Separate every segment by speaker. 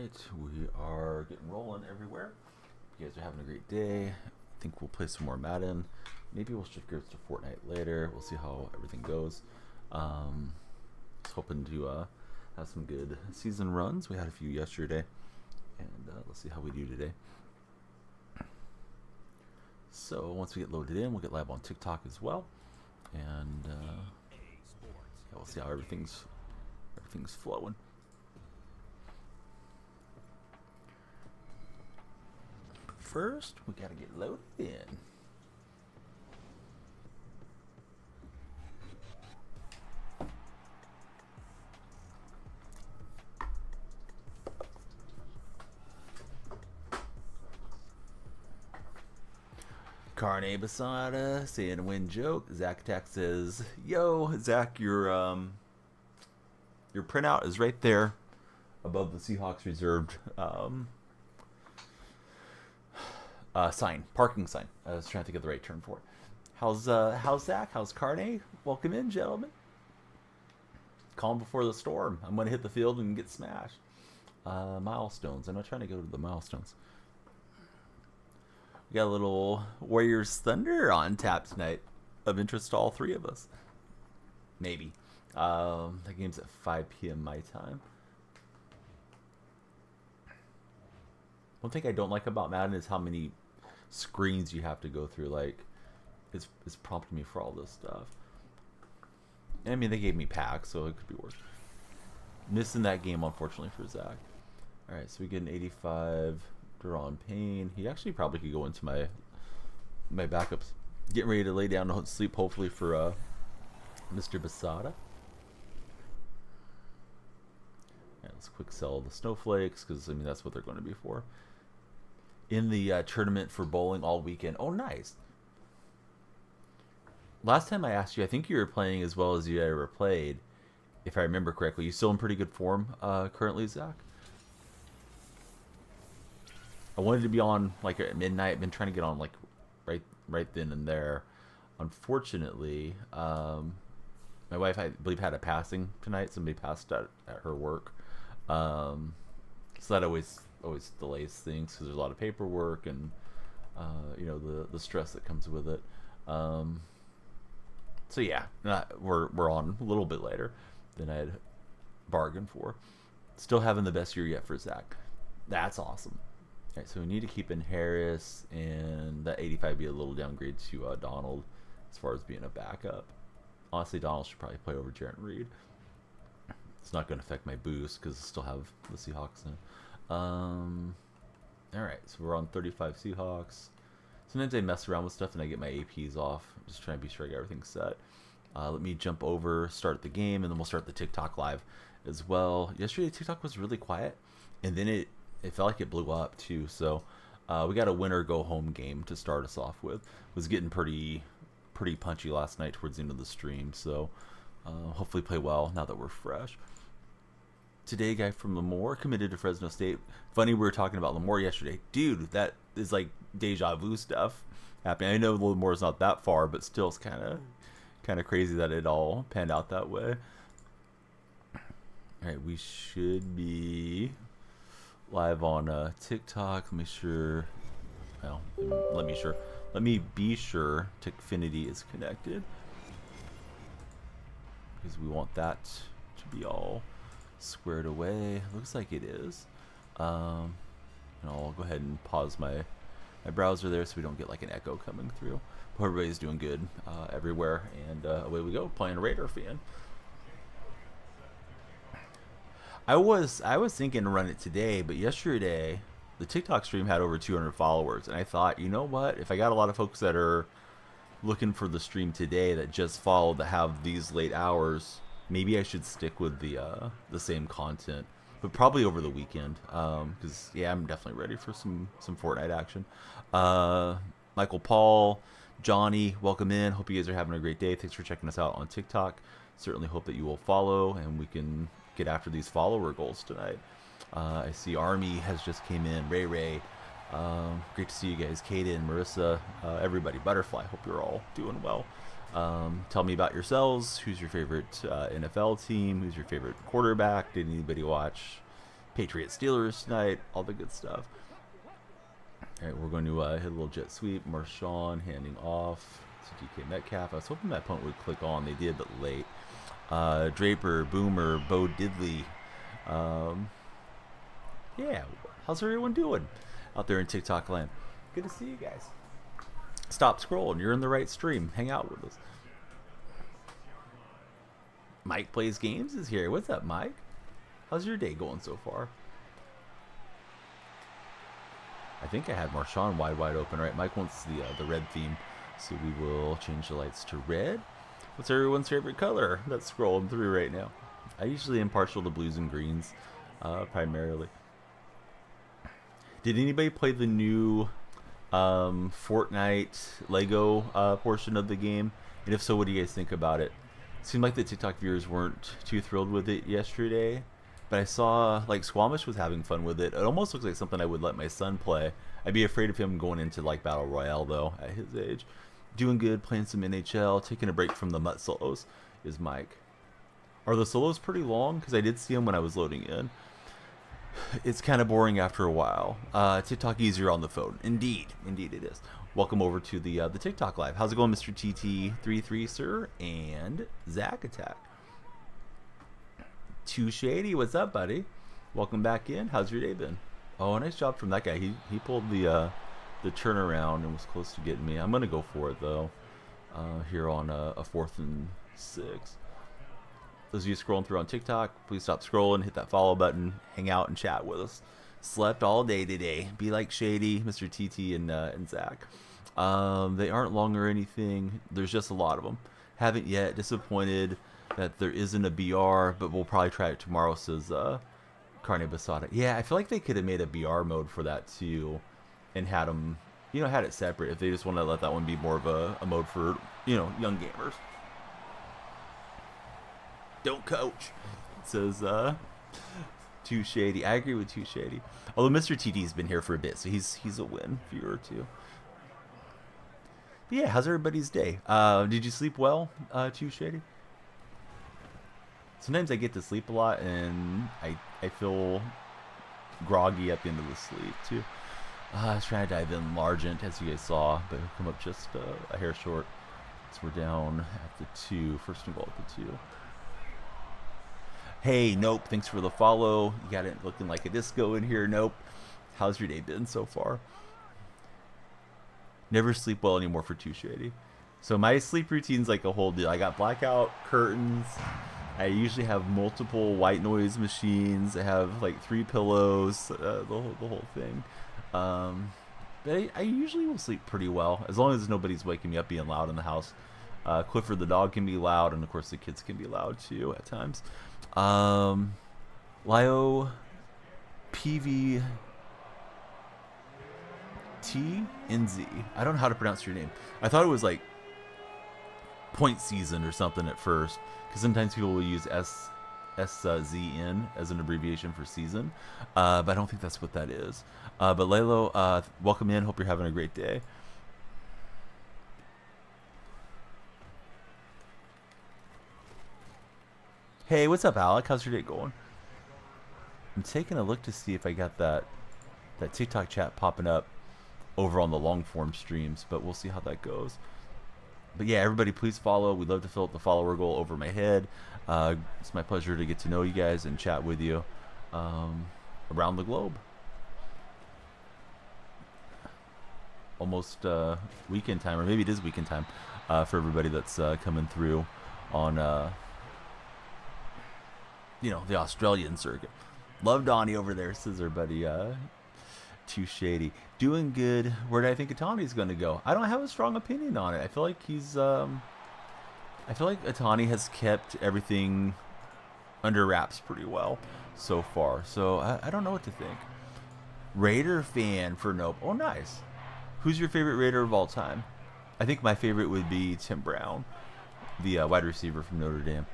Speaker 1: Alright, we are getting rolling everywhere. You guys are having a great day. I think we'll play some more Madden. Maybe we'll shift gears to Fortnite later. We'll see how everything goes. Just hoping to have some good season runs. We had a few yesterday. And let's see how we do today. So once we get loaded in, we'll get live on TikTok as well. And yeah, we'll see how everything's flowing. First, we gotta get loaded in. Carne Basada saying a win joke. Zach Attack says, "Yo, Zach, your printout is right there above the Seahawks reserved sign, parking sign. I was trying to think of the right term for it. How's Zach? How's Carne? Welcome in, gentlemen. Calm before the storm. I'm gonna hit the field and get smashed. Milestones. I'm not trying to go to the milestones. We got a little Warriors Thunder on tap tonight, of interest to all three of us. Maybe. That game's at 5 p.m. my time. One thing I don't like about Madden is how many screens you have to go through. Like, it's prompting me for all this stuff. And I mean, they gave me packs, so it could be worse. Missing that game, unfortunately, for Zach. All right, so we get an 85 Deron Payne. He actually probably could go into my backups. Getting ready to lay down to sleep, hopefully, for Mr. Basada. Yeah, let's quick sell the snowflakes, because I mean that's what they're going to be for. In the tournament for bowling all weekend. Oh, nice. Last time I asked you, I think you were playing as well as you ever played, if I remember correctly. You still in pretty good form currently, Zach? I wanted to be on like at midnight. I've been trying to get on like right then and there. Unfortunately, my wife, I believe, had a passing tonight. Somebody passed at her work. So that always delays things because there's a lot of paperwork and you know, the stress that comes with it. So yeah, we're on a little bit later than I had bargained for. Still having the best year yet for Zach. That's awesome. All right, so we need to keep in Harris, and that 85 be a little downgrade to Donald as far as being a backup. Honestly, Donald should probably play over Jarrett Reed. It's not going to affect my boost because I still have the Seahawks in it. Alright, so we're on 35 Seahawks. Sometimes I mess around with stuff and I get my APs off. I'm just trying to be sure I get everything set. Let me jump over, start the game, and then we'll start the TikTok live as well. Yesterday, TikTok was really quiet, and then it felt like it blew up too. So we got a winner go home game to start us off with. It was getting pretty punchy last night towards the end of the stream. So hopefully play well now that we're fresh. Today, guy from Lemoore committed to Fresno State. Funny, we were talking about Lemoore yesterday. Dude, that is like deja vu stuff happening. I know Lemoore's not that far, but still it's kind of crazy that it all panned out that way. All right, we should be live on TikTok. Let me be sure Tickfinity is connected, because we want that to be all squared away. Looks like it is. And I'll go ahead and pause my browser there so we don't get like an echo coming through. But everybody's doing good everywhere, and away we go, playing a Raider fan. I was thinking to run it today, but yesterday the TikTok stream had over 200 followers, and I thought, you know what, if I got a lot of folks that are looking for the stream today that just followed, that have these late hours, maybe I should stick with the same content, but probably over the weekend, because yeah, I'm definitely ready for some Fortnite action. Michael Paul, Johnny, welcome in. Hope you guys are having a great day. Thanks for checking us out on TikTok. Certainly hope that you will follow, and we can get after these follower goals tonight. I see Army has just came in. Ray, great to see you guys. Kaden, Marissa, everybody. Butterfly, hope you're all doing well. Tell me about yourselves. Who's your favorite NFL team? Who's your favorite quarterback? Did anybody watch Patriots Steelers tonight, all the good stuff. All right, we're going to hit a little jet sweep. Marshawn handing off to DK Metcalf. I was hoping that punt would click on. They did, but late. Draper, Boomer, Bo Diddley. Yeah, how's everyone doing out there in TikTok land? Good to see you guys. Stop scrolling. You're in the right stream. Hang out with us. Mike Plays Games is here. What's up, Mike? How's your day going so far? I think I had Marshawn wide open. Right, Mike wants the red theme, so we will change the lights to red. What's everyone's favorite color that's scrolling through right now? I usually am partial to blues and greens, primarily. Did anybody play the new Fortnite Lego portion of the game? And if so, what do you guys think about it? It seemed like the TikTok viewers weren't too thrilled with it yesterday, but I saw like Squamish was having fun with it. It almost looks like something I would let my son play. I'd be afraid of him going into like Battle Royale though at his age. Doing good, playing some NHL, taking a break from the MUT solos is Mike. Are the solos pretty long? Because I did see them when I was loading in. It's kind of boring after a while. TikTok easier on the phone. Indeed it is. Welcome over to the TikTok live. How's it going, Mr. TT33 sir and Zach Attack? Too Shady, what's up, buddy? Welcome back in. How's your day been? Oh, nice job from that guy. He pulled the turnaround and was close to getting me. I'm gonna go for it though. Here on a 4th and 6. Those of you scrolling through on TikTok, please stop scrolling, hit that follow button, hang out and chat with us. Slept all day today. Be like Shady, Mr. TT, and Zach. They aren't long or anything. There's just a lot of them. Haven't yet. Disappointed that there isn't a BR, but we'll probably try it tomorrow, says Carne Basada. Yeah, I feel like they could have made a BR mode for that too and had them, had it separate if they just want to let that one be more of a mode for, young gamers. Don't coach, says Too Shady. I agree with Too Shady. Although Mr. TT's been here for a bit, so he's a win viewer too. But yeah, how's everybody's day? Did you sleep well, Too Shady? Sometimes I get to sleep a lot and I feel groggy at the end of the sleep too. I was trying to dive in Largent, as you guys saw, but it'll come up just a hair short. So we're down at the 2. First and goal at the 2. Hey, Nope, thanks for the follow. You got it looking like a disco in here, Nope. How's your day been so far? Never sleep well anymore for Too Shady. So my sleep routine's like a whole deal. I got blackout curtains. I usually have multiple white noise machines. I have like 3 pillows, the whole thing. But I usually will sleep pretty well, as long as nobody's waking me up being loud in the house. Clifford the dog can be loud, and of course the kids can be loud too at times. Lio PV TNZ. I don't know how to pronounce your name. I thought it was like point season or something at first, because sometimes people will use SZN as an abbreviation for season, but I don't think that's what that is. But Lalo, welcome in. Hope you're having a great day. Hey, what's up, Alec? How's your day going? I'm taking a look to see if I got that TikTok chat popping up over on the long form streams, but we'll see how that goes. But yeah, everybody please follow. We'd love to fill up the follower goal over my head. It's my pleasure to get to know you guys and chat with you around the globe. Almost weekend time, or maybe it is weekend time for everybody that's coming through on the Australian circuit. Love Donnie over there, says our buddy Too Shady. Doing good. Where do I think Atani's going to go? I don't have a strong opinion on it. I feel like Atani has kept everything under wraps pretty well so far. So I don't know what to think. Raider fan for Nope. Oh, nice. Who's your favorite Raider of all time? I think my favorite would be Tim Brown, the wide receiver from Notre Dame.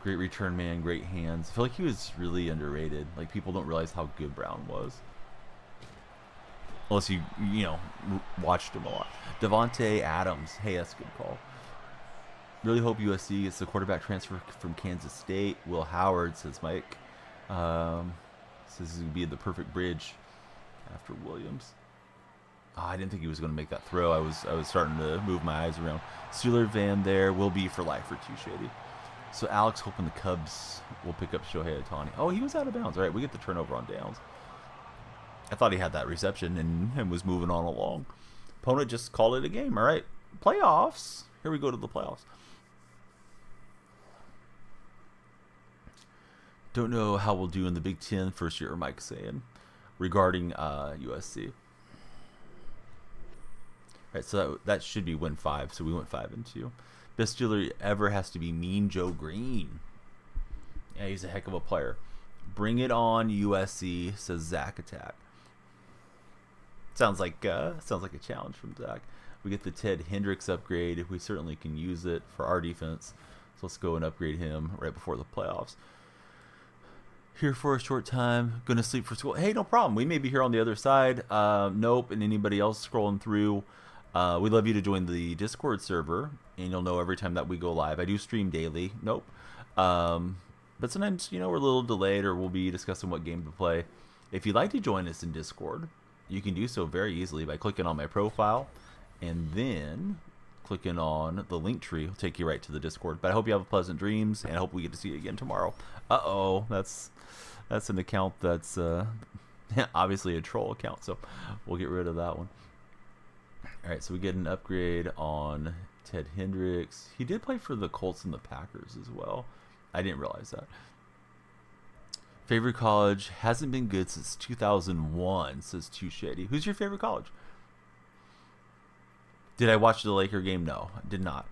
Speaker 1: Great return man, great hands. I feel like he was really underrated. Like, people don't realize how good Brown was. Unless you watched him a lot. Devontae Adams. Hey, that's a good call. Really hope USC gets the quarterback transfer from Kansas State. Will Howard, says Mike. This is going to be the perfect bridge after Williams. Oh, I didn't think he was going to make that throw. I was starting to move my eyes around. Steeler van there will be for life for Too Shady. So Alex hoping the Cubs will pick up Shohei Ohtani. Oh, he was out of bounds. All right, we get the turnover on downs. I thought he had that reception and was moving on along. Opponent just called it a game. All right, playoffs. Here we go to the playoffs. Don't know how we'll do in the Big Ten first year, Mike saying, regarding USC. All right, so that should be win 5. So we went 5-2. Best Steeler ever has to be Mean Joe Green. Yeah, he's a heck of a player. Bring it on, USC, says Zach Attack. Sounds like a challenge from Zach. We get the Ted Hendricks upgrade. We certainly can use it for our defense. So let's go and upgrade him right before the playoffs. Here for a short time. Gonna sleep for school. Hey, no problem. We may be here on the other side. Nope. And anybody else scrolling through, we'd love you to join the Discord server, and you'll know every time that we go live. I do stream daily. Nope. But sometimes, we're a little delayed, or we'll be discussing what game to play. If you'd like to join us in Discord, you can do so very easily by clicking on my profile, and then clicking on the link tree. It'll take you right to the Discord. But I hope you have pleasant dreams, and I hope we get to see you again tomorrow. Uh-oh, that's an account that's obviously a troll account, so we'll get rid of that one. All right, so we get an upgrade on Ted Hendricks. He did play for the Colts and the Packers as well. I didn't realize that. Favorite college hasn't been good since 2001, says Too Shady. Who's your favorite college? Did I watch the Laker game? No, I did not.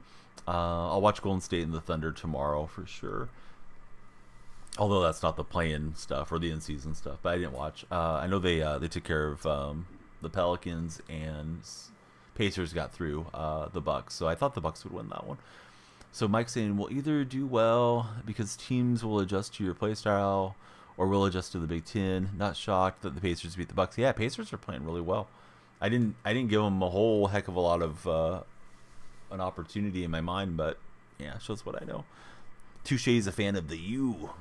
Speaker 1: I'll watch Golden State and the Thunder tomorrow for sure. Although that's not the play-in stuff or the in-season stuff, but I didn't watch. I know they took care of the Pelicans, and Pacers got through the Bucks, so I thought the Bucks would win that one. So Mike's saying we'll either do well because teams will adjust to your play style, or will adjust to the Big Ten. Not shocked that the Pacers beat the Bucks. Yeah, Pacers are playing really well. I didn't give them a whole heck of a lot of an opportunity in my mind, but yeah, shows what I know. Touche's a fan of the U.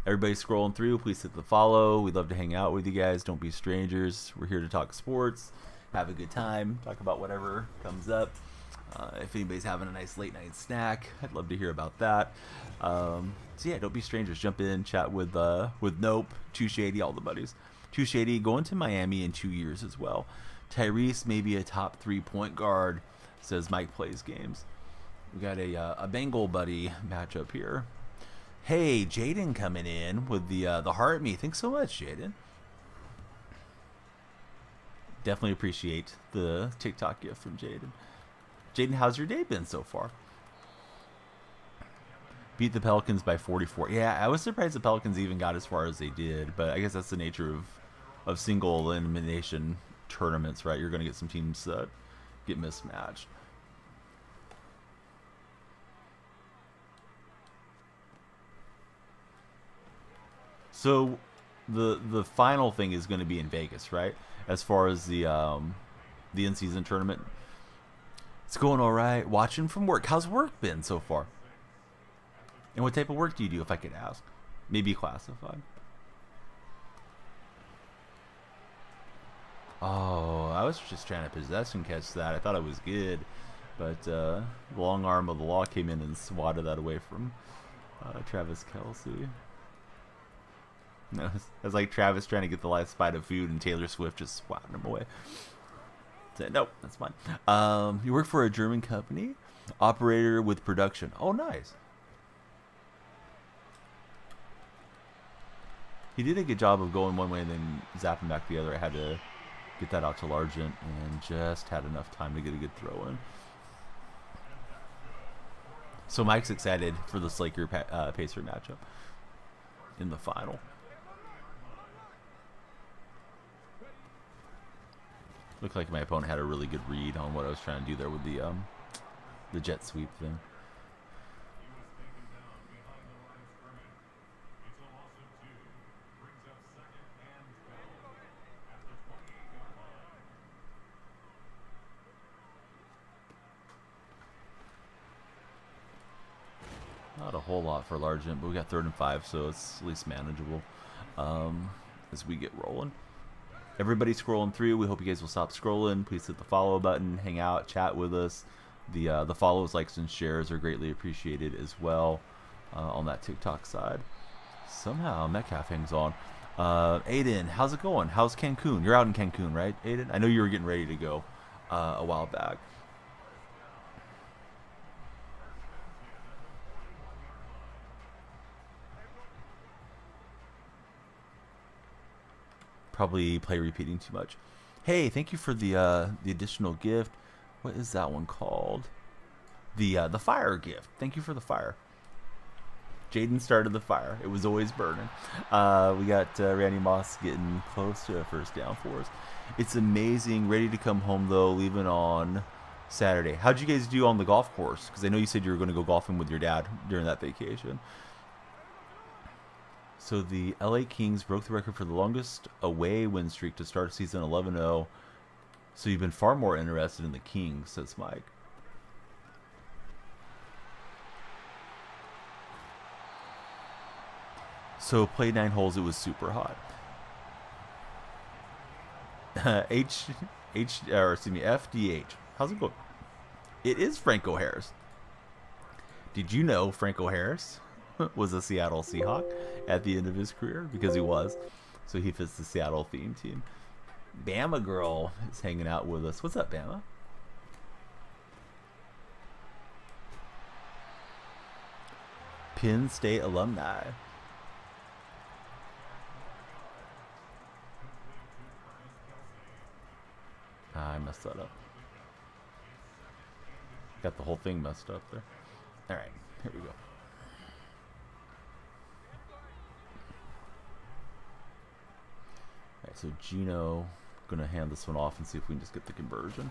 Speaker 1: Everybody scrolling through, please hit the follow. We'd love to hang out with you guys. Don't be strangers. We're here to talk sports, have a good time, talk about whatever comes up. If anybody's having a nice late night snack, I'd love to hear about that. So yeah, don't be strangers. Jump in, chat with Nope, Too Shady, all the buddies. Too Shady going to Miami in 2 years as well. Tyrese may be a top 3 point guard, says Mike Plays Games. We got a Bengal buddy matchup here. Hey, Jaden coming in with the heart me. Thanks so much, Jaden. Definitely appreciate the TikTok gift from Jaden. Jaden, how's your day been so far? Beat the Pelicans by 44. Yeah, I was surprised the Pelicans even got as far as they did, but I guess that's the nature of single elimination tournaments, right? You're going to get some teams that get mismatched. So the final thing is going to be in Vegas, right? As far as the in-season tournament. It's going all right. Watching from work. How's work been so far? And what type of work do you do, if I could ask? Maybe classified. Oh, I was just trying to possess and catch that. I thought it was good. But the long arm of the law came in and swatted that away from Travis Kelce. No, it's like Travis trying to get the last bite of food and Taylor Swift just swatting him away. So, nope, that's fine. You work for a German company? Operator with production. Oh, nice. He did a good job of going one way and then zapping back the other. I had to get that out to Largent and just had enough time to get a good throw in. So Mike's excited for this Laker Pacer matchup in the final. Looked like my opponent had a really good read on what I was trying to do there with the jet sweep thing. Not a whole lot for a large int, but we got 3rd and 5, so it's at least manageable as we get rolling. Everybody scrolling through, we hope you guys will stop scrolling. Please hit the follow button, hang out, chat with us. The follows, likes, and shares are greatly appreciated as well on that TikTok side. Somehow Metcalf hangs on. Aiden, how's it going? How's Cancun? You're out in Cancun, right, Aiden? I know you were getting ready to go a while back. Probably play repeating too much. Hey, thank you for the additional gift. What is that one called? The fire gift. Thank you for the fire. Jaden started the fire. It was always burning. We got Randy Moss getting close to a first down for us. It's amazing. Ready to come home though, leaving on Saturday. How'd you guys do on the golf course? Because I know you said you were going to go golfing with your dad during that vacation. So the LA Kings broke the record for the longest away win streak to start season 11-0. So you've been far more interested in the Kings, says Mike. So played 9 holes. It was super hot. FDH. How's it going? It is Franco Harris. Did you know Franco Harris was a Seattle Seahawk at the end of his career? Because he was. So he fits the Seattle theme team. Bama girl is hanging out with us. What's up, Bama? Penn State alumni. I messed that up. Got the whole thing messed up there. Alright, here we go. Alright, so Gino, gonna hand this one off and see if we can just get the conversion.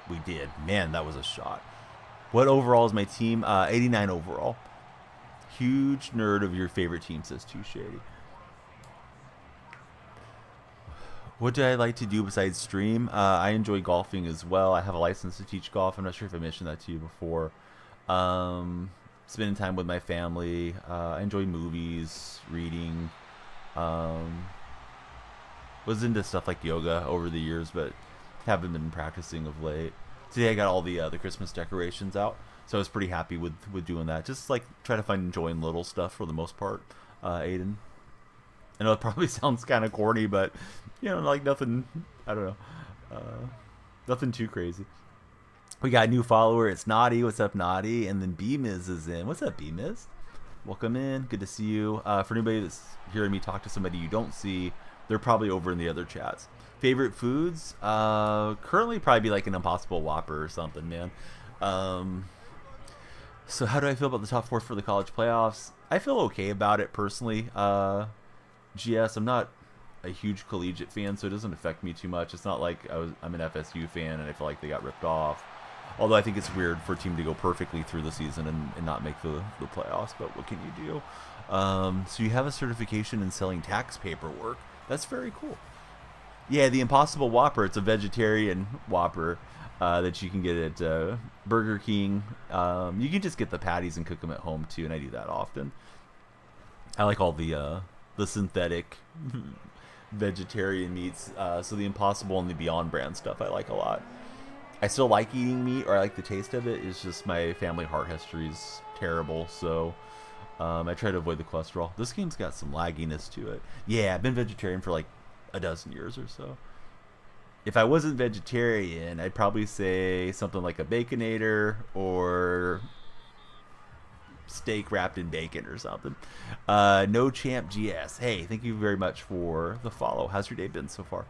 Speaker 1: We did. Man, that was a shot. What overall is my team? 89 overall. Huge nerd of your favorite team, says Too Shady. What do I like to do besides stream? I enjoy golfing as well. I have a license to teach golf. I'm not sure if I mentioned that to you before. Spending time with my family. I enjoy movies, reading. Was into stuff like yoga over the years, but haven't been practicing of late. Today I got all the Christmas decorations out, so I was pretty happy with doing that. Just like try to find enjoying little stuff for the most part, Aiden. I know it probably sounds kind of corny, but, you know, like nothing, I don't know, nothing too crazy. We got a new follower. It's Naughty. What's up, Naughty? And then B-Miz is in. What's up, B-Miz? Welcome in. Good to see you. For anybody that's hearing me talk to somebody you don't see, they're probably over in the other chats. Favorite foods? Currently probably be like an Impossible Whopper or something, man. So how do I feel about the top 4 for the college playoffs? I feel okay about it personally. GS, I'm not a huge collegiate fan, so it doesn't affect me too much. It's not like I'm an FSU fan and I feel like they got ripped off. Although I think it's weird for a team to go perfectly through the season and not make the playoffs, but what can you do? So you have a certification in selling tax paperwork. That's very cool. Yeah, the Impossible Whopper. It's a vegetarian Whopper that you can get at Burger King. You can just get the patties and cook them at home too, and I do that often. I like all the synthetic vegetarian meats. So the Impossible and the Beyond brand stuff I like a lot. I still like eating meat, or I like the taste of it. It's just my family heart history is terrible, so I try to avoid the cholesterol. This game's got some lagginess to it. Yeah, I've been vegetarian for like a dozen years or so. If I wasn't vegetarian, I'd probably say something like a Baconator or steak wrapped in bacon or something. No Champ GS. Hey, thank you very much for the follow. How's your day been so far?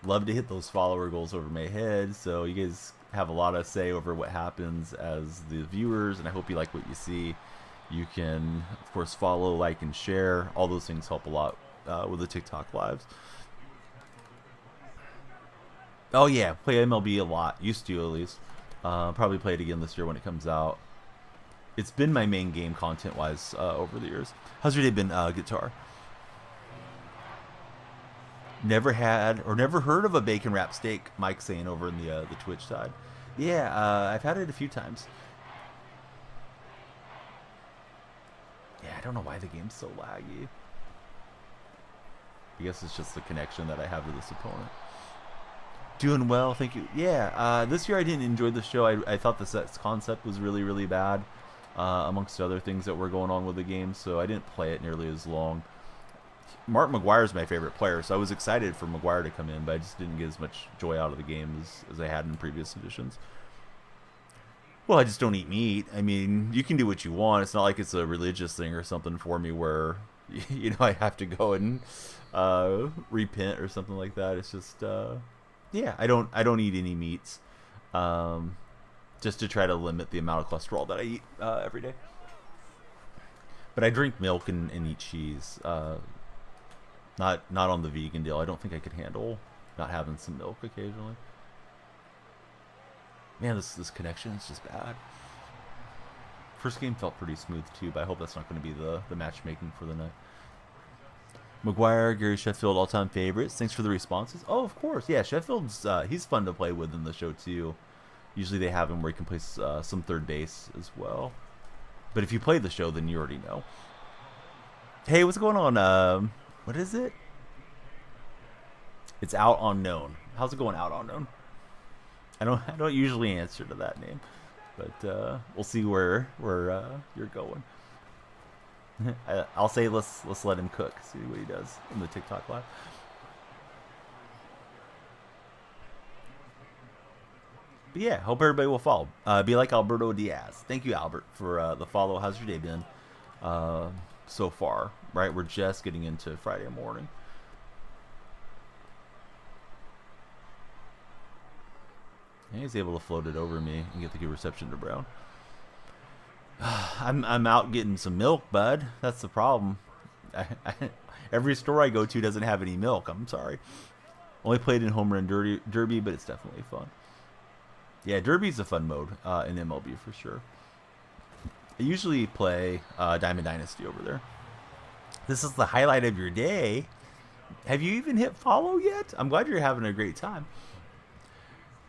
Speaker 1: Love to hit those follower goals over my head, so you guys have a lot of say over what happens as the viewers, and I hope you like what you see. You can, of course, follow, like, and share. All those things help a lot with the TikTok lives. Oh yeah, play MLB a lot. Used to, at least. Probably play it again this year when it comes out. It's been my main game content-wise over the years. How's your day been, Guitar? Never had or never heard of a bacon wrap steak, Mike, saying over in the Twitch side. Yeah, I've had it a few times. Yeah, I don't know why the game's so laggy. I guess it's just the connection that I have to this opponent. Doing well, thank you. Yeah, this year I didn't enjoy the show. I thought the set's concept was really, really bad, amongst other things that were going on with the game, so I didn't play it nearly as long. Mark McGuire's my favorite player, so I was excited for McGuire to come in, but I just didn't get as much joy out of the game as I had in previous editions. Well, I just don't eat meat. I mean, you can do what you want. It's not like it's a religious thing or something for me where, you know, I have to go and repent or something like that. It's just, yeah, I don't eat any meats, just to try to limit the amount of cholesterol that I eat every day. But I drink milk and eat cheese. Not on the vegan deal. I don't think I could handle not having some milk occasionally. Man, this connection is just bad. First game felt pretty smooth too, but I hope that's not going to be the matchmaking for the night. McGuire, Gary Sheffield, all-time favorites. Thanks for the responses. Oh, of course. Yeah, Sheffield's he's fun to play with in the show too. Usually they have him where he can play some third base as well. But if you play the show, then you already know. Hey, what's going on? What is it? It's Out Unknown. How's it going, Out Unknown? I don't usually answer to that name, but we'll see where you're going. I'll say let's let him cook. See what he does in the TikTok live. But yeah, hope everybody will follow. Be like Alberto Diaz. Thank you, Albert, for the follow. How's your day been so far? Right, we're just getting into Friday morning. And he's able to float it over me and get the good reception to Brown. I'm out getting some milk, bud. That's the problem. Every store I go to doesn't have any milk. I'm sorry. Only played in Home Run Derby, but it's definitely fun. Yeah, Derby's a fun mode in MLB for sure. I usually play Diamond Dynasty over there. This is the highlight of your day. Have you even hit follow yet? I'm glad you're having a great time.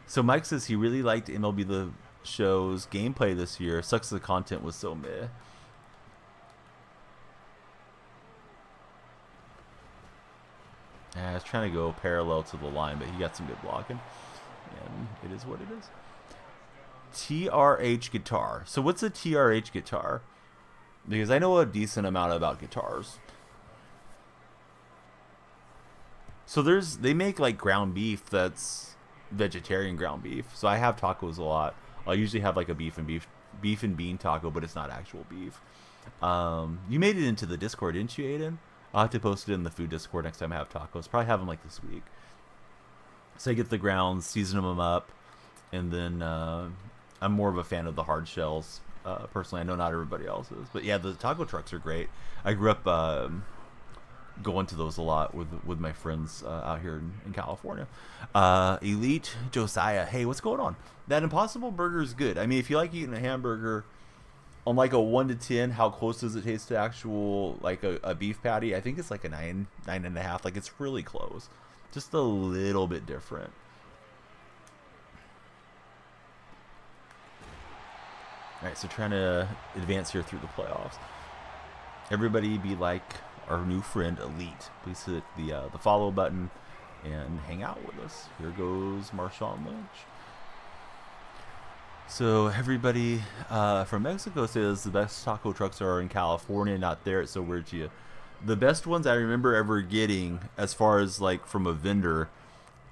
Speaker 1: So Mike says he really liked MLB The Show's gameplay this year. Sucks the content was so meh. I was trying to go parallel to the line, but he got some good blocking. And it is what it is. TRH guitar. So what's a TRH guitar? Because I know a decent amount about guitars. So they make like ground beef that's vegetarian ground beef. So I have tacos a lot. I'll usually have like a beef and bean taco, but it's not actual beef. You made it into the Discord, didn't you, Aiden? I'll have to post it in the food Discord next time I have tacos. Probably have them like this week. So I get the grounds, season them up, and then I'm more of a fan of the hard shells. Personally, I know not everybody else is, but yeah, the taco trucks are great. I grew up going to those a lot with my friends out here in California. Elite Josiah, hey, what's going on? That Impossible Burger is good. I mean, if you like eating a hamburger, on like a 1 to 10, how close does it taste to actual like a beef patty? I think it's like a 9.5. Like it's really close, just a little bit different. All right, so trying to advance here through the playoffs. Everybody be like our new friend Elite. Please hit the follow button and hang out with us. Here goes Marshawn Lynch. So everybody from Mexico says the best taco trucks are in California, not there. It's so weird to you. The best ones I remember ever getting, as far as like from a vendor,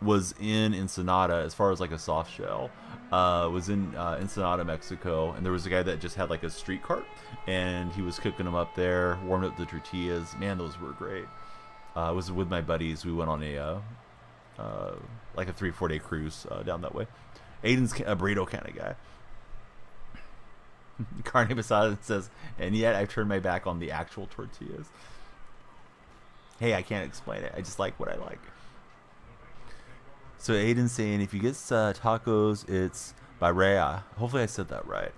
Speaker 1: was in Ensenada. As far as like a soft shell, was in Ensenada, Mexico, and there was a guy that just had like a street cart, and he was cooking them up there, warmed up the tortillas. Man, those were great. I was with my buddies. We went on a like a 3-4 day cruise down that way. Aiden's a burrito kind of guy. Carne Basada says, and yet I've turned my back on the actual tortillas. Hey, I can't explain it. I just like what I like. So Aiden's saying, if you get tacos, it's birria. Hopefully I said that right.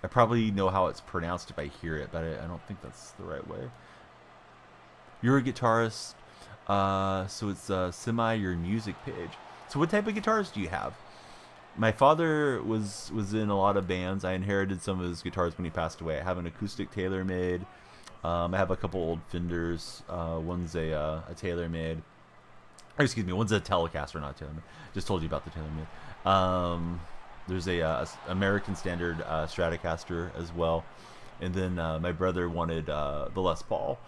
Speaker 1: I probably know how it's pronounced if I hear it, but I don't think that's the right way. You're a guitarist, so it's semi your music page. So what type of guitars do you have? My father was in a lot of bands. I inherited some of his guitars when he passed away. I have an acoustic TaylorMade. I have a couple old Fenders. One's a TaylorMade. Or excuse me, one's a Telecaster, not TaylorMade. Just told you about the TaylorMade. There's a American Standard Stratocaster as well. And then my brother wanted the Les Paul.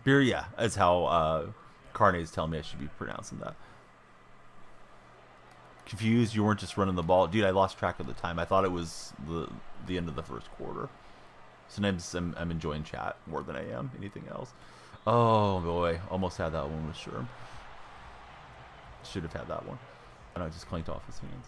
Speaker 1: Birya is how Carney's telling me I should be pronouncing that. Confused, you weren't just running the ball. Dude, I lost track of the time. I thought it was the end of the first quarter. Sometimes I'm enjoying chat more than I am anything else. Oh, boy. Almost had that one with Sherm. Should have had that one. I know, it just clanked off his hands.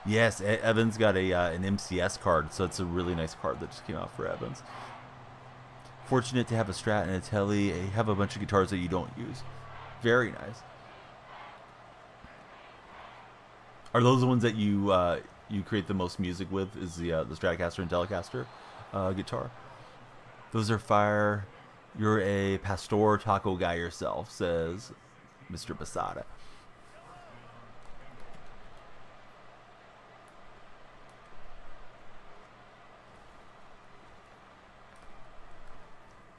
Speaker 1: Yes, Evan's got an MCS card, so it's a really nice card that just came out for Evans. Fortunate to have a Strat and a Tele. You have a bunch of guitars that you don't use. Very nice. Are those the ones that you create the most music with? Is the Stratocaster and Telecaster guitar? Those are fire. You're a Pastor taco guy yourself, says Mr. Basada.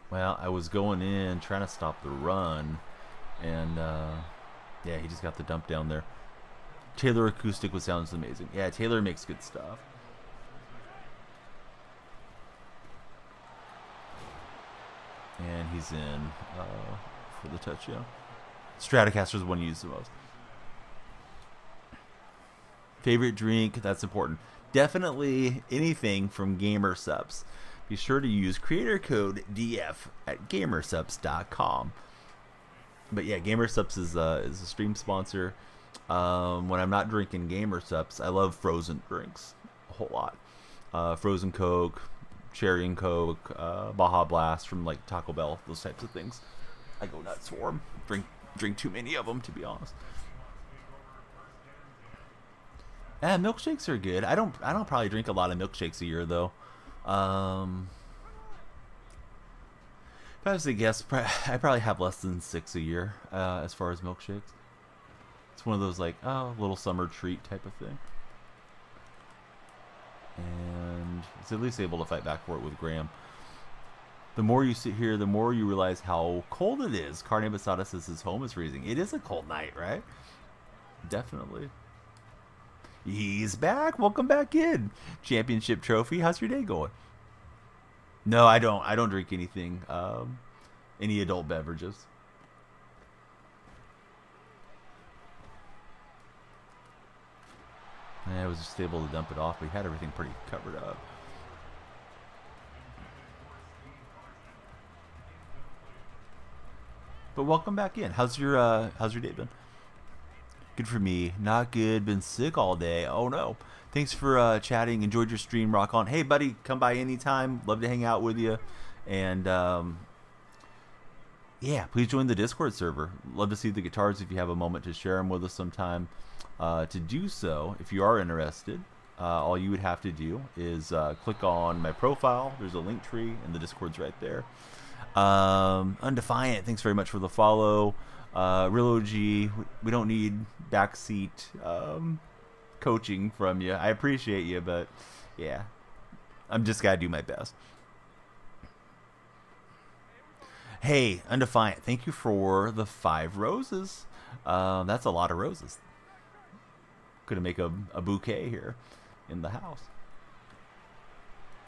Speaker 1: Well, I was going in trying to stop the run, and yeah, he just got the dump down there. Taylor acoustic with sounds amazing. Yeah, Taylor makes good stuff. And he's in for the touchdown. Stratocaster is the one you use the most. Favorite drink? That's important. Definitely anything from GamerSupps. Be sure to use creator code DF at gamersupps.com. But yeah, GamerSupps is a stream sponsor. When I'm not drinking GamerSupps, I love frozen drinks a whole lot. Frozen Coke, Cherry and Coke, Baja Blast from like Taco Bell, those types of things. I go nuts for them. Drink too many of them, to be honest. Milkshakes are good. I don't probably drink a lot of milkshakes a year though. If I was to guess, I probably have less than 6 a year as far as milkshakes. It's one of those like, oh, little summer treat type of thing. And it's at least able to fight back for it with Graham. The more you sit here, the more you realize how cold it is. Carne Basada says his home is freezing. It is a cold night, right? Definitely. He's back. Welcome back in. Championship trophy. How's your day going? No, I don't drink anything. Any adult beverages. And I was just able to dump it off. We had everything pretty covered up. But welcome back in. How's your day been? Good for me. Not good. Been sick all day. Oh no. Thanks for chatting. Enjoyed your stream. Rock on. Hey buddy, come by anytime. Love to hang out with you. And yeah, please join the Discord server. Love to see the guitars if you have a moment to share them with us sometime. To do so, if you are interested, all you would have to do is click on my profile. There's a link tree and the Discord's right there. Undefiant, thanks very much for the follow. Real OG, we don't need backseat coaching from you. I appreciate you, but yeah, I'm just gotta do my best. Hey, Undefiant, thank you for the 5 roses. That's a lot of roses. Gonna make a bouquet here in the house.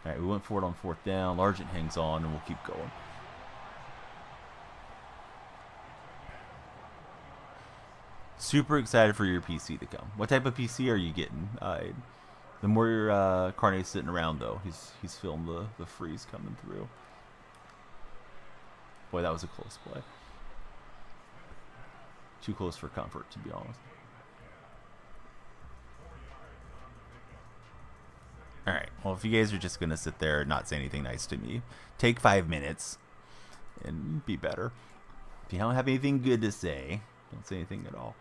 Speaker 1: All right, we went for it on 4th down. Largent hangs on, and we'll keep going. Super excited for your PC to come. What type of PC are you getting? The more your Carne's sitting around, though, he's feeling the freeze coming through. Boy, that was a close play. Too close for comfort, to be honest. Alright, well, if you guys are just going to sit there and not say anything nice to me, take 5 minutes and be better. If you don't have anything good to say, don't say anything at all.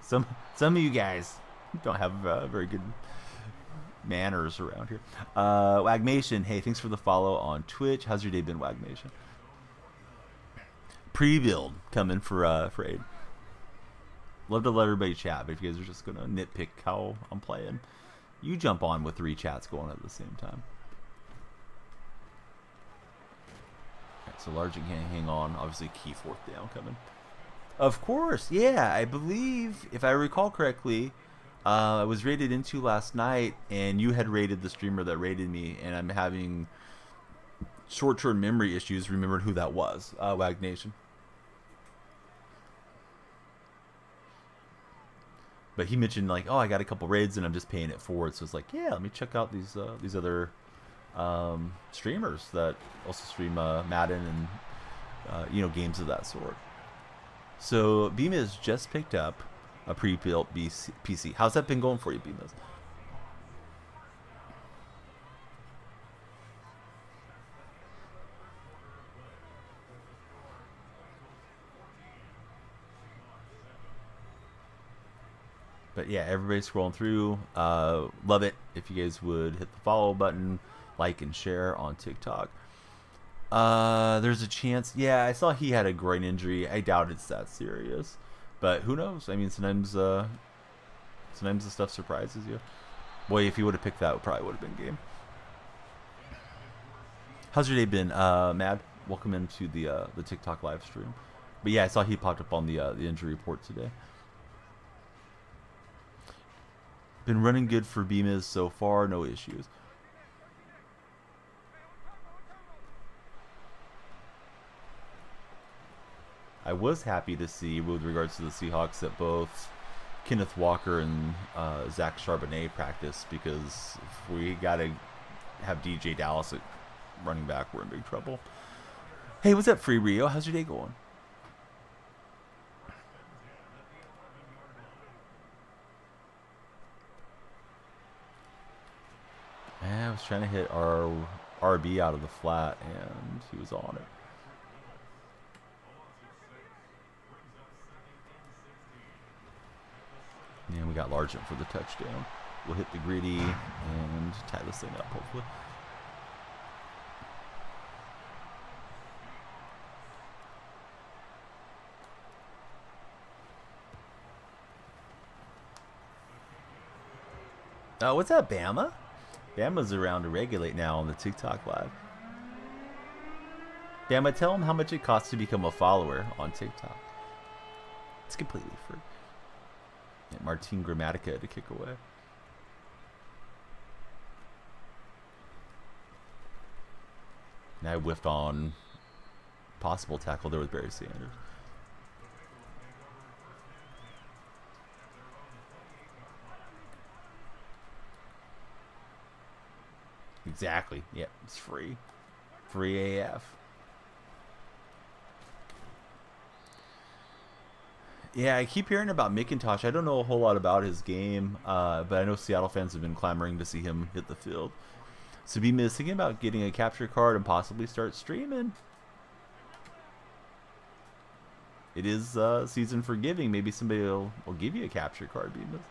Speaker 1: Some of you guys Don't have very good manners around here. Wagmation, hey, thanks for the follow on Twitch. How's your day been, Wagmation? Pre-build coming for Aid. Love to let everybody chat, but if you guys are just gonna nitpick how I'm playing, you jump on with 3 chats going at the same time. Alright, so large can hang on. Obviously, key 4th down coming. Of course, yeah. I believe, if I recall correctly, I was raided into last night, and you had raided the streamer that raided me, and I'm having short-term memory issues remembering who that was. Wag Nation. But he mentioned like, oh, I got a couple raids and I'm just paying it forward. So it's like, yeah, let me check out these other streamers that also stream Madden and games of that sort. So Bemis just picked up a pre-built PC. How's that been going for you, Bemis? But yeah, everybody's scrolling through. Love it if you guys would hit the follow button, like and share on TikTok. There's a chance. Yeah, I saw he had a groin injury. I doubt it's that serious, but who knows? I mean, sometimes the stuff surprises you. Boy, if he would have picked that, it probably would have been game. How's your day been, Mad? Welcome into the TikTok live stream. But yeah, I saw he popped up on the injury report today. Been running good for Bemis so far, no issues. I was happy to see, with regards to the Seahawks, that both Kenneth Walker and Zach Charbonnet practice, because if we got to have DJ Dallas at running back, we're in big trouble. Hey, what's up, Free Rio? How's your day going? I was trying to hit our RB out of the flat, and he was on it. And we got Largent for the touchdown. We'll hit the gritty and tie this thing up, hopefully. What's up, Bama? Bama's around to regulate now on the TikTok live. Bama, tell him how much it costs to become a follower on TikTok. It's completely free. Yeah, Martin Grammatica to kick away. And I whiffed on possible tackle there with Barry Sanders. Exactly. Yep, it's free. Free AF. Yeah, I keep hearing about McIntosh. I don't know a whole lot about his game, but I know Seattle fans have been clamoring to see him hit the field. So be thinking about getting a capture card and possibly start streaming. It is season for giving. Maybe somebody will give you a capture card, Bemis.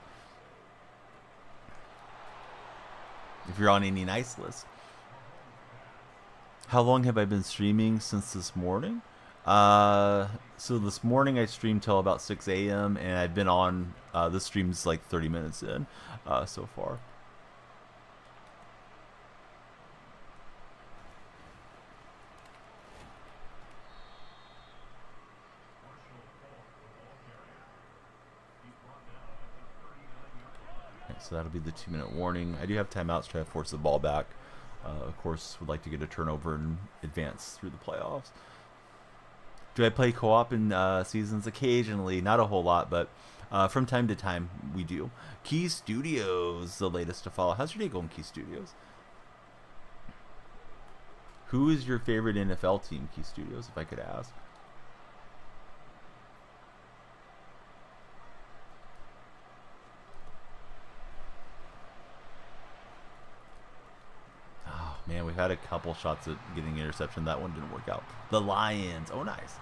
Speaker 1: If you're on any nice list. How long have I been streaming since this morning? So this morning I streamed till about 6 a.m. and I've been on, this stream's like 30 minutes in so far. So that'll be the 2-minute warning. I do have timeouts to try to force the ball back. Of course, would like to get a turnover and advance through the playoffs. Do I play co-op in seasons? Occasionally, not a whole lot, but from time to time we do. Key Studios, the latest to follow. How's your day going, Key Studios? Who is your favorite NFL team, Key Studios, if I could ask? Man, we've had a couple shots at getting interception. That one didn't work out. The Lions. Oh, nice.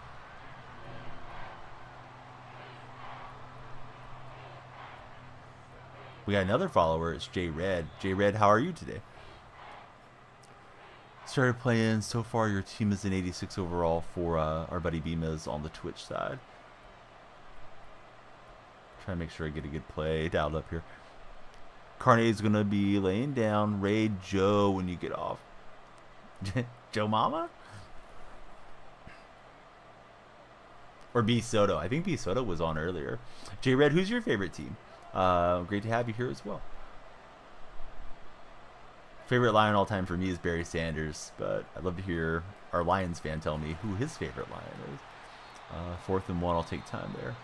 Speaker 1: We got another follower. It's J Red. J Red, how are you today? Started playing. So far, your team is an 86 overall for our buddy Bima's on the Twitch side. Trying to make sure I get a good play dialed up here. Carney's going to be laying down. Raid Joe when you get off. Joe Mama? Or B Soto. I think B Soto was on earlier. J Red, who's your favorite team? Great to have you here as well. Favorite Lion all time for me is Barry Sanders, but I'd love to hear our Lions fan tell me who his favorite Lion is. 4th and 1, I'll take time there.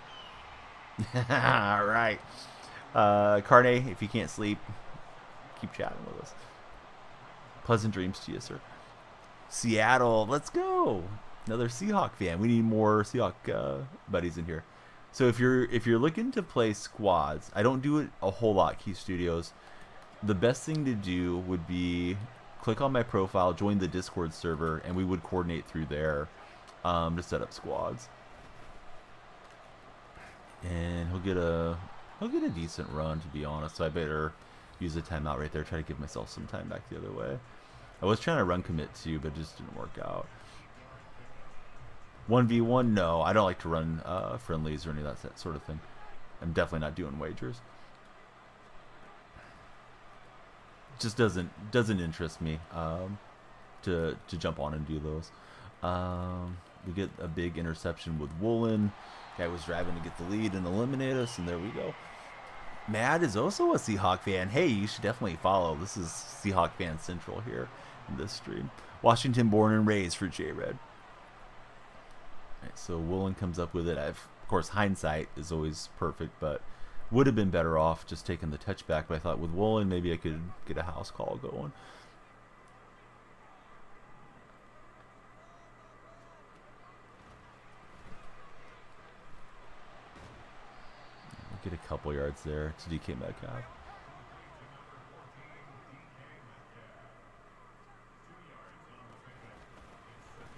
Speaker 1: All right. Carne, if you can't sleep, keep chatting with us. Pleasant dreams to you, sir. Seattle, let's go. Another Seahawk fan. We need more Seahawk buddies in here. So if you're looking to play squads, I don't do it a whole lot, Key Studios. The best thing to do would be click on my profile, join the Discord server, and we would coordinate through there to set up squads. And he'll get a decent run, to be honest. So I better use a timeout right there. Try to give myself some time back the other way. I was trying to run commit too, but it just didn't work out. 1v1, no, I don't like to run friendlies or any of that sort of thing. I'm definitely not doing wagers. Just doesn't interest me to jump on and do those. We get a big interception with Woolen. Guy was driving to get the lead and eliminate us, and there we go. Mad is also a Seahawk fan. Hey, you should definitely follow. This is Seahawk Fan Central here in this stream. Washington born and raised for J-Red. Right, so Woolen comes up with it. Of course, hindsight is always perfect, but would have been better off just taking the touchback. But I thought with Woolen, maybe I could get a house call going. Get a couple yards there to DK Metcalf.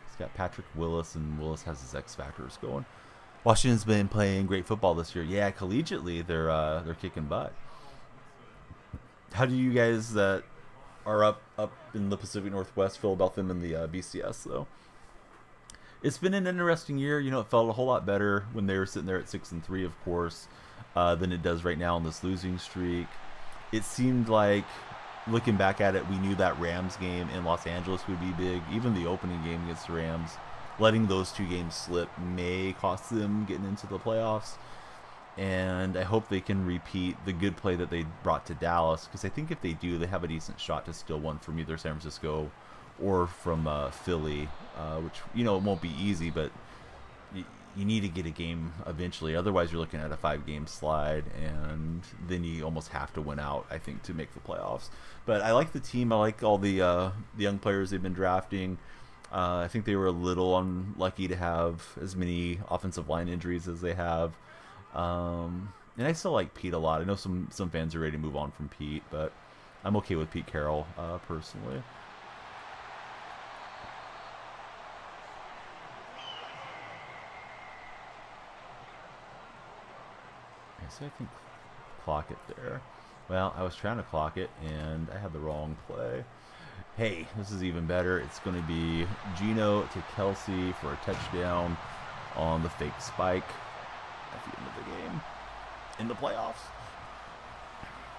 Speaker 1: He's got Patrick Willis, and Willis has his X factors going. Washington's been playing great football this year. Yeah, collegiately they're kicking butt. How do you guys that are up in the Pacific Northwest feel about them in the BCS though? It's been an interesting year. You know, it felt a whole lot better when they were sitting there at 6-3, of course, than it does right now on this losing streak. It seemed like, looking back at it, we knew that Rams game in Los Angeles would be big. Even the opening game against the Rams, letting those two games slip may cost them getting into the playoffs. And I hope they can repeat the good play that they brought to Dallas, because I think if they do, they have a decent shot to steal one from either San Francisco or from Philly, which, you know, it won't be easy, but you need to get a game eventually. Otherwise, you're looking at a 5-game slide, and then you almost have to win out, I think, to make the playoffs. But I like the team. I like all the young players they've been drafting. I think they were a little unlucky to have as many offensive line injuries as they have. And I still like Pete a lot. I know some fans are ready to move on from Pete, but I'm okay with Pete Carroll personally. So I think clock it there. Well, I was trying to clock it, and I had the wrong play. Hey, this is even better. It's going to be Geno to Kelsey for a touchdown on the fake spike at the end of the game in the playoffs.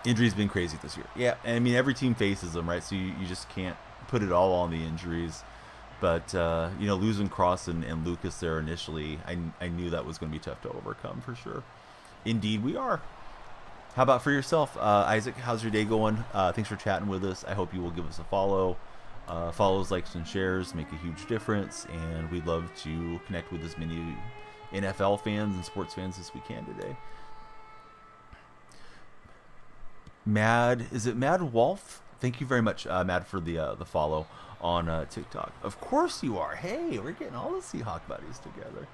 Speaker 1: Injuries been crazy this year. Yeah, and I mean, every team faces them, right? So you just can't put it all on the injuries. But, you know, losing Cross and Lucas there initially, I knew that was going to be tough to overcome for sure. Indeed we are. How about for yourself? Isaac, how's your day going? Thanks for chatting with us. I hope you will give us a follow. Follows, likes, and shares make a huge difference, and we'd love to connect with as many NFL fans and sports fans as we can today. Mad, is it Mad Wolf? Thank you very much, Mad, for the follow on TikTok. Of course you are. Hey, we're getting all the Seahawk buddies together.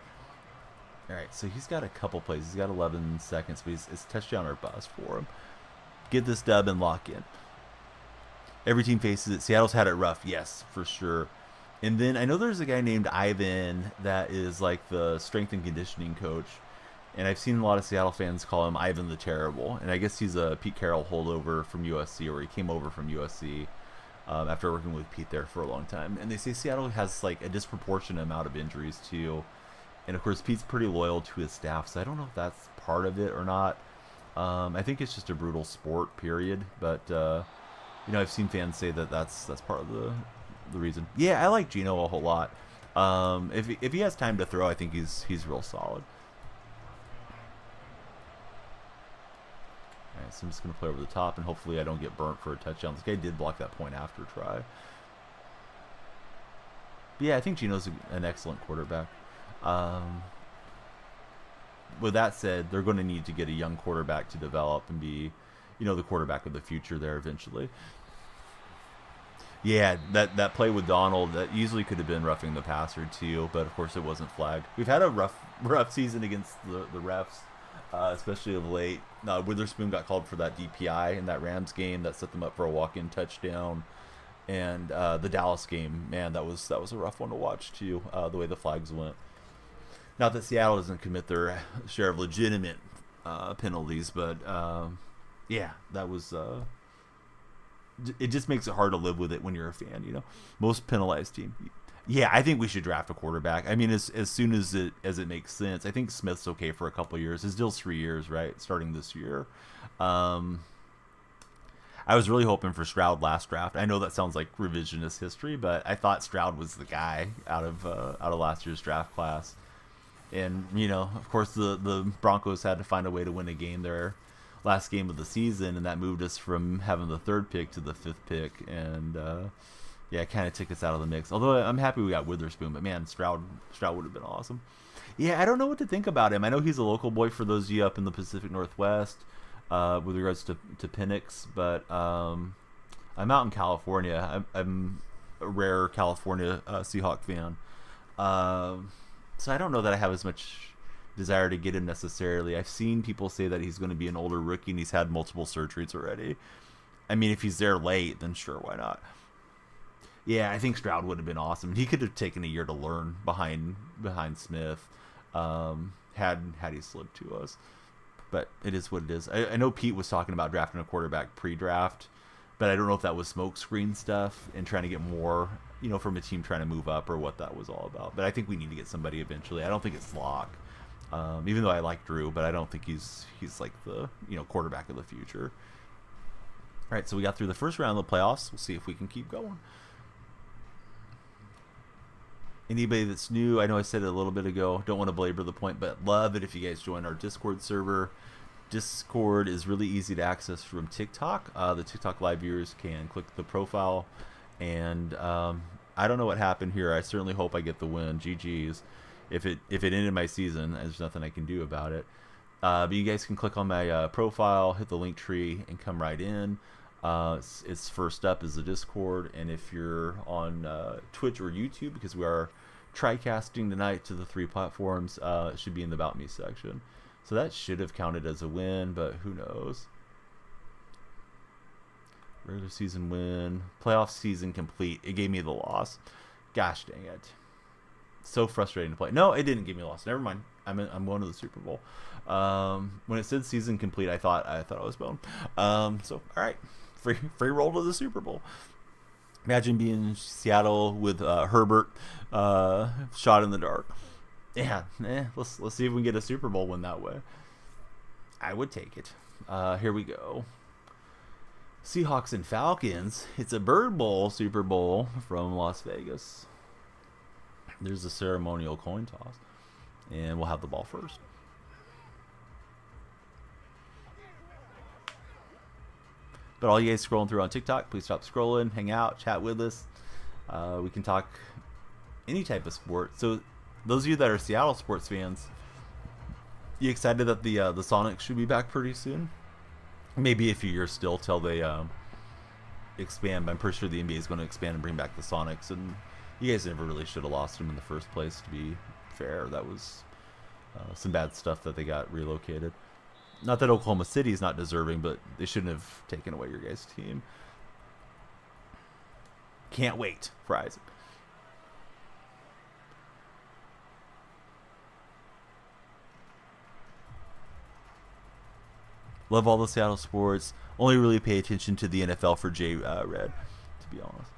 Speaker 1: All right, so he's got a couple plays. He's got 11 seconds, but it's touchdown or bust for him. Get this dub and lock in. Every team faces it. Seattle's had it rough, yes, for sure. And then I know there's a guy named Ivan that is like the strength and conditioning coach. And I've seen a lot of Seattle fans call him Ivan the Terrible. And I guess he's a Pete Carroll holdover from USC, or he came over from USC after working with Pete there for a long time. And they say Seattle has like a disproportionate amount of injuries too. And of course, Pete's pretty loyal to his staff, so I don't know if that's part of it or not. I think it's just a brutal sport, period. But you know, I've seen fans say that that's part of the reason. Yeah, I like Geno a whole lot. If he has time to throw, I think he's real solid. All right, so I'm just gonna play over the top, and hopefully I don't get burnt for a touchdown. This guy did block that point after try. But yeah, I think Geno's an excellent quarterback. With that said, they're going to need to get a young quarterback to develop and be, you know, the quarterback of the future there eventually. Yeah, that play with Donald, that easily could have been roughing the passer too, but of course it wasn't flagged. We've had a rough season against the refs, especially of late. Witherspoon got called for that DPI in that Rams game that set them up for a walk-in touchdown. And the Dallas game, man, that was a rough one to watch too, the way the flags went. Not that Seattle doesn't commit their share of legitimate penalties, but yeah, that was. It just makes it hard to live with it when you're a fan, you know. Most penalized team. Yeah, I think we should draft a quarterback. I mean, as soon as it makes sense. I think Smith's okay for a couple years. His deal's 3 years, right? Starting this year. I was really hoping for Stroud last draft. I know that sounds like revisionist history, but I thought Stroud was the guy out of last year's draft class. And, you know, of course, the Broncos had to find a way to win a game there last game of the season, and that moved us from having the 3rd pick to the 5th pick. And, yeah, it kind of took us out of the mix. Although I'm happy we got Witherspoon, but, man, Stroud would have been awesome. Yeah, I don't know what to think about him. I know he's a local boy for those of you up in the Pacific Northwest with regards to Penix, but I'm out in California. I'm a rare California Seahawk fan. So I don't know that I have as much desire to get him necessarily. I've seen people say that he's going to be an older rookie and he's had multiple surgeries already. I mean, if he's there late, then sure, why not? Yeah, I think Stroud would have been awesome. He could have taken a year to learn behind Smith, had he slipped to us. But it is what it is. I know Pete was talking about drafting a quarterback pre-draft, but I don't know if that was smokescreen stuff and trying to get more, you know, from a team trying to move up, or what that was all about. But I think we need to get somebody eventually. I don't think it's Locke, even though I like Drew, but I don't think he's like the, you know, quarterback of the future. All right, so we got through the first round of the playoffs. We'll see if we can keep going. Anybody that's new, I know I said it a little bit ago, don't want to belabor the point, but love it if you guys join our Discord server. Discord is really easy to access from TikTok. The TikTok live viewers can click the profile, and I don't know what happened here. I certainly hope I get the win. GG's. If it ended my season, there's nothing I can do about it. But you guys can click on my profile, hit the link tree, and come right in. It's first up is the Discord, and if you're on Twitch or YouTube, because we are tri-casting tonight to the 3 platforms, it should be in the About Me section. So that should have counted as a win, but who knows. Regular season win. Playoff season complete. It gave me the loss. Gosh dang it. So frustrating to play. No, it didn't give me a loss. Never mind. I'm going to the Super Bowl. When it said season complete, I thought I was boned. So, all right. Free roll to the Super Bowl. Imagine being in Seattle with Herbert shot in the dark. Yeah, let's see if we can get a Super Bowl win that way. I would take it. Here we go. Seahawks and Falcons. It's a Bird Bowl Super Bowl from Las Vegas. There's a ceremonial coin toss, and we'll have the ball first. But all you guys scrolling through on TikTok, please stop scrolling, hang out, chat with us. We can talk any type of sport. So those of you that are Seattle sports fans, you excited that the Sonics should be back pretty soon? Maybe a few years still till they expand. But I'm pretty sure the NBA is going to expand and bring back the Sonics. And you guys never really should have lost them in the first place, to be fair. That was some bad stuff that they got relocated. Not that Oklahoma City is not deserving, but they shouldn't have taken away your guys' team. Can't wait for Isaac. Love all the Seattle sports. Only really pay attention to the NFL for J Red, to be honest.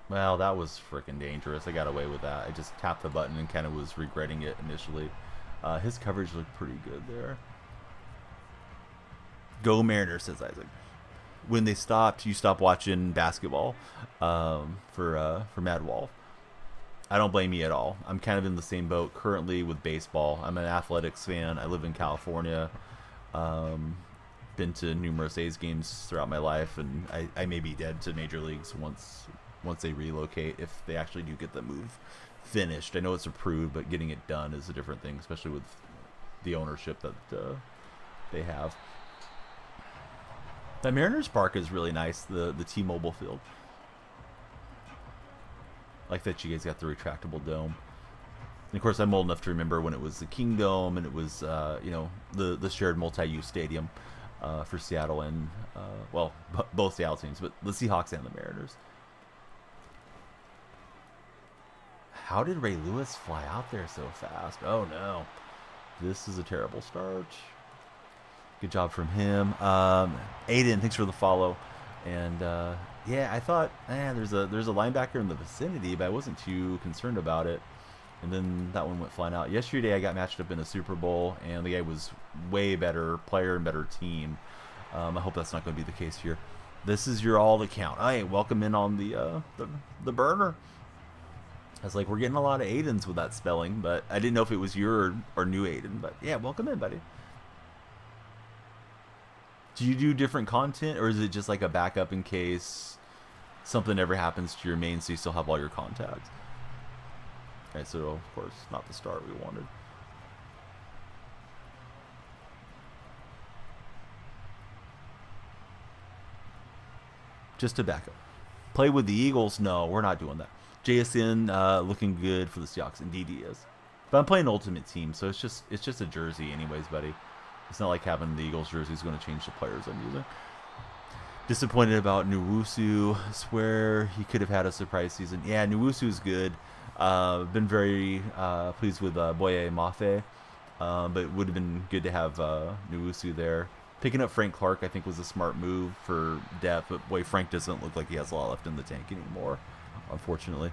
Speaker 1: Well, that was freaking dangerous. I got away with that. I just tapped the button and kind of was regretting it initially. His coverage looked pretty good there. Go Mariners, says Isaac. When they stopped, you stopped watching basketball for Mad Wolf. I don't blame you at all. I'm kind of in the same boat currently with baseball. I'm an athletics fan. I live in California. Been to numerous A's games throughout my life, and I may be dead to major leagues once they relocate, if they actually do get the move finished. I know it's approved, but getting it done is a different thing, especially with the ownership that they have. That Mariners Park is really nice, the T-Mobile field. Like that you guys got the retractable dome. And of course, I'm old enough to remember when it was the King Dome and it was, the shared multi-use stadium for Seattle and, both Seattle teams, but the Seahawks and the Mariners. How did Ray Lewis fly out there so fast? Oh, no. This is a terrible start. Good job from him. Aiden, thanks for the follow. And, I thought, there's a linebacker in the vicinity, but I wasn't too concerned about it. And then that one went flying out. Yesterday, I got matched up in a Super Bowl, and the guy was way better player and better team. I hope that's not going to be the case here. This is your all to count. Hey, welcome in on the burner. I was like, we're getting a lot of Aidens with that spelling, but I didn't know if it was your or new Aiden. But yeah, welcome in, buddy. Do you do different content, or is it just like a backup in case something ever happens to your main so you still have all your contacts? Okay, so of course, not the start we wanted. Just to back up. Play with the Eagles? No, we're not doing that. JSN looking good for the Seahawks. Indeed he is. But I'm playing Ultimate Team, so it's just a jersey anyways, buddy. It's not like having the Eagles jersey is going to change the players I'm using. Disappointed about Nwosu. I swear he could have had a surprise season. Yeah, Nwosu's good. Been very pleased with Boye Mafe. But it would have been good to have Nwosu there. Picking up Frank Clark, I think, was a smart move for depth. But boy, Frank doesn't look like he has a lot left in the tank anymore, unfortunately.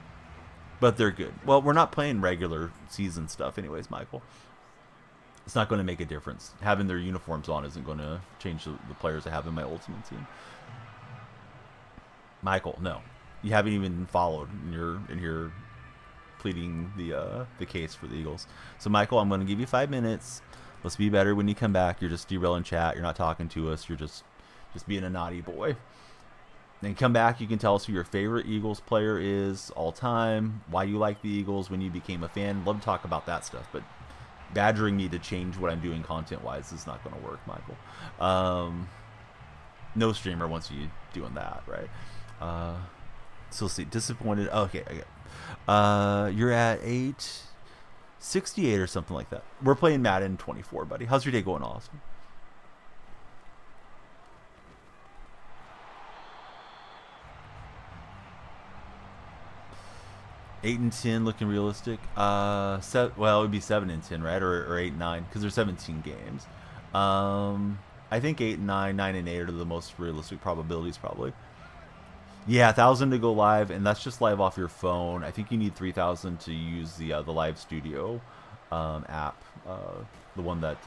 Speaker 1: But they're good. Well, we're not playing regular season stuff anyways, Michael. It's not going to make a difference. Having their uniforms on isn't going to change the players I have in my Ultimate Team. Michael, no. You haven't even followed, and you're pleading the case for the Eagles. So, Michael, I'm going to give you 5 minutes. Let's be better when you come back. You're just derailing chat. You're not talking to us. You're just being a naughty boy. Then come back. You can tell us who your favorite Eagles player is all time, why you like the Eagles, when you became a fan. Love to talk about that stuff, but badgering me to change what I'm doing content-wise is not going to work, Michael. No streamer wants you doing that, right? So let's see. Disappointed. Okay. You're at 868 or something like that. We're playing Madden 24, buddy. How's your day going, Austin? Eight and 10 looking realistic. Well, it would be 7 and 10, right? Or 8 and 9, because there's 17 games. I think 8 and 9, 9 and 8 are the most realistic probabilities, probably. Yeah, 1,000 to go live, and that's just live off your phone. I think you need 3,000 to use the Live Studio app, the one that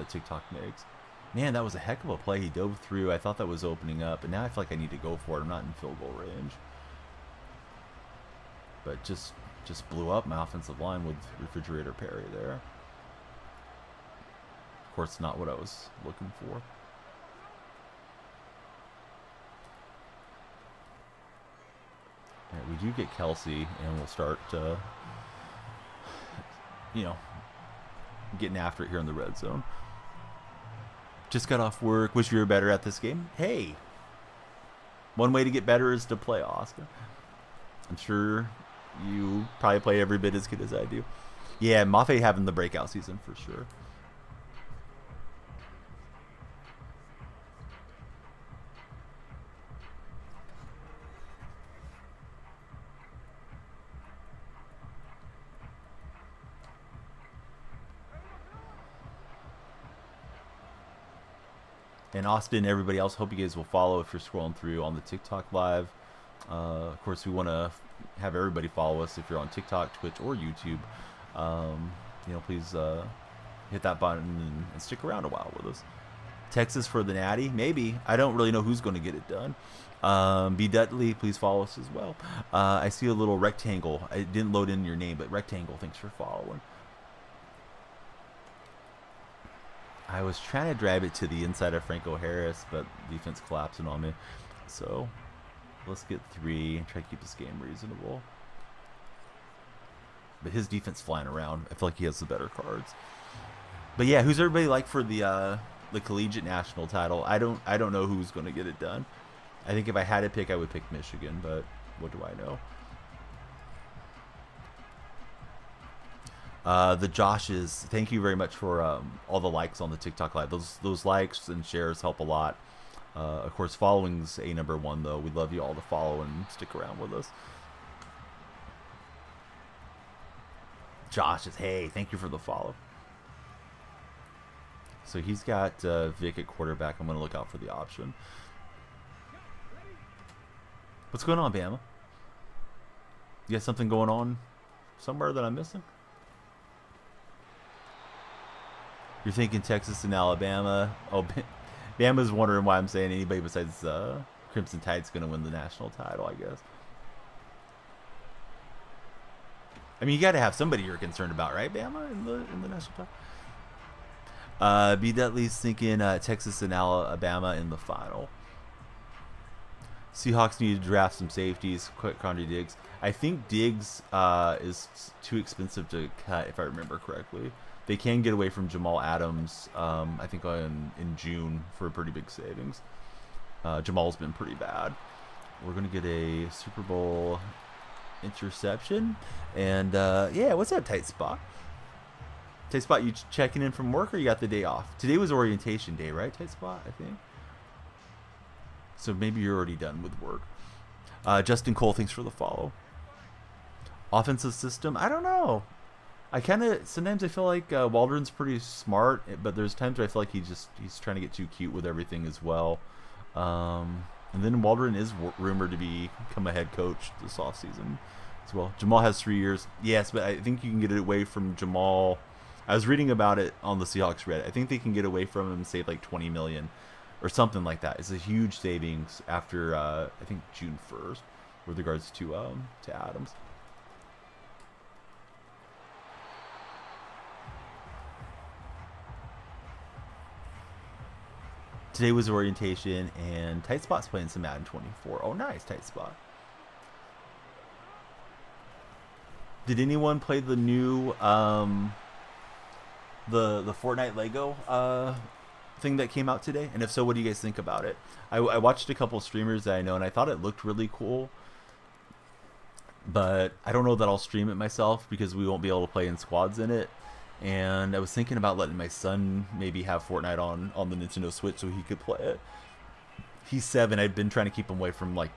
Speaker 1: TikTok makes. Man, that was a heck of a play. He dove through. I thought that was opening up, and now I feel like I need to go for it. I'm not in field goal range. But just blew up my offensive line with Refrigerator Perry there. Of course, not what I was looking for. All right, we do get Kelsey, and we'll start, getting after it here in the red zone. Just got off work. Wish you were better at this game. Hey, one way to get better is to play, Oscar. I'm sure you probably play every bit as good as I do. Yeah, Mafe having the breakout season for sure. And Austin, everybody else, hope you guys will follow if you're scrolling through on the TikTok live. Of course, we want to have everybody follow us if you're on TikTok, Twitch, or YouTube. Please hit that button and stick around a while with us. Texas for the Natty, maybe. I don't really know who's going to get it done. B. Dudley, please follow us as well. I see a little rectangle. I didn't load in your name, but rectangle, thanks for following. I was trying to drive it to the inside of Franco Harris, but defense collapsing on me. So let's get 3 and try to keep this game reasonable. But his defense flying around. I feel like he has the better cards. But yeah, who's everybody like for the collegiate national title? I don't know who's going to get it done. I think if I had to pick, I would pick Michigan, but what do I know? The Joshes, thank you very much for all the likes on the TikTok live. Those likes and shares help a lot. Of course, following's #1 though. We'd love you all to follow and stick around with us. Josh is, hey, thank you for the follow. So he's got Vic at quarterback. I'm going to look out for the option. What's going on, Bama? You got something going on somewhere that I'm missing? You're thinking Texas and Alabama. Oh, Bama's wondering why I'm saying anybody besides Crimson Tide's going to win the national title, I guess. I mean, you got to have somebody you're concerned about, right, Bama, in the national title? B. Dudley's thinking Texas and Alabama in the final. Seahawks need to draft some safeties. Quick, Condre Diggs. I think Diggs is too expensive to cut, if I remember correctly. They can get away from Jamal Adams, I think, in June for a pretty big savings. Jamal's been pretty bad. We're going to get a Super Bowl interception. And, yeah, what's up, Tight Spot? Tight Spot, you checking in from work or you got the day off? Today was orientation day, right, Tight Spot, I think? So maybe you're already done with work. Justin Cole, thanks for the follow. Offensive system, I don't know. Sometimes I feel like Waldron's pretty smart, but there's times where I feel like he's trying to get too cute with everything as well. And then Waldron is rumored to become a head coach this offseason as well. Jamal has 3 years. Yes, but I think you can get it away from Jamal. I was reading about it on the Seahawks Reddit. I think they can get away from him and save like $20 million or something like that. It's a huge savings after, I think, June 1st with regards to Adams. Today was orientation, and Tight Spot's playing some Madden 24. Oh, nice, Tight Spot. Did anyone play the new the Fortnite Lego thing that came out today? And if so, what do you guys think about it? I watched a couple streamers that I know, and I thought it looked really cool. But I don't know that I'll stream it myself because we won't be able to play in squads in it. And I was thinking about letting my son maybe have Fortnite on the Nintendo Switch so he could play it. He's 7. I'd been trying to keep him away from like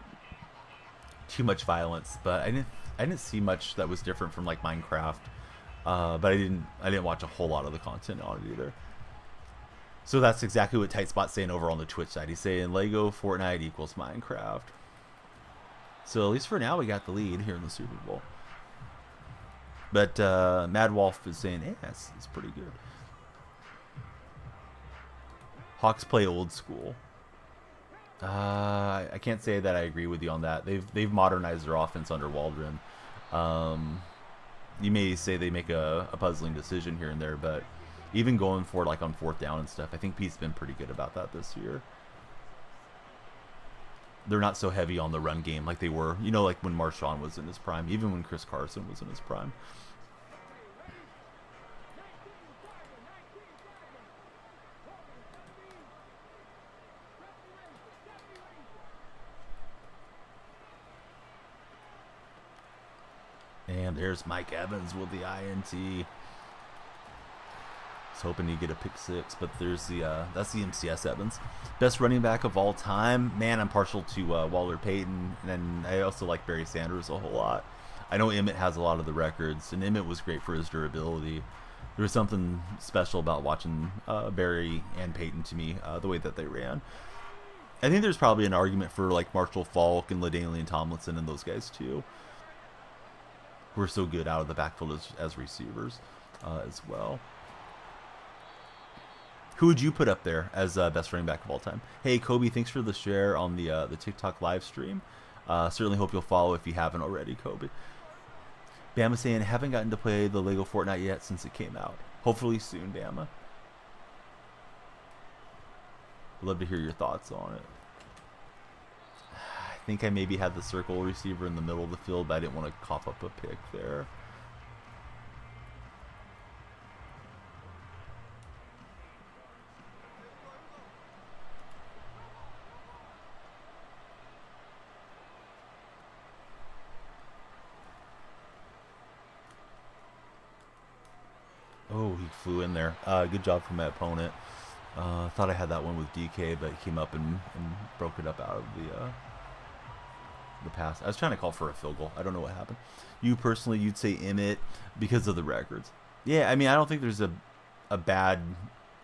Speaker 1: too much violence, but I didn't see much that was different from like Minecraft. But I didn't watch a whole lot of the content on it either. So that's exactly what Tight Spot's saying over on the Twitch side. He's saying Lego Fortnite equals Minecraft. So at least for now, we got the lead here in the Super Bowl. But Mad Wolf is saying, yeah, it's pretty good. Hawks play old school. I can't say that I agree with you on that. They've modernized their offense under Waldron. You may say they make a puzzling decision here and there, but even going for like on 4th down and stuff, I think Pete's been pretty good about that this year. They're not so heavy on the run game like they were, like when Marshawn was in his prime, even when Chris Carson was in his prime. And there's Mike Evans with the INT. Hoping you get a pick 6, but there's that's the MCS Evans, best running back of all time. Man, I'm partial to Walter Payton, and I also like Barry Sanders a whole lot. I know Emmett has a lot of the records, and Emmett was great for his durability, There was something special about watching Barry and Peyton to me, the way that they ran. I think there's probably an argument for like Marshall Faulk and LaDainian Tomlinson and those guys too, who are so good out of the backfield as receivers as well. Who would you put up there as best running back of all time? Hey, Kobe, thanks for the share on the TikTok live stream. Certainly hope you'll follow if you haven't already, Kobe. Bama saying, haven't gotten to play the Lego Fortnite yet since it came out. Hopefully soon, Bama. I'd love to hear your thoughts on it. I think I maybe had the circle receiver in the middle of the field, but I didn't want to cough up a pick there. Oh, he flew in there. Good job from my opponent. Thought I had that one with DK, but he came up and broke it up out of the pass. I was trying to call for a field goal. I don't know what happened. You personally, you'd say Emmett because of the records. Yeah, I mean, I don't think there's a bad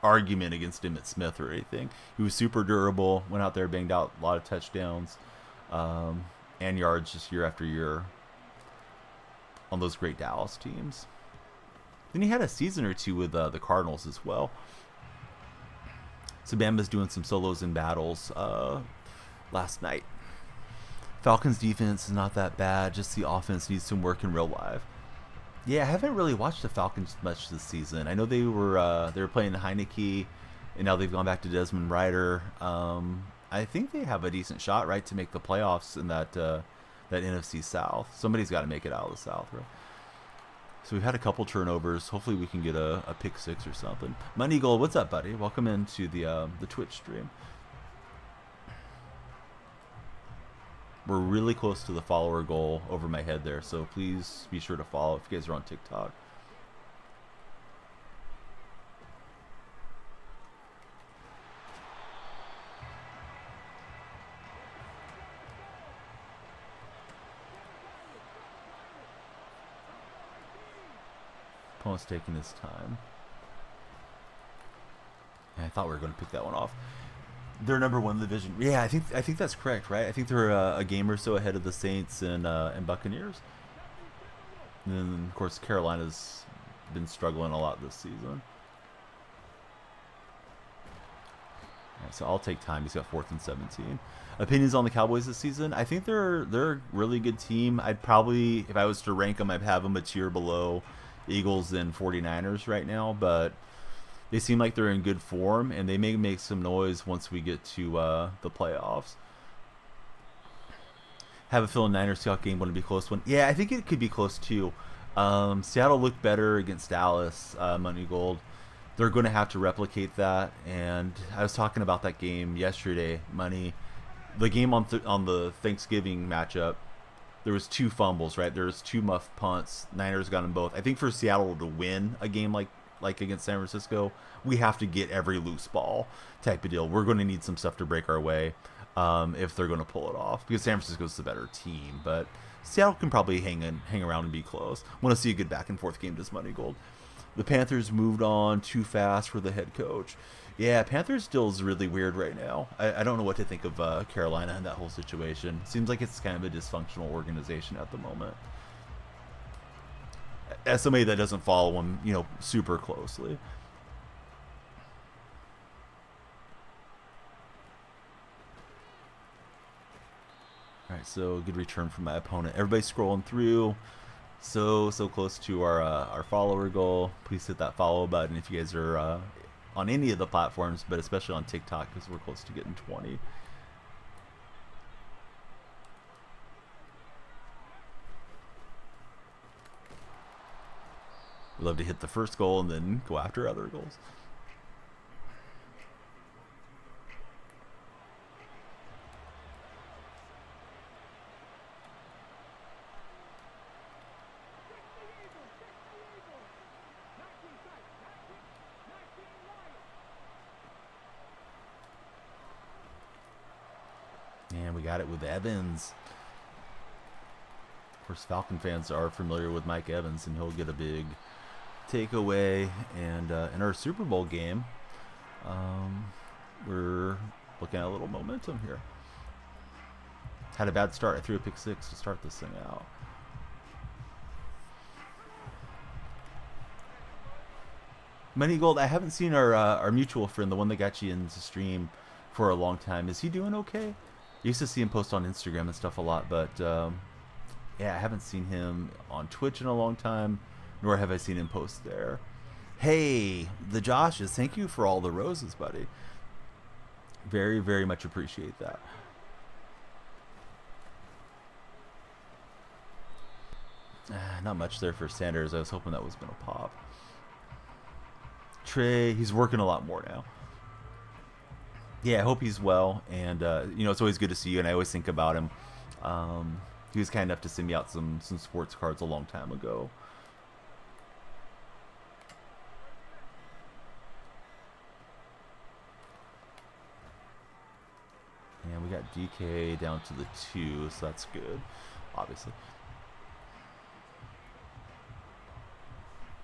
Speaker 1: argument against Emmitt Smith or anything. He was super durable, went out there, banged out a lot of touchdowns and yards just year after year on those great Dallas teams. Then he had a season or two with the Cardinals as well. So Bama's doing some solos and battles last night. Falcons defense is not that bad. Just the offense needs some work in real life. Yeah, I haven't really watched the Falcons much this season. I know they were playing Heineke, and now they've gone back to Desmond Ridder. I think they have a decent shot, right, to make the playoffs in that NFC South. Somebody's got to make it out of the South, right? So we've had a couple turnovers. Hopefully we can get a pick six or something. Money Gold, what's up, buddy? Welcome into the Twitch stream. We're really close to the follower goal over my head there, so please be sure to follow if you guys are on TikTok. Opponent's taking his time. Yeah, I thought we were going to pick that one off. They're number one in the division. Yeah, I think that's correct, right? I think they're a game or so ahead of the Saints and Buccaneers. And then, of course, Carolina's been struggling a lot this season. Right, so I'll take time. He's got 4th and 17. Opinions on the Cowboys this season? I think they're a really good team. I'd probably, if I was to rank them, I'd have them a tier below Eagles and 49ers right now, but they seem like they're in good form, and they may make some noise once we get to the playoffs. Have a feeling Niners-Seahawks game going to be a close one. Yeah, I think it could be close too. Seattle looked better against Dallas, Money Gold. They're going to have to replicate that, and I was talking about that game yesterday, Money. The game on the Thanksgiving matchup, there was 2 fumbles, right? There was 2 muff punts. Niners got them both. I think for Seattle to win a game like against San Francisco, we have to get every loose ball type of deal. We're going to need some stuff to break our way if they're going to pull it off, because San Francisco's the better team, but Seattle can probably hang around and be close. Want to see a good back and forth game this Money Gold. The Panthers moved on too fast for the head coach. Yeah, Panthers still is really weird right now. I don't know what to think of Carolina and that whole situation. Seems like it's kind of a dysfunctional organization at the moment. As somebody that doesn't follow them, super closely. All right, so good return from my opponent. Everybody's scrolling through. So close to our follower goal. Please hit that follow button if you guys are on any of the platforms, but especially on TikTok, because we're close to getting 20. We love to hit the first goal and then go after other goals. And we got it with Evans. Of course, Falcon fans are familiar with Mike Evans, and he'll get a big takeaway, and in our Super Bowl game, we're looking at a little momentum here. Had a bad start. I threw a pick 6 to start this thing out. Money Gold, I haven't seen our mutual friend, the one that got you into stream for a long time. Is he doing okay? I used to see him post on Instagram and stuff a lot, but yeah, I haven't seen him on Twitch in a long time, nor have I seen him post there. Hey, the Joshes, thank you for all the roses, buddy. Very, very much appreciate that. Not much there for Sanders. I was hoping that was going to pop. Trey, he's working a lot more now. Yeah, I hope he's well, and you know, it's always good to see you, and I always think about him. He was kind enough to send me out some sports cards a long time ago. And we got DK down to the 2, so that's good, obviously.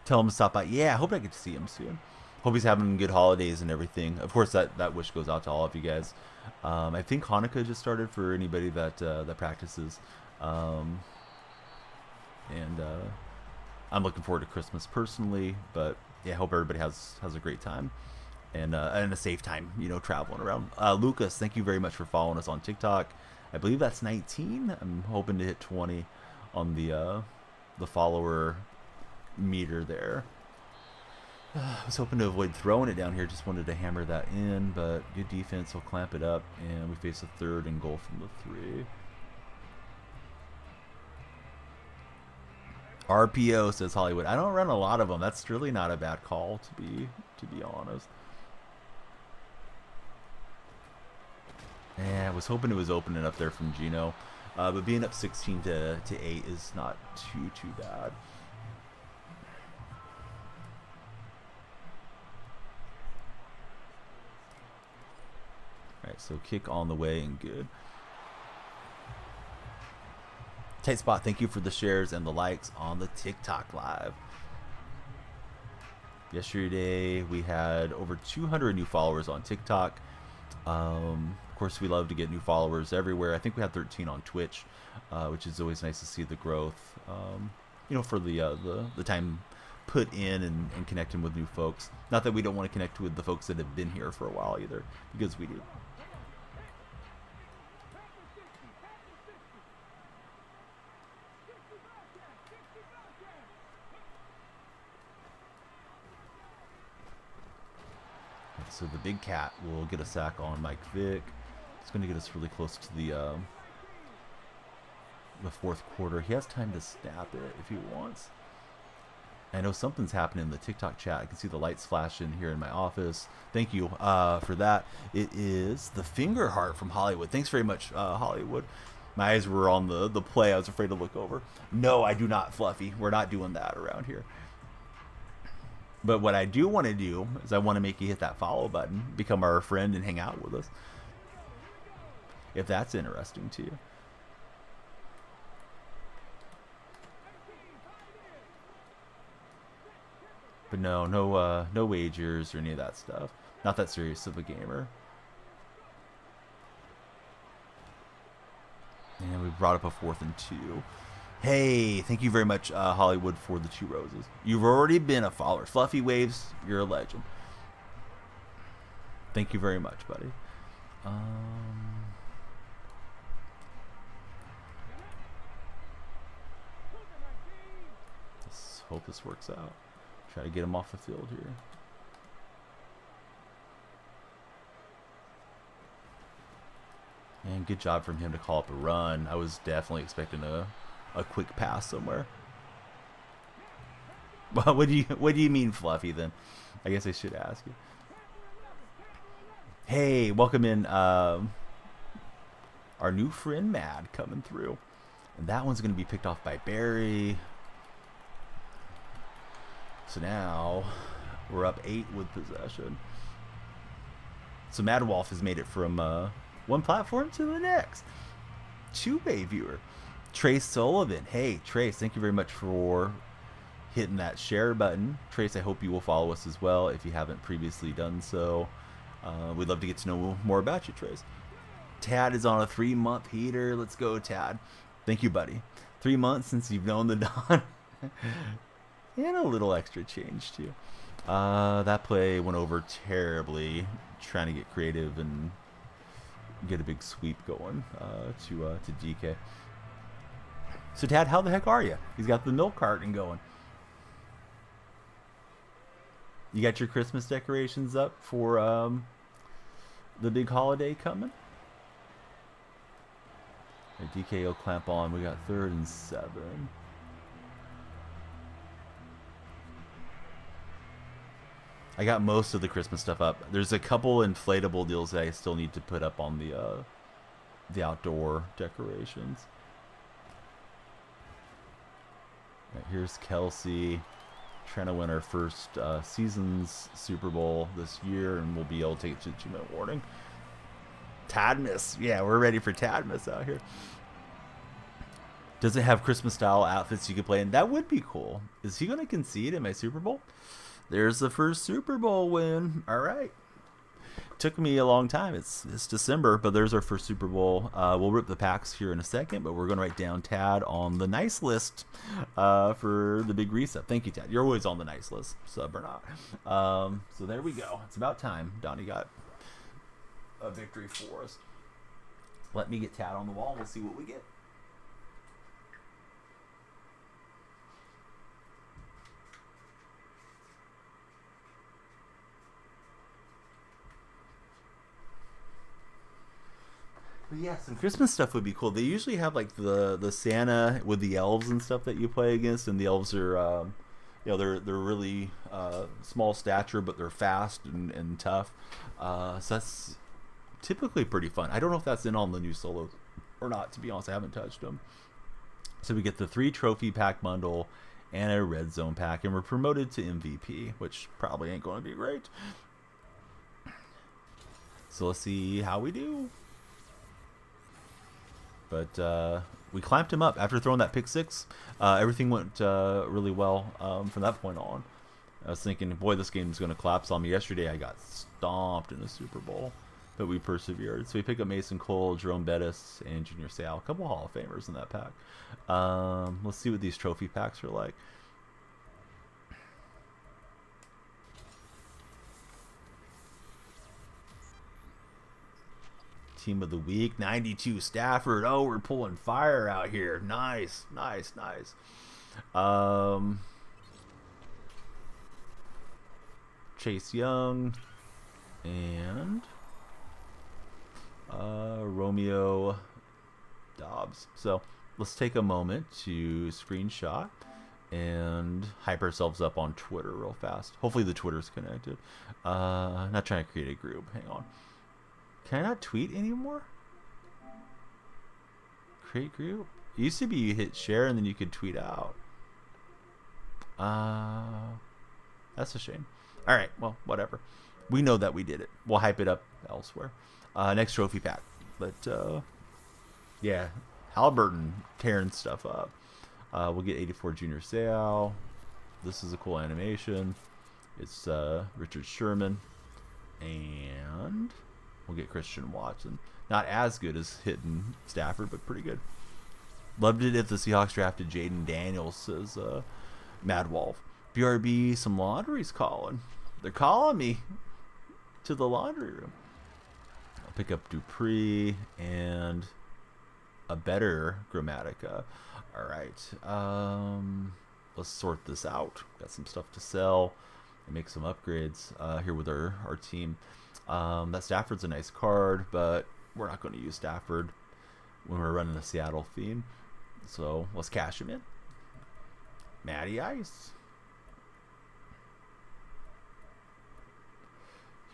Speaker 1: Tell him to stop by. Yeah, I hope I get to see him soon. Hope he's having good holidays and everything. Of course, that wish goes out to all of you guys. I think Hanukkah just started for anybody that that practices, and I'm looking forward to Christmas personally. But yeah, I hope everybody has a great time and a safe time, you know, traveling around. Lucas, thank you very much for following us on TikTok. I believe that's 19. I'm hoping to hit 20 on the follower meter there. I was hoping to avoid throwing it down here. Just wanted to hammer that in, but good defense will clamp it up, and we face a 3rd and goal from the 3. RPO, says Hollywood. I don't run a lot of them. That's really not a bad call, to be honest. Yeah, I was hoping it was opening up there from Gino, but being up 16 to 8 is not too bad. Alright, so kick on the way and good. Tight Spot, thank you for the shares and the likes on the TikTok live. Yesterday we had over 200 new followers on TikTok. Of course, we love to get new followers everywhere. I think we had 13 on Twitch, which is always nice to see the growth. You know, for the time put in and connecting with new folks. Not that we don't want to connect with the folks that have been here for a while either, because we do. So the big cat will get a sack on Mike Vick. It's going to get us really close to the 4th quarter. He has time to snap it if he wants. I know something's happening in the TikTok chat. I can see the lights flashing here in my office. Thank you for that. It is the finger heart from Hollywood. Thanks very much, Hollywood. My eyes were on the play. I was afraid to look over. No, I do not, Fluffy. We're not doing that around here. But what I do want to do is I want to make you hit that follow button, become our friend, and hang out with us. If that's interesting to you. But no wagers or any of that stuff. Not that serious of a gamer. And we brought up a 4th and 2. Hey, thank you very much, Hollywood, for the 2 roses. You've already been a follower. Fluffy Waves, you're a legend. Thank you very much, buddy. Let's hope this works out. Try to get him off the field here. And good job from him to call up a run. I was definitely expecting a quick pass somewhere. Well, what do you mean, Fluffy? Then, I guess I should ask you. Hey, welcome in, our new friend Mad coming through, and that one's gonna be picked off by Barry. So now we're up 8 with possession. So Mad Wolf has made it from one platform to the next. 2-way viewer. Trace Sullivan. Hey, Trace, thank you very much for hitting that share button. Trace, I hope you will follow us as well if you haven't previously done so. We'd love to get to know more about you, Trace. Tad is on a 3-month heater. Let's go, Tad. Thank you, buddy. 3 months since you've known the Don. And a little extra change, too. That play went over terribly. Trying to get creative and get a big sweep going to DK. So, Tad, how the heck are you? He's got the milk carton going. You got your Christmas decorations up for the big holiday coming? DK will clamp on. We got 3rd and 7. I got most of the Christmas stuff up. There's a couple inflatable deals that I still need to put up on the outdoor decorations. Right, here's Kelsey trying to win our first season's Super Bowl this year, and we'll be able to take it to 2-minute warning. Tadmas. Yeah, we're ready for Tadmas out here. Does it have Christmas style outfits you could play in? That would be cool. Is he going to concede in my Super Bowl? There's the first Super Bowl win. All right. Took me a long time. It's December, but there's our first Super Bowl. We'll rip the packs here in a second, but we're going to write down Tad on the nice list for the big resub. Thank you, Tad. You're always on the nice list, sub or not. So there we go. It's about time. Donnie got a victory for us. Let me get Tad on the wall. We'll see what we get. But yeah, some Christmas stuff would be cool. They usually have like the Santa with the elves and stuff that you play against, and the elves are, they're really small stature, but they're fast and tough. So that's typically pretty fun. I don't know if that's in on the new solos or not. To be honest, I haven't touched them. So we get the 3 trophy pack bundle and a red zone pack, and we're promoted to MVP, which probably ain't going to be great. So let's see how we do. But we clamped him up after throwing that pick 6. Everything went really well from that point on. I was thinking, boy, this game's going to collapse on me. Yesterday, I got stomped in the Super Bowl, but we persevered. So we pick up Mason Cole, Jerome Bettis, and Junior Seau. A couple Hall of Famers in that pack. Let's see what these trophy packs are like. Team of the week, 92 Stafford. Oh, we're pulling fire out here. Nice, nice, nice. Chase Young and Romeo Dobbs. So let's take a moment to screenshot and hype ourselves up on Twitter real fast. Hopefully the Twitter's connected. Not trying to create a group. Hang on. Can I not tweet anymore? Create group? It used to be you hit share and then you could tweet out. That's a shame. All right, well, whatever. We know that we did it. We'll hype it up elsewhere. Next trophy pack. But, yeah, Halliburton tearing stuff up. We'll get 84 Junior Seau. This is a cool animation. It's Richard Sherman. And we'll get Christian Watson. Not as good as hitting Stafford, but pretty good. Loved it if the Seahawks drafted Jaden Daniels, says Mad Wolf. BRB, some laundry's calling. They're calling me to the laundry room. I'll pick up Dupree and a better Grammatica. All right. Let's sort this out. Got some stuff to sell and make some upgrades here with our team. That Stafford's a nice card, but we're not going to use Stafford when we're running a Seattle theme. So let's cash him in. Matty Ice.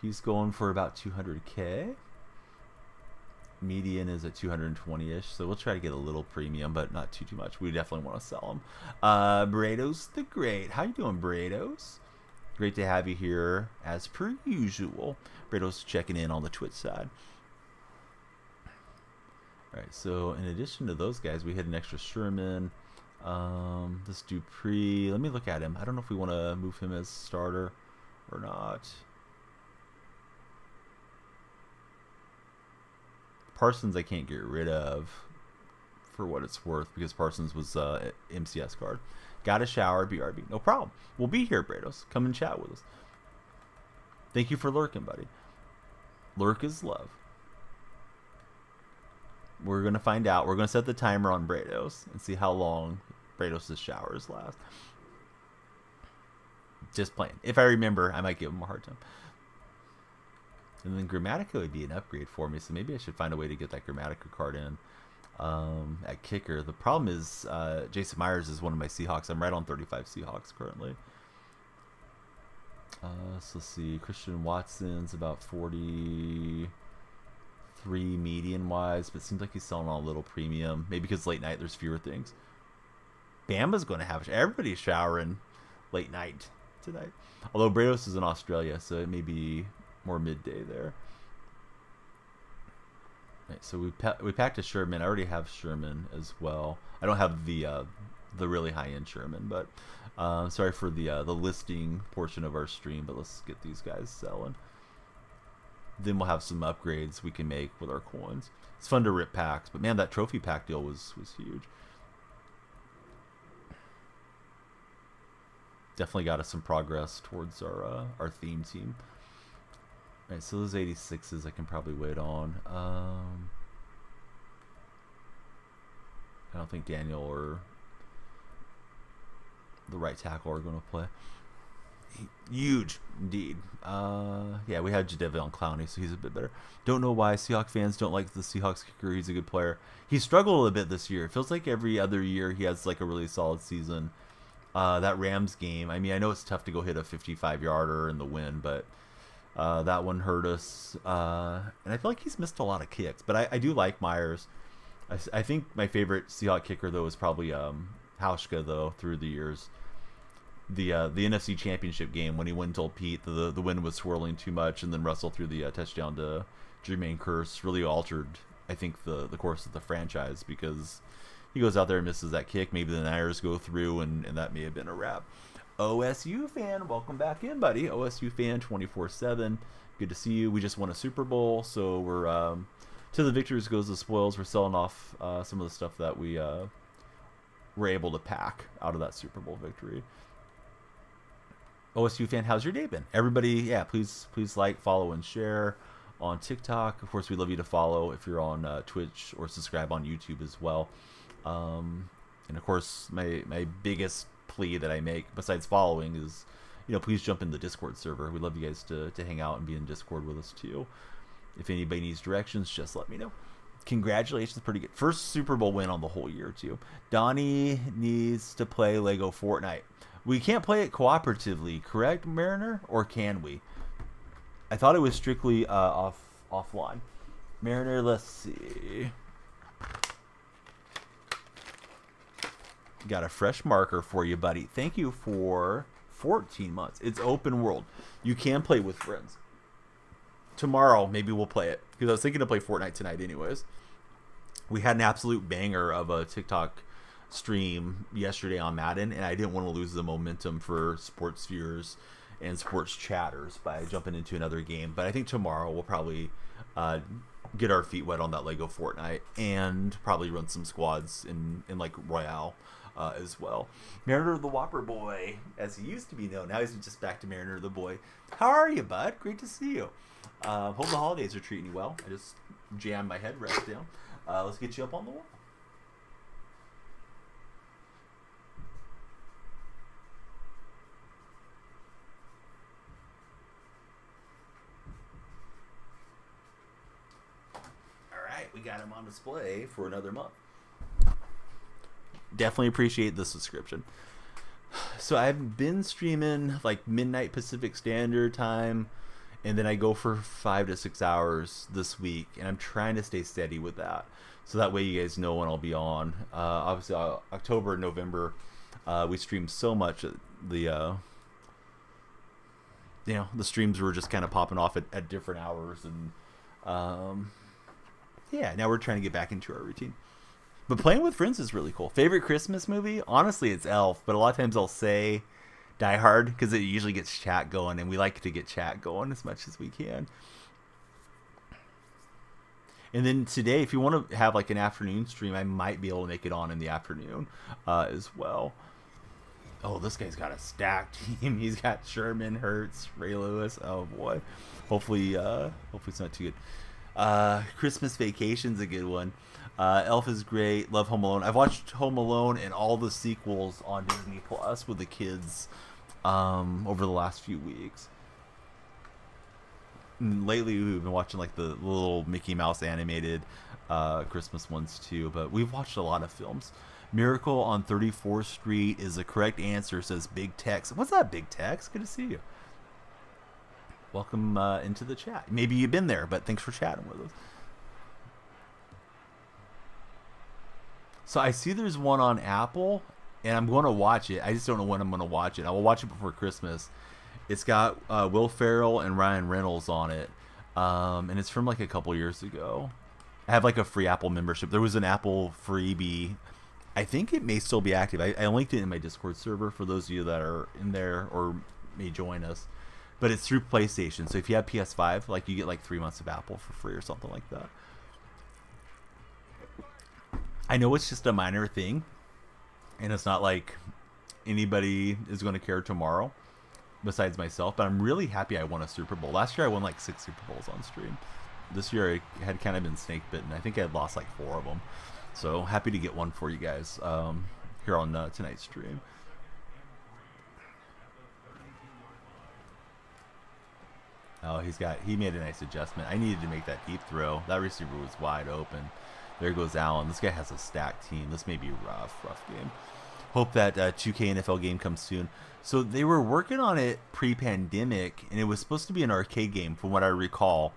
Speaker 1: He's going for about 200K. Median is at 220-ish, so we'll try to get a little premium, but not too much. We definitely want to sell him. Brados the Great. How you doing, Brados? Great to have you here, as per usual. Brados checking in on the Twitch side. All right, so in addition to those guys, we had an extra Sherman, This Dupree, let me look at him. I don't know if we want to move him as starter or not. Parsons I can't get rid of for what it's worth because Parsons was MCS guard. Got a shower, BRB. No problem. We'll be here, Brados. Come and chat with us. Thank you for lurking, buddy. Lurk is love. We're going to find out. We're going to set the timer on Brados and see how long Brados' showers last. Just playing. If I remember, I might give him a hard time. And then Grammatica would be an upgrade for me, so maybe I should find a way to get that Grammatica card in at kicker. The problem is Jason Myers is one of my Seahawks. I'm right on 35 Seahawks currently. So let's see. Christian Watson's about 43 median-wise, but it seems like he's selling on a little premium. Maybe because late night there's fewer things. Bama's going to have... Everybody's showering late night tonight. Although Brados is in Australia, so it may be more midday there. Right, so we packed a Sherman. I already have Sherman as well. I don't have the really high-end Sherman, but sorry for the listing portion of our stream, but let's get these guys selling. Then we'll have some upgrades we can make with our coins. It's fun to rip packs, but man, that trophy pack deal was huge. Definitely got us some progress towards our theme team. All right, so those 86s I can probably wait on. I don't think Daniel or the right tackle are going to play. Huge, indeed. Yeah, we had Jadeveon Clowney, so he's a bit better. Don't know why Seahawks fans don't like the Seahawks kicker. He's a good player. He struggled a bit this year. It feels like every other year he has like a really solid season. That Rams game, I mean, I know it's tough to go hit a 55-yarder in the win, but that one hurt us. And I feel like he's missed a lot of kicks, but I do like Myers. I think my favorite Seahawks kicker, though, is probably Hauschka, though, through the years. The NFC Championship game when he went and told Pete the wind was swirling too much, and then Russell threw the touchdown to Jermaine Kearse really altered, I think, the course of the franchise because he goes out there and misses that kick. Maybe the Niners go through, and that may have been a wrap. OSU fan, welcome back in, buddy. OSU fan 24/7. Good to see you. We just won a Super Bowl, so we're to the victors goes the spoils. We're selling off some of the stuff that we were able to pack out of that Super Bowl victory. OSU fan, how's your day been? Everybody, yeah, please like, follow, and share on TikTok. Of course, we'd love you to follow if you're on Twitch or subscribe on YouTube as well. And of course, my biggest plea that I make, besides following, is please jump in the Discord server. We'd love you guys to hang out and be in Discord with us too. If anybody needs directions, just let me know. Congratulations, pretty good. First Super Bowl win on the whole year too. Donnie needs to play Lego Fortnite. We can't play it cooperatively, correct, Mariner? Or can we? I thought it was strictly offline. Mariner, let's see. Got a fresh marker for you, buddy. Thank you for 14 months. It's open world. You can play with friends. Tomorrow, maybe we'll play it. Because I was thinking to play Fortnite tonight anyways. We had an absolute banger of a TikTok stream yesterday on Madden, and I didn't want to lose the momentum for sports viewers and sports chatters by jumping into another game. But I think tomorrow we'll probably get our feet wet on that Lego Fortnite and probably run some squads in like Royale as well. Mariner the Whopper Boy, as he used to be known. Now he's just back to Mariner the Boy. How are you, bud? Great to see you. Hope the holidays are treating you well. I just jammed my headrest down. Let's get you up on the wall. We got him on display for another month. Definitely appreciate the subscription. So I've been streaming like midnight Pacific Standard Time, and then I go for 5 to 6 hours this week, and I'm trying to stay steady with that, so that way you guys know when I'll be on. Obviously, October and November, we streamed so much. The streams were just kind of popping off at different hours, and yeah, now we're trying to get back into our routine. But Playing with Friends is really cool. Favorite Christmas movie? Honestly, it's Elf. But a lot of times I'll say Die Hard because it usually gets chat going, and we like to get chat going as much as we can. And then today, if you want to have like an afternoon stream, I might be able to make it on in the afternoon as well. Oh, this guy's got a stacked team. He's got Sherman, Hurts, Ray Lewis. Oh boy. Hopefully it's not too good. Christmas Vacation's a good one. Elf is great. Love Home Alone. I've watched Home Alone and all the sequels on Disney Plus with the kids over the last few weeks. And lately, we've been watching like the little Mickey Mouse animated Christmas ones too. But we've watched a lot of films. Miracle on 34th Street is the correct answer, says Big Tex. What's that, Big Tex? Good to see you. Welcome into the chat. Maybe you've been there, but thanks for chatting with us. So I see there's one on Apple, and I'm going to watch it. I just don't know when I'm going to watch it. I will watch it before Christmas. It's got Will Ferrell and Ryan Reynolds on it, and it's from like a couple years ago. I have like a free Apple membership. There was an Apple freebie. I think it may still be active. I linked it in my Discord server for those of you that are in there or may join us. But it's through PlayStation. So if you have PS5, like you get like 3 months of Apple for free or something like that. I know it's just a minor thing. And it's not like anybody is going to care tomorrow besides myself. But I'm really happy I won a Super Bowl. Last year I won like 6 Super Bowls on stream. This year I had kind of been snake bitten. I think I had lost like 4 of them. So happy to get one for you guys here on tonight's stream. Oh, he made a nice adjustment. I needed to make that deep throw. That receiver was wide open. There goes Allen. This guy has a stacked team. This may be a rough game. Hope that 2K NFL game comes soon. So they were working on it pre-pandemic, and it was supposed to be an arcade game from what I recall.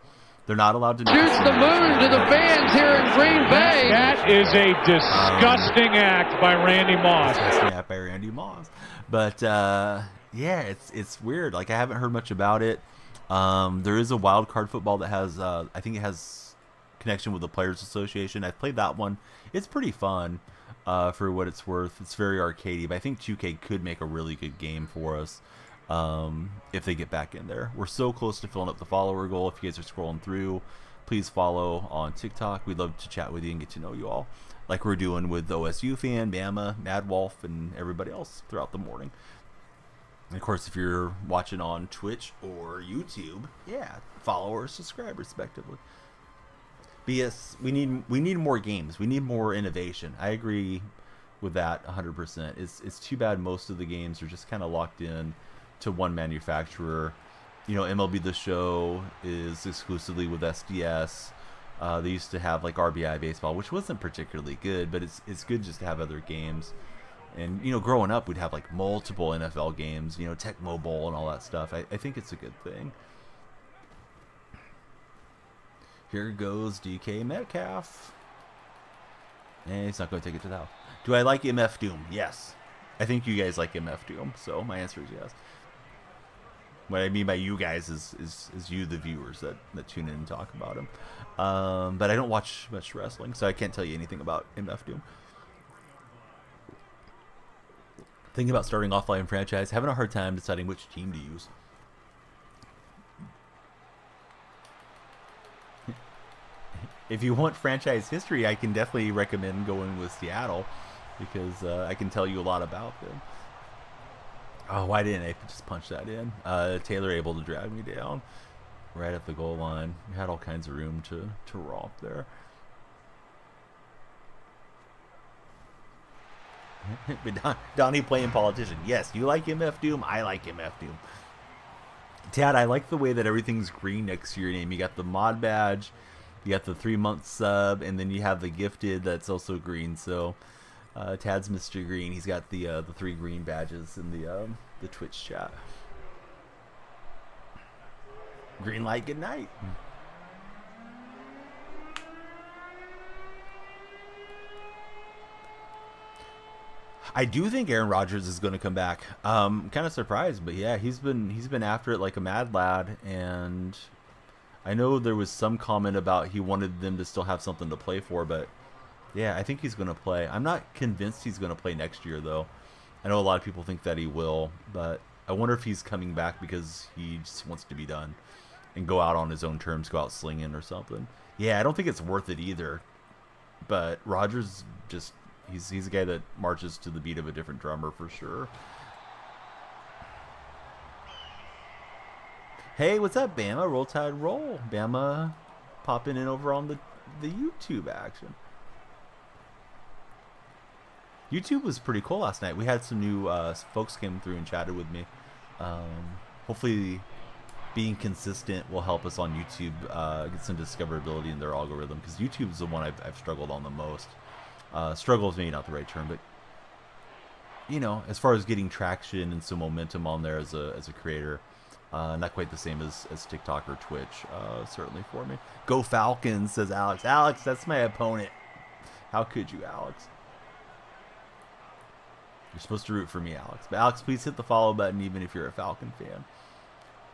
Speaker 1: They're not allowed to
Speaker 2: shoot the moon to the fans here in Green Bay.
Speaker 3: That is a disgusting act by Randy Moss.
Speaker 1: Disgusting act by Randy Moss. But yeah, it's weird. Like I haven't heard much about it. There is a wild card football that has I think it has connection with the Players Association. I've played that one. It's pretty fun for what it's worth. It's very arcadey, but I think 2K could make a really good game for us. If they get back in there. We're so close to filling up the follower goal. If you guys are scrolling through, please follow on TikTok. We'd love to chat with you and get to know you all, like we're doing with the OSU fan, Bama, Mad Wolf, and everybody else throughout the morning. And of course, if you're watching on Twitch or YouTube, yeah, follow or subscribe respectively. But yes, we need more games. We need more innovation. I agree with that 100%. It's too bad most of the games are just kind of locked in to one manufacturer. You know, MLB The Show is exclusively with SDS. They used to have like RBI Baseball, which wasn't particularly good, but it's good just to have other games. And you know, growing up, we'd have like multiple NFL games, you know, Tecmo Bowl and all that stuff. I think it's a good thing. Here goes DK Metcalf. And he's not going to take it to the house. Do I like MF Doom? Yes. I think you guys like MF Doom, so my answer is yes. What I mean by you guys is you, the viewers that tune in and talk about him. But I don't watch much wrestling, so I can't tell you anything about MF Doom. Thinking about starting offline franchise, having a hard time deciding which team to use. If you want franchise history, I can definitely recommend going with Seattle because I can tell you a lot about them. Oh, why didn't I just punch that in? Taylor able to drag me down right at the goal line. We had all kinds of room to romp there. But Donnie playing politician. Yes, you like MF Doom? I like MF Doom. Tad, I like the way that everything's green next to your name. You got the mod badge, you got the 3-month sub, and then you have the gifted that's also green. So Tad's Mr. Green. He's got the 3 green badges in the Twitch chat. Green light, good night. I do think Aaron Rodgers is going to come back. Kind of surprised, but yeah, he's been after it like a mad lad, and I know there was some comment about he wanted them to still have something to play for, but Yeah, I think he's going to play. I'm not convinced he's going to play next year, though. I know a lot of people think that he will, but I wonder if he's coming back because he just wants to be done and go out on his own terms, go out slinging or something. Yeah, I don't think it's worth it either. But Rodgers just, he's a guy that marches to the beat of a different drummer for sure. Hey, what's up, Bama? Roll Tide Roll. Bama popping in over on the YouTube action. YouTube was pretty cool last night. We had some new folks came through and chatted with me. Hopefully being consistent will help us on YouTube get some discoverability in their algorithm, because YouTube is the one I've struggled on the most. Struggle is maybe not the right term, but you know, as far as getting traction and some momentum on there as a creator, not quite the same as TikTok or Twitch, certainly for me. Go Falcons, says Alex. Alex, that's my opponent. How could you, Alex? You're supposed to root for me, Alex. But Alex, please hit the follow button even if you're a Falcon fan.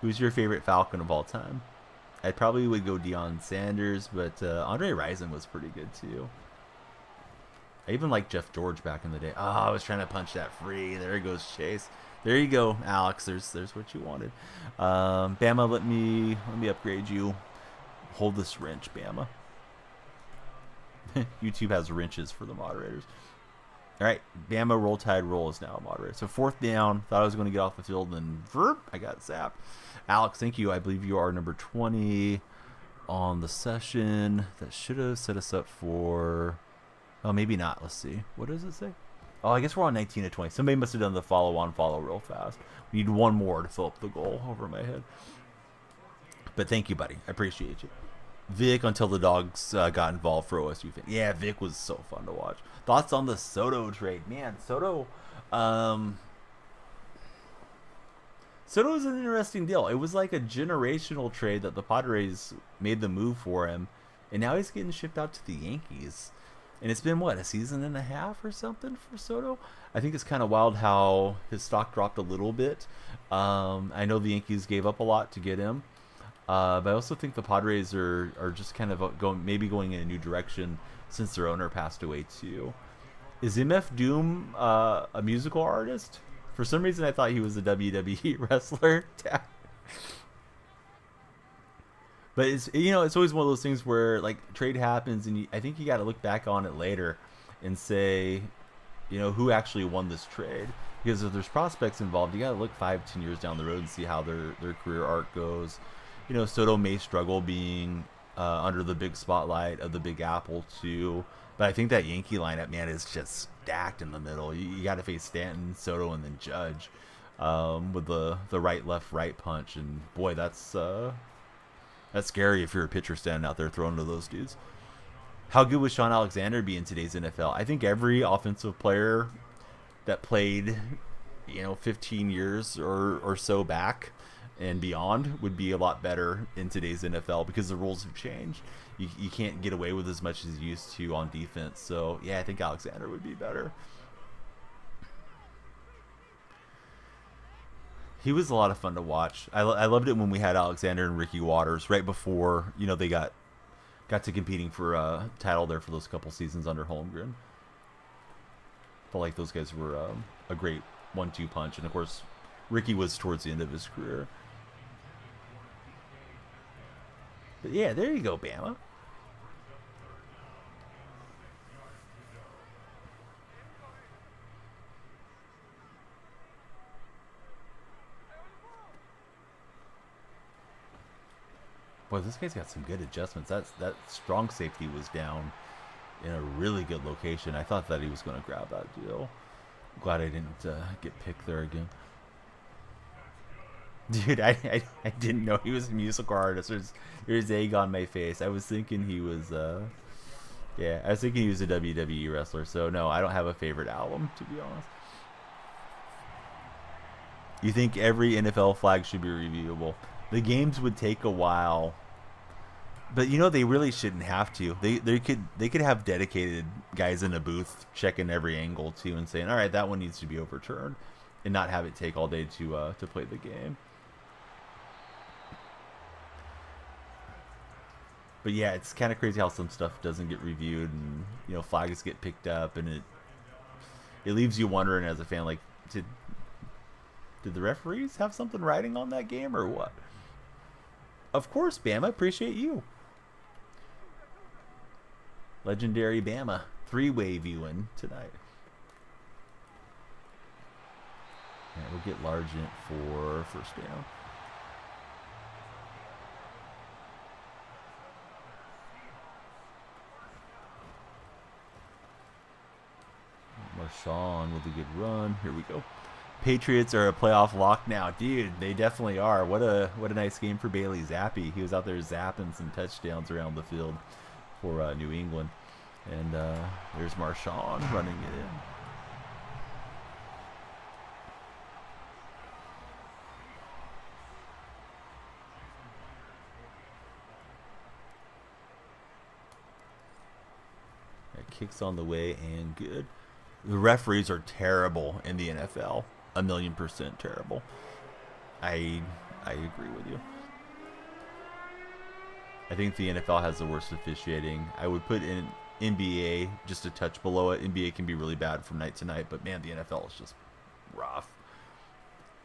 Speaker 1: Who's your favorite Falcon of all time? I probably would go Deion Sanders, but Andre Rison was pretty good too. I even liked Jeff George back in the day. Oh, I was trying to punch that free. There goes Chase. There you go, Alex. There's what you wanted. Bama, let me upgrade you. Hold this wrench, Bama. YouTube has wrenches for the moderators. All right, Bama Roll Tide Roll is now a moderator. So 4th down. Thought I was going to get off the field, and I got zapped. Alex, thank you. I believe you are number 20 on the session. That should have set us up for... Oh, maybe not. Let's see. What does it say? Oh, I guess we're on 19 to 20. Somebody must have done the follow real fast. We need one more to fill up the goal over my head. But thank you, buddy. I appreciate you. Vic, until the dogs got involved for OSU fan. Yeah, Vic was so fun to watch. Thoughts on the Soto trade? Man, Soto is an interesting deal. It was like a generational trade that the Padres made the move for him, and now he's getting shipped out to the Yankees. And it's been, what, a season and a half or something for Soto? I think it's kind of wild how his stock dropped a little bit. I know the Yankees gave up a lot to get him. But I also think the Padres are just kind of going in a new direction since their owner passed away too. Is MF Doom a musical artist? For some reason, I thought he was a WWE wrestler. But it's always one of those things where like trade happens, and I think you got to look back on it later and say, who actually won this trade? Because if there's prospects involved, you got to look 5-10 years down the road and see how their career arc goes. Soto may struggle being under the big spotlight of the Big Apple too, but I think that Yankee lineup, man, is just stacked in the middle. You got to face Stanton, Soto, and then Judge with the right, left, right punch, and boy, that's scary if you're a pitcher standing out there throwing to those dudes. How good would Sean Alexander be in today's NFL? I think every offensive player that played, 15 years or so back and beyond would be a lot better in today's NFL because the rules have changed. You can't get away with as much as you used to on defense. So, yeah, I think Alexander would be better. He was a lot of fun to watch. I loved it when we had Alexander and Ricky Waters right before, they got to competing for a title there for those couple seasons under Holmgren. Felt like those guys were a great 1-2 punch. And, of course, Ricky was towards the end of his career. But yeah, there you go, Bama. Boy, this guy's got some good adjustments. That strong safety was down in a really good location. I thought that he was going to grab that deal. Glad I didn't get picked there again. Dude, I didn't know he was a musical artist. There's egg on my face. I was thinking he was I was thinking he was a WWE wrestler. So no, I don't have a favorite album, to be honest. You think every NFL flag should be reviewable? The games would take a while, but they really shouldn't have to. They could have dedicated guys in a booth checking every angle too and saying, all right, that one needs to be overturned, and not have it take all day to play the game. But yeah, it's kind of crazy how some stuff doesn't get reviewed, and you know, flags get picked up, and it leaves you wondering as a fan, like, did the referees have something riding on that game or what? Of course, Bama, appreciate you. Legendary Bama, 3-way viewing tonight. All right, we'll get Largent for first down. Marshawn with a good run. Here we go. Patriots are a playoff lock now. Dude, they definitely are. What a nice game for Bailey Zappi. He was out there zapping some touchdowns around the field for New England. And there's Marshawn running it in. That kick's on the way and good. The referees are terrible in the NFL. 1,000,000% terrible. I agree with you. I think the NFL has the worst officiating. I would put in NBA just a touch below it. NBA can be really bad from night to night, but man, the NFL is just rough.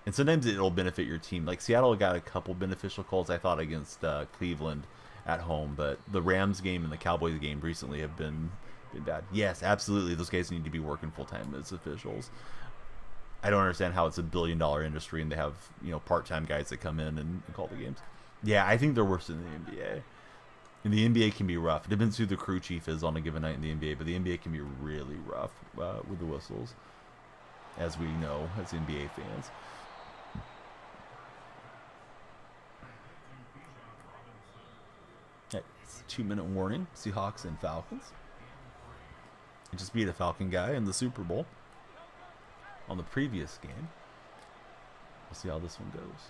Speaker 1: And sometimes it'll benefit your team. Like Seattle got a couple beneficial calls, I thought, against Cleveland at home, but the Rams game and the Cowboys game recently have been bad. Yes, absolutely. Those guys need to be working full time as officials. I don't understand how it's a billion-dollar industry and they have, you know, part-time guys that come in and call the games. Yeah, I think they're worse than the NBA. And the NBA can be rough. It depends who the crew chief is on a given night in the NBA, but the NBA can be really rough with the whistles, as we know as NBA fans. Right, it's a 2-minute warning. Seahawks and Falcons. I just beat a Falcon guy in the Super Bowl on the previous game. We'll see how this one goes.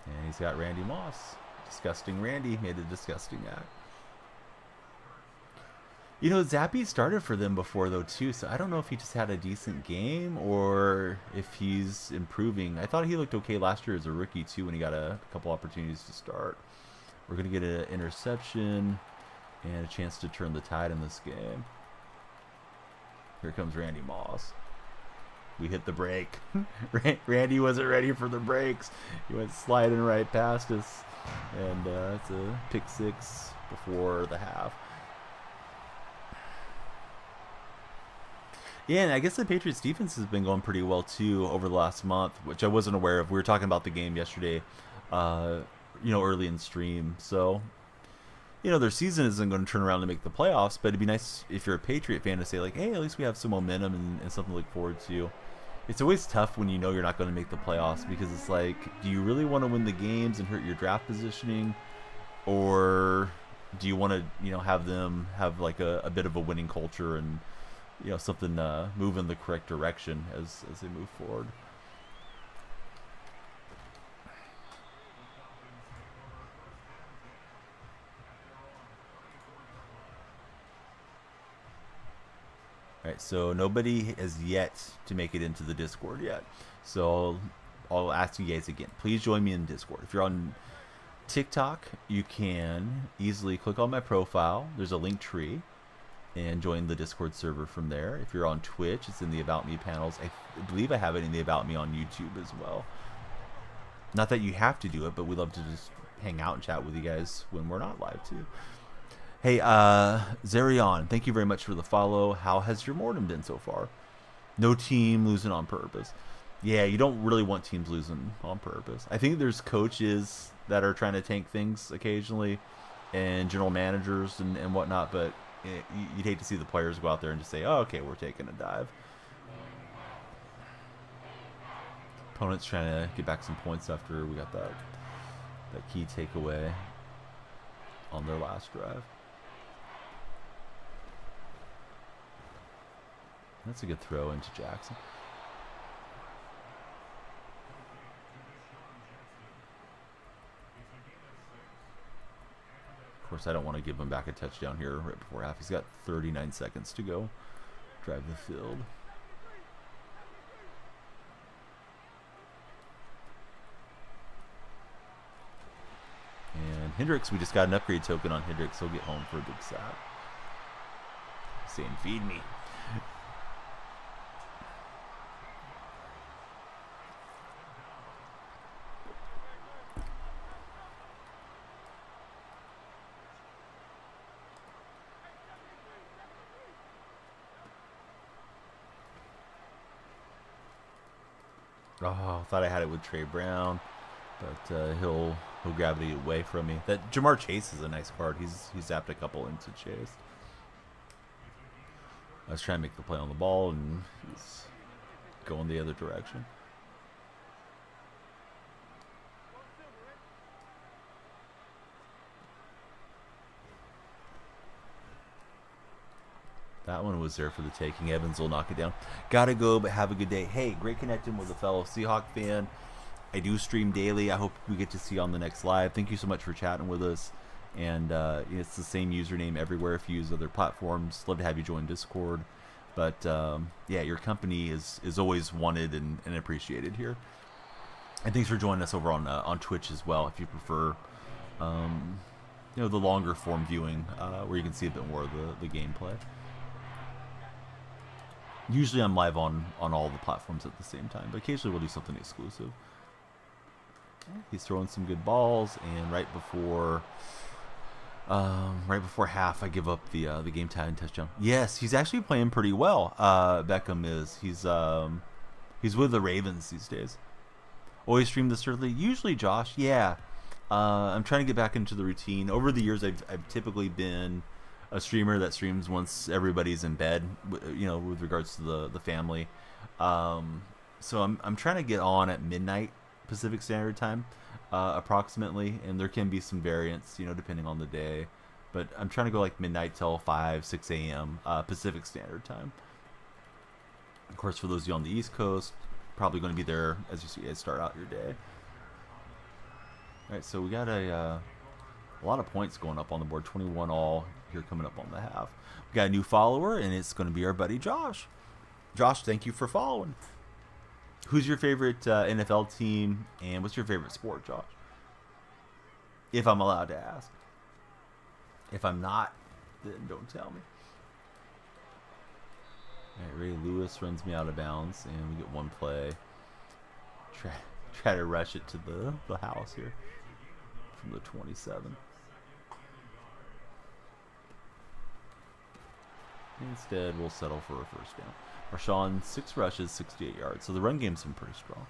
Speaker 1: And he's got Randy Moss. Disgusting Randy made a disgusting act. You know, Zappi started for them before, though, too, so I don't know if he just had a decent game or if he's improving. I thought he looked okay last year as a rookie, too, when he got a couple opportunities to start. We're going to get an interception and a chance to turn the tide in this game. Here comes Randy Moss. We hit the break. Randy wasn't ready for the brakes. He went sliding right past us. And it's a pick 6 before the half. Yeah, and I guess the Patriots defense has been going pretty well, too, over the last month, which I wasn't aware of. We were talking about the game yesterday, you know, early in stream. So, you know, their season isn't going to turn around to make the playoffs, but it'd be nice if you're a Patriot fan to say, like, hey, at least we have some momentum and something to look forward to. It's always tough when you know you're not going to make the playoffs because it's like, do you really want to win the games and hurt your draft positioning? Or do you want to, you know, have them have like a bit of a winning culture and, you know, something move in the correct direction as they move forward? All right, so nobody has yet to make it into the Discord yet. So I'll ask you guys again. Please join me in Discord. If you're on TikTok, you can easily click on my profile. There's a link tree and join the Discord server from there. If you're on Twitch, it's in the About Me panels. I believe I have it in the About Me on YouTube as well. Not that you have to do it, but we love to just hang out and chat with you guys when we're not live too. Hey, Zerion, thank you very much for the follow. How has your morning been so far? No team losing on purpose. Yeah, you don't really want teams losing on purpose. I think there's coaches that are trying to tank things occasionally and general managers and whatnot, but you'd hate to see the players go out there and just say, oh, okay, we're taking a dive. Opponent's trying to get back some points after we got that key takeaway on their last drive. That's a good throw into Jackson. Of course, I don't want to give him back a touchdown here right before half. He's got 39 seconds to go. Drive the field. Hendricks, we just got an upgrade token on Hendricks. He'll get home for a big sack. Saying, feed me. Oh, thought I had it with Trey Brown, but he'll grab it away from me. That Jamar Chase is a nice card. He's zapped a couple into Chase. I was trying to make the play on the ball, and he's going the other direction. That one was there for the taking. Evans will knock it down. Gotta go, but have a good day. Hey, great connecting with a fellow Seahawk fan. I do stream daily. I hope we get to see you on the next live. Thank you so much for chatting with us. And it's the same username everywhere if you use other platforms. Love to have you join Discord. But yeah, your company is always wanted and appreciated here. And thanks for joining us over on Twitch as well, if you prefer the longer form viewing where you can see a bit more of the gameplay. Usually I'm live on all the platforms at the same time, but occasionally we'll do something exclusive. He's throwing some good balls, and right before half, I give up the game time touchdown. Yes, he's actually playing pretty well. Beckham is. He's with the Ravens these days. Always stream this early. Usually, Josh. Yeah, I'm trying to get back into the routine. Over the years, I've typically been a streamer that streams once everybody's in bed, with regards to the family. So I'm trying to get on at midnight Pacific Standard Time, approximately, and there can be some variance, depending on the day. But I'm trying to go like midnight till 6 a.m. Pacific Standard Time. Of course, for those of you on the East Coast, probably going to be there as you guys start out your day. All right, so we got a lot of points going up on the board. 21 all here coming up on the half. We got a new follower, and it's going to be our buddy Josh. Josh, thank you for following. Who's your favorite NFL team, and what's your favorite sport, Josh? If I'm allowed to ask. If I'm not, then don't tell me. All right, Ray Lewis runs me out of bounds, and we get one play. Try to rush it to the house here from the 27. Instead, we'll settle for a first down. Marshawn, 6 rushes, 68 yards. So the run game's been pretty strong.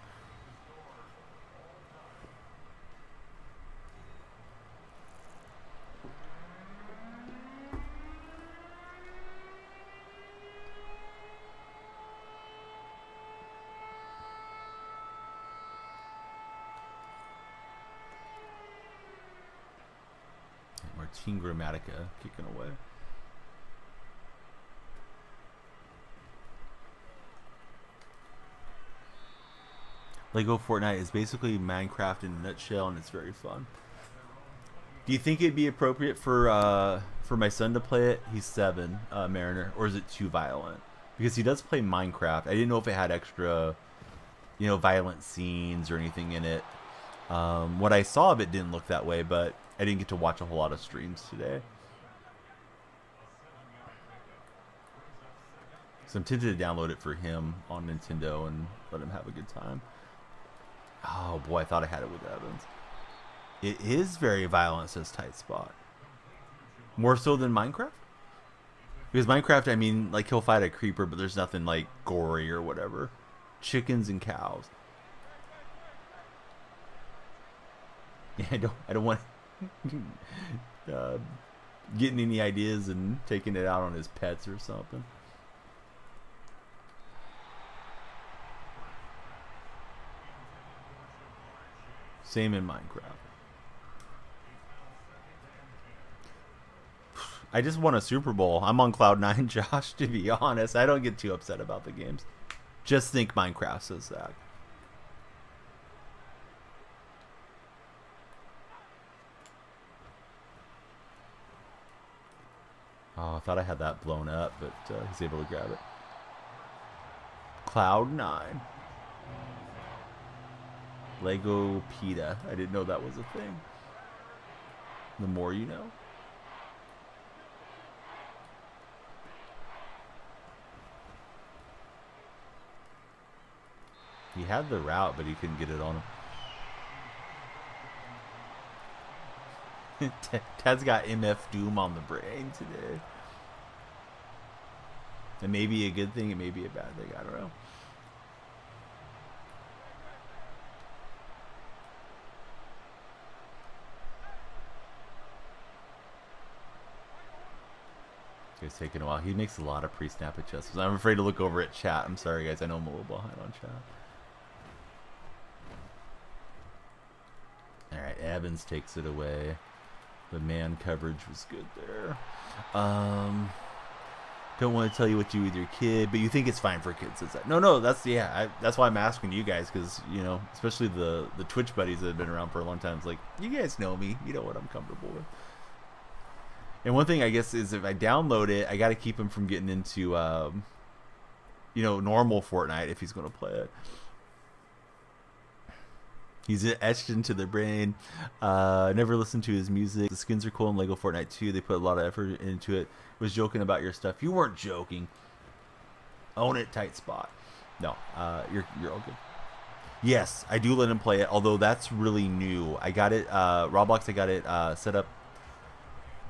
Speaker 1: Martin Gramatica kicking away. Lego Fortnite is basically Minecraft in a nutshell, and it's very fun. Do you think it'd be appropriate for my son to play it? He's 7, Mariner, or is it too violent? Because he does play Minecraft. I didn't know if it had extra, violent scenes or anything in it. What I saw of it didn't look that way, but I didn't get to watch a whole lot of streams today. So I'm tempted to download it for him on Nintendo and let him have a good time. Oh boy, I thought I had it with Evans. It is very violent, says Tight Spot. More so than Minecraft? Because Minecraft, I mean, like, he'll fight a creeper, but there's nothing like gory or whatever. Chickens and cows. Yeah, I don't want getting any ideas and taking it out on his pets or something. Same in Minecraft. I just won a Super Bowl. I'm on Cloud 9, Josh, to be honest. I don't get too upset about the games. Just think Minecraft says that. Oh, I thought I had that blown up, but he's able to grab it. Cloud 9. Lego PETA. I didn't know that was a thing. The more you know. He had the route, but he couldn't get it on him. Ted's got MF Doom on the brain today. It may be a good thing, it may be a bad thing, I don't know. It's taking a while. He makes a lot of pre-snap adjustments. I'm afraid to look over at chat. I'm sorry, guys. I know I'm a little behind on chat. Alright, Evans takes it away. The man coverage was good there. Don't want to tell you what to do with your kid, but you think it's fine for kids. Is that? No, that's that's why I'm asking you guys, because you know, especially the Twitch buddies that have been around for a long time. It's like, you guys know me, you know what I'm comfortable with. And one thing I guess is if I download it, I got to keep him from getting into you know, normal Fortnite if he's going to play it. He's etched into the brain. Never listened to his music. The skins are cool in Lego Fortnite too. They put a lot of effort into it. Was joking about your stuff. You weren't joking. Own it, tight spot. No, you're all good. Yes, I do let him play it. Although that's really new. I got it. Roblox. I got it set up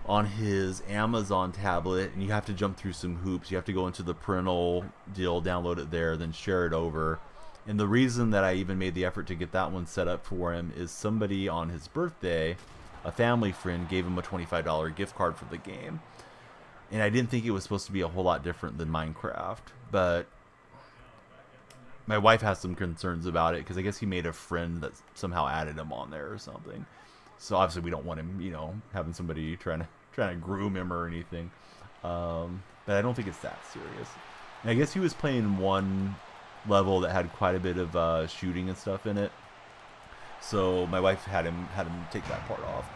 Speaker 1: on his Amazon tablet, and you have to jump through some hoops. You have to go into the parental deal, download it there, then share it over. And the reason that I even made the effort to get that one set up for him is somebody on his birthday, a family friend, gave him a $25 gift card for the game. And I didn't think it was supposed to be a whole lot different than Minecraft. But my wife has some concerns about it, because I guess he made a friend that somehow added him on there or something. So obviously we don't want him, you know, having somebody trying to groom him or anything. But I don't think it's that serious. And I guess he was playing one level that had quite a bit of shooting and stuff in it, so my wife had him take that part off.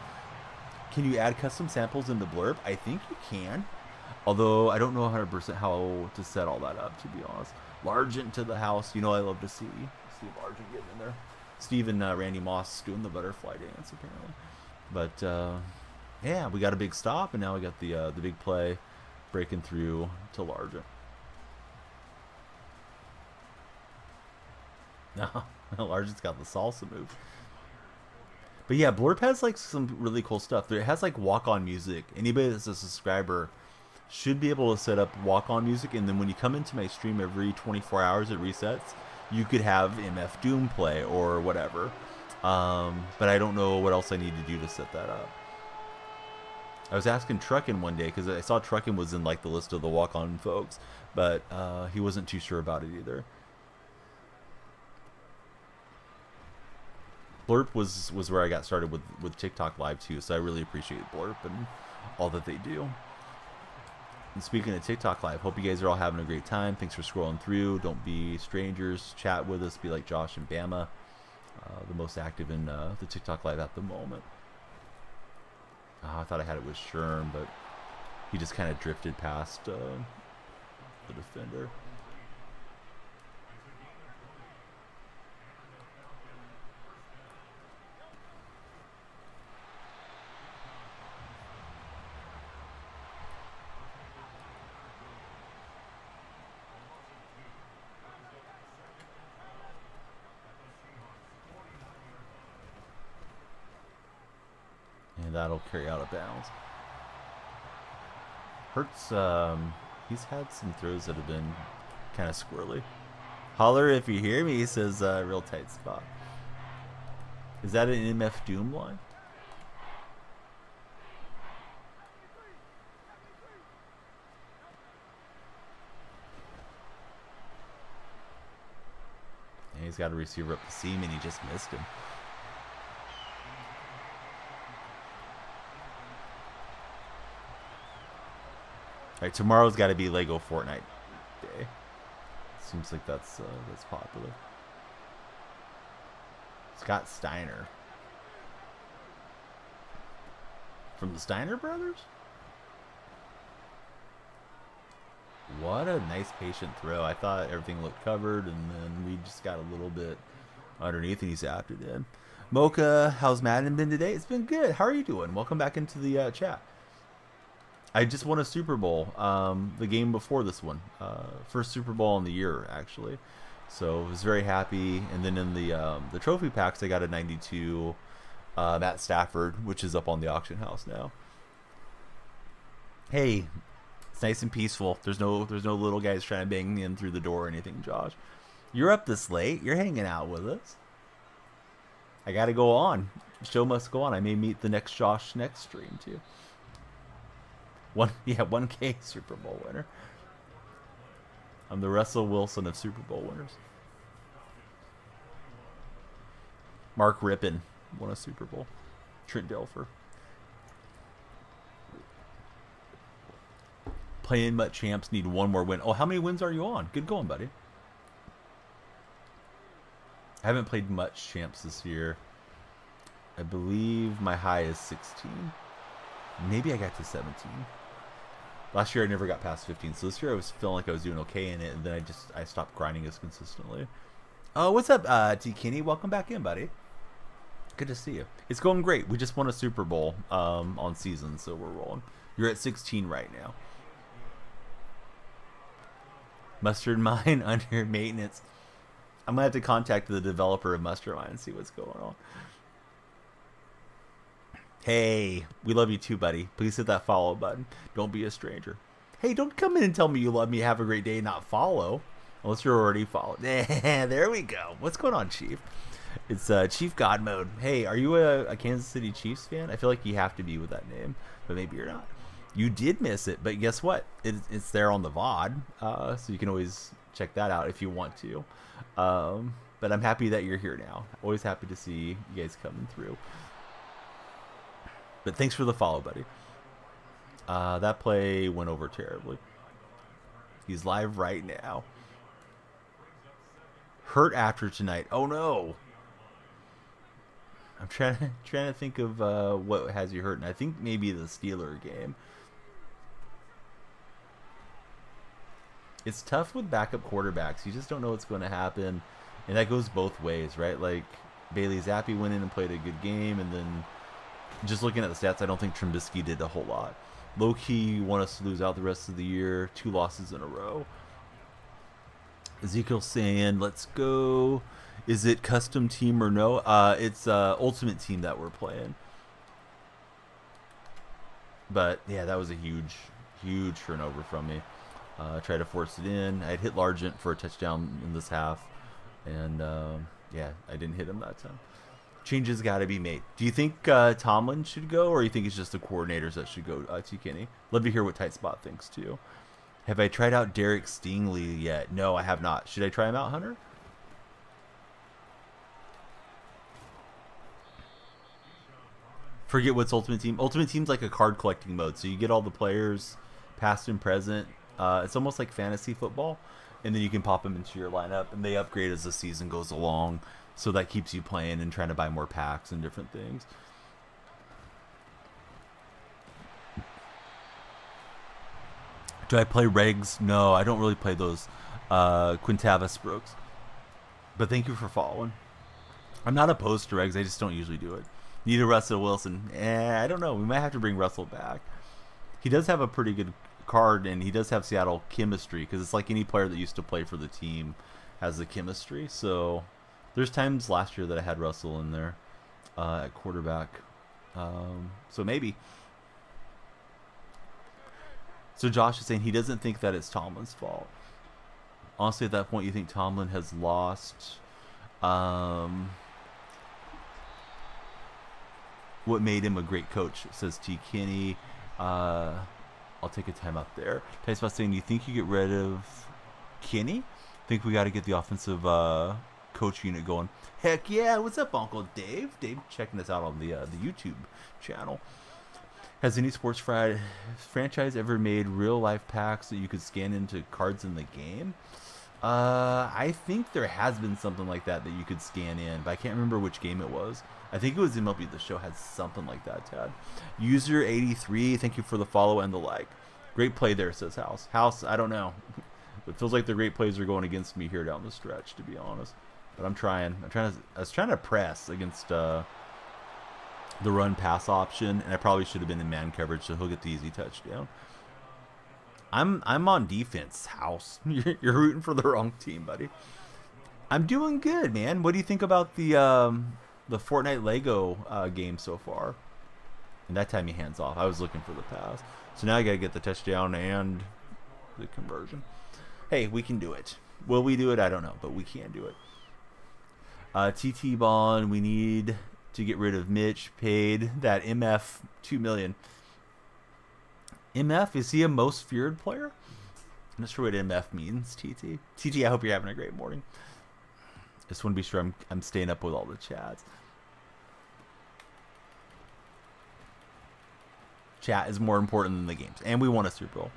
Speaker 1: Can you add custom samples in the blurb? I think you can, although I don't know 100% how to set all that up, to be honest. Largent to the house. You know, I love to see Largent getting in there. Steve and Randy Moss doing the butterfly dance apparently. But yeah, we got a big stop, and now we got the big play breaking through to Largent. No, Largent's got the salsa move. But yeah, Blurb has like some really cool stuff. It has like walk-on music. Anybody that's a subscriber should be able to set up walk-on music, and then when you come into my stream every 24 hours it resets. You could have MF Doom play or whatever. But I don't know what else I need to do to set that up. I was asking Truckin' one day, because I saw Truckin' was in like the list of the walk-on folks, but he wasn't too sure about it either. Blurp was where I got started with TikTok Live too, so I really appreciate Blurp and all that they do. And speaking of TikTok Live, hope you guys are all having a great time. Thanks for scrolling through. Don't be strangers. Chat with us. Be like Josh and Bama, the most active in the TikTok Live at the moment. I thought I had it with Sherm, but he just kind of drifted past the defender. And that'll carry out of bounds. Hurts, he's had some throws that have been kind of squirrely. Holler if you hear me, he says, real tight spot. Is that an MF Doom line? And he's got a receiver up the seam, and he just missed him. Alright, tomorrow's got to be Lego Fortnite day. Seems like that's popular. Scott Steiner. From the Steiner brothers? What a nice patient throw. I thought everything looked covered, and then we just got a little bit underneath, and he zapped it in. Mocha, how's Madden been today? It's been good. How are you doing? Welcome back into the chat. I just won a Super Bowl, the game before this one. First Super Bowl in the year, actually. So I was very happy. And then in the trophy packs, I got a 92 Matt Stafford, which is up on the auction house now. Hey, it's nice and peaceful. There's no little guys trying to bang in through the door or anything, Josh. You're up this late. You're hanging out with us. I got to go on. The show must go on. I may meet the next Josh next stream, too. 1K Super Bowl winner. I'm the Russell Wilson of Super Bowl winners. Mark Rippon won a Super Bowl. Trent Dilfer. Playing Mutt champs need one more win. Oh, how many wins are you on? Good going, buddy. I haven't played much champs this year. I believe my high is 16. Maybe I got to 17. Last year I never got past 15, so this year I was feeling like I was doing okay in it, and then I stopped grinding as consistently. Oh, what's up, T. Kinney? Welcome back in, buddy. Good to see you. It's going great. We just won a Super Bowl on season, so we're rolling. You're at 16 right now. Mustard Mine under maintenance. I'm going to have to contact the developer of Mustard Mine and see what's going on. Hey, we love you too, buddy. Please hit that follow button. Don't be a stranger. Hey, don't come in and tell me you love me, have a great day, and not follow. Unless you're already followed. There we go. What's going on, Chief? It's Chief God Mode. Hey, are you a Kansas City Chiefs fan? I feel like you have to be with that name, but maybe you're not. You did miss it, but guess what? It's there on the VOD, so you can always check that out if you want to. But I'm happy that you're here now. Always happy to see you guys coming through. But thanks for the follow, buddy. That play went over terribly. He's live right now. Hurt after tonight. Oh no. I'm trying to think of what has you hurt, and I think maybe the Steeler game. It's tough with backup quarterbacks. You just don't know what's going to happen, and that goes both ways, right? Like Bailey Zappi went in and played a good game, and then just looking at the stats, I don't think Trubisky did a whole lot. Low-key want us to lose out the rest of the year. 2 losses in a row. Ezekiel saying, let's go. Is it custom team or no? It's ultimate team that we're playing. But, yeah, that was a huge turnover from me. Tried to force it in. I had hit Largent for a touchdown in this half. And, yeah, I didn't hit him that time. Changes got to be made. Do you think Tomlin should go, or you think it's just the coordinators that should go, T. Kinney? Love to hear what Tight Spot thinks, too. Have I tried out Derek Stingley yet? No, I have not. Should I try him out, Hunter? Forget what's Ultimate Team. Ultimate Team's like a card collecting mode, so you get all the players, past and present. It's almost like fantasy football, and then you can pop them into your lineup, and they upgrade as the season goes along, so that keeps you playing and trying to buy more packs and different things. Do I play regs? No, I don't really play those Quintavas Brooks. But thank you for following. I'm not opposed to regs. I just don't usually do it. Need a Russell Wilson? I don't know. We might have to bring Russell back. He does have a pretty good card, and he does have Seattle chemistry, because it's like any player that used to play for the team has the chemistry. So there's times last year that I had Russell in there at quarterback. So maybe. So Josh is saying he doesn't think that it's Tomlin's fault. Honestly, at that point, you think Tomlin has lost what made him a great coach, says T. Kinney. I'll take a time out there. Type's about saying, do you think you get rid of Kinney? Think we got to get the offensive coach unit going. Heck yeah. What's up, Uncle Dave? Dave checking us out on the YouTube channel. Has any sports franchise ever made real-life packs that you could scan into cards in the game? I think there has been something like that you could scan in, but I can't remember which game it was. I think it was MLB The Show had something like that, Tad. User83, thank you for the follow and the like. Great play there, says House. House, I don't know. It feels like the great plays are going against me here down the stretch, to be honest. but I'm trying. I was trying to press against the run pass option, and I probably should have been in man coverage, so he'll get the easy touchdown. I'm on defense, House. You're rooting for the wrong team, buddy. I'm doing good, man. What do you think about the Fortnite Lego game so far? And that time he hands off. I was looking for the pass. So now I got to get the touchdown and the conversion. Hey, we can do it. Will we do it? I don't know, but we can do it. TT Bond, we need to get rid of Mitch. Paid that MF $2 million. MF, is he a most feared player? I'm not sure what MF means, TT. TT, I hope you're having a great morning. Just want to be sure I'm staying up with all the chats. Chat is more important than the games. And we won a Super Bowl.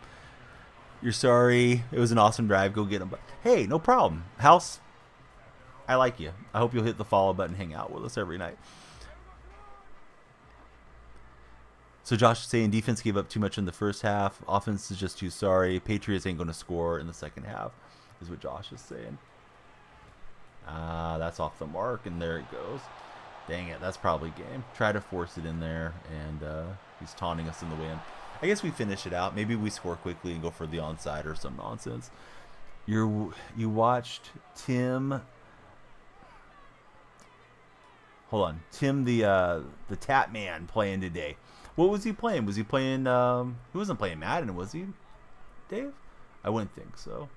Speaker 1: You're sorry. It was an awesome drive. Go get him. But hey, no problem. House, I like you. I hope you'll hit the follow button and hang out with us every night. So Josh is saying defense gave up too much in the first half. Offense is just too sorry. Patriots ain't going to score in the second half, is what Josh is saying. That's off the mark, and there it goes. Dang it, that's probably game. Try to force it in there, and he's taunting us in the win. I guess we finish it out. Maybe we score quickly and go for the onside or some nonsense. You watched Tim. Hold on, Tim the Tap Man playing today. What was he playing? Was he playing? He wasn't playing Madden, was he, Dave? I wouldn't think so.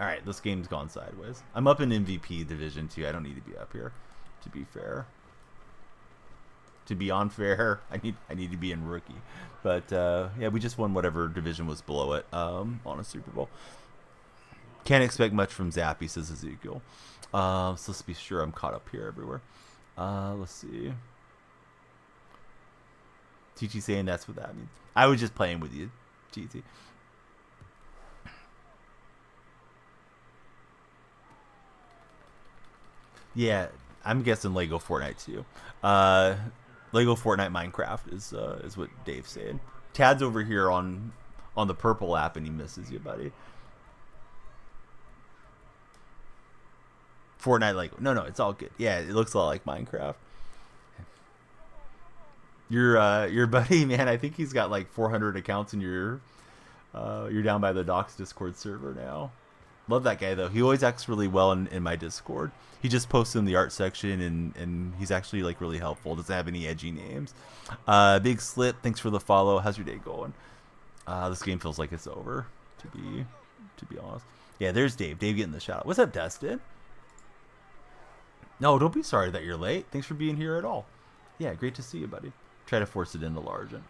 Speaker 1: All right, this game's gone sideways. I'm up in MVP Division 2. I don't need to be up here, to be fair. To be unfair, I need to be in rookie. But yeah, we just won whatever division was below it on a Super Bowl. Can't expect much from Zappy, says Ezekiel. So let's be sure I'm caught up here everywhere. Let's see. TT saying that's what that means. I was just playing with you, TT. Yeah, I'm guessing Lego Fortnite too. Lego Fortnite Minecraft is what Dave's saying. Tad's over here on the purple app and he misses you, buddy. Fortnite Lego. No, it's all good. Yeah, it looks a lot like Minecraft. Your buddy, man, I think he's got like 400 accounts, and you're down by the Docs Discord server now. Love that guy though. He always acts really well in my Discord. He just posts in the art section, and he's actually like really helpful. Doesn't have any edgy names. Big Slip, thanks for the follow. How's your day going? This game feels like it's over, to be honest. Yeah, there's Dave. Dave getting the shout out. What's up, Dustin? No, don't be sorry that you're late. Thanks for being here at all. Yeah, great to see you, buddy. Try to force it into Largent.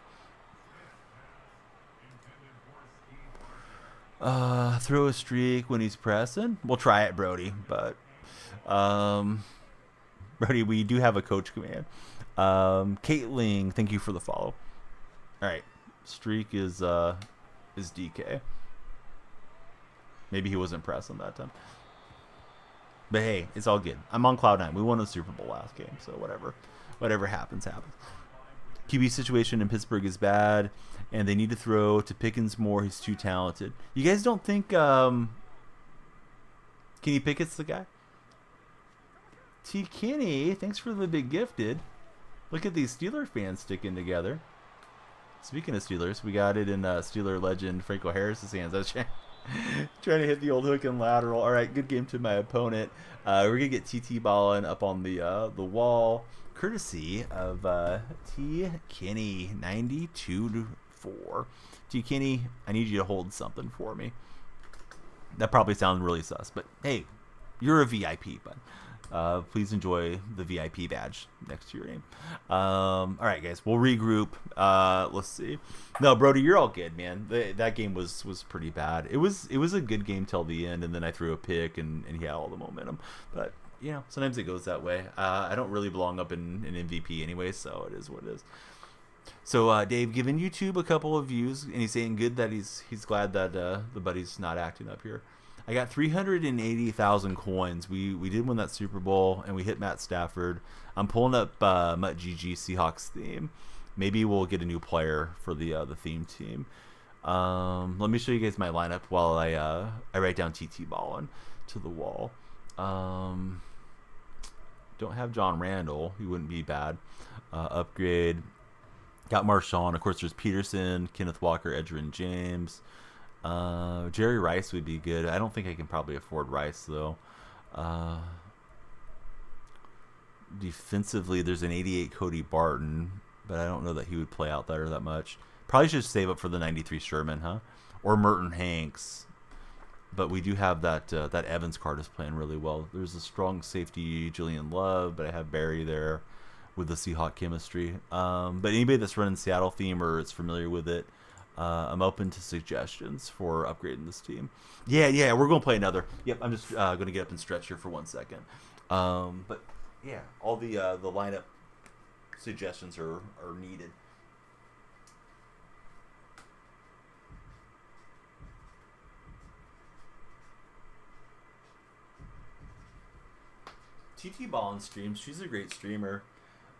Speaker 1: Throw a streak when he's pressing. We'll try it, Brody. But, Brody, we do have a coach command. Caitlin, thank you for the follow. All right, streak is DK. Maybe he wasn't pressing that time. But hey, it's all good. I'm on cloud 9. We won the Super Bowl last game, so whatever happens. QB situation in Pittsburgh is bad, and they need to throw to Pickens more. He's too talented. You guys don't think Kenny Pickett's the guy? T. Kenny, thanks for the big gifted. Look at these Steeler fans sticking together. Speaking of Steelers, we got it in Steeler legend Franco Harris's hands. I was trying to hit the old hook and lateral. All right, good game to my opponent. We're gonna get TT balling up on the wall, courtesy of T Kenny 92-4. T Kenny, I need you to hold something for me. That probably sounds really sus, but hey, you're a VIP, bud. Please enjoy the VIP badge next to your name. All right, guys, we'll regroup. Let's see. No, Brody, you're all good, man. That game was pretty bad. It was a good game till the end, and then I threw a pick, and he had all the momentum. But you know, sometimes it goes that way. I don't really belong up in MVP anyway, so it is what it is. So Dave giving YouTube a couple of views, and he's saying good that he's glad that the buddy's not acting up here. I got 380,000 coins. We did win that Super Bowl, and we hit Matt Stafford. I'm pulling up Mutt GG Seahawks theme. Maybe we'll get a new player for the theme team. Let me show you guys my lineup while I write down TT ballin'. to the wall. Don't have John Randall. He wouldn't be bad. Upgrade. Got Marshawn. Of course, there's Peterson, Kenneth Walker, Edgerrin James. Jerry Rice would be good. I don't think I can probably afford Rice, though. Defensively, there's an 88 Cody Barton, but I don't know that he would play out there that much. Probably should save up for the 93 Sherman, huh? Or Merton Hanks. But we do have that that Evans card is playing really well. There's a strong safety, Julian Love, but I have Barry there with the Seahawk chemistry. But anybody that's running Seattle theme or is familiar with it, I'm open to suggestions for upgrading this team. Yeah, we're going to play another. Yep, I'm just going to get up and stretch here for 1 second. But yeah, all the lineup suggestions are needed. TT Ballin streams. She's a great streamer,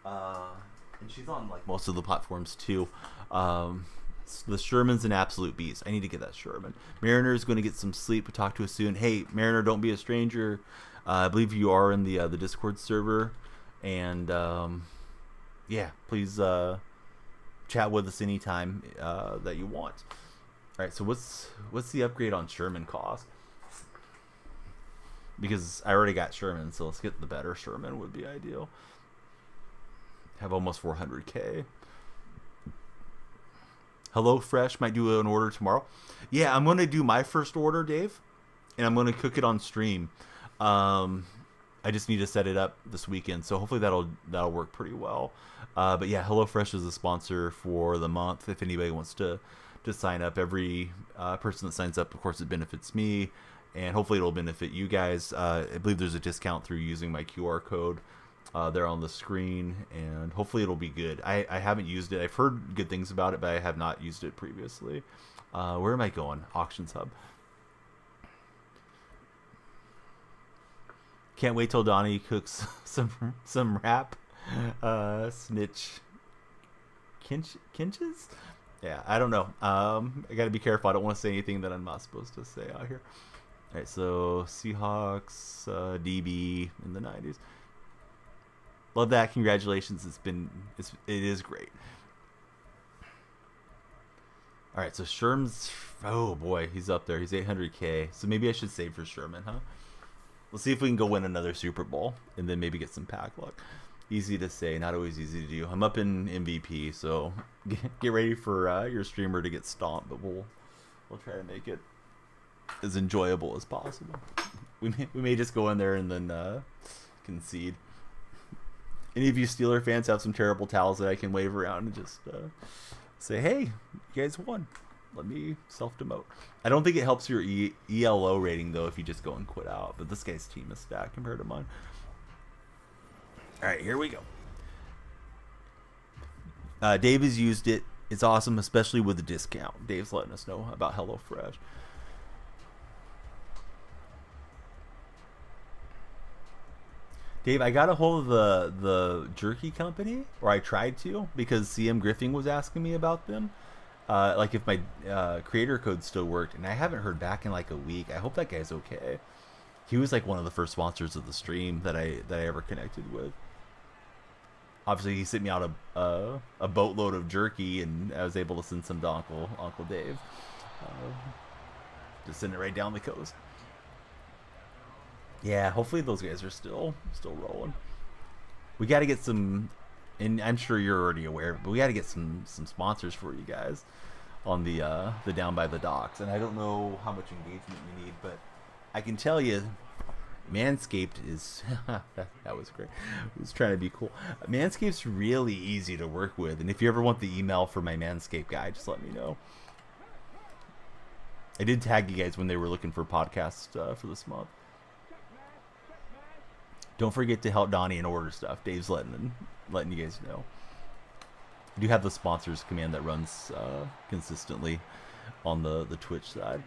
Speaker 1: and she's on like most of the platforms too. The Sherman's an absolute beast. I need to get that Sherman. Mariner's going to get some sleep. Talk to us soon. Hey, Mariner, don't be a stranger. I believe you are in the Discord server, and yeah, please chat with us anytime that you want. All right, so what's the upgrade on Sherman cost? Because I already got Sherman, so let's get the better Sherman would be ideal. Have almost 400K. HelloFresh might do an order tomorrow. Yeah, I'm going to do my first order, Dave, and I'm going to cook it on stream. I just need to set it up this weekend, so hopefully that'll work pretty well. But yeah, HelloFresh is a sponsor for the month. If anybody wants to sign up, every person that signs up, of course, it benefits me. And hopefully it'll benefit you guys. I believe there's a discount through using my QR code there on the screen. And hopefully it'll be good. I haven't used it. I've heard good things about it, but I have not used it previously. Where am I going? Auctions Hub. Can't wait till Donnie cooks some rap. Snitch. Kinches? Yeah, I don't know. I got to be careful. I don't want to say anything that I'm not supposed to say out here. All right, so Seahawks, DB in the 90s. Love that. Congratulations. It is great. All right, so Sherman's, oh boy, he's up there. He's 800K. So maybe I should save for Sherman, huh? Let's see if we can go win another Super Bowl and then maybe get some pack luck. Easy to say, not always easy to do. I'm up in MVP, so get ready for your streamer to get stomped, but we'll try to make it as enjoyable as possible. We may just go in there and then concede. Any of you Steeler fans have some terrible towels that I can wave around and just say, hey, you guys won. Let me self-demote. I don't think it helps your ELO rating, though, if you just go and quit out. But this guy's team is stacked compared to mine. All right, here we go. Dave has used it. It's awesome, especially with the discount. Dave's letting us know about HelloFresh. Dave, I got a hold of the jerky company, or I tried to, because CM Griffin was asking me about them. Like if my creator code still worked, and I haven't heard back in like a week. I hope that guy's okay. He was like one of the first sponsors of the stream that I ever connected with. Obviously, he sent me out a boatload of jerky, and I was able to send some to Uncle Dave. Just send it right down the coast. Yeah, hopefully those guys are still rolling. We got to get some, and I'm sure you're already aware, but we got to get some sponsors for you guys on the Down by the Docks. And I don't know how much engagement you need, but I can tell you, Manscaped is that was great. I was trying to be cool. Manscaped's really easy to work with, and if you ever want the email for my Manscaped guy, just let me know. I did tag you guys when they were looking for podcasts for this month. Don't forget to help Donnie and order stuff. Dave's letting you guys know. I do have the sponsors command that runs consistently on the Twitch side.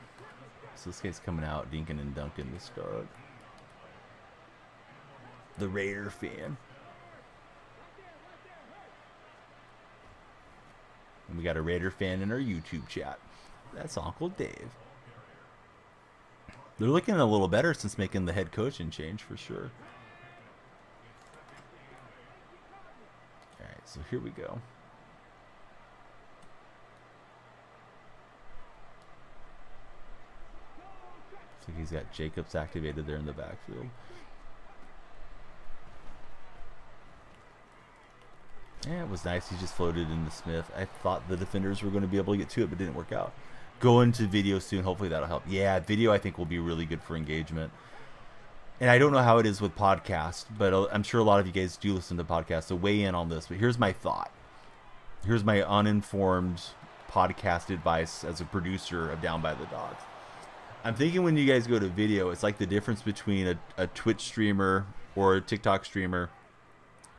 Speaker 1: So this guy's coming out, Dinkin and Duncan to start. The Raider fan. And we got a Raider fan in our YouTube chat. That's Uncle Dave. They're looking a little better since making the head coaching change for sure. All right, so here we go. Looks like he's got Jacobs activated there in the backfield. Yeah, it was nice. He just floated into Smith. I thought the defenders were going to be able to get to it, but it didn't work out. Go into video soon. Hopefully that'll help. Yeah, video I think will be really good for engagement. And I don't know how it is with podcasts, but I'm sure a lot of you guys do listen to podcasts, so weigh in on this. But here's my thought. Here's my uninformed podcast advice as a producer of Down by the Dogs. I'm thinking when you guys go to video, it's like the difference between a Twitch streamer or a TikTok streamer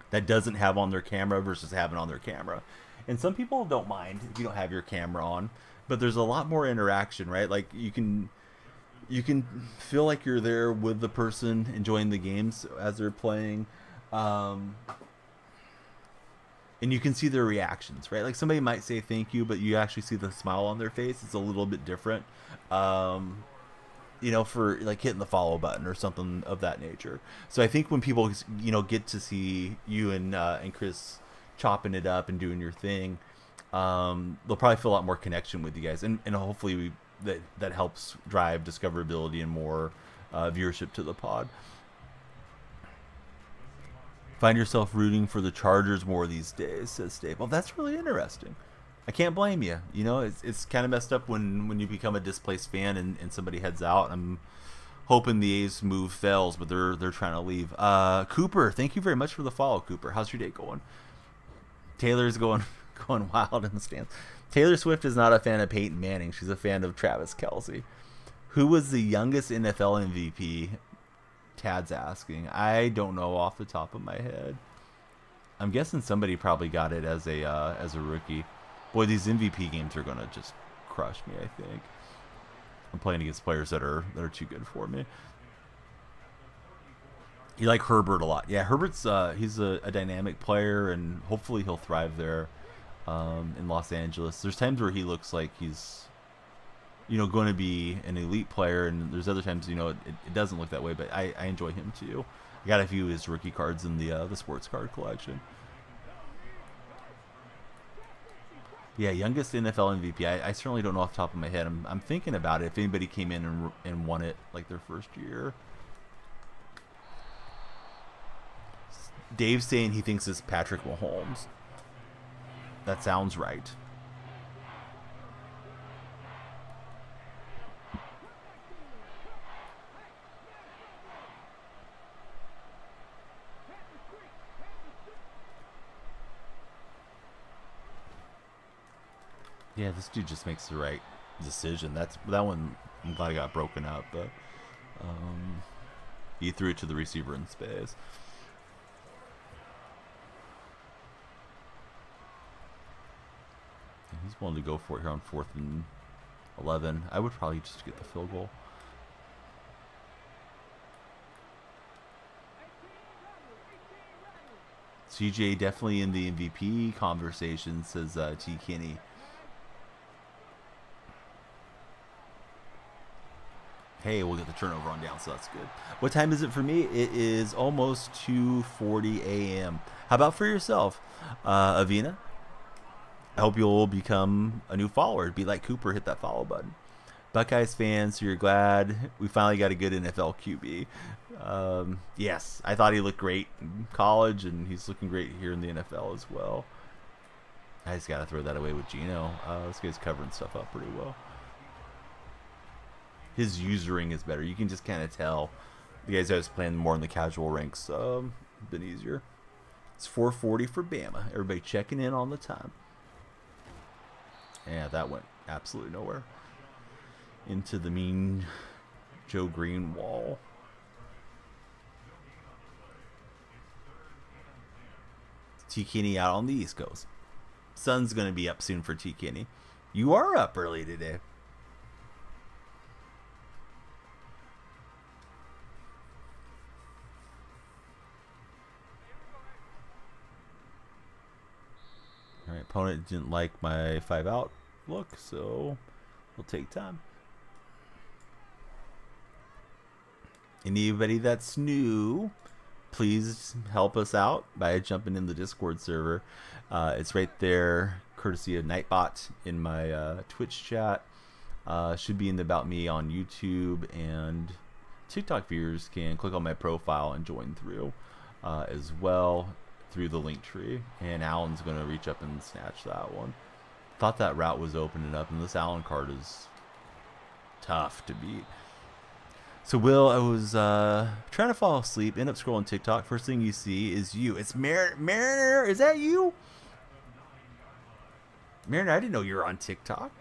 Speaker 1: that doesn't have on their camera versus having on their camera. And some people don't mind if you don't have your camera on, but there's a lot more interaction, right? Like you can feel like you're there with the person enjoying the games as they're playing. And you can see their reactions, right? Like somebody might say thank you, but you actually see the smile on their face. It's a little bit different. You know, for like hitting the follow button or something of that nature. So I think when people, you know, get to see you and Chris chopping it up and doing your thing, they'll probably feel a lot more connection with you guys, and hopefully that helps drive discoverability and more viewership to the pod. Find yourself rooting for the Chargers more these days, says Dave. Well, that's really interesting. I can't blame you. You know, it's kind of messed up when you become a displaced fan and somebody heads out. I'm hoping the A's move fails, but they're trying to leave. Cooper, thank you very much for the follow, Cooper. How's your day going? Taylor's going wild in the stands. Taylor Swift is not a fan of Peyton Manning. She's a fan of Travis Kelce. Who was the youngest NFL MVP? Tad's asking. I don't know off the top of my head. I'm guessing somebody probably got it as a rookie. Boy, these MVP games are gonna just crush me. I think I'm playing against players that are too good for me. You like Herbert a lot, yeah. Herbert's he's a dynamic player, and hopefully he'll thrive there in Los Angeles. There's times where he looks like he's, you know, going to be an elite player, and there's other times, you know, it doesn't look that way. But I enjoy him too. I got a few of his rookie cards in the sports card collection. Yeah, youngest NFL MVP. I certainly don't know off the top of my head. I'm thinking about it. If anybody came in and won it like their first year. Dave's saying he thinks it's Patrick Mahomes. That sounds right. Yeah, this dude just makes the right decision. That one, I'm glad it got broken up, but he threw it to the receiver in space. And he's willing to go for it here on 4th and 11. I would probably just get the field goal. CJ definitely in the MVP conversation, says T. Kinney. Hey, we'll get the turnover on down, so that's good. What time is it for me? It is almost 2:40 a.m. How about for yourself, Avina? I hope you'll become a new follower. Be like Cooper, hit that follow button. Buckeyes fans, so you're glad we finally got a good NFL QB. Yes, I thought he looked great in college, and he's looking great here in the NFL as well. I just got to throw that away with Gino. This guy's covering stuff up pretty well. His usering is better. You can just kind of tell. The guys that was playing more in the casual ranks, been easier. It's 4:40 for Bama. Everybody checking in on the time. Yeah, that went absolutely nowhere. Into the mean Joe Green wall. T. Kinney out on the East Coast. Sun's going to be up soon for T. Kinney. You are up early today. Alright, opponent didn't like my 5-out look, so we'll take time. Anybody that's new, please help us out by jumping in the Discord server. It's right there, courtesy of Nightbot in my Twitch chat. Should be in the About Me on YouTube, and TikTok viewers can click on my profile and join through as well through the link tree. And Alan's going to reach up and snatch that one. Thought that route was opening up, and this Allen card is tough to beat. So Will, I was trying to fall asleep, end up scrolling TikTok. First thing you see is you. It's Mariner. Is that you? Mariner, I didn't know you were on TikTok.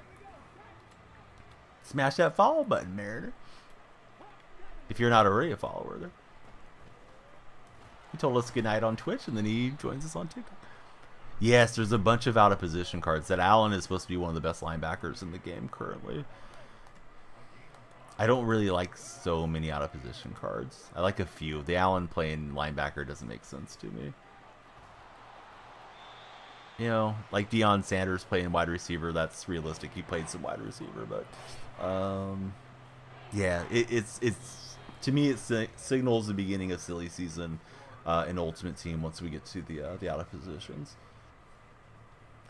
Speaker 1: Smash that follow button, Mariner. If you're not already a follower there. He told us goodnight on Twitch, and then he joins us on TikTok. Yes, there's a bunch of out-of-position cards. That Allen is supposed to be one of the best linebackers in the game currently. I don't really like so many out-of-position cards. I like a few. The Allen playing linebacker doesn't make sense to me. You know, like Deion Sanders playing wide receiver, that's realistic. He played some wide receiver, but yeah, it's to me it signals the beginning of silly season in Ultimate Team once we get to the out of positions.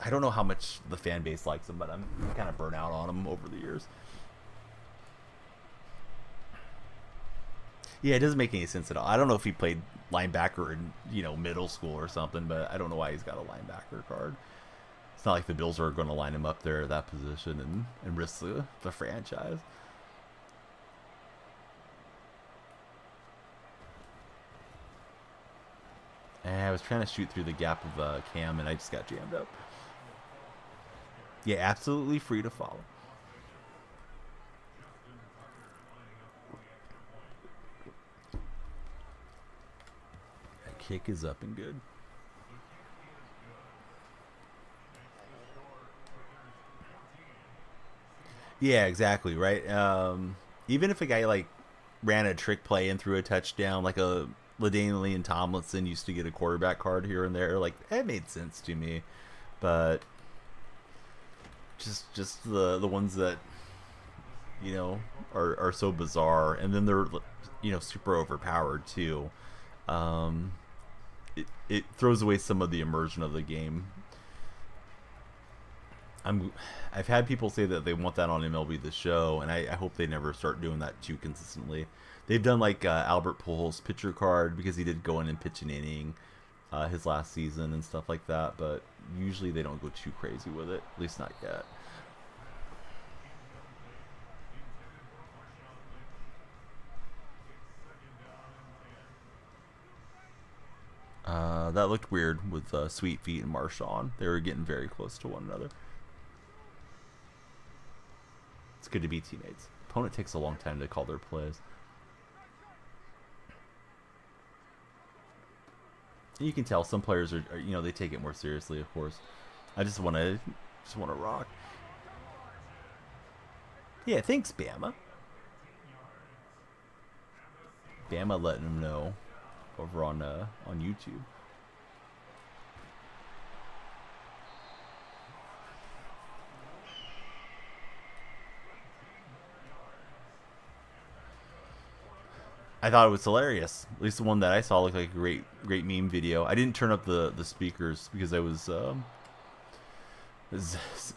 Speaker 1: I don't know how much the fan base likes him, but I'm kind of burnt out on him over the years. Yeah, it doesn't make any sense at all. I don't know if he played linebacker in, middle school or something, but I don't know why he's got a linebacker card. It's not like the Bills are going to line him up there at that position and risk the franchise. And I was trying to shoot through the gap of Cam, and I just got jammed up. Yeah, absolutely free to follow. Kick is up and good. Yeah, exactly, right? Even if a guy ran a trick play and threw a touchdown, like a LaDainian Tomlinson used to get a quarterback card here and there, that made sense to me. But just the ones that are so bizarre, and then they're super overpowered too. It throws away some of the immersion of the game. I've had people say that they want that on MLB The Show, and I hope they never start doing that too consistently. They've done Albert Pujols' pitcher card because he did go in and pitch an inning his last season and stuff like that, but usually they don't go too crazy with it, at least not yet. That looked weird with Sweet Feet and Marshawn. They were getting very close to one another. It's good to be teammates. Opponent takes a long time to call their plays. You can tell some players are they take it more seriously, of course. I just want to rock. Yeah, thanks, Bama. Bama letting them know over on YouTube. I thought it was hilarious. At least the one that I saw looked like a great meme video. I didn't turn up the speakers because I was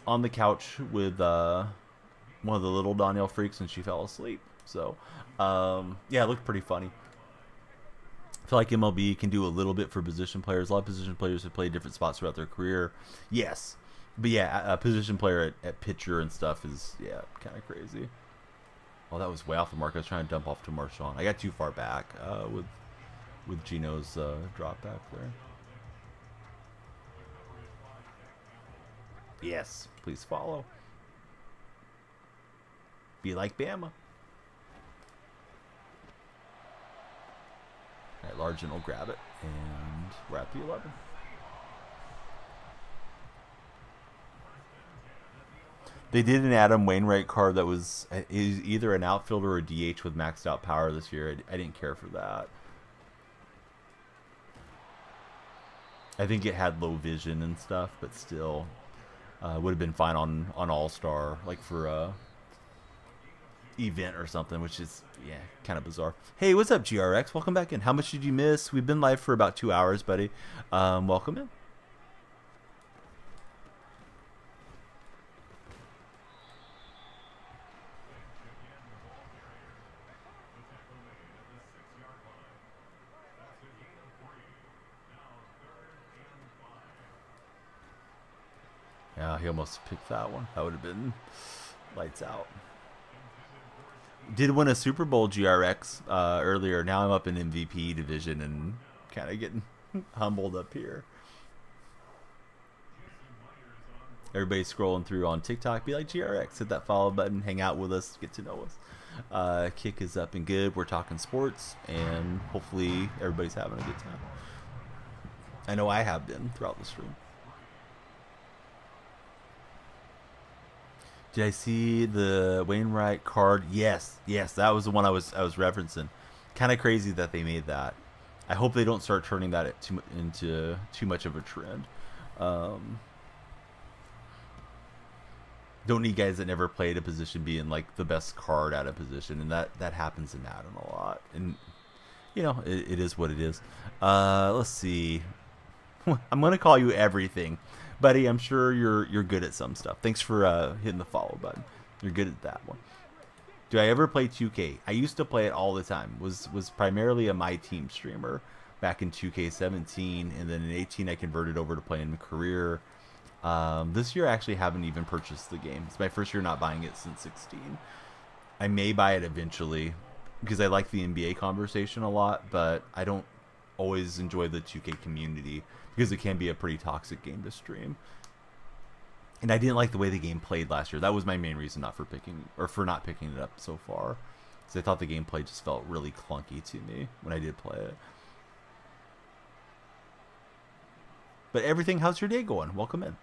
Speaker 1: on the couch with one of the little DonyellFreaks and she fell asleep. So yeah, it looked pretty funny. I feel like MLB can do a little bit for position players. A lot of position players have played different spots throughout their career. Yes. But yeah, a position player at pitcher and stuff is, kind of crazy. Oh, that was way off the mark. I was trying to dump off to Marshawn. I got too far back with Gino's drop back there. Yes, please follow. Be like Bama. All right, Largent will grab it, and we're at the 11. They did an Adam Wainwright card that was either an outfielder or DH with maxed out power this year. I didn't care for that. I think it had low vision and stuff, but still would have been fine on All-Star. Like for event or something, which is, yeah, kind of bizarre. Hey, what's up, GRX? Welcome back in. How much did you miss? We've been live for about 2 hours, buddy. Welcome in. Yeah, he almost picked that one. That would have been lights out. Did win a Super Bowl, GRX, earlier. Now I'm up in MVP division and kind of getting humbled up here. Everybody scrolling through on TikTok, be like, GRX, hit that follow button, hang out with us, get to know us. Kick is up and good. We're talking sports, and hopefully everybody's having a good time. I know I have been throughout the stream. Did I see the Wainwright card? Yes, that was the one I was referencing. Kind of crazy that they made that. I hope they don't start turning that into too much of a trend. Don't need guys that never played a position being like the best card at a position, and that happens in Madden a lot. And you know, it is what it is. Let's see. I'm gonna call you everything. Buddy, I'm sure you're good at some stuff. Thanks for hitting the follow button. You're good at that one. Do I ever play 2K? I used to play it all the time. Was primarily a My Team streamer back in 2K17, and then in 18 I converted over to playing career. This year I actually haven't even purchased the game. It's my first year not buying it since 16. I may buy it eventually because I like the NBA conversation a lot, but I don't always enjoy the 2K community because it can be a pretty toxic game to stream. And I didn't like the way the game played last year. That was my main reason for not picking it up so far. Because I thought the gameplay just felt really clunky to me when I did play it. But everything, how's your day going? Welcome in.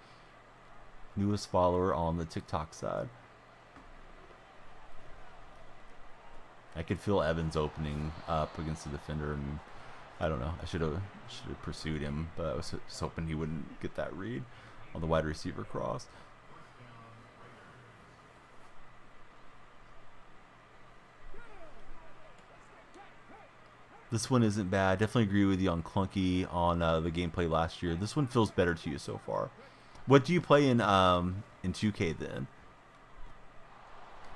Speaker 1: Newest follower on the TikTok side. I could feel Evans opening up against the defender, and I don't know. I should have pursued him, but I was just hoping he wouldn't get that read on the wide receiver cross. This one isn't bad. Definitely agree with you on clunky on the gameplay last year. This one feels better to you so far. What do you play in 2K then?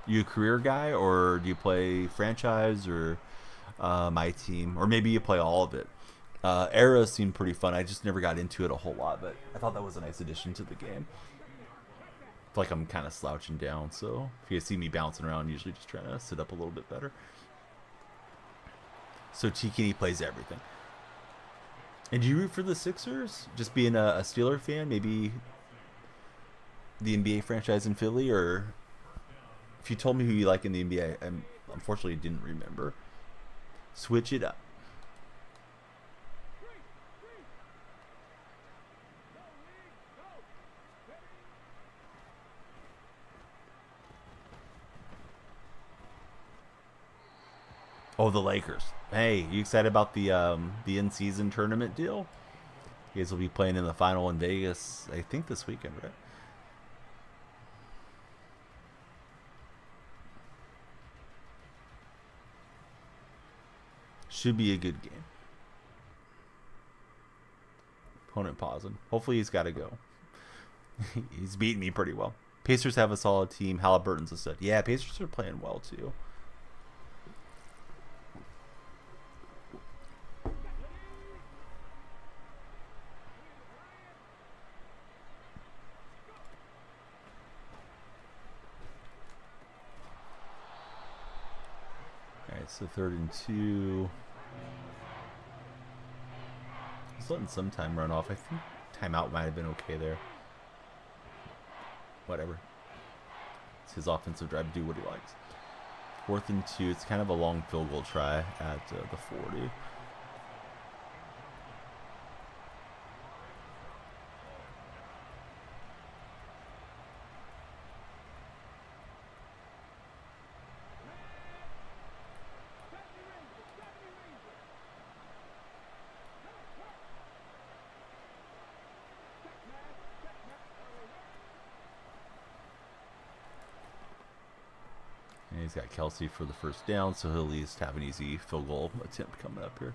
Speaker 1: You a career guy, or do you play franchise or My Team, or maybe you play all of it? Era seemed pretty fun. I just never got into it a whole lot, but I thought that was a nice addition to the game. I feel like I'm kind of slouching down, so if you see me bouncing around, usually just trying to sit up a little bit better. So Tikini plays everything. And do you root for the Sixers? Just being a Steeler fan, maybe the NBA franchise in Philly, or if you told me who you like in the NBA, I unfortunately didn't remember. Switch it up. Oh, the Lakers. Hey, you excited about the in-season tournament deal? You guys will be playing in the final in Vegas, I think this weekend, right? Should be a good game. Opponent pausing. Hopefully he's got to go. He's beating me pretty well. Pacers have a solid team. Halliburton's a stud. Yeah, Pacers are playing well too. So 3rd and 2. Just letting some time run off. I think timeout might have been okay there. Whatever. It's his offensive drive to do what he likes. 4th and 2. It's kind of a long field goal try at the 40. He's got Kelsey for the first down, so he'll at least have an easy field goal attempt coming up here.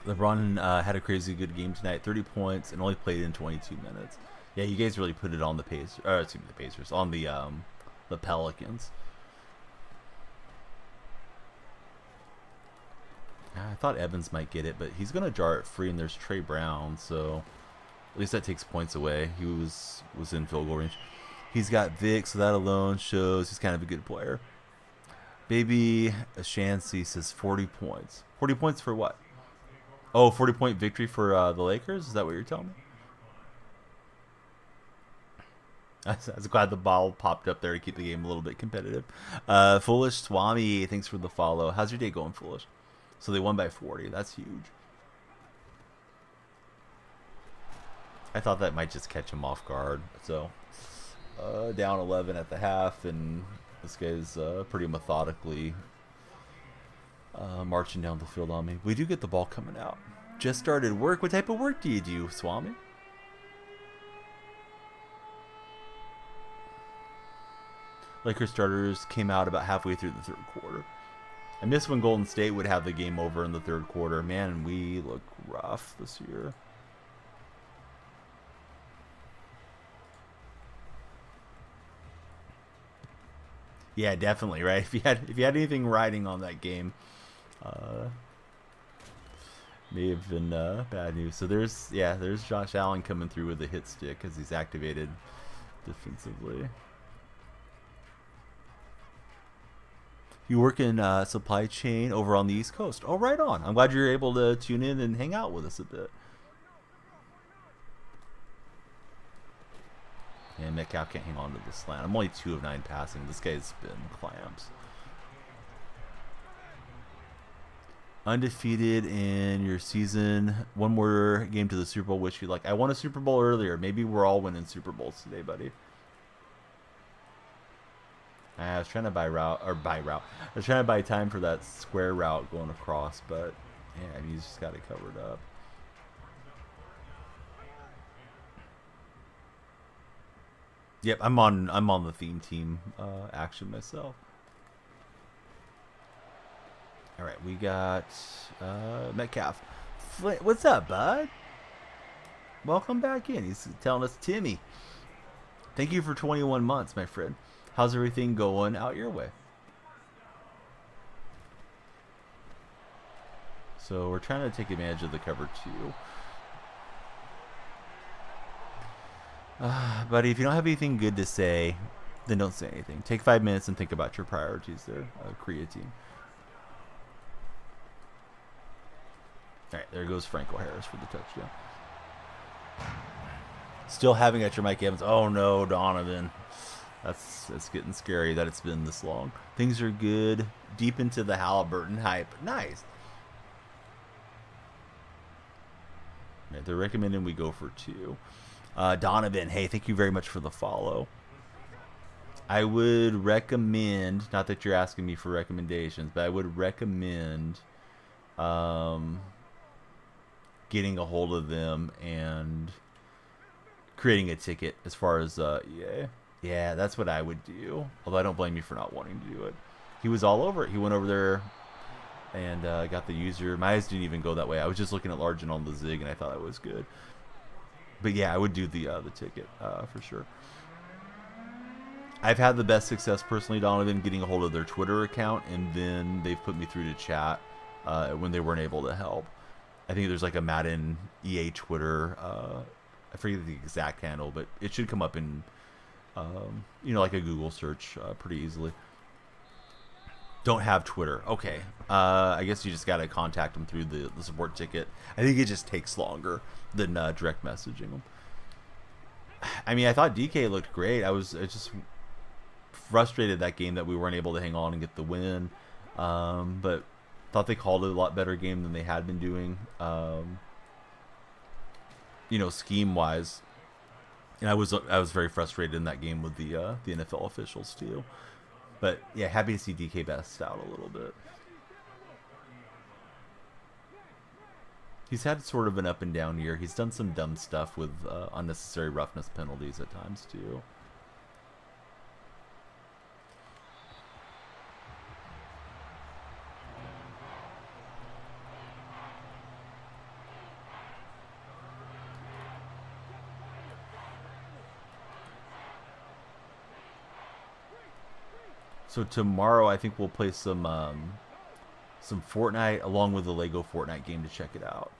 Speaker 1: LeBron had a crazy good game tonight, 30 points, and only played in 22 minutes. Yeah, you guys really put it on the Pacers, on the Pelicans. I thought Evans might get it, but he's gonna jar it free, and there's Trey Brown, so at least that takes points away. He was in field goal range. He's got Vic, so that alone shows he's kind of a good player. Baby Ashansi says 40 points. 40 points for what? Oh, 40-point victory for the Lakers? Is that what you're telling me? I was glad the ball popped up there to keep the game a little bit competitive. Foolish Swami, thanks for the follow. How's your day going, Foolish? So they won by 40. That's huge. I thought that might just catch him off guard. So down 11 at the half, and this guy's pretty methodically marching down the field on me. We do get the ball coming out. Just started work. What type of work do you do, Swami? Lakers starters came out about halfway through the third quarter. I miss when Golden State would have the game over in the third quarter. Man, we look rough this year. Yeah, definitely, right? If you had anything riding on that game, may have been bad news. So there's Josh Allen coming through with a hit stick as he's activated defensively. You work in supply chain over on the East Coast. Oh, right on. I'm glad you're able to tune in and hang out with us a bit. And Metcalf can't hang on to the slant. I'm only 2 of 9 passing. This guy's been clamps. Undefeated in your season. One more game to the Super Bowl. Wish you like. I won a Super Bowl earlier. Maybe we're all winning Super Bowls today, buddy. I was trying to buy route. I was trying to buy time for that square route going across, but yeah, he's just got it covered up. Yep, I'm on the theme team action myself. All right, we got Metcalf. What's up, bud? Welcome back in. He's telling us, Timmy, thank you for 21 months, my friend. How's everything going out your way? So we're trying to take advantage of the cover 2. Buddy, if you don't have anything good to say, then don't say anything. Take 5 minutes and think about your priorities there, creatine. All right, there goes Franco Harris for the touchdown. Still having at your Mike Evans. Oh no, Donovan. That's getting scary that it's been this long. Things are good. Deep into the Halliburton hype. Nice. Right, they're recommending we go for 2. Donovan, hey, thank you very much for the follow. I would recommend, not that you're asking me for recommendations, but I would recommend getting a hold of them and creating a ticket as far as EA. Yeah, that's what I would do. Although I don't blame you for not wanting to do it. He was all over it. He went over there and got the user. My eyes didn't even go that way. I was just looking at large and on the Zig, and I thought it was good. But yeah, I would do the ticket for sure. I've had the best success personally, Donovan, getting a hold of their Twitter account, and then they've put me through to chat when they weren't able to help. I think there's like a Madden EA Twitter. I forget the exact handle, but it should come up in like a Google search pretty easily. Don't have Twitter. Okay. I guess you just got to contact them through the support ticket. I think it just takes longer than direct messaging them. I mean, I thought DK looked great. I was just frustrated that game that we weren't able to hang on and get the win. But thought they called it a lot better game than they had been doing, scheme-wise. And I was very frustrated in that game with the NFL officials too. But yeah, happy to see DK best out a little bit. He's had sort of an up and down year. He's done some dumb stuff with unnecessary roughness penalties at times too. So tomorrow, I think we'll play some Fortnite along with the Lego Fortnite game to check it out.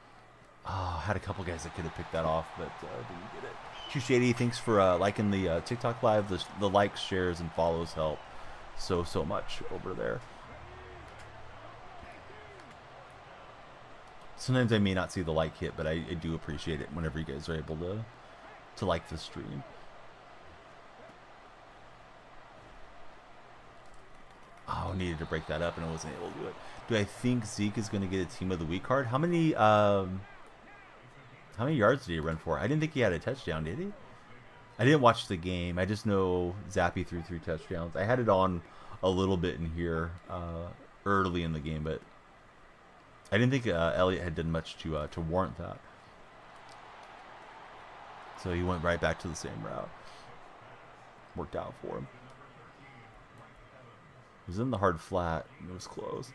Speaker 1: Oh, I had a couple guys that could have picked that off, but didn't get it. Too Shady, thanks for liking the TikTok live. The likes, shares, and follows help so much over there. Sometimes I may not see the like hit, but I do appreciate it whenever you guys are able to like the stream. Oh, needed to break that up and I wasn't able to do it. Do I think Zeke is going to get a Team of the Week card? How many yards did he run for? I didn't think he had a touchdown, did he? I didn't watch the game. I just know Zappy threw 3 touchdowns. I had it on a little bit in here early in the game, but I didn't think Elliott had done much to warrant that. So he went right back to the same route. Worked out for him. He was in the hard flat. It was close.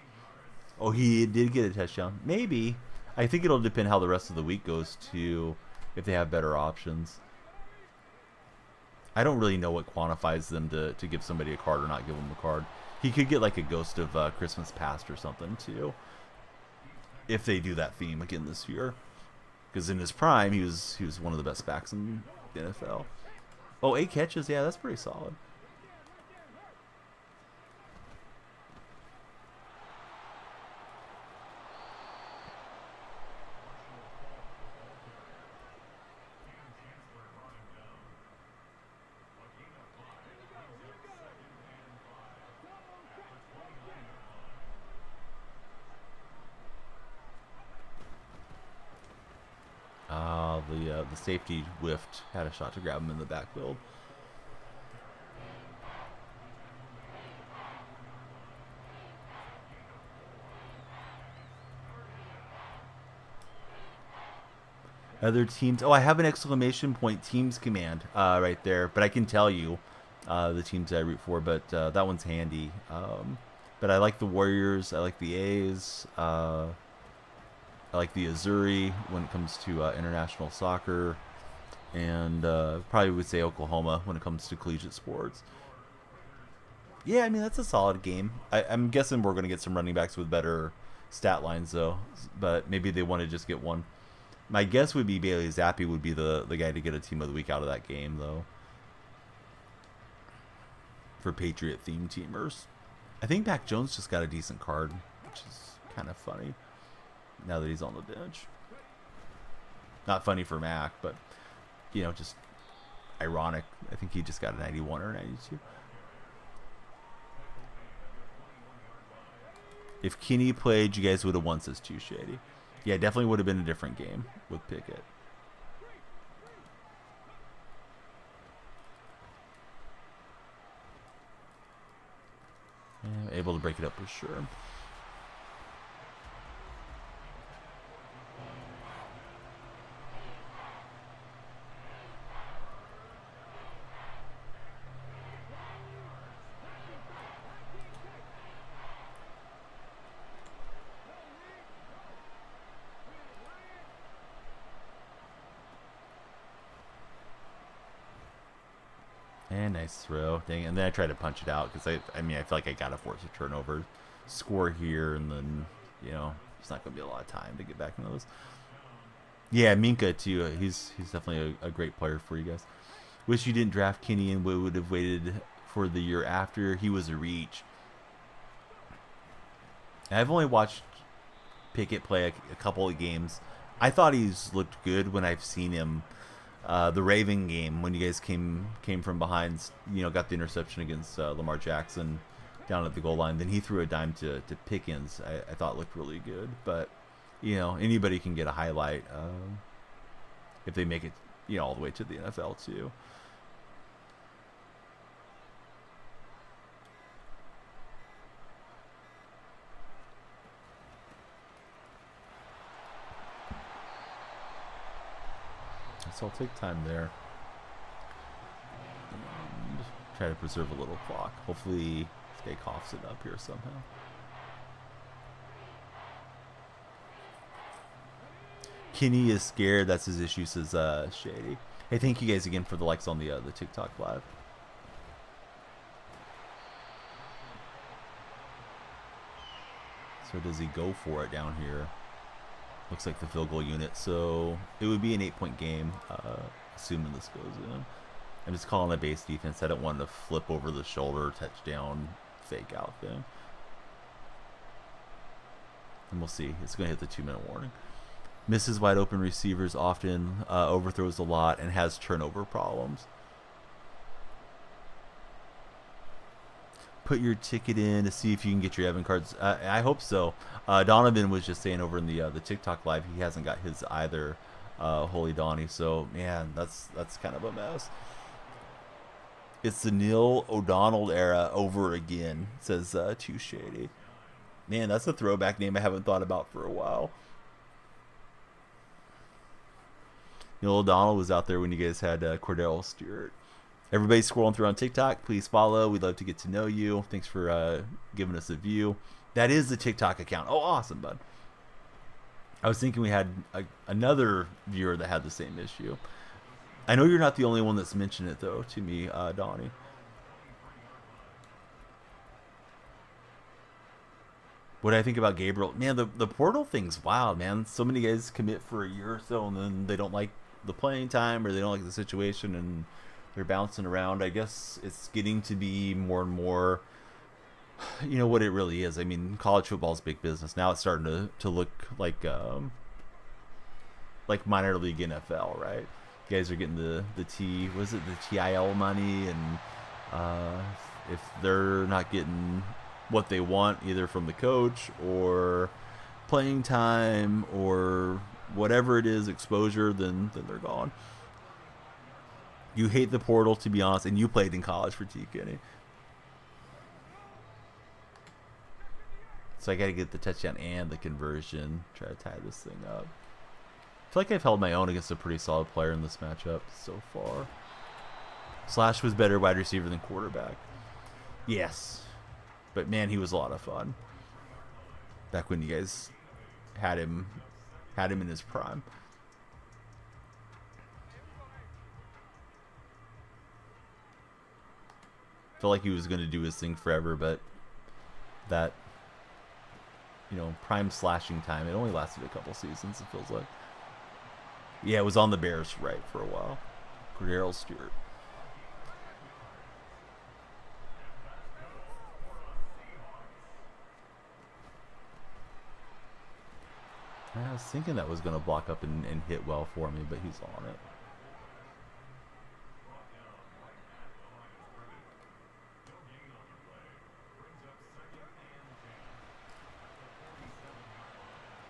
Speaker 1: Oh, he did get a touchdown. Maybe. I think it'll depend how the rest of the week goes, too, if they have better options. I don't really know what quantifies them to give somebody a card or not give them a card. He could get like a Ghost of Christmas Past or something, too, if they do that theme again this year. Because in his prime, he was one of the best backs in the NFL. Oh, 8 catches? Yeah, that's pretty solid. The safety whiffed, had a shot to grab him in the backfield. Other teams. Oh, I have an exclamation point teams command right there, but I can tell you the teams I root for, but that one's handy. But I like the Warriors. I like the A's. I like the Azuri when it comes to international soccer, and probably would say Oklahoma when it comes to collegiate sports. Yeah, I mean, that's a solid game. I'm guessing we're going to get some running backs with better stat lines, though, but maybe they want to just get one. My guess would be Bailey Zappi would be the guy to get a Team of the Week out of that game, though, for Patriot-themed teamers. I think Mac Jones just got a decent card, which is kind of funny. Now that he's on the bench. Not funny for Mac, but, you know, just ironic. I think he just got a 91 or 92. If Kinney played, you guys would have won, says Too Shady. Yeah, definitely would have been a different game with Pickett. Yeah, able to break it up for sure. And nice throw. Dang. And then I tried to punch it out because I mean, I feel like I got to force a turnover, score here, and then, you know, it's not going to be a lot of time to get back into those. Yeah, Minka, too. He's definitely a great player for you guys. Wish you didn't draft Kenny and we would have waited for the year after. He was a reach. I've only watched Pickett play a couple of games. I thought he's looked good when I've seen him. The Raven game when you guys came from behind, you know, got the interception against Lamar Jackson down at the goal line. Then he threw a dime to Pickens. I thought looked really good, but you know, anybody can get a highlight if they make it, you know, all the way to the NFL too. So I'll take time there. And try to preserve a little clock. Hopefully this guy coughs it up here somehow. Kenny is scared. That's his issue, says Shady. Hey, thank you guys again for the likes on the TikTok live. So does he go for it down here? Looks like the field goal unit. So it would be an 8-point game, assuming this goes in. I'm just calling a base defense. I don't want to flip over the shoulder, touchdown, fake out thing. And we'll see. It's going to hit the 2-minute warning. Misses wide open receivers often, overthrows a lot, and has turnover problems. Put your ticket in to see if you can get your Evan cards. I hope so. Donovan was just saying over in the TikTok live he hasn't got his either. Holy Donnie. So man, that's kind of a mess. It's the Neil O'Donnell era over again, says Too Shady. Man, that's a throwback name I haven't thought about for a while. Neil O'Donnell was out there when you guys had Cordell Stewart. Everybody scrolling through on TikTok, please follow. We'd love to get to know you. Thanks for giving us a view. That is the TikTok account. Oh, awesome, bud. I was thinking we had another viewer that had the same issue. I know you're not the only one that's mentioned it, though, to me, Donnie. What do I think about Gabriel? Man, the portal thing's wild, man. So many guys commit for a year or so, and then they don't like the playing time or they don't like the situation, and they're bouncing around. I guess it's getting to be more and more, you know, what it really is. I mean, college football is big business. Now it's starting to look like minor league NFL, right? You guys are getting the TIL money, and if they're not getting what they want, either from the coach or playing time or whatever it is, exposure, then they're gone. You hate the portal, to be honest, and you played in college for T. Kenny. So I got to get the touchdown and the conversion. Try to tie this thing up. I feel like I've held my own against a pretty solid player in this matchup so far. Slash was better wide receiver than quarterback. Yes. But man, he was a lot of fun. Back when you guys had him in his prime. Felt like he was going to do his thing forever, but that, you know, prime slashing time, it only lasted a couple seasons, it feels like. Yeah, it was on the Bears right for a while. Cordell Stewart. I was thinking that was going to block up and hit well for me, but he's on it.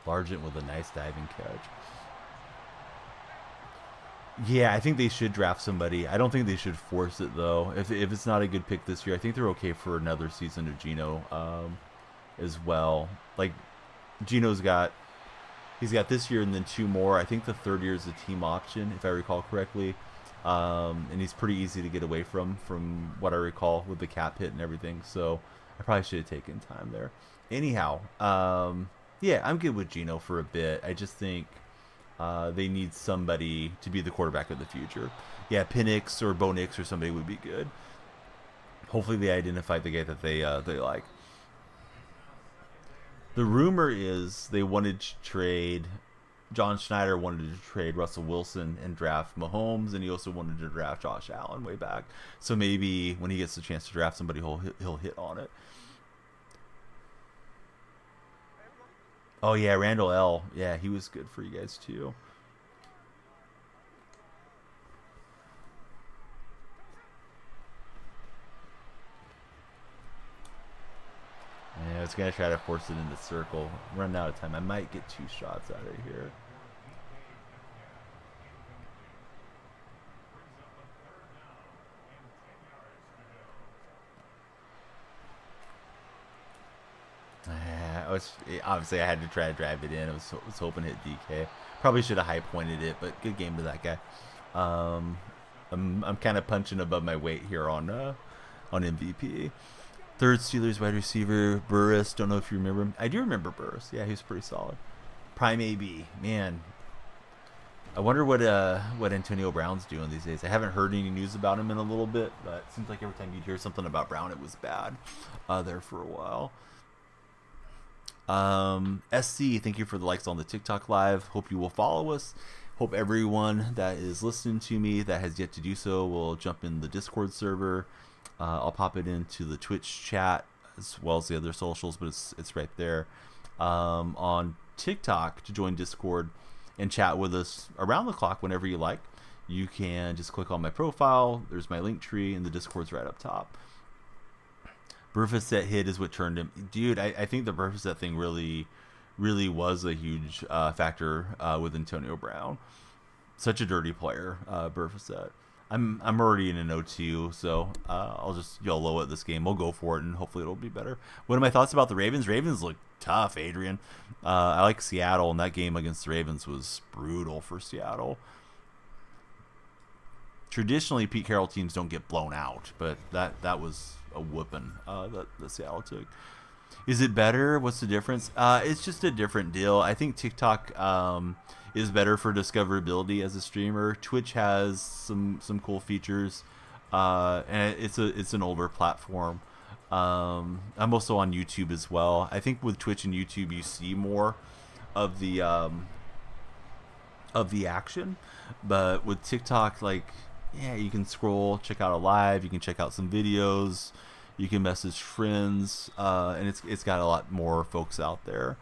Speaker 1: Largent with a nice diving catch. Yeah, I think they should draft somebody. I don't think they should force it, though. If it's not a good pick this year, I think they're okay for another season of Geno as well. Like, Geno's got... He's got this year and then 2 more. I think the third year is a team option, if I recall correctly. And he's pretty easy to get away from what I recall with the cap hit and everything. So I probably should have taken time there. Anyhow, yeah, I'm good with Geno for a bit. I just think they need somebody to be the quarterback of the future. Yeah, Penix or Bo Nix or somebody would be good. Hopefully they identify the guy that they like. The rumor is they wanted to trade, John Schneider wanted to trade Russell Wilson and draft Mahomes, and he also wanted to draft Josh Allen way back. So maybe when he gets the chance to draft somebody, he'll hit on it. Oh yeah, Randall L. Yeah, he was good for you guys too. Yeah, I was going to try to force it in the circle. Run out of time. I might get 2 shots out of here. Obviously I had to try to drive it in. I was hoping to hit DK. Probably should have high pointed it, but good game to that guy. I'm kind of punching above my weight here on MVP. Third Steelers wide receiver, Burris. Don't know if you remember him. I do remember Burris. Yeah, he was pretty solid. Prime AB. Man, I wonder what Antonio Brown's doing these days. I haven't heard any news about him in a little bit, but it seems like every time you'd hear something about Brown, it was bad there for a while. SC, thank you for the likes on the TikTok live. Hope you will follow us. Hope everyone that is listening to me that has yet to do so will jump in the Discord server. I'll pop it into the Twitch chat as well as the other socials, but it's right there. On TikTok, to join Discord and chat with us around the clock whenever you like, you can just click on my profile. There's my link tree, and the Discord's right up top. Burfiset hit is what turned him. Dude, I think the Burfiset thing really was a huge factor with Antonio Brown. Such a dirty player, Burfiset. I'm already in an 0-2, so I'll just YOLO at this game. We'll go for it, and hopefully it'll be better. What are my thoughts about the Ravens? Ravens look tough, Adrian. I like Seattle, and that game against the Ravens was brutal for Seattle. Traditionally, Pete Carroll teams don't get blown out, but that was a whooping that Seattle took. Is it better? What's the difference? It's just a different deal. I think TikTok is better for discoverability as a streamer. Twitch has some cool features, and it's an older platform. I'm also on YouTube as well. I think with Twitch and YouTube, you see more of the action, but with TikTok, like, yeah, you can scroll, check out a live, you can check out some videos, you can message friends, and it's got a lot more folks out there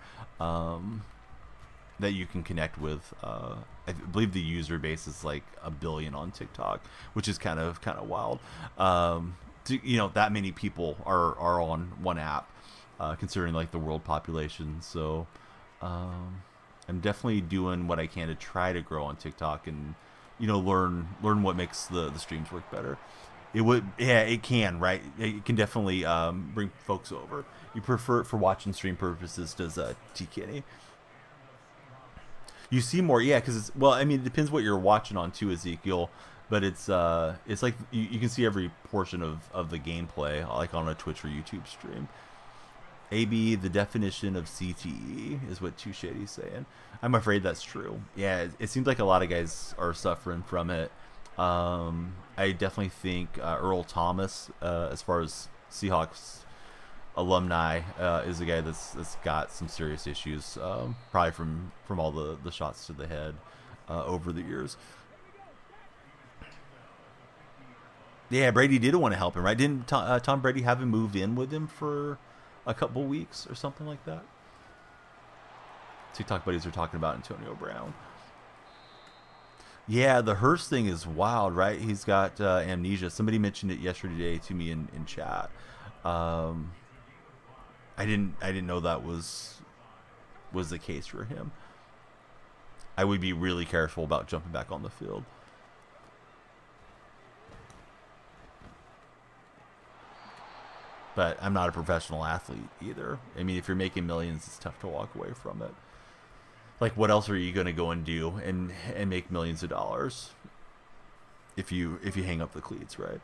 Speaker 1: that you can connect with. I believe the user base is like 1 billion on TikTok, which is kind of wild. That many people are on one app, considering like the world population. So I'm definitely doing what I can to try to grow on TikTok and learn what makes the streams work better. It can, right? It can definitely bring folks over. You prefer it for watching stream purposes, does T Kenny? You see more, yeah, because it depends what you're watching on too, Ezekiel. But it's like you can see every portion of the gameplay, like on a Twitch or YouTube stream. AB, the definition of CTE is what Too Shady's saying. I'm afraid that's true. Yeah, it seems like a lot of guys are suffering from it. I definitely think Earl Thomas, as far as Seahawks alumni, is a guy that's got some serious issues, probably from all the shots to the head over the years. Yeah, Brady did want to help him, right? Didn't Tom Brady have him move in with him for a couple weeks or something like that? TikTok buddies are talking about Antonio Brown. Yeah, the Hurst thing is wild, right? He's got amnesia. Somebody mentioned it yesterday to me in chat. I didn't know that was the case for him. I would be really careful about jumping back on the field. But I'm not a professional athlete either. I mean, if you're making millions, it's tough to walk away from it. Like, what else are you going to go and do and make millions of dollars if you hang up the cleats, right?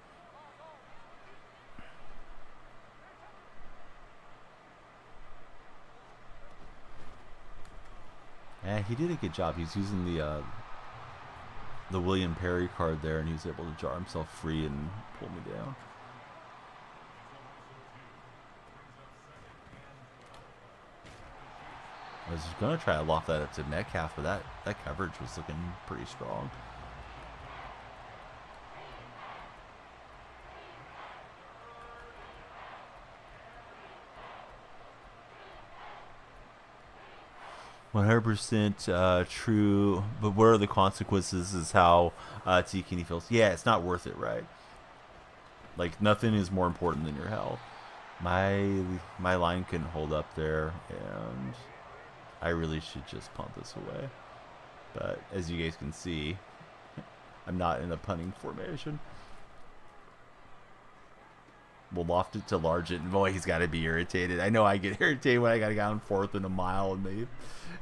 Speaker 1: Yeah, he did a good job. He's using the William Perry card there, and he was able to jar himself free and pull me down. I was going to try to loft that up to Metcalf, but that coverage was looking pretty strong. "100% true, but what are the consequences?" is how T. Kenny feels. Yeah, it's not worth it, right? Like, nothing is more important than your health. My line couldn't hold up there, and I really should just punt this away. But as you guys can see, I'm not in a punting formation. We'll loft it to Largent. Boy, he's got to be irritated. I know I get irritated when I got to go on 4th and a mile and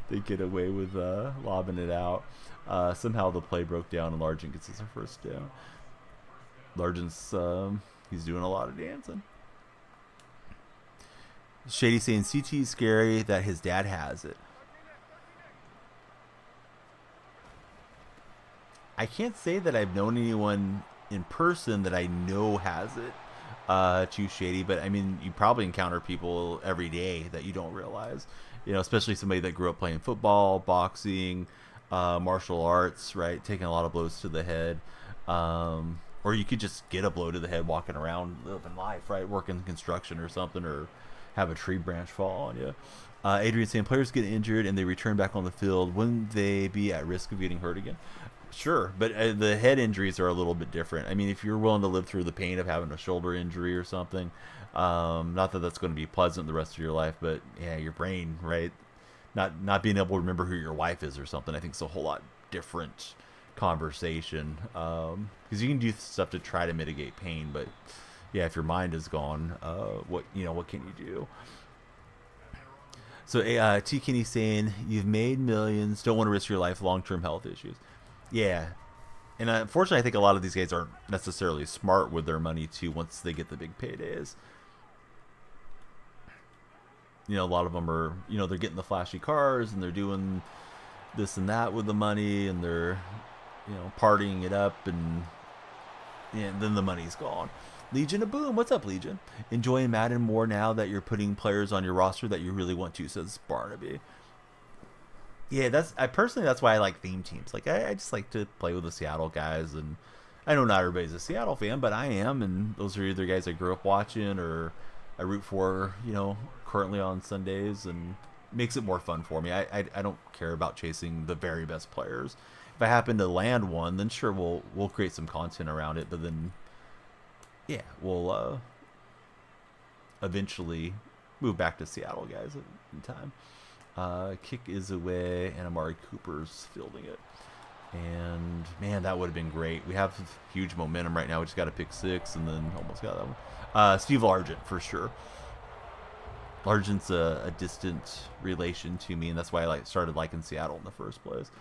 Speaker 1: they get away with lobbing it out. Somehow the play broke down and Largent gets his first down. Largent's he's doing a lot of dancing. Shady saying CT is scary that his dad has it. I can't say that I've known anyone in person that I know has it. Too Shady, but I mean, you probably encounter people every day that you don't realize. You know, especially somebody that grew up playing football, boxing, martial arts, right? Taking a lot of blows to the head. Or you could just get a blow to the head walking around living life, right? Working construction or something, or have a tree branch fall on you. Adrian saying players get injured and they return back on the field. Wouldn't they be at risk of getting hurt again? Sure, but the head injuries are a little bit different. I mean, if you're willing to live through the pain of having a shoulder injury or something, not that that's going to be pleasant the rest of your life, but yeah, your brain, right? Not being able to remember who your wife is or something, I think it's a whole lot different conversation. Because you can do stuff to try to mitigate pain, but yeah, if your mind is gone, what can you do? So T. Kinney saying you've made millions, don't want to risk your life, long-term health issues. Yeah, and unfortunately, I think a lot of these guys aren't necessarily smart with their money too. Once they get the big paydays, you know, a lot of them are, you know, they're getting the flashy cars and they're doing this and that with the money, and they're, you know, partying it up, and then the money's gone. Legion of Boom, what's up, Legion? Enjoying Madden more now that you're putting players on your roster that you really want to, says Barnaby. Yeah, that's why I like theme teams. Like I just like to play with the Seattle guys, and I know not everybody's a Seattle fan, but I am, and those are either guys I grew up watching or I root for, you know, currently on Sundays, and makes it more fun for me. I don't care about chasing the very best players. If I happen to land one, then sure we'll create some content around it, but then yeah, we'll eventually move back to Seattle guys in time. Kick is away, and Amari Cooper's fielding it. And, man, that would have been great. We have huge momentum right now. We just got to pick 6, and then almost got that one. Steve Largent, for sure. Largent's a distant relation to me, and that's why I started liking Seattle in the first place.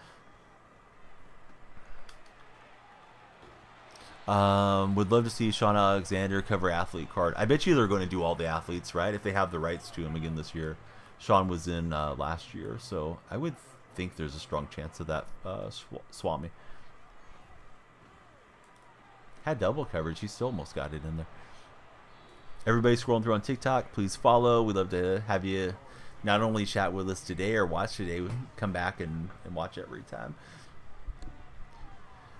Speaker 1: Would love to see Sean Alexander cover athlete card. I bet you they're going to do all the athletes, right? If they have the rights to him again this year. Sean was in last year, so I would think there's a strong chance of that. Swami had double coverage. He still almost got it in there. Everybody scrolling through on TikTok, please follow. We'd love to have you not only chat with us today or watch today, we come back and watch every time.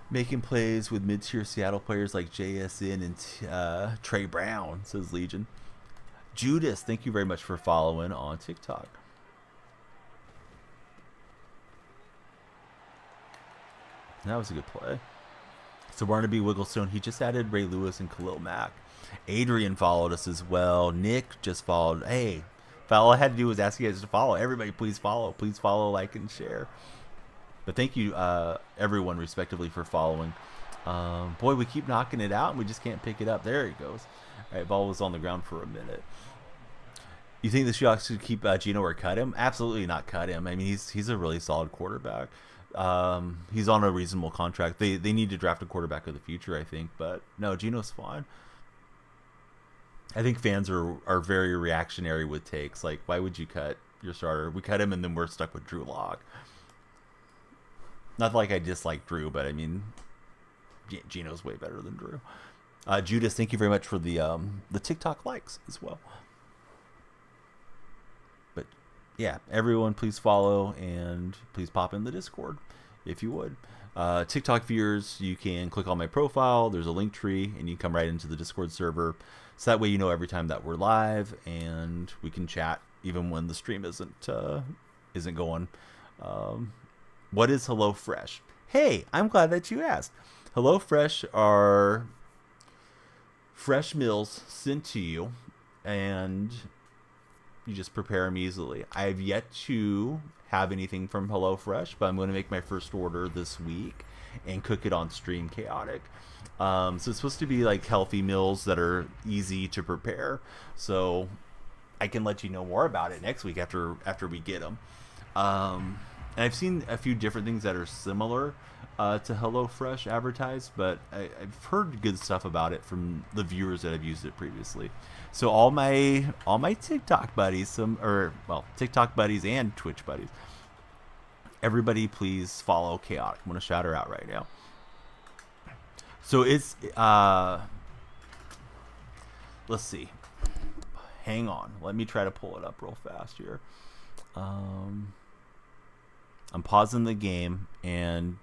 Speaker 1: Making plays with mid-tier Seattle players like JSN and Trey Brown, says Legion. Judas, thank you very much for following on TikTok. That was a good play. So Barnaby Wigglestone, he just added Ray Lewis and Khalil Mack. Adrian followed us as well. Nick just followed. Hey, all I had to do was ask you guys to follow. Everybody, please follow. Please follow, like, and share. But thank you, everyone, respectively, for following. Boy, we keep knocking it out, and we just can't pick it up. There it goes. All right, ball was on the ground for a minute. You think the Seahawks should keep Geno or cut him? Absolutely not cut him. I mean, he's a really solid quarterback. He's on a reasonable contract. They need to draft a quarterback of the future, I think. But no, Geno's fine. I think fans are very reactionary with takes. Like, why would you cut your starter? We cut him, and then we're stuck with Drew Lock. Not like I dislike Drew, but I mean, Geno's way better than Drew. Judas, thank you very much for the TikTok likes as well. But yeah, everyone, please follow and please pop in the Discord if you would. TikTok viewers, you can click on my profile. There's a link tree, and you come right into the Discord server. So that way you know every time that we're live, and we can chat even when the stream isn't going. What is HelloFresh? Hey, I'm glad that you asked. HelloFresh are fresh meals sent to you, and you just prepare them easily. I have yet to have anything from HelloFresh, but I'm going to make my first order this week and cook it on stream chaotic. So it's supposed to be like healthy meals that are easy to prepare. So I can let you know more about it next week after we get them. And I've seen a few different things that are similar to HelloFresh advertised, but I've heard good stuff about it from the viewers that have used it previously. So all my TikTok buddies, TikTok buddies and Twitch buddies, everybody please follow Chaotic. I'm gonna shout her out right now. So it's let's see. Hang on. Let me try to pull it up real fast here. I'm pausing the game, and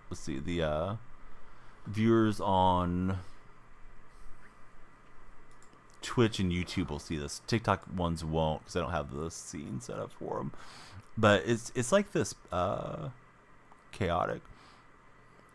Speaker 1: let's see, the viewers on Twitch and YouTube will see this. TikTok ones won't, because I don't have the scene set up for them. But it's like this chaotic.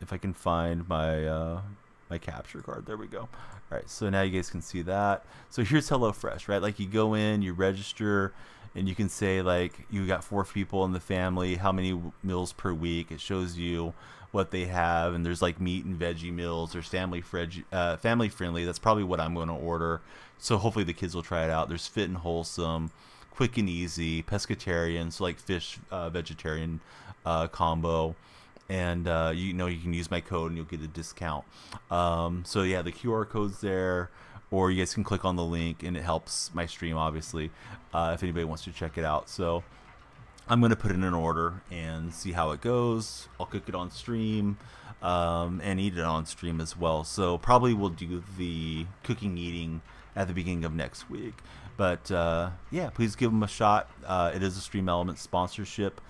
Speaker 1: If I can find my my capture card, there we go. All right, so now you guys can see that. So here's HelloFresh, right? Like, you go in, you register, and you can say, like, you got 4 people in the family, how many meals per week. It shows you what they have, and there's like meat and veggie meals. There's family friendly. That's probably what I'm going to order. So hopefully the kids will try it out. There's fit and wholesome, quick and easy, pescatarian, so like fish vegetarian combo. And you can use my code and you'll get a discount. So yeah, the QR code's there, or you guys can click on the link, and it helps my stream, obviously, if anybody wants to check it out. So I'm going to put in an order and see how it goes. I'll cook it on stream and eat it on stream as well. So probably we'll do the cooking eating at the beginning of next week. But yeah, please give them a shot. It is a Stream Elements sponsorship,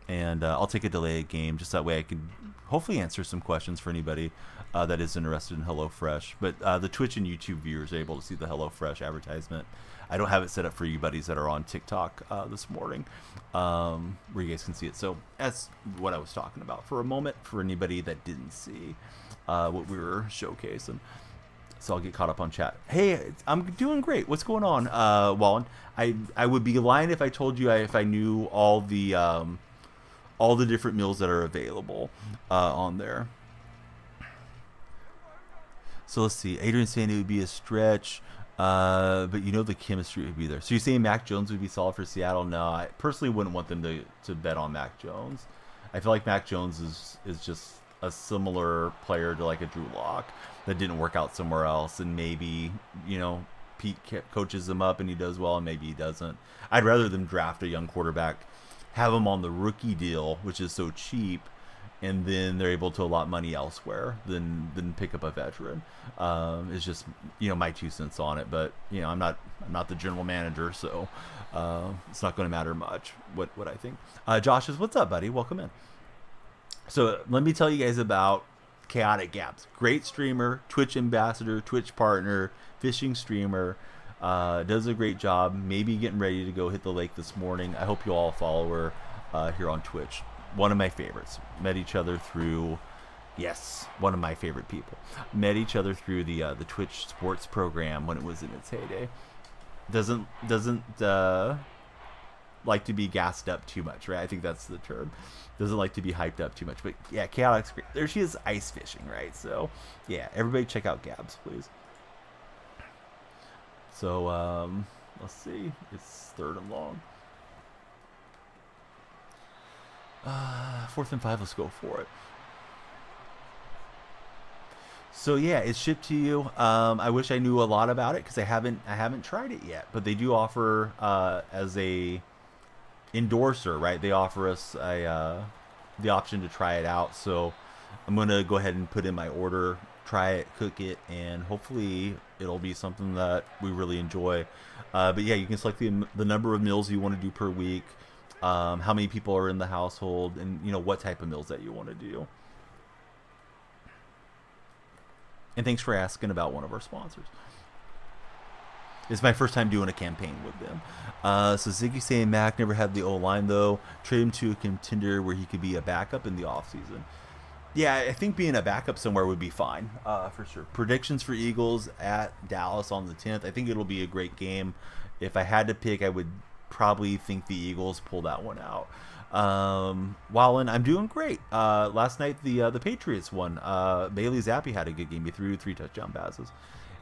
Speaker 1: and I'll take a delayed game just that way I can hopefully answer some questions for anybody that is interested in HelloFresh. But the Twitch and YouTube viewers are able to see the HelloFresh advertisement. I don't have it set up for you buddies that are on TikTok this morning, where you guys can see it. So that's what I was talking about for a moment, for anybody that didn't see what we were showcasing. So I'll get caught up on chat. Hey, I'm doing great. What's going on, Wallen? I would be lying if I told you if I knew all the different meals that are available on there. So let's see. Adrian's saying it would be a stretch, but the chemistry would be there. So you're saying Mac Jones would be solid for Seattle? No, I personally wouldn't want them to bet on Mac Jones. I feel like Mac Jones is just a similar player to like a Drew Lock that didn't work out somewhere else, and maybe Pete coaches him up and he does well, and maybe he doesn't. I'd rather them draft a young quarterback, have him on the rookie deal, which is so cheap, and then they're able to allot money elsewhere than pick up a veteran. It's just my 2 cents on it, but I'm not the general manager, so it's not going to matter much what I think. Josh says, "What's up, buddy? Welcome in." So let me tell you guys about Chaotic Gabs. Great streamer, Twitch ambassador, Twitch partner, fishing streamer. Does a great job. Maybe getting ready to go hit the lake this morning. I hope you all follow her here on Twitch. One of my favorites. Met each other through, yes, one of my favorite people. Met each other through the Twitch sports program when it was in its heyday. Doesn't like to be gassed up too much, right? I think that's the term. Doesn't like to be hyped up too much. But yeah, Chaotic's great. There she is, ice fishing, right? So yeah, everybody check out Gabs, please. So let's see. It's 3rd and long. 4th and 5. Let's go for it. So yeah, it's shipped to you. I wish I knew a lot about it because I haven't tried it yet. But they do offer as a endorser, right? They offer us the option to try it out. So I'm gonna go ahead and put in my order, try it, cook it, and hopefully it'll be something that we really enjoy. But yeah, you can select the number of meals you want to do per week, how many people are in the household, and what type of meals that you want to do. And thanks for asking about one of our sponsors. It's my first time doing a campaign with them. So Ziggy saying Mac never had the O-line, though. Trade him to a contender where he could be a backup in the offseason. Yeah, I think being a backup somewhere would be fine, for sure. Predictions for Eagles at Dallas on the 10th. I think it'll be a great game. If I had to pick, I would probably think the Eagles pull that one out. Wallen, I'm doing great. Last night the Patriots won. Bailey Zappi had a good game. He threw 3 touchdown passes.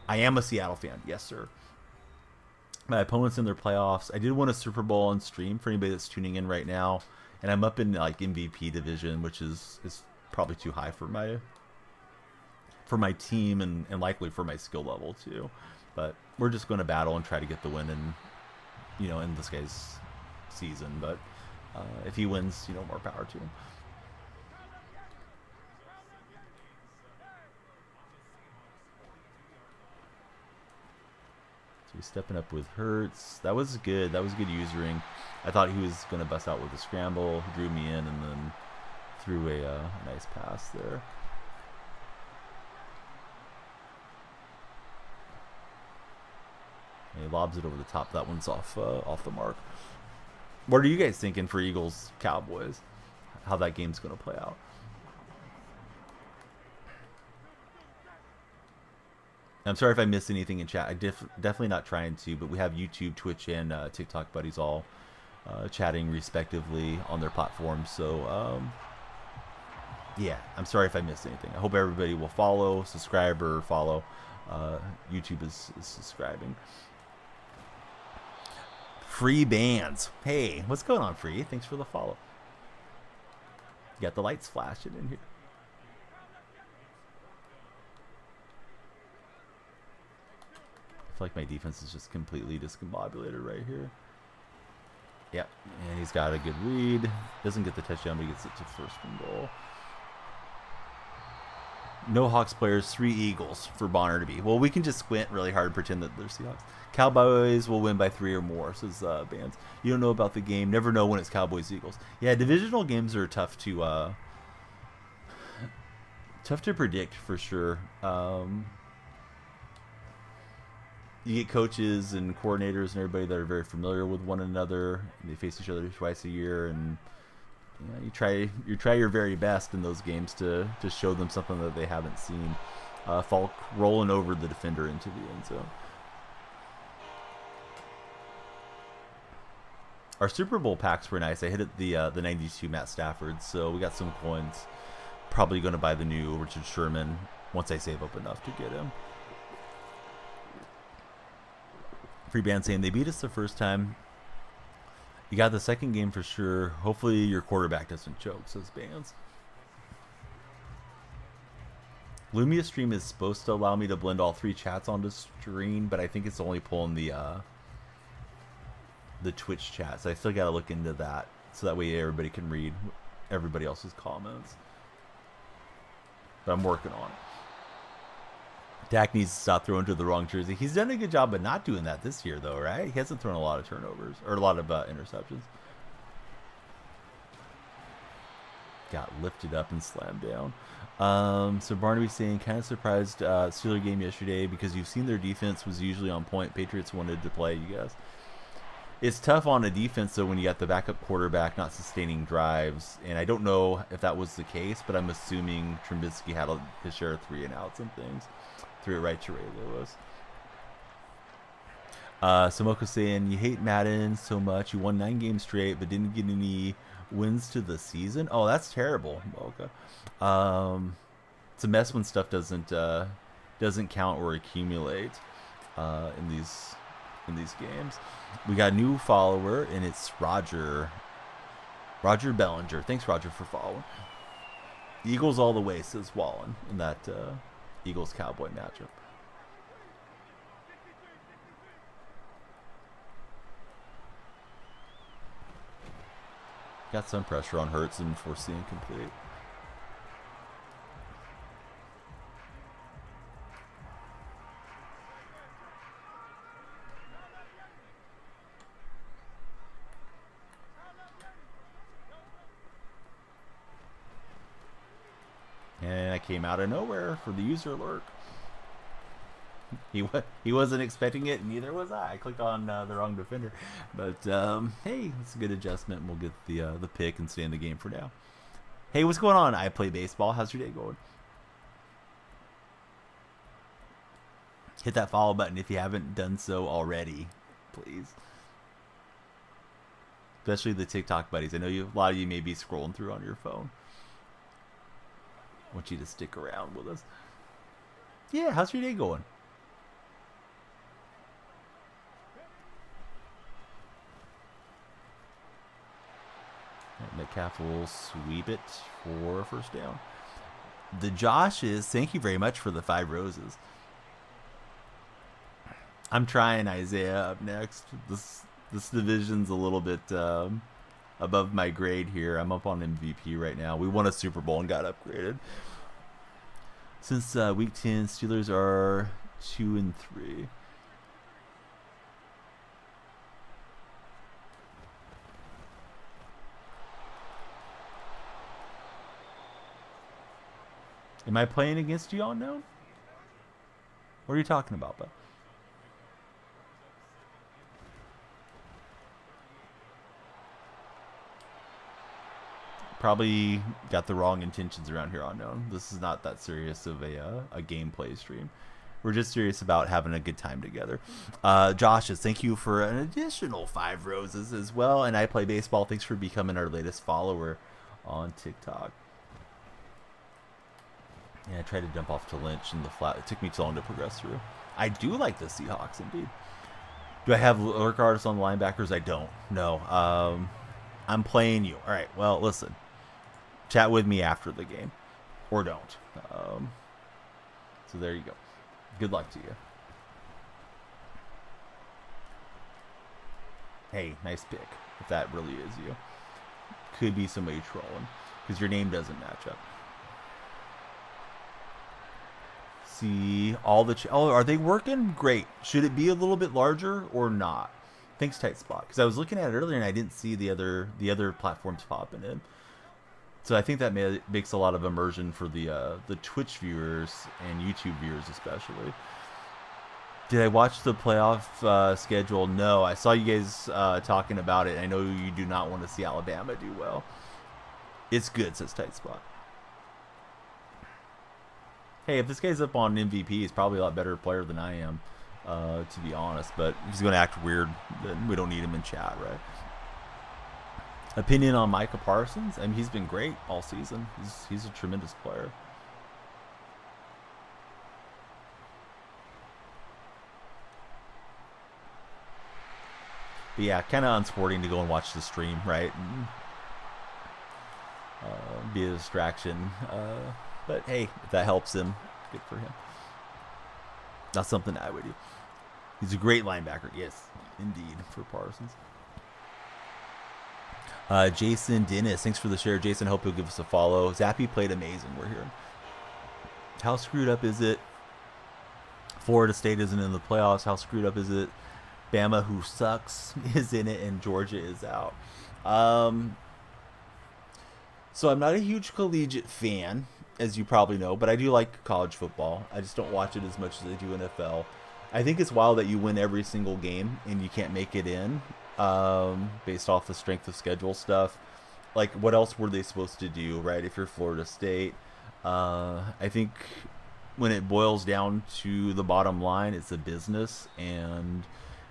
Speaker 1: I am a Seattle fan. Yes, sir. My opponents in their playoffs. I did win a Super Bowl on stream for anybody that's tuning in right now, and I'm up in like MVP division, which is probably too high for my team and likely for my skill level too. But we're just going to battle and try to get the win in this guy's season. But if he wins, more power to him. So He's stepping up with Hurts. That was good. That was good usering. I thought he was going to bust out with a scramble. He drew me in and then threw a nice pass there. And he lobs it over the top. That one's off the mark. What are you guys thinking for Eagles Cowboys? How that game's going to play out? I'm sorry if I missed anything in chat. I definitely not trying to, but we have YouTube, Twitch, and TikTok buddies all chatting respectively on their platforms. So, yeah, I'm sorry if I missed anything. I hope everybody will follow, subscribe, or follow. YouTube is subscribing. Free bands. Hey, what's going on, Free? Thanks for the follow. You got the lights flashing in here. I feel like my defense is just completely discombobulated right here. Yep, and he's got a good read. Doesn't get the touchdown, but he gets it to first and goal. No Hawks players, 3 Eagles for Bonner to be. Well, we can just squint really hard and pretend that they're Seahawks. Cowboys will win by 3 or more, says Bands. You don't know about the game. Never know when it's Cowboys-Eagles. Yeah, divisional games are tough to predict for sure. You get coaches and coordinators and everybody that are very familiar with one another. They face each other twice a year, and you try your very best in those games to show them something that they haven't seen. Falk rolling over the defender into the end zone. Our Super Bowl packs were nice. I hit it the 92 Matt Stafford, so we got some coins. Probably going to buy the new Richard Sherman once I save up enough to get him. Free Band saying they beat us the first time. You got the second game for sure. Hopefully your quarterback doesn't choke, says Bands. Lumia Stream is supposed to allow me to blend all 3 chats onto screen, but I think it's only pulling the Twitch chat. So I still got to look into that, so that way everybody can read everybody else's comments. But I'm working on it. Dak needs to stop throwing to the wrong jersey. He's done a good job of not doing that this year, though, right? He hasn't thrown a lot of turnovers or a lot of interceptions. Got lifted up and slammed down. So Barnaby saying, kind of surprised Steeler game yesterday because you've seen their defense was usually on point. Patriots wanted to play, you guys. It's tough on a defense, though, when you got the backup quarterback not sustaining drives. And I don't know if that was the case, but I'm assuming Trubisky had his share of 3-and-outs and things. Threw it right to Ray Lewis. Samoko saying, you hate Madden so much. You won 9 games straight, but didn't get any wins to the season. Oh, that's terrible, Mocha. It's a mess when stuff doesn't count or accumulate in these games. We got a new follower, and it's Roger Bellinger. Thanks, Roger, for following. Eagles all the way, says Wallen, in that Eagles-Cowboy matchup. Got some pressure on Hurts and forcing incomplete. And I came out of nowhere for the user alert. He wasn't expecting it, and neither was I. I clicked on the wrong defender. But, hey, it's a good adjustment. We'll get the pick and stay in the game for now. Hey, what's going on? I play baseball. How's your day going? Hit that follow button if you haven't done so already, please. Especially the TikTok buddies. I know a lot of you may be scrolling through on your phone. I want you to stick around with us. Yeah, how's your day going? Metcalf will sweep it for a first down. The Joshes, thank you very much for the 5 roses. I'm trying Isaiah up next. This division's a little bit above my grade here. I'm up on MVP right now. We won a Super Bowl and got upgraded. Since week 10, Steelers are 2-3. Am I playing against you unknown? What are you talking about, bud? Probably got the wrong intentions around here unknown. This is not that serious of a gameplay stream. We're just serious about having a good time together. Josh, thank you for an additional 5 roses as well. And I Play Baseball, thanks for becoming our latest follower on TikTok. Yeah, I tried to jump off to Lynch in the flat. It took me too long to progress through. I do like the Seahawks, indeed. Do I have lurk artists on the linebackers? I don't. No. I'm playing you. All right, well, listen. Chat with me after the game. Or don't. So there you go. Good luck to you. Hey, nice pick. If that really is you. Could be somebody trolling. Because your name doesn't match up. See all the... oh, are they working? Great. Should it be a little bit larger or not? Thanks, Tight Spot. Because I was looking at it earlier and I didn't see the other platforms popping in. So I think that makes a lot of immersion for the Twitch viewers and YouTube viewers especially. Did I watch the playoff schedule? No. I saw you guys talking about it. I know you do not want to see Alabama do well. It's good, says Tight Spot. Hey, if this guy's up on MVP, he's probably a lot better player than I am, to be honest. But if he's going to act weird, then we don't need him in chat, right? Opinion on Micah Parsons? I mean, he's been great all season. He's a tremendous player. But yeah, kind of unsporting to go and watch the stream, right? And, be a distraction. But hey, if that helps him, good for him. Not something I would do. He's a great linebacker. Yes, indeed, for Parsons. Jason Dennis, thanks for the share. Jason, hope you'll give us a follow. Zappy played amazing, we're here. How screwed up is it? Florida State isn't in the playoffs. How screwed up is it? Bama, who sucks, is in it, and Georgia is out. So I'm not a huge collegiate fan, as you probably know, but I do like college football. I just don't watch it as much as I do NFL. I think it's wild that you win every single game and you can't make it in. Based off the strength of schedule stuff. Like, what else were they supposed to do, right? If you're Florida State, I think when it boils down to the bottom line, it's a business, and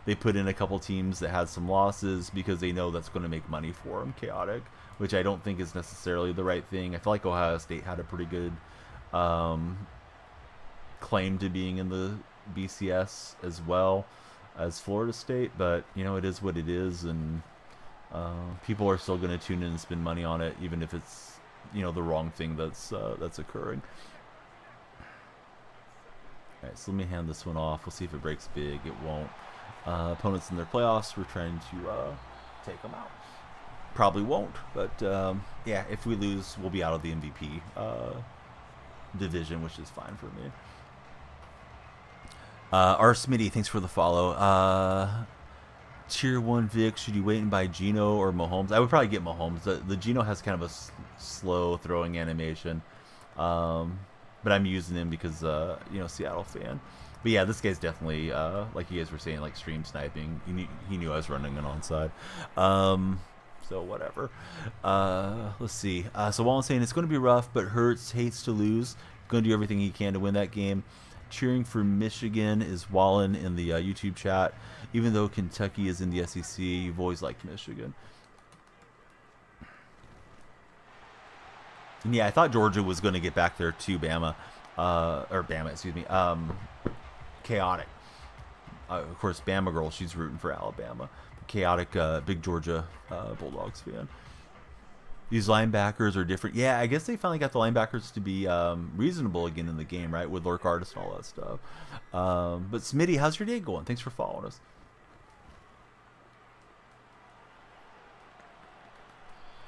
Speaker 1: they put in a couple teams that had some losses because they know that's going to make money for them. Chaotic, which I don't think is necessarily the right thing. I feel like Ohio State had a pretty good claim to being in the BCS as well as Florida State, but you know, it is what it is, and people are still going to tune in and spend money on it, even if it's, you know, the wrong thing that's occurring. All right, so let me hand this one off. We'll see if it breaks big. It won't. Opponents in their playoffs, we're trying to take them out. Probably won't, but yeah, if we lose, we'll be out of the MVP division, which is fine for me. R. Smitty, thanks for the follow. Tier 1 Vic, should you wait and buy Geno or Mahomes? I would probably get Mahomes. The Geno has kind of a slow throwing animation. But I'm using him because, you know, Seattle fan. But yeah, this guy's definitely, like you guys were saying, like stream sniping. He knew I was running an onside. So whatever. Let's see. So Wallen's saying it's going to be rough, but Hurts hates to lose. Going to do everything he can to win that game. Cheering for Michigan is Wallen in the YouTube chat. Even though Kentucky is in the SEC, you've always liked Michigan. And yeah, I thought Georgia was going to get back there too, Bama. Or Bama, excuse me. Chaotic. Of course, Bama girl, she's rooting for Alabama. Chaotic, big Georgia Bulldogs fan. These linebackers are different. Yeah, I guess they finally got the linebackers to be reasonable again in the game, right? With lurk artists and all that stuff. But Smitty, how's your day going? Thanks for following us.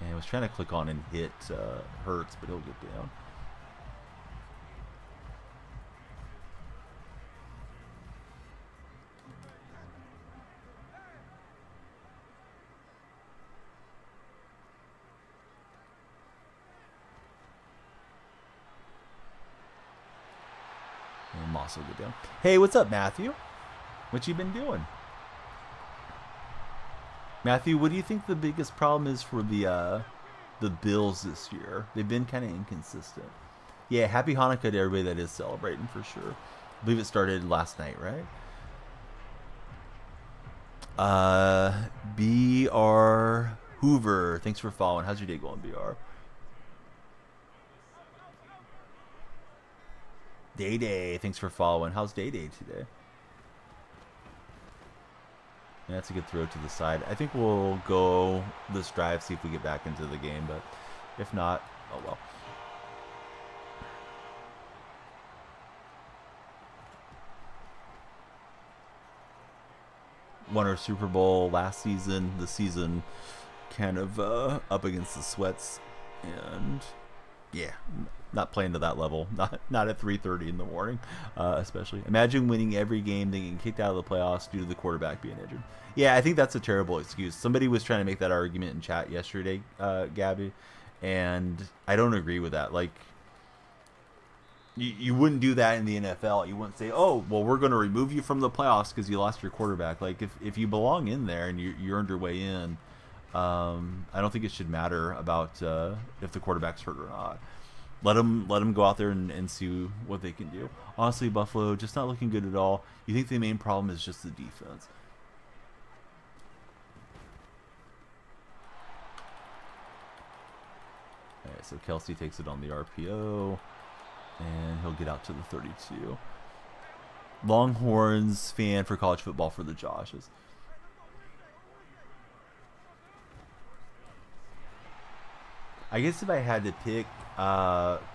Speaker 1: And I was trying to click on and hit Hurts, but he'll get down. also go down. Hey, what's up, Matthew? What you been doing? Matthew, what do you think the biggest problem is for the Bills this year? They've been kind of inconsistent. Yeah, happy Hanukkah to everybody that is celebrating for sure. I believe it started last night, right? BR Hoover, thanks for following. How's your day going, BR? Day Day, thanks for following. How's Day Day today? Yeah, that's a good throw to the side. I think we'll go this drive, see if we get back into the game, but if not, oh well. Won our Super Bowl last season. The season kind of up against the sweats, and yeah, not playing to that level. Not at 3:30 in the morning, especially. Imagine winning every game, then getting kicked out of the playoffs due to the quarterback being injured. Yeah, I think that's a terrible excuse. Somebody was trying to make that argument in chat yesterday, Gabby, and I don't agree with that. Like, you wouldn't do that in the NFL. You wouldn't say, "Oh, well, we're going to remove you from the playoffs because you lost your quarterback." Like, if you belong in there and you earned your way in, I don't think it should matter about if the quarterback's hurt or not. Let them go out there and see what they can do. Honestly, Buffalo just not looking good at all. You think the main problem is just the defense? All right, so Kelsey takes it on the RPO. And he'll get out to the 32. Longhorns fan for college football for the Joshes. I guess if I had to pick,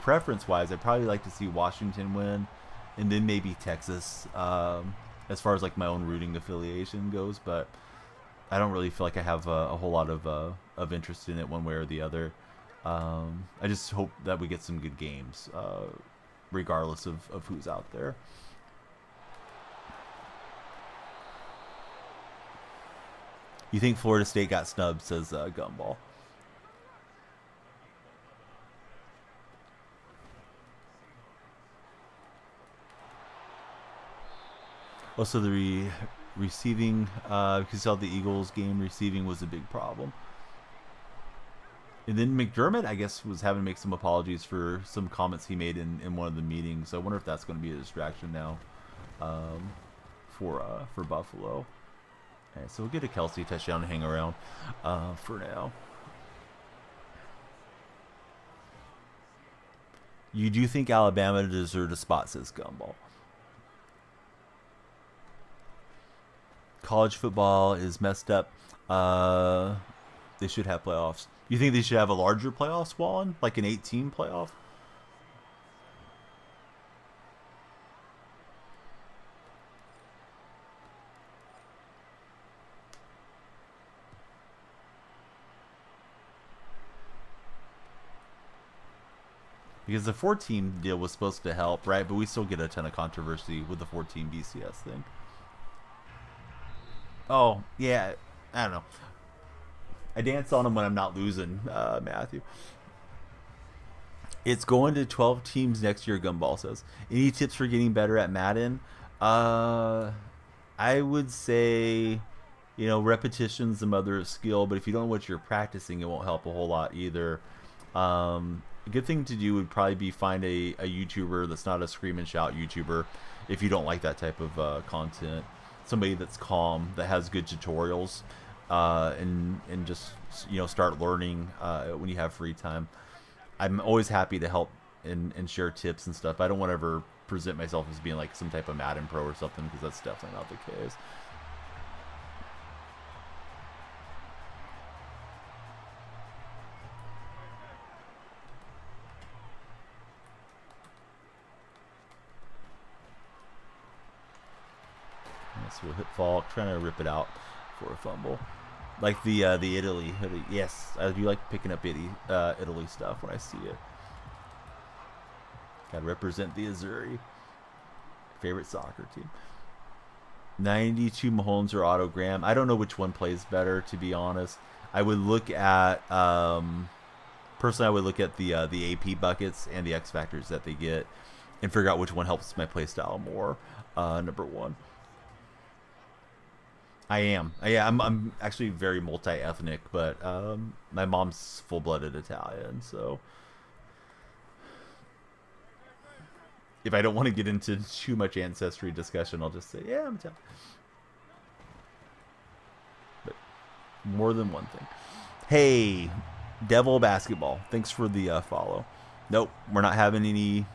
Speaker 1: preference-wise, I'd probably like to see Washington win, and then maybe Texas, as far as like my own rooting affiliation goes. But I don't really feel like I have a whole lot of interest in it one way or the other. I just hope that we get some good games, regardless of who's out there. You think Florida State got snubbed, says Gumball. Also, the receiving, because you saw the Eagles game, receiving was a big problem. And then McDermott, I guess, was having to make some apologies for some comments he made in one of the meetings. So I wonder if that's going to be a distraction now for Buffalo. Okay, so we'll get a Kelsey touchdown to hang around for now. You do think Alabama deserved a spot, says Gumball. College football is messed up. They should have playoffs. You think they should have a larger playoff, Wallen? Like an 8-team playoff? Because the 4-team deal was supposed to help, right? But we still get a ton of controversy with the 4-team BCS thing. Oh, yeah. I don't know. I dance on them when I'm not losing, Matthew. It's going to 12 teams next year, Gumball says. Any tips for getting better at Madden? I would say, repetition's the mother of skill, but if you don't know what you're practicing, it won't help a whole lot either. A good thing to do would probably be find a YouTuber that's not a scream and shout YouTuber if you don't like that type of content. Somebody that's calm, that has good tutorials. And just start learning when you have free time. I'm always happy to help and share tips and stuff. I don't want to ever present myself as being like some type of Madden pro or something, because that's definitely not the case. So we'll hit Falk, trying to rip it out for a fumble. Like the Italy. Yes, I do like picking up Italy stuff when I see it. Gotta represent the Azzurri. Favorite soccer team. 92 Mahomes or Otto Graham. I don't know which one plays better, to be honest. I would look at personally, I would look at the AP buckets and the X factors that they get. and figure out which one helps my playstyle more. Number one. I am. I'm actually very multi-ethnic, but my mom's full-blooded Italian, so if I don't want to get into too much ancestry discussion, I'll just say, yeah, I'm Italian. But more than one thing. Hey, Devil Basketball, thanks for the follow. Nope, we're not having any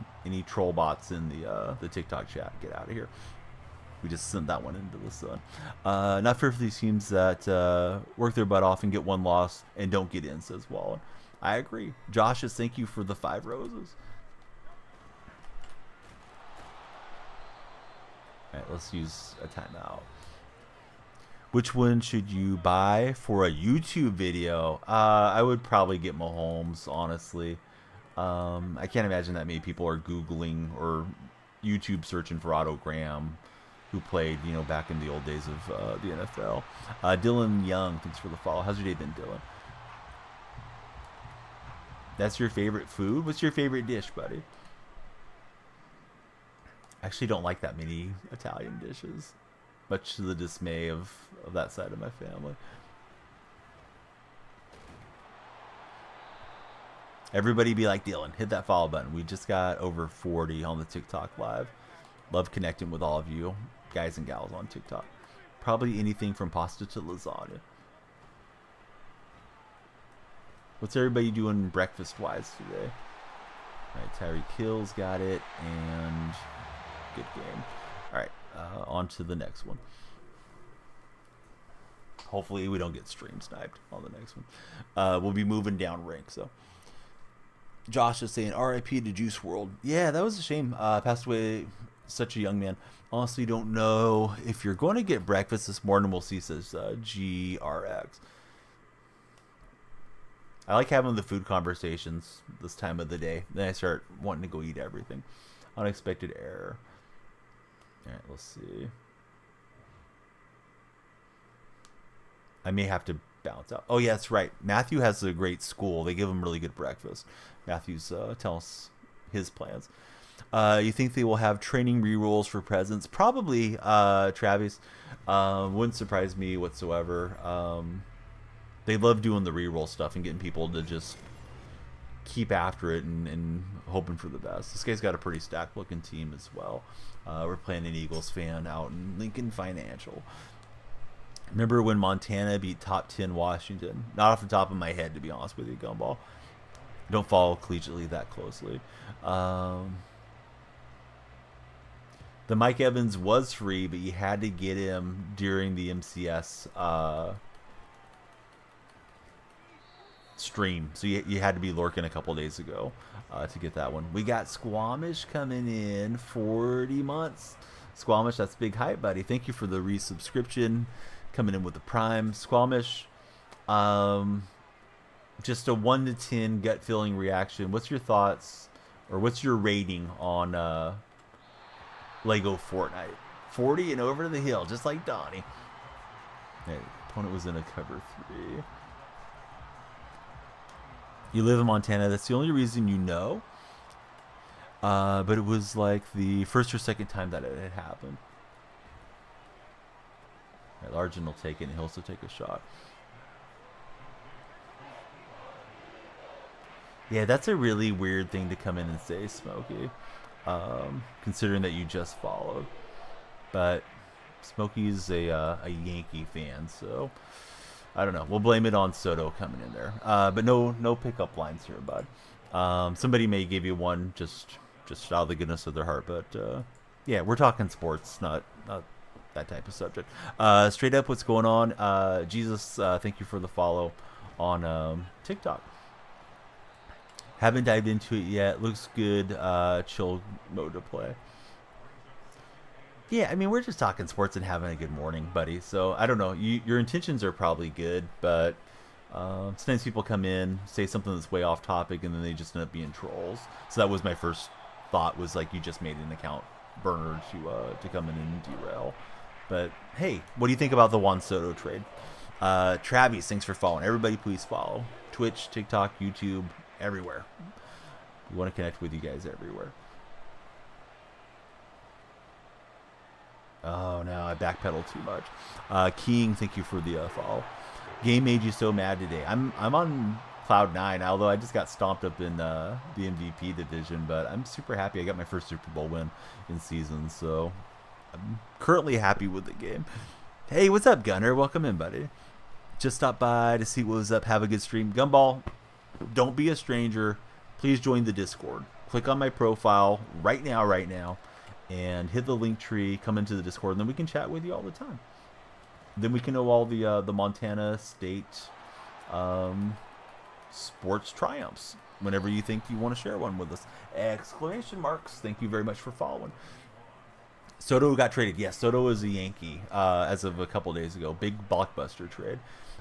Speaker 1: troll bots in the TikTok chat. Get out of here. We just sent that one into the sun. Not fair for these teams that work their butt off and get one loss and don't get in, says Wallen. I agree. Josh, thank you for the 5 roses. All right, let's use a timeout. Which one should you buy for a YouTube video? I would probably get Mahomes, honestly. I can't imagine that many people are Googling or YouTube searching for Otto Graham, who played, back in the old days of the NFL. Dylan Young, thanks for the follow. How's your day been, Dylan? That's your favorite food? What's your favorite dish, buddy? I actually don't like that many Italian dishes, much to the dismay of that side of my family. Everybody be like Dylan. Hit that follow button. We just got over 40 on the TikTok live. Love connecting with all of you guys and gals on TikTok. Probably anything from pasta to lasagna. What's everybody doing breakfast-wise today? All right, Tyreek Hill's got it, and good game. All right, on to the next one. Hopefully we don't get stream sniped on the next one. We'll be moving down rank, so. Josh is saying, R.I.P. to Juice WRLD. Yeah, that was a shame. Passed away, such a young man. Honestly, don't know if you're going to get breakfast this morning. We'll see, says GRX. I like having the food conversations this time of the day. Then I start wanting to go eat everything. Unexpected error. All right, let's see. I may have to bounce out. Oh, yeah, that's right. Matthew has a great school. They give him really good breakfast. Matthew's telling us his plans. You think they will have training rerolls for presents? Probably, Travis. Wouldn't surprise me whatsoever. They love doing the reroll stuff and getting people to just keep after it and hoping for the best. This guy's got a pretty stacked looking team as well. We're playing an Eagles fan out in Lincoln Financial. Remember when Montana beat top 10 Washington? Not off the top of my head, to be honest with you, Gumball. Don't follow collegiately that closely. The Mike Evans was free, but you had to get him during the MCS stream. So you had to be lurking a couple days ago to get that one. We got Squamish coming in, 40 months. Squamish, that's big hype, buddy. Thank you for the resubscription. Coming in with the Prime. Squamish, just a 1 to 10 gut feeling reaction. What's your thoughts, or what's your rating on Lego Fortnite? 40 and over the hill, just like Donnie. Hey, opponent was in a cover 3. You live in Montana. That's the only reason you know. But it was like the first or second time that it had happened. Right, Largen will take it, and he'll also take a shot. Yeah, that's a really weird thing to come in and say, Smokey. Considering that you just followed. But Smokey's a Yankee fan, so I don't know. We'll blame it on Soto coming in there. But no pickup lines here, bud. Somebody may give you one just out of the goodness of their heart, but yeah, we're talking sports, not that type of subject. Straight up, what's going on? Jesus, thank you for the follow on TikTok. Haven't dived into it yet. Looks good. Chill mode to play. Yeah, I mean, we're just talking sports and having a good morning, buddy. So I don't know. Your intentions are probably good, but sometimes people come in, say something that's way off topic, and then they just end up being trolls. So that was my first thought, was like, you just made an account burner to come in and derail. But hey, what do you think about the Juan Soto trade? Travis, thanks for following. Everybody, please follow Twitch, TikTok, YouTube, everywhere. We want to connect with you guys everywhere. Oh no, I backpedaled too much. King, thank you for the follow. Game made you so mad today. I'm on cloud 9, although I just got stomped up in the MVP division, but I'm super happy. I got my first Super Bowl win in season, so I'm currently happy with the game. Hey, what's up, Gunner? Welcome in, buddy. Just stopped by to see what was up. Have a good stream. Gumball, don't be a stranger. Please join the Discord. Click on my profile right now, and hit the link tree. Come into the Discord, and then we can chat with you all the time. Then we can know all the Montana State sports triumphs whenever you think you want to share one with us. Exclamation marks. Thank you very much for following. Soto got traded. Yes, Soto is a Yankee as of a couple days ago. Big blockbuster trade.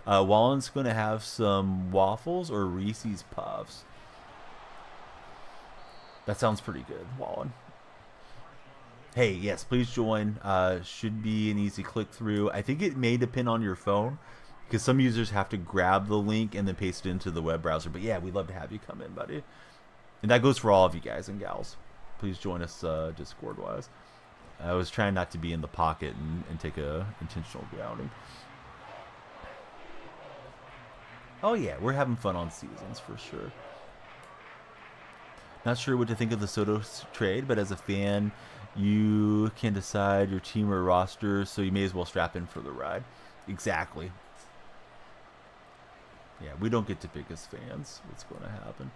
Speaker 1: Wallen's going to have some waffles or Reese's Puffs. That sounds pretty good, Wallen. Hey, yes, please join. Should be an easy click through. I think it may depend on your phone because some users have to grab the link and then paste it into the web browser. But yeah, we'd love to have you come in, buddy. And that goes for all of you guys and gals. Please join us Discord-wise. I was trying not to be in the pocket and take a intentional grounding. Oh yeah, we're having fun on seasons for sure. Not sure what to think of the Soto trade, but as a fan, you can decide your team or roster, so you may as well strap in for the ride. Exactly. Yeah, we don't get to pick as fans what's going to happen.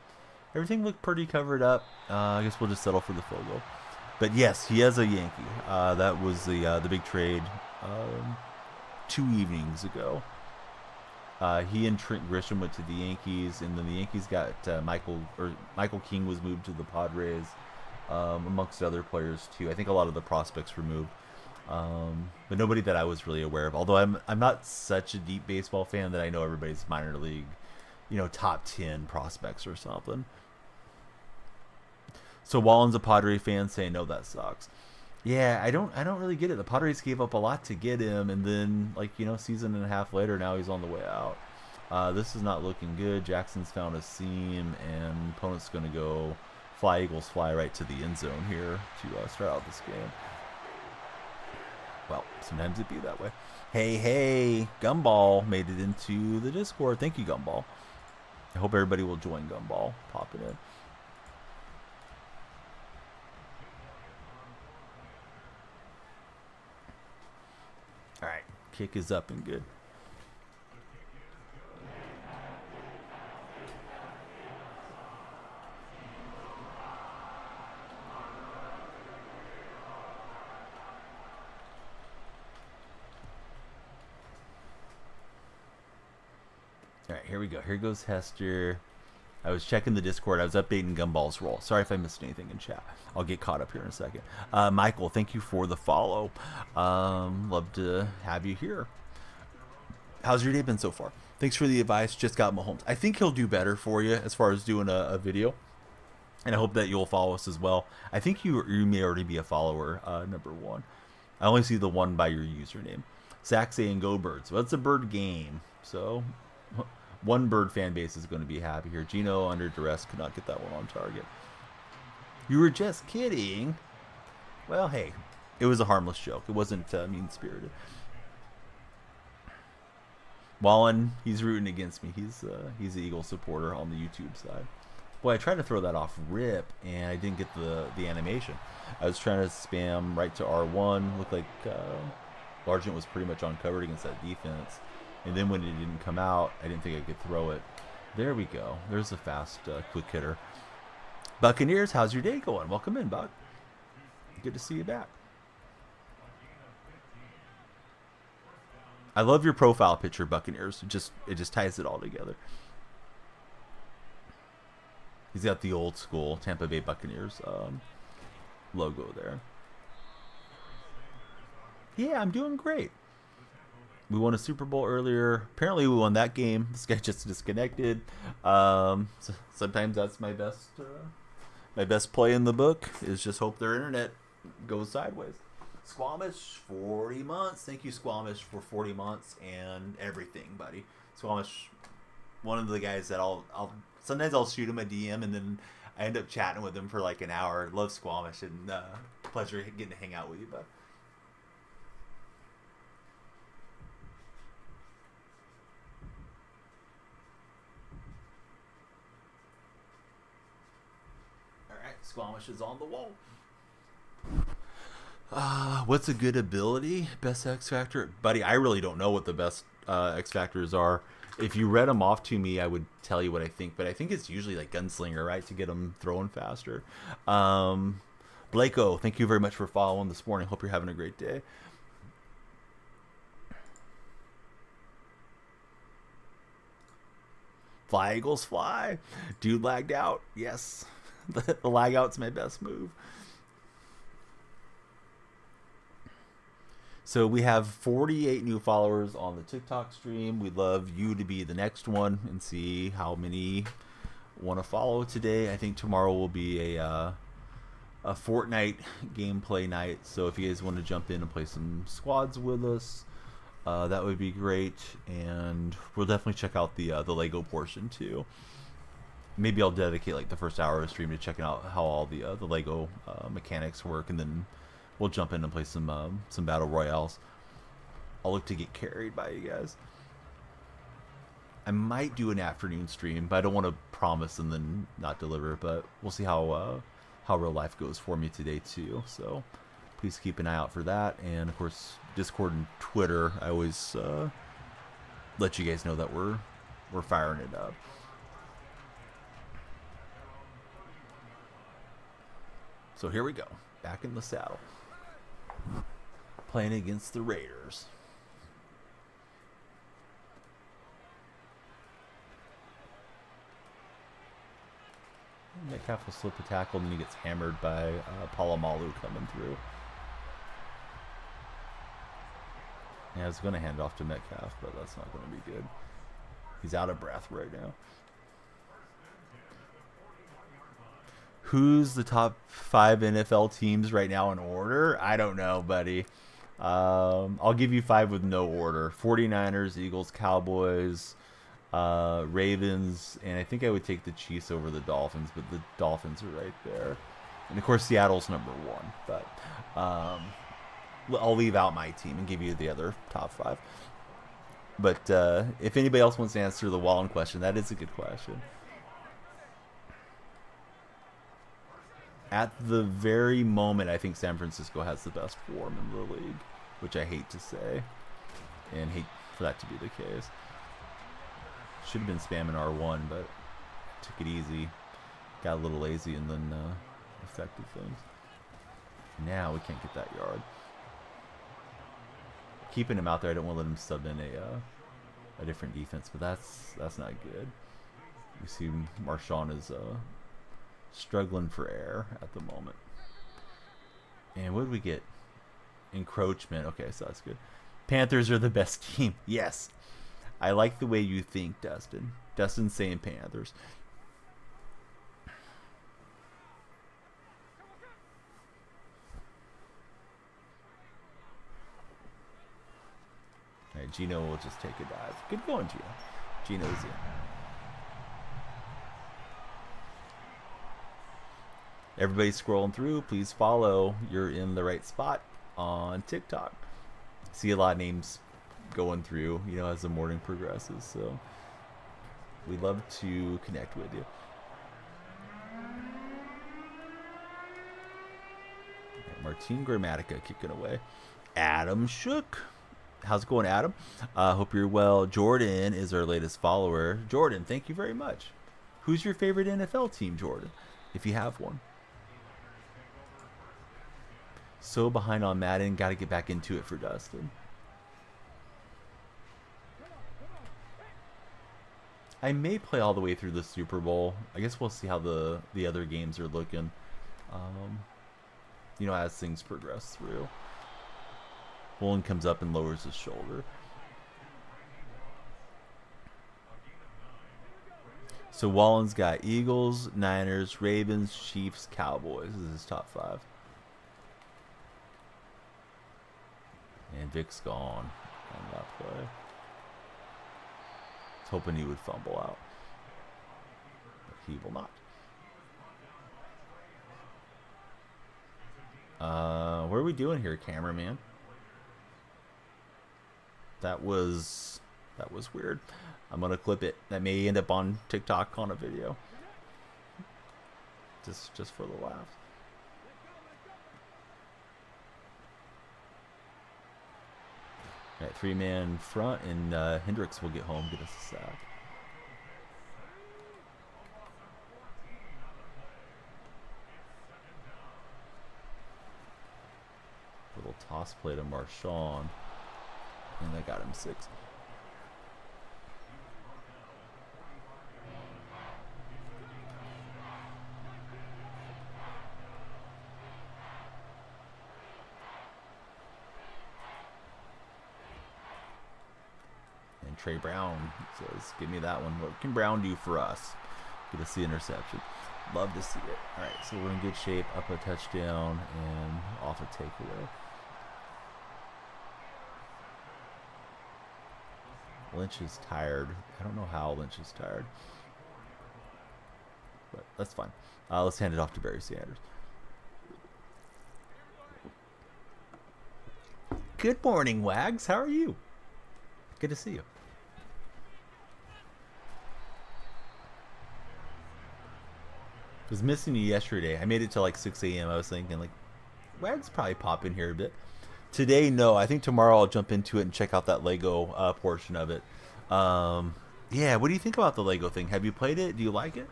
Speaker 1: Everything looked pretty covered up. I guess we'll just settle for the field goal. But yes, he has a Yankee. That was the big trade 2 evenings ago. He and Trent Grisham went to the Yankees, and then the Yankees got Michael King was moved to the Padres, amongst other players too. I think a lot of the prospects were moved, but nobody that I was really aware of. Although I'm not such a deep baseball fan that I know everybody's minor league, top 10 prospects or something. So Wallen's a Padre fan saying no, that sucks. Yeah, I don't really get it. The Padres gave up a lot to get him, and then season and a half later, now he's on the way out. This is not looking good. Jackson's found a seam, and opponent's going to go fly Eagles fly right to the end zone here to start out this game. Well, sometimes it be that way. Hey, Gumball made it into the Discord. Thank you, Gumball. I hope everybody will join Gumball. Pop it in. All right, kick is up and good. All right, here we go. Here goes Hester. I was checking the Discord. I was updating Gumball's role. Sorry if I missed anything in chat. I'll get caught up here in a second. Michael, thank you for the follow. Love to have you here. How's your day been so far? Thanks for the advice. Just got Mahomes. I think he'll do better for you as far as doing a video. And I hope that you'll follow us as well. I think you may already be a follower, number one. I only see the one by your username. Zach saying go Birds. Well, it's a bird game. So one bird fan base is going to be happy here. Gino under duress could not get that one on target. You were just kidding. Well, hey, it was a harmless joke. It wasn't mean-spirited. Wallen, he's rooting against me. He's an Eagle supporter on the YouTube side. Boy, I tried to throw that off rip, and I didn't get the animation. I was trying to spam right to R1. Looked like Largent was pretty much uncovered against that defense. And then when it didn't come out, I didn't think I could throw it. There we go. There's a fast, quick hitter. Buccaneers, how's your day going? Welcome in, Buck. Good to see you back. I love your profile picture, Buccaneers. It just ties it all together. He's got the old school Tampa Bay Buccaneers logo there. Yeah, I'm doing great. We won a Super Bowl earlier. Apparently, we won that game. This guy just disconnected. So sometimes that's my best play in the book is just hope their internet goes sideways. Squamish, 40 months. Thank you, Squamish, for 40 months and everything, buddy. Squamish, one of the guys that sometimes I'll shoot him a DM and then I end up chatting with him for like an hour. Love Squamish and pleasure getting to hang out with you, bud. Squamish is on the wall. What's a good ability? Best X Factor? Buddy, I really don't know what the best X Factors are. If you read them off to me, I would tell you what I think. But I think it's usually like Gunslinger, right? To get them throwing faster. Blako, thank you very much for following this morning. Hope you're having a great day. Fly, Eagles, fly. Dude lagged out. Yes. The lag out's my best move. So we have 48 new followers on the TikTok stream. We'd love you to be the next one and see how many want to follow today. I think tomorrow will be a Fortnite gameplay night. So if you guys want to jump in and play some squads with us, that would be great. And we'll definitely check out the Lego portion too. Maybe I'll dedicate like the first hour of the stream to checking out how all the Lego mechanics work, and then we'll jump in and play some battle royales. I'll look to get carried by you guys. I might do an afternoon stream, but I don't want to promise and then not deliver. But we'll see how real life goes for me today too. So please keep an eye out for that. And of course, Discord and Twitter. I always let you guys know that we're firing it up. So here we go, back in the saddle, playing against the Raiders. Metcalf will slip a tackle, and then he gets hammered by Palomalu coming through. Yeah, I was going to hand it off to Metcalf, but that's not going to be good. He's out of breath right now. Who's the top 5 NFL teams right now in order? I don't know, buddy. I'll give you 5 with no order. 49ers, Eagles, Cowboys, Ravens, and I think I would take the Chiefs over the Dolphins, but the Dolphins are right there. And, of course, Seattle's number 1. But I'll leave out my team and give you the other top 5. But if anybody else wants to answer the Wallen question, that is a good question. At the very moment, I think San Francisco has the best form in the league, which I hate to say, and hate for that to be the case. Should have been spamming R1, but took it easy, got a little lazy, and then affected things. Now we can't get that yard. Keeping him out there, I don't want to let him sub in a different defense, but that's not good. You see, Marshawn is struggling for air at the moment. And what did we get? Encroachment. Okay, so that's good. Panthers are the best team. Yes. I like the way you think, Dustin. Dustin's saying Panthers. All right, Gino will just take a dive. Good going, Gino. Gino's in. Everybody scrolling through, please follow. You're in the right spot on TikTok. See a lot of names going through, as the morning progresses. So we'd love to connect with you. Martin Grammatica kicking away. Adam Shook. How's it going, Adam? Hope you're well. Jordan is our latest follower. Jordan, thank you very much. Who's your favorite NFL team, Jordan, if you have one? So behind on Madden, got to get back into it for Dustin. I may play all the way through the Super Bowl. I guess we'll see how the other games are looking, as things progress through. Woolen comes up and lowers his shoulder. So Wallen's got Eagles, Niners, Ravens, Chiefs, Cowboys. This is his top 5. And Vic's gone on that play. I was hoping he would fumble out. But he will not. What are we doing here, cameraman? That was weird. I'm going to clip it. That may end up on TikTok on a video. just for the laughs. All right, 3-man front, and Hendricks will get home, get us a sack. Little toss play to Marshawn, and I got him 6. And Trey Brown says, give me that one. What can Brown do for us? Get us the interception. Love to see it. All right, so we're in good shape. Up a touchdown and off a takeaway. Lynch is tired. I don't know how Lynch is tired, but that's fine. Let's hand it off to Barry Sanders. Good morning, Wags. How are you? Good to see you. Was missing you yesterday. I made it to like 6 a.m. I was thinking like, Wags probably pop in here a bit. Today, no. I think tomorrow I'll jump into it and check out that Lego portion of it. Yeah, what do you think about the Lego thing? Have you played it? Do you like it?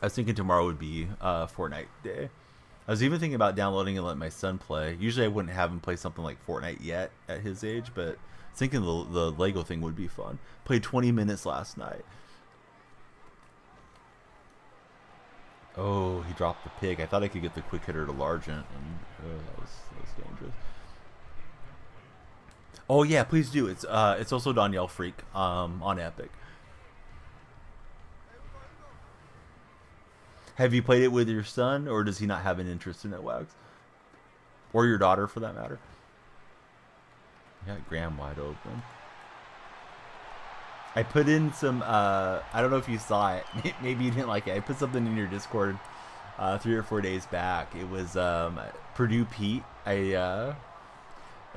Speaker 1: I was thinking tomorrow would be Fortnite day. I was even thinking about downloading and letting my son play. Usually I wouldn't have him play something like Fortnite yet at his age, but I was thinking the Lego thing would be fun. Played 20 minutes last night. Oh, he dropped the pig. I thought I could get the quick hitter to Largent, and that was dangerous. Oh yeah, please do. It's also DonyellFreak on Epic. Have you played it with your son, or does he not have an interest in it, Wags? Or your daughter, for that matter? You got Graham wide open. I put in some, I don't know if you saw it. Maybe you didn't like it. I put something in your Discord 3 or 4 days back. It was Purdue Pete. I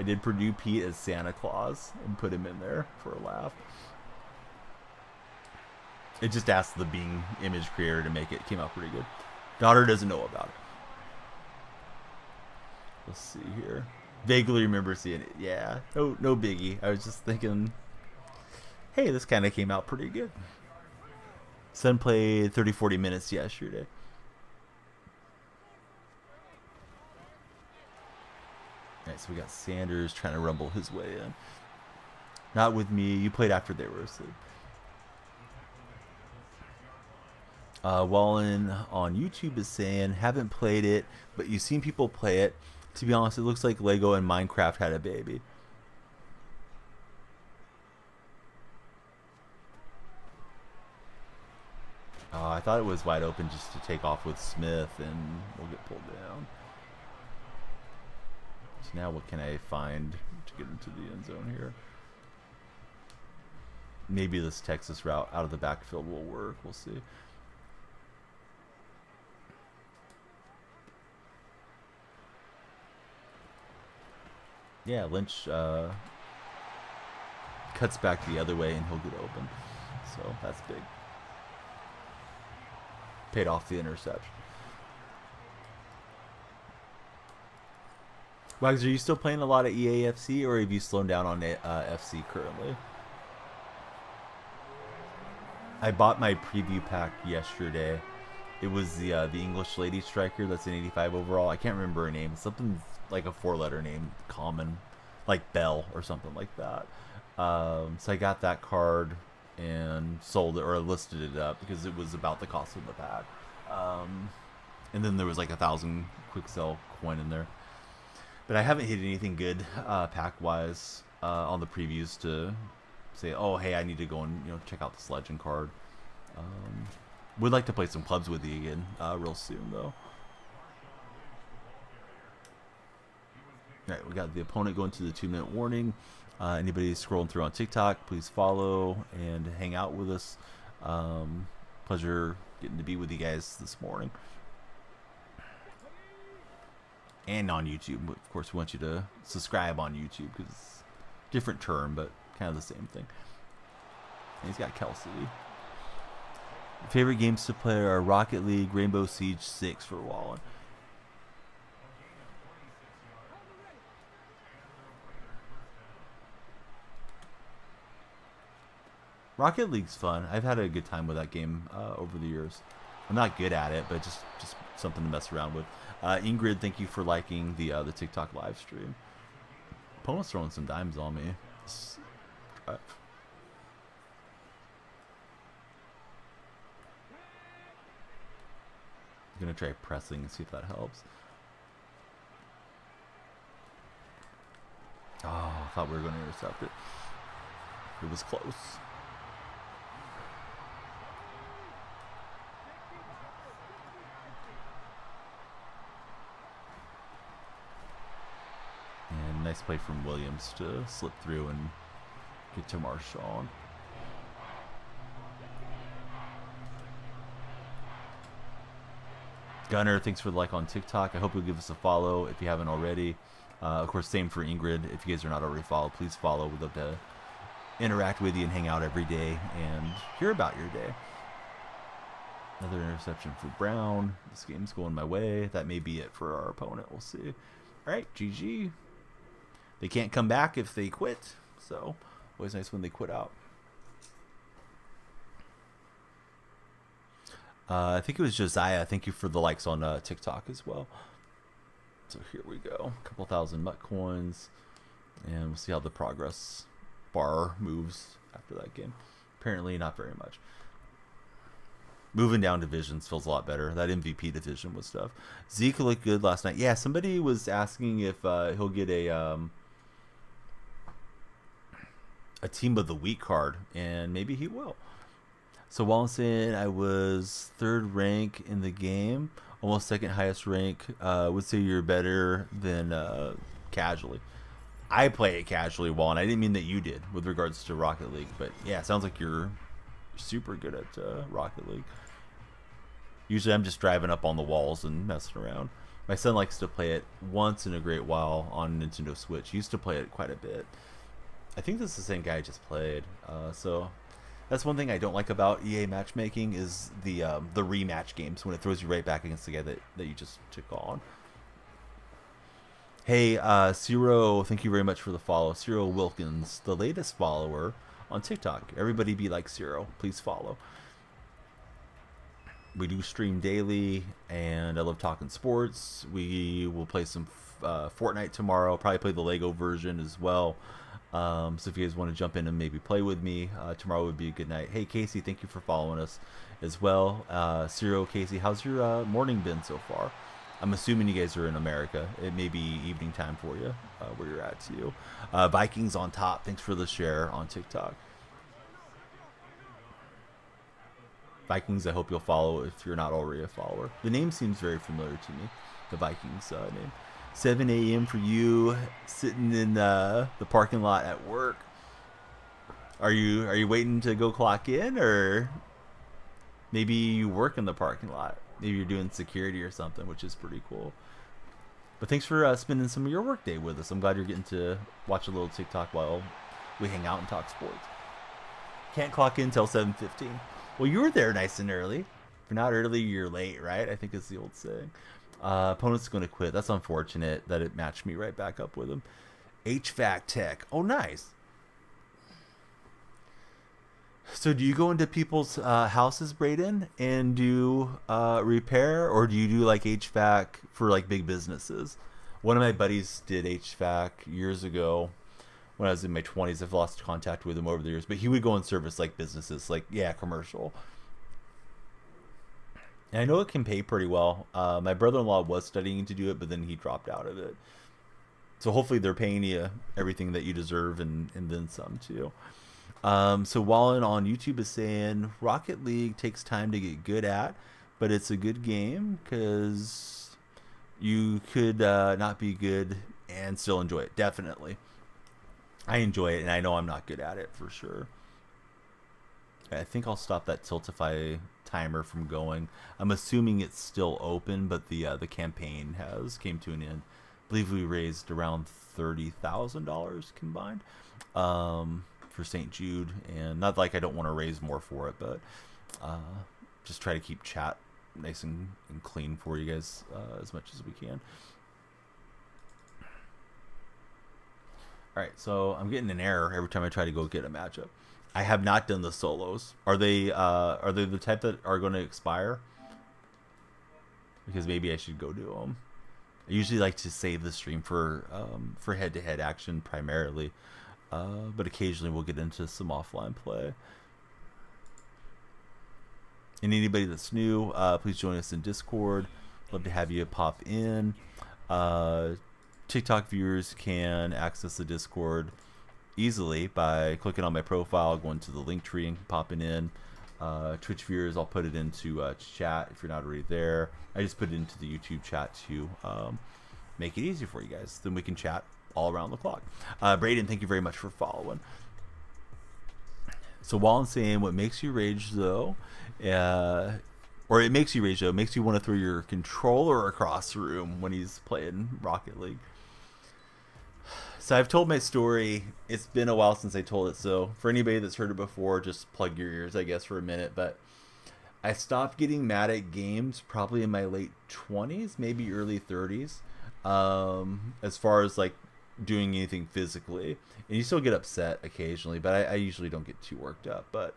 Speaker 1: did Purdue Pete as Santa Claus and put him in there for a laugh. It just asked the Bing image creator to make it. It came out pretty good. Daughter doesn't know about it. Let's see here. Vaguely remember seeing it. Yeah, no biggie. I was just thinking, hey, this kind of came out pretty good. Son played 30-40 minutes yesterday. All right, so we got Sanders trying to rumble his way in. Not with me. You played after they were asleep. Wallen on YouTube is saying, haven't played it, but you've seen people play it. To be honest, it looks like Lego and Minecraft had a baby. I thought it was wide open just to take off with Smith, and we'll get pulled down. So now what can I find to get into the end zone here? Maybe this Texas route out of the backfield will work. We'll see. Yeah, Lynch cuts back the other way and he'll get open. So that's big. Paid off the interception. Wags, are you still playing a lot of EAFC, or have you slowed down on FC currently? I bought my preview pack yesterday. It was the English lady striker that's an 85 overall. I can't remember her name. Something like a 4-letter name, common, like Bell or something like that. So I got that card and sold it, or listed it up, because it was about the cost of the pack. And then there was like 1,000 quick sell coin in there. But I haven't hit anything good pack-wise on the previews to say, oh, hey, I need to go and check out this legend card. Would like to play some clubs with you again real soon, though. All right, we got the opponent going to the 2-minute warning. Anybody scrolling through on TikTok, please follow and hang out with us. Pleasure getting to be with you guys this morning. And on YouTube. Of course, we want you to subscribe on YouTube, because it's a different term, but kind of the same thing. And he's got Kelsey. Favorite games to play are Rocket League, Rainbow Siege 6 for Wallen. Rocket League's fun. I've had a good time with that game over the years. I'm not good at it, but just something to mess around with. Ingrid, thank you for liking the TikTok live stream. Opponent's throwing some dimes on me. I'm gonna try pressing and see if that helps. Oh, I thought we were gonna intercept it. It was close. And nice play from Williams to slip through and get to Marshawn. Gunner, thanks for the like on TikTok. I hope you'll give us a follow if you haven't already. Of course, same for Ingrid. If you guys are not already followed, please follow. We'd love to interact with you and hang out every day and hear about your day. Another interception for Brown. This game's going my way. That may be it for our opponent. We'll see. All right, GG. They can't come back if they quit. So, always nice when they quit out. I think it was Josiah. Thank you for the likes on TikTok as well. So here we go. A couple thousand MUT coins. And we'll see how the progress bar moves after that game. Apparently not very much. Moving down divisions feels a lot better. That MVP division was tough. Zeke looked good last night. Yeah, somebody was asking if he'll get a team of the week card. And maybe he will. So while I'm saying I was 3rd rank in the game, almost 2nd highest rank, would say you're better than casually. I play it casually, Wall, and I didn't mean that you did with regards to Rocket League. But yeah, it sounds like you're super good at Rocket League. Usually I'm just driving up on the walls and messing around. My son likes to play it once in a great while on Nintendo Switch. He used to play it quite a bit. I think this is the same guy I just played. So that's one thing I don't like about EA matchmaking is the rematch games when it throws you right back against the guy that you just took on. Hey, Ciro, thank you very much for the follow. Ciro Wilkins, the latest follower on TikTok. Everybody be like Ciro. Please follow. We do stream daily, and I love talking sports. We will play some Fortnite tomorrow. Probably play the Lego version as well. So if you guys want to jump in and maybe play with me, tomorrow would be a good night. Hey, Casey, thank you for following us as well. Ciro, Casey, how's your morning been so far? I'm assuming you guys are in America. It may be evening time for you, where you're at too. Vikings on top. Thanks for the share on TikTok. Vikings, I hope you'll follow if you're not already a follower. The name seems very familiar to me, the Vikings name. 7 a.m. for you, sitting in the parking lot at work. Are you waiting to go clock in, or maybe you work in the parking lot? Maybe you're doing security or something, which is pretty cool. But thanks for spending some of your work day with us. I'm glad you're getting to watch a little TikTok while we hang out and talk sports. Can't clock in until 7:15. Well, you were there nice and early. If you're not early, you're late, right? I think it's the old saying. Opponent's going to quit. That's unfortunate that it matched me right back up with him. HVAC tech. Oh, nice. So do you go into people's houses, Braden, and do repair, or do you do like HVAC for like big businesses? One of my buddies did HVAC years ago when I was in my 20s. I've lost contact with him over the years, but he would go and service like businesses, like, yeah, commercial. And I know it can pay pretty well. My brother-in-law was studying to do it, but then he dropped out of it. So hopefully they're paying you everything that you deserve and then some too. So Wallen on YouTube is saying Rocket League takes time to get good at, but it's a good game because you could not be good and still enjoy it. Definitely. I enjoy it, and I know I'm not good at it for sure. I think I'll stop that Tiltify timer from going. I'm assuming it's still open, but the campaign came to an end. I believe we raised around $30,000 combined for St. Jude, and not like I don't want to raise more for it, but just try to keep chat nice and clean for you guys as much as we can. All right, so I'm getting an error every time I try to go get a matchup. I have not done the solos. Are they the type that are going to expire? Because maybe I should go do them. I usually like to save the stream for head-to-head action primarily, but occasionally we'll get into some offline play. And anybody that's new, please join us in Discord. Love to have you pop in. TikTok viewers can access the Discord easily by clicking on my profile, going to the link tree and popping in. Twitch viewers, I'll put it into chat if you're not already there. I just put it into the YouTube chat to make it easy for you guys. Then we can chat all around the clock. Braden, thank you very much for following. So while I'm saying what makes you rage though, or it makes you rage though, it makes you want to throw your controller across the room when he's playing Rocket League. So I've told my story. It's been a while since I told it, so for anybody that's heard it before, just plug your ears, I guess, for a minute. But I stopped getting mad at games probably in my late 20s, maybe early 30s, as far as like doing anything physically. And you still get upset occasionally, but I usually don't get too worked up. But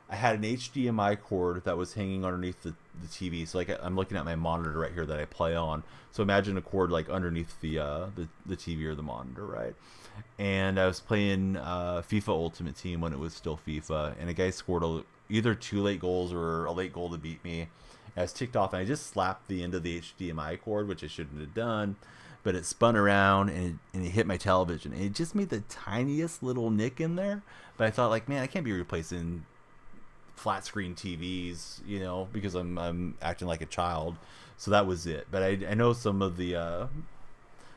Speaker 1: I had an HDMI cord that was hanging underneath the TV. So like I'm looking at my monitor right here that I play on. So imagine a cord like underneath the TV or the monitor, right? And I was playing FIFA Ultimate Team when it was still FIFA, and a guy scored either 2 late goals or a late goal to beat me. I was ticked off, and I just slapped the end of the HDMI cord, which I shouldn't have done, but it spun around and it hit my television. And it just made the tiniest little nick in there, but I thought like, man, I can't be replacing flat screen TVs, you know, because I'm acting like a child. So that was it. But I know some of the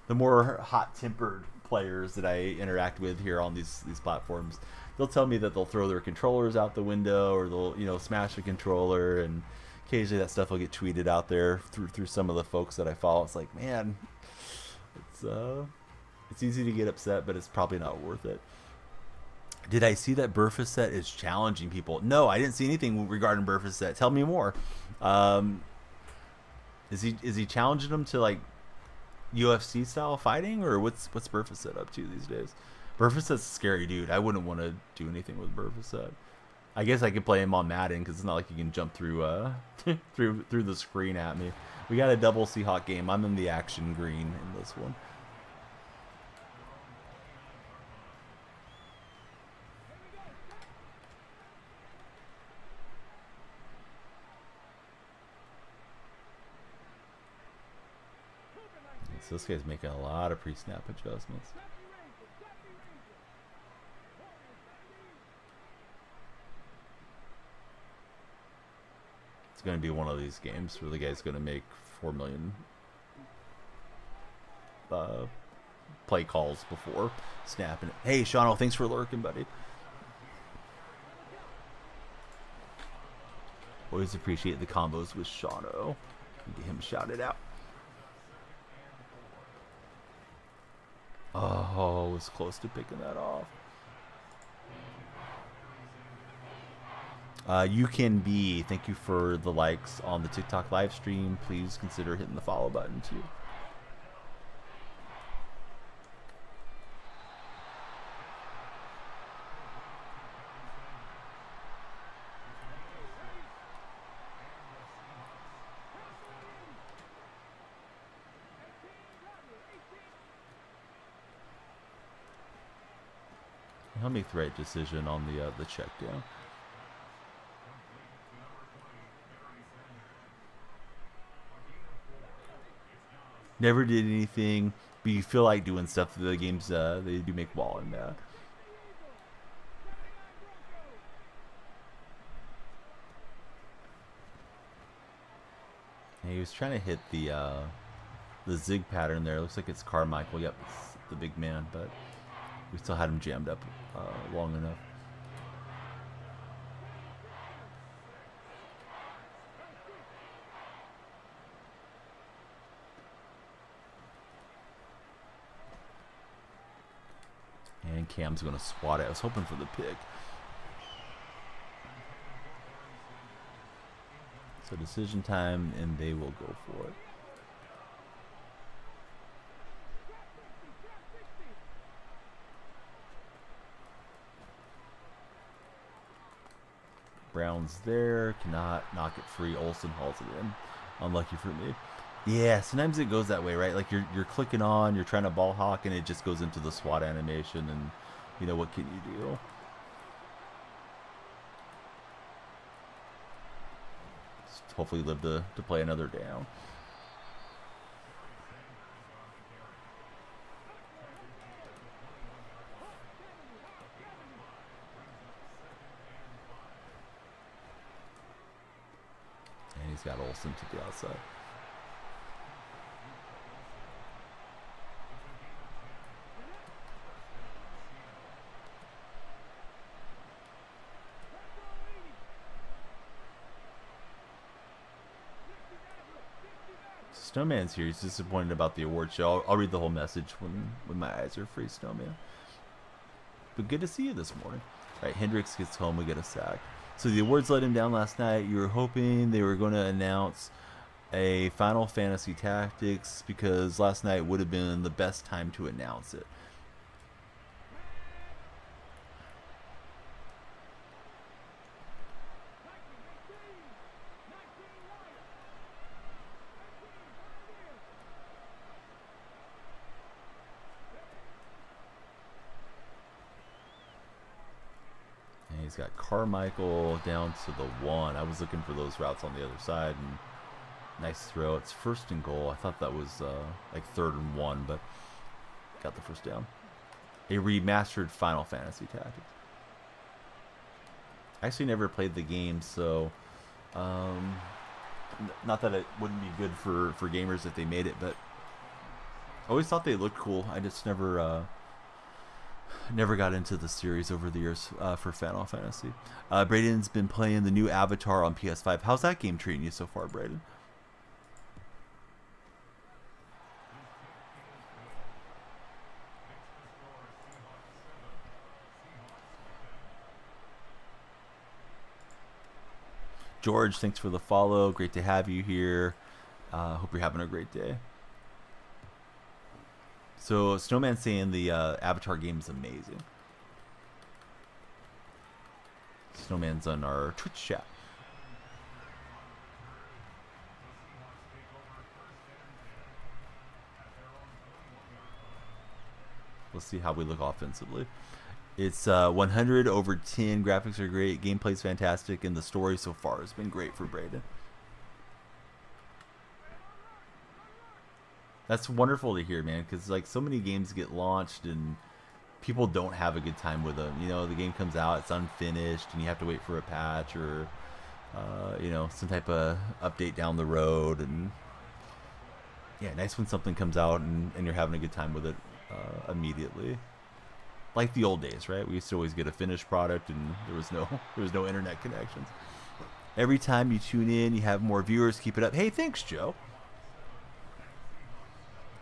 Speaker 1: more hot-tempered players that I interact with here on these platforms, they'll tell me that they'll throw their controllers out the window, or they'll, you know, smash a controller, and occasionally that stuff will get tweeted out there through some of the folks that I follow. It's like, man, it's easy to get upset, but it's probably not worth it. Did I see that Burfisset is challenging people? No, I didn't see anything regarding Burfisset. Tell me more. Is he challenging them to like UFC style fighting, or what's Burfisset up to these days? Burfisset's a scary dude. I wouldn't want to do anything with Burfisset. I guess I could play him on Madden because it's not like he can jump through through the screen at me. We got a double Seahawk game. I'm in the action green in this one. So this guy's making a lot of pre-snap adjustments. It's going to be one of these games where the guy's going to make 4 million play calls before snapping it. Hey, Shano, thanks for lurking, buddy. Always appreciate the combos with Shano. Get him shouted out. Oh, was close to picking that off. You can be. Thank you for the likes on the TikTok live stream. Please consider hitting the follow button too. I'll make the right decision on the check down. Never did anything, but you feel like doing stuff. The games they do make Wallen mad. And he was trying to hit the zig pattern there. Looks like it's Carmichael. Yep, it's the big man, but we still had him jammed up long enough. And Cam's going to swat it. I was hoping for the pick. So decision time, and they will go for it. Brown's there, cannot knock it free. Olsen hauls it in. Unlucky for me. Yeah, sometimes it goes that way, right? Like you're clicking on, you're trying to ball hawk, and it just goes into the SWAT animation, and you know, what can you do? Just hopefully live to play another down. And he's got Olsen to the outside. Snowman's here. He's disappointed about the award show. I'll read the whole message when my eyes are free, Snowman. But good to see you this morning. All right, Hendricks gets home. We get a sack. So the awards let him down last night. You were hoping they were going to announce a Final Fantasy Tactics because last night would have been the best time to announce it. He's got Carmichael down to the 1. I was looking for those routes on the other side, and nice throw. It's 1st and goal. I thought that was like 3rd and 1, but got the first down. A remastered Final Fantasy Tactics. I actually never played the game, so not that it wouldn't be good for gamers if they made it, but I always thought they looked cool. I just never got into the series over the years for Final Fantasy. Braden's been playing the new Avatar on PS5. How's that game treating you so far, Braden? George, thanks for the follow. Great to have you here. Hope you're having a great day. So Snowman's saying the Avatar game is amazing. Snowman's on our Twitch chat. Let's see how we look offensively. It's 100/10. Graphics are great. Gameplay's fantastic, and the story so far has been great for Braden. That's wonderful to hear, man, because like so many games get launched and people don't have a good time with them. You know, the game comes out, it's unfinished, and you have to wait for a patch or you know, some type of update down the road. And yeah, nice when something comes out and you're having a good time with it immediately. Like the old days, right? We used to always get a finished product and there was no internet connections. Every time you tune in, you have more viewers. Keep it up. Hey, thanks, Joe.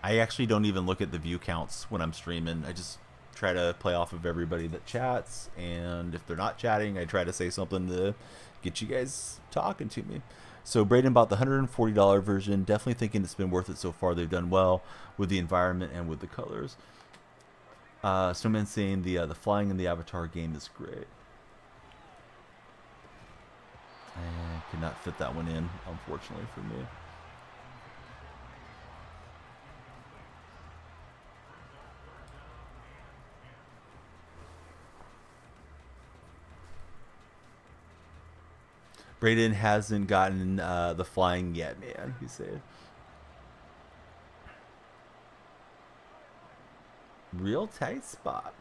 Speaker 1: I actually don't even look at the view counts when I'm streaming. I just try to play off of everybody that chats, and if they're not chatting, I try to say something to get you guys talking to me. So Braden bought the $140 version. Definitely thinking it's been worth it so far. They've done well with the environment and with the colors. Snowman's saying the flying in the Avatar game is great. I could not fit that one in, unfortunately for me. Braden hasn't gotten the flying yet, man, he said. Real tight spot.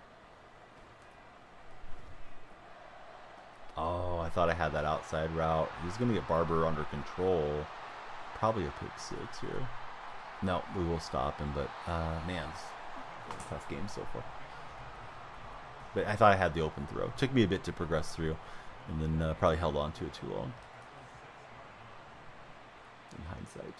Speaker 1: Oh, I thought I had that outside route. He's going to get Barber under control. Probably a pick 6 here. No, we will stop him, but man, it's a tough game so far. But I thought I had the open throw. Took me a bit to progress through. And then probably held on to it too long. In hindsight.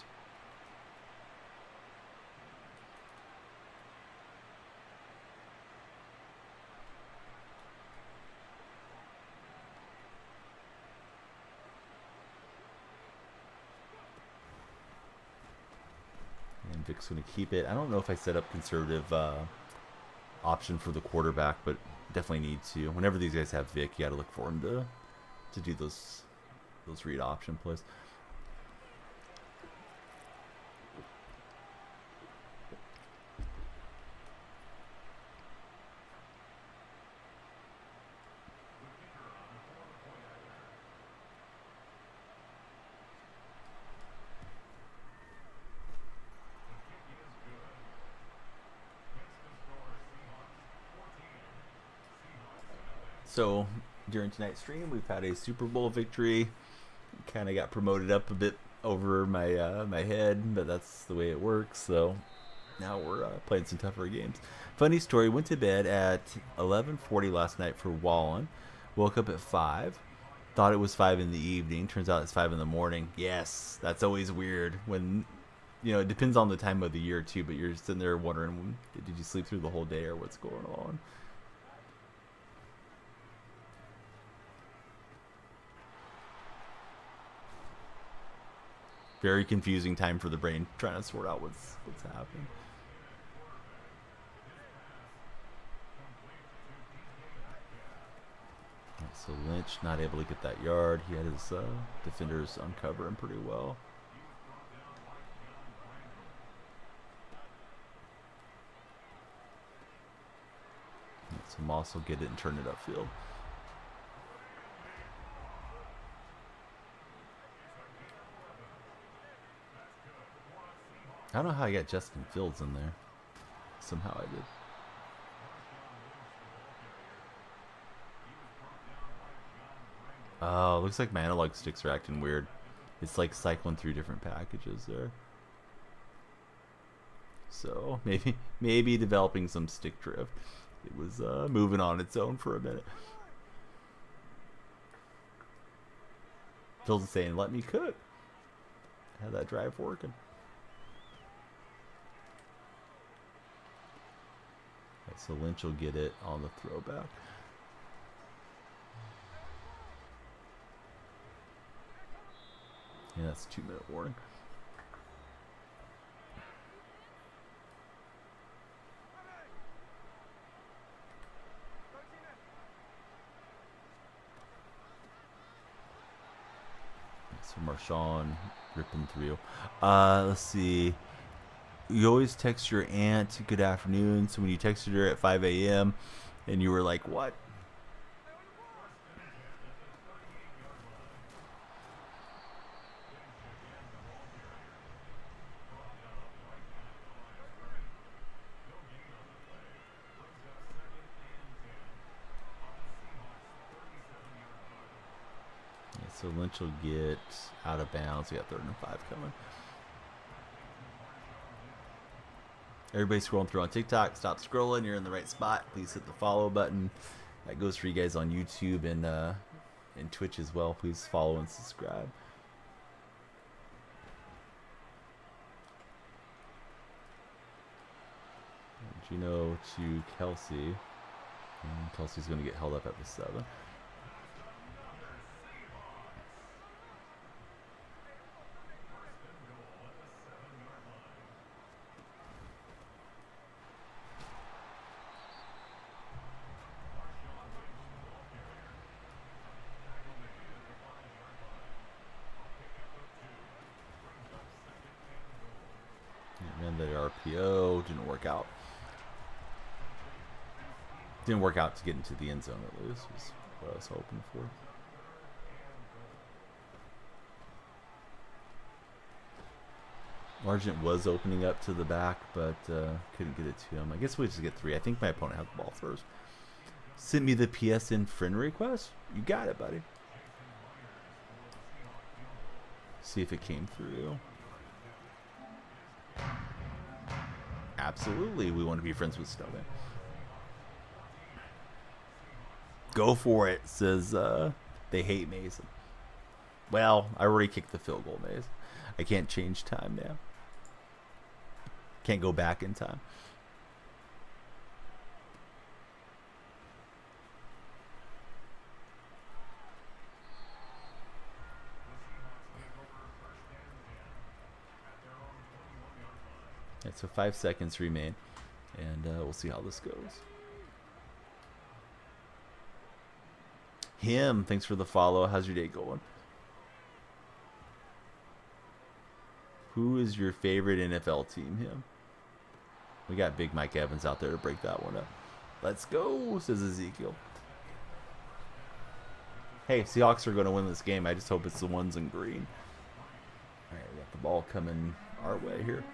Speaker 1: Vic's going to keep it. I don't know if I set up conservative option for the quarterback, but definitely need to. Whenever these guys have Vic, you got to look for him to do those read option plays. So during tonight's stream, we've had a Super Bowl victory. Kind of got promoted up a bit over my my head, but that's the way it works. So now we're playing some tougher games. Funny story: went to bed at 11:40 last night for Wallen. Woke up at 5. Thought it was 5 in the evening. Turns out it's 5 in the morning. Yes, that's always weird when, you know, it depends on the time of the year too. But you're sitting there wondering, did you sleep through the whole day or what's going on? Very confusing time for the brain trying to sort out what's happening. Right, so Lynch not able to get that yard. He had his defenders uncover him pretty well. Right, so Moss will get it and turn it upfield. I don't know how I got Justin Fields in there. Somehow I did. Oh, looks like my analog sticks are acting weird. It's like cycling through different packages there. So maybe developing some stick drift. It was moving on its own for a minute. Fields is saying, "Let me cook." Had that drive working. So Lynch will get it on the throwback. Yeah, that's a 2-minute warning. So Marshawn ripping through. Let's see. You always text your aunt good afternoon. So when you texted her at 5 a.m. and you were like, what? Yeah, so Lynch will get out of bounds. We got 3rd and 5 coming. Everybody scrolling through on TikTok, stop scrolling. You're in the right spot. Please hit the follow button. That goes for you guys on YouTube and Twitch as well. Please follow and subscribe. Gino to Kelsey. And Kelsey's going to get held up at the 7. And the RPO didn't work out. Didn't work out to get into the end zone at least, was what I was hoping for. Argent was opening up to the back, but couldn't get it to him. I guess we just get 3. I think my opponent had the ball first. Sent me the PSN friend request. You got it, buddy. See if it came through. Absolutely, we want to be friends with Snowman. Go for it, says they hate Mason. Well, I already kicked the field goal, Mason. I can't change time now. Can't go back in time. Yeah, so 5 seconds remain, and we'll see how this goes. Thanks for the follow. How's your day going? Who is your favorite NFL team? Him. We got Big Mike Evans out there to break that one up. Let's go, says Ezekiel. Hey, Seahawks are going to win this game. I just hope it's the ones in green. All right, we got the ball coming our way here.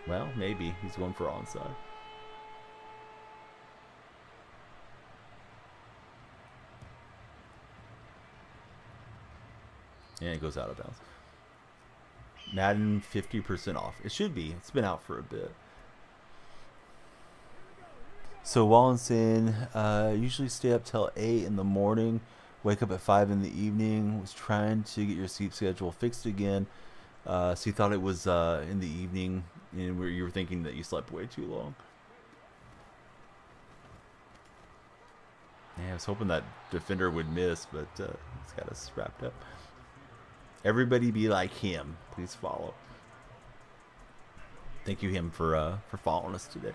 Speaker 1: Well, maybe. He's going for onside. And it goes out of bounds. Madden 50% off. It should be. It's been out for a bit. So Wallenstein, usually stay up till 8 in the morning, wake up at 5 in the evening. Was trying to get your sleep schedule fixed again. So you thought it was in the evening, and you were thinking that you slept way too long. Yeah, I was hoping that defender would miss, but it's got us wrapped up. Everybody be like him. Please follow. Thank you, him, for following us today.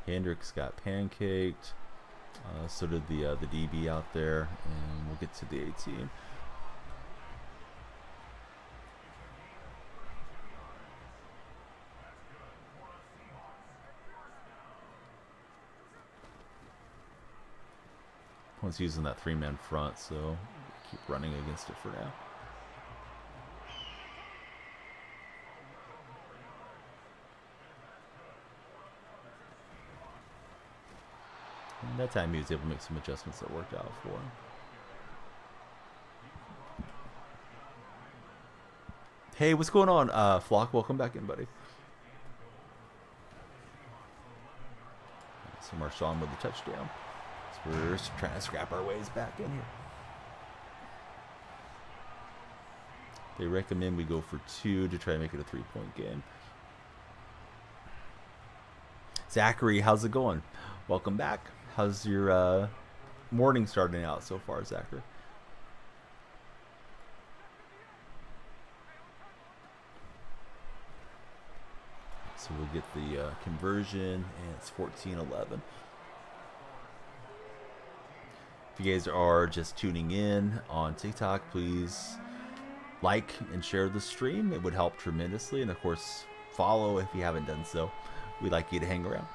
Speaker 1: Hendricks got pancaked. So did the DB out there, and we'll get to the 18. One's using that 3-man front, so keep running against it for now. And that time he was able to make some adjustments that worked out for him. Hey, what's going on, Flock? Welcome back in, buddy. So Marshawn with the touchdown. So we're trying to scrap our ways back in here. They recommend we go for 2 to try to make it a 3-point game. Zachary, how's it going? Welcome back. How's your morning starting out so far, Zachary? So we'll get the conversion, and it's 14-11. If you guys are just tuning in on TikTok, please like and share the stream. It would help tremendously. And, of course, follow if you haven't done so. We'd like you to hang around.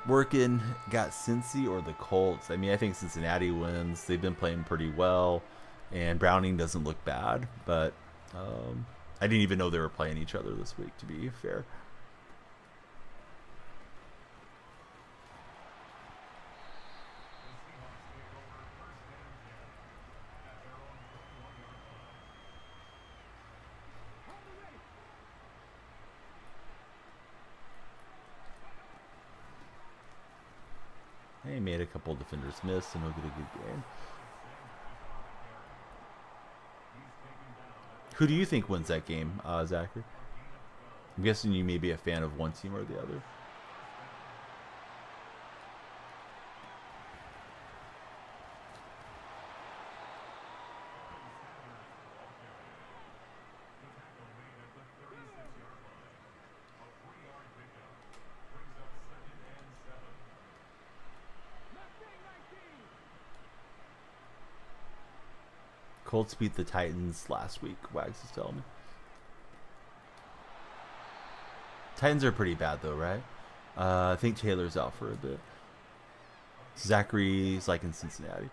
Speaker 1: Working, got Cincy or the Colts. I mean, I think Cincinnati wins. They've been playing pretty well. And Browning doesn't look bad. But I didn't even know they were playing each other this week, to be fair. He made a couple of defenders miss, and he'll get a good game. Who do you think wins that game, Zachary? I'm guessing you may be a fan of one team or the other. Colts beat the Titans last week, Wags is telling me. Titans are pretty bad, though, right? I think Taylor's out for a bit. Zachary's like in Cincinnati.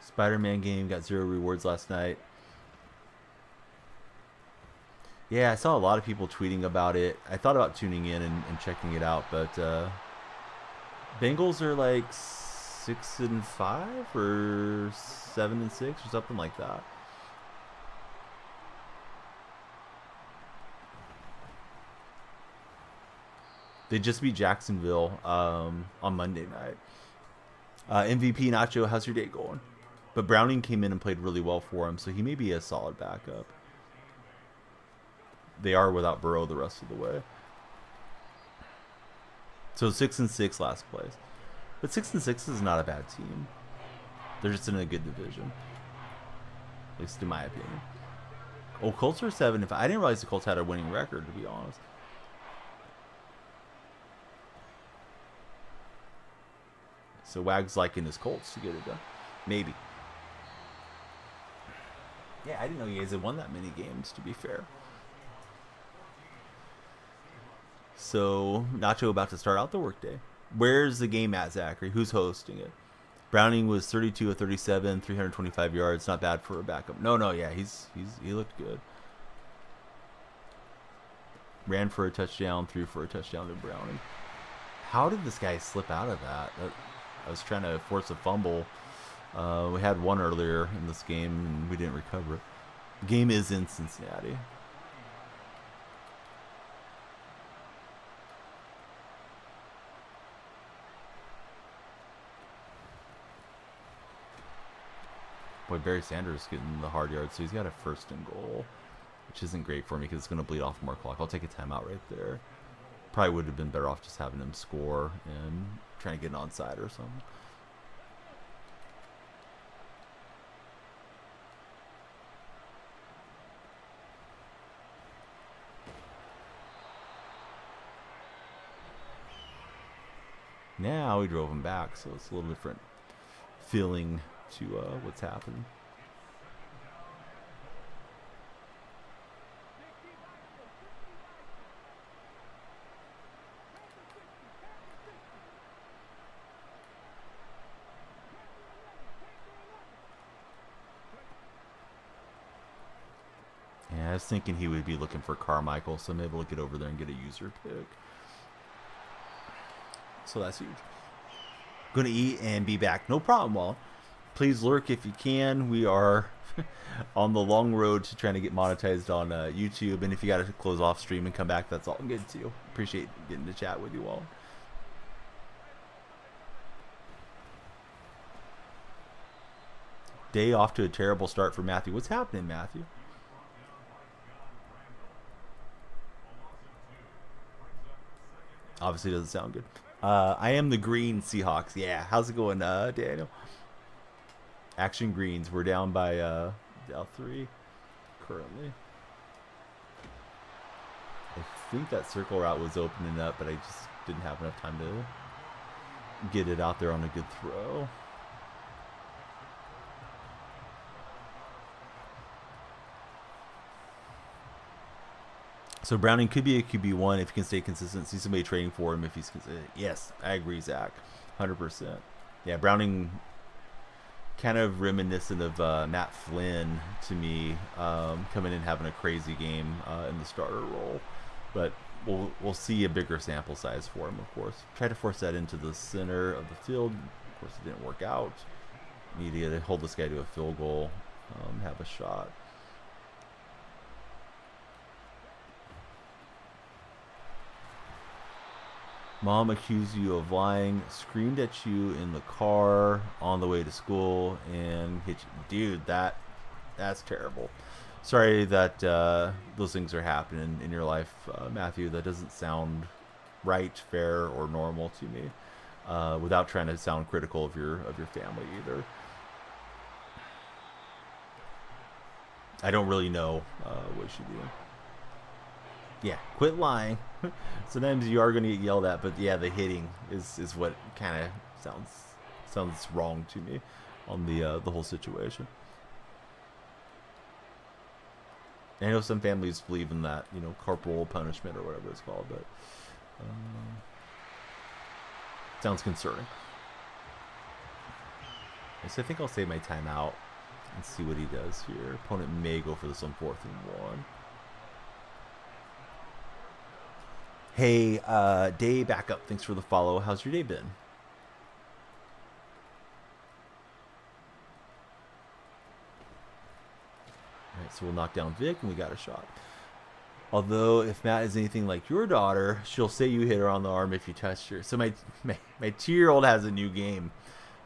Speaker 1: Spider-Man game got 0 rewards last night. Yeah, I saw a lot of people tweeting about it. I thought about tuning in and checking it out, but Bengals are like 6-5 or 7-6 or something like that. They just beat Jacksonville on Monday night. MVP Nacho, how's your day going? But Browning came in and played really well for him, so he may be a solid backup. They are without Burrow the rest of the way. So 6-6 last place. But 6-6 is not a bad team. They're just in a good division, at least in my opinion. Oh, Colts are 7-5. I didn't realize the Colts had a winning record, to be honest. So Wag's liking his Colts to get it done. Maybe. Yeah, I didn't know you guys had won that many games, to be fair. So, Nacho about to start out the workday. Where's the game at, Zachary? Who's hosting it? Browning was 32 of 37, 325 yards. Not bad for a backup. No, yeah, he looked good. Ran for a touchdown, threw for a touchdown to Browning. How did this guy slip out of that? I was trying to force a fumble. We had one earlier in this game, and we didn't recover it. The game is in Cincinnati. Boy, Barry Sanders getting the hard yard, so he's got a 1st and goal, which isn't great for me because it's going to bleed off more clock. I'll take a timeout right there. Probably would have been better off just having him score and trying to get an onside or something. Now we drove him back, so it's a little different feeling to what's happening. Yeah, I was thinking he would be looking for Carmichael, so maybe we'll get over there and get a user pick. So that's huge. Gonna eat and be back. No problem, Wall. Please lurk if you can. We are on the long road to trying to get monetized on YouTube. And if you got to close off stream and come back, that's all good too. Appreciate getting to chat with you all. Day off to a terrible start for Matthew. What's happening, Matthew? Obviously doesn't sound good. I am the green Seahawks. Yeah, how's it going, Daniel? Action Greens. We're down by down 3 currently. I think that circle route was opening up, but I just didn't have enough time to get it out there on a good throw. So Browning could be a QB1 if he can stay consistent. See somebody trading for him if he's consistent. Yes, I agree, Zach. 100%. Yeah, Browning kind of reminiscent of Matt Flynn to me, coming in having a crazy game in the starter role. But we'll see a bigger sample size for him, of course. Try to force that into the center of the field. Of course, it didn't work out. Need to hold this guy to a field goal, have a shot. Mom accused you of lying, screamed at you in the car on the way to school, and hit you. Dude, that's terrible. Sorry that those things are happening in your life, Matthew. That doesn't sound right, fair, or normal to me. Without trying to sound critical of your family either. I don't really know what you should do. Yeah, quit lying. Sometimes you are going to get yelled at, but yeah, the hitting is what kind of sounds wrong to me on the whole situation. I know some families believe in that, corporal punishment or whatever it's called, but sounds concerning. So I think I'll save my timeout and see what he does here. Opponent may go for this on 4th and 1. Hey, Day Backup, thanks for the follow. How's your day been? Alright, so we'll knock down Vic, and we got a shot. Although, if Matt is anything like your daughter, she'll say you hit her on the arm if you touched her. So my 2-year-old has a new game.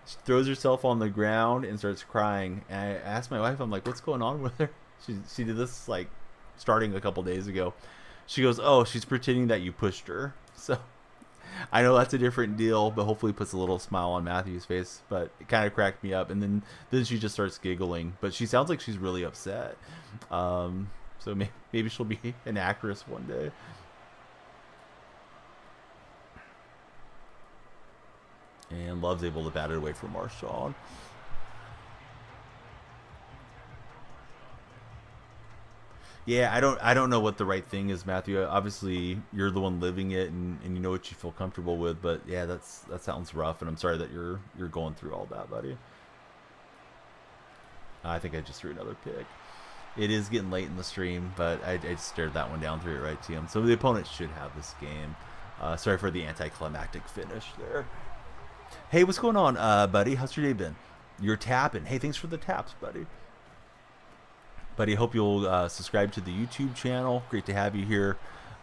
Speaker 1: She throws herself on the ground and starts crying. And I asked my wife, I'm like, what's going on with her? She did this, starting a couple days ago. She goes, oh, she's pretending that you pushed her. So I know that's a different deal, but hopefully it puts a little smile on Matthew's face. But it kind of cracked me up, and then she just starts giggling. But she sounds like she's really upset. So maybe she'll be an actress one day. And Love's able to bat it away from Marshawn. Yeah, I don't know what the right thing is, Matthew. Obviously, you're the one living it, and you know what you feel comfortable with. But yeah, that sounds rough, and I'm sorry that you're going through all that, buddy. I think I just threw another pick. It is getting late in the stream, but I just stared that one down, threw it right to him. So the opponent should have this game. Sorry for the anticlimactic finish there. Hey, what's going on, buddy? How's your day been? You're tapping. Hey, thanks for the taps, buddy. Buddy, hope you'll subscribe to the YouTube channel. Great to have you here.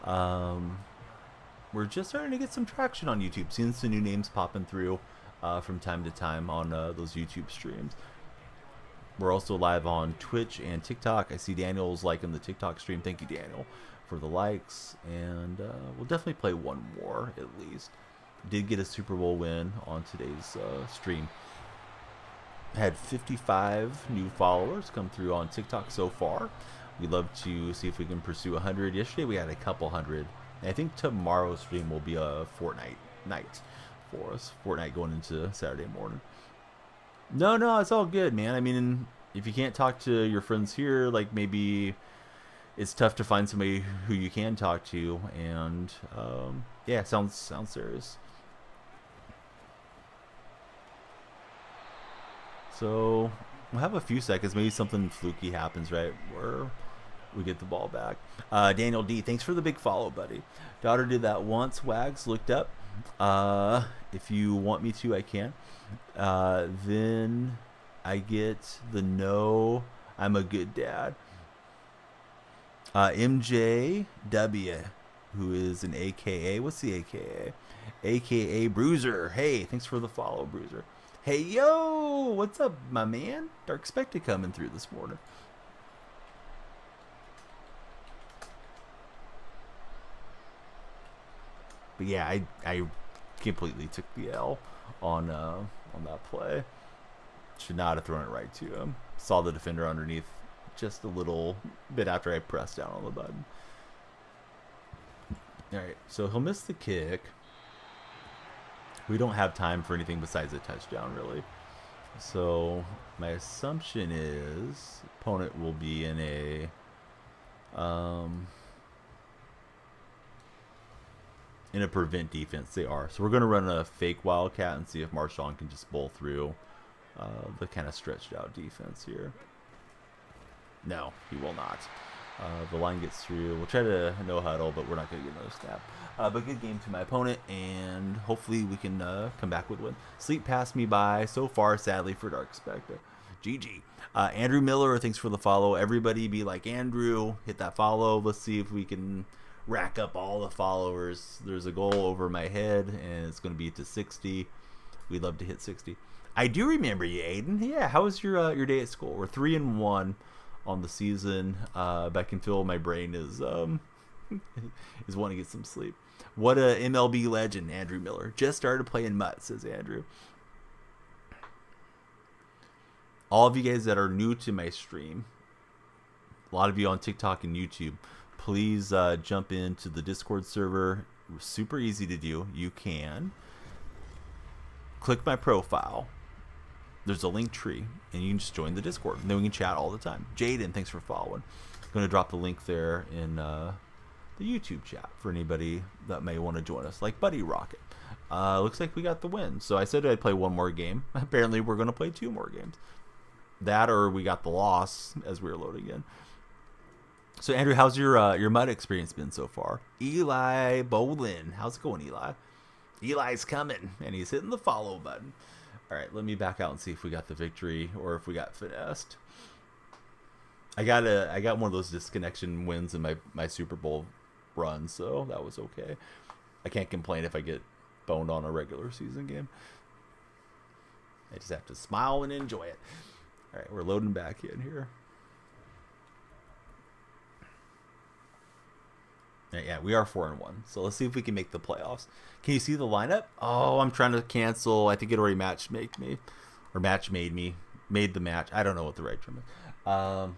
Speaker 1: We're just starting to get some traction on YouTube, seeing some new names popping through from time to time on those YouTube streams. We're also live on Twitch and TikTok. I see Daniel's liking the TikTok stream. Thank you, Daniel, for the likes. And we'll definitely play one more at least. Did get a Super Bowl win on today's stream. Had 55 new followers come through on TikTok so far. We'd love to see if we can pursue 100. Yesterday we had a couple hundred. And I think tomorrow's stream will be a Fortnite night for us. Fortnite going into Saturday morning. No, it's all good, man. I mean, if you can't talk to your friends here, like maybe it's tough to find somebody who you can talk to. And yeah, sounds serious. So we'll have a few seconds. Maybe something fluky happens, right, where we get the ball back. Daniel D, thanks for the big follow, buddy. Daughter did that once. Wags looked up. If you want me to, I can. Then I get the no. I'm a good dad. MJW, who is an AKA. What's the AKA? AKA Bruiser. Hey, thanks for the follow, Bruiser. Hey, yo, what's up, my man? Dark Spectre coming through this morning. But yeah, I completely took the L on that play. Should not have thrown it right to him. Saw the defender underneath just a little bit after I pressed down on the button. All right, so he'll miss the kick. We don't have time for anything besides a touchdown, really. So my assumption is opponent will be in a prevent defense. They are. So we're going to run a fake wildcat and see if Marshawn can just bowl through the kind of stretched out defense here. No, he will not. The line gets through. We'll try to no huddle, but we're not going to get another snap. But good game to my opponent, and hopefully we can come back with a win. Sleep passed me by so far, sadly, for Dark Spectre. GG. Andrew Miller, thanks for the follow. Everybody be like Andrew. Hit that follow. Let's see if we can rack up all the followers. There's a goal over my head, and it's going to be to 60. We'd love to hit 60. I do remember you, Aiden. Yeah, how was your day at school? We're 3-1 on the season, but I can feel my brain is wanting to get some sleep. What a MLB legend, Andrew Miller. Just started playing Mutt, says Andrew. All of you guys that are new to my stream, a lot of you on TikTok and YouTube, please jump into the Discord server. Super easy to do. You can click my profile. There's a link tree, and you can just join the Discord. And then we can chat all the time. Jaden, thanks for following. I'm going to drop the link there in the YouTube chat for anybody that may want to join us, like Buddy Rocket. Looks like we got the win. So I said I'd play one more game. Apparently, we're going to play 2 more games. That or we got the loss as we were loading in. So, Andrew, how's your mud experience been so far? Eli Bolin. How's it going, Eli? Eli's coming, and he's hitting the follow button. All right, let me back out and see if we got the victory or if we got finessed. I got one of those disconnection wins in my Super Bowl run, so that was okay. I can't complain if I get boned on a regular season game. I just have to smile and enjoy it. All right, we're loading back in here. Yeah, we are 4-1. So let's see if we can make the playoffs. Can you see the lineup? Oh, I'm trying to cancel. I think it already made the match. I don't know what the right term is.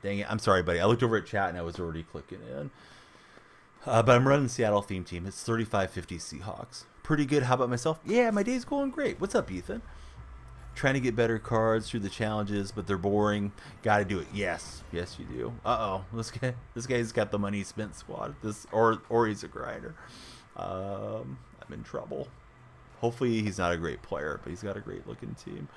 Speaker 1: Dang it. I'm sorry, buddy. I looked over at chat and I was already clicking in. But I'm running Seattle theme team. It's 35-50 Seahawks. Pretty good. How about myself? Yeah, my day's going great. What's up, Ethan? Trying to get better cards through the challenges, but they're boring. Got to do it. Yes, yes, you do. This guy's got the money spent squad. Or he's a grinder. I'm in trouble. Hopefully he's not a great player, but he's got a great looking team.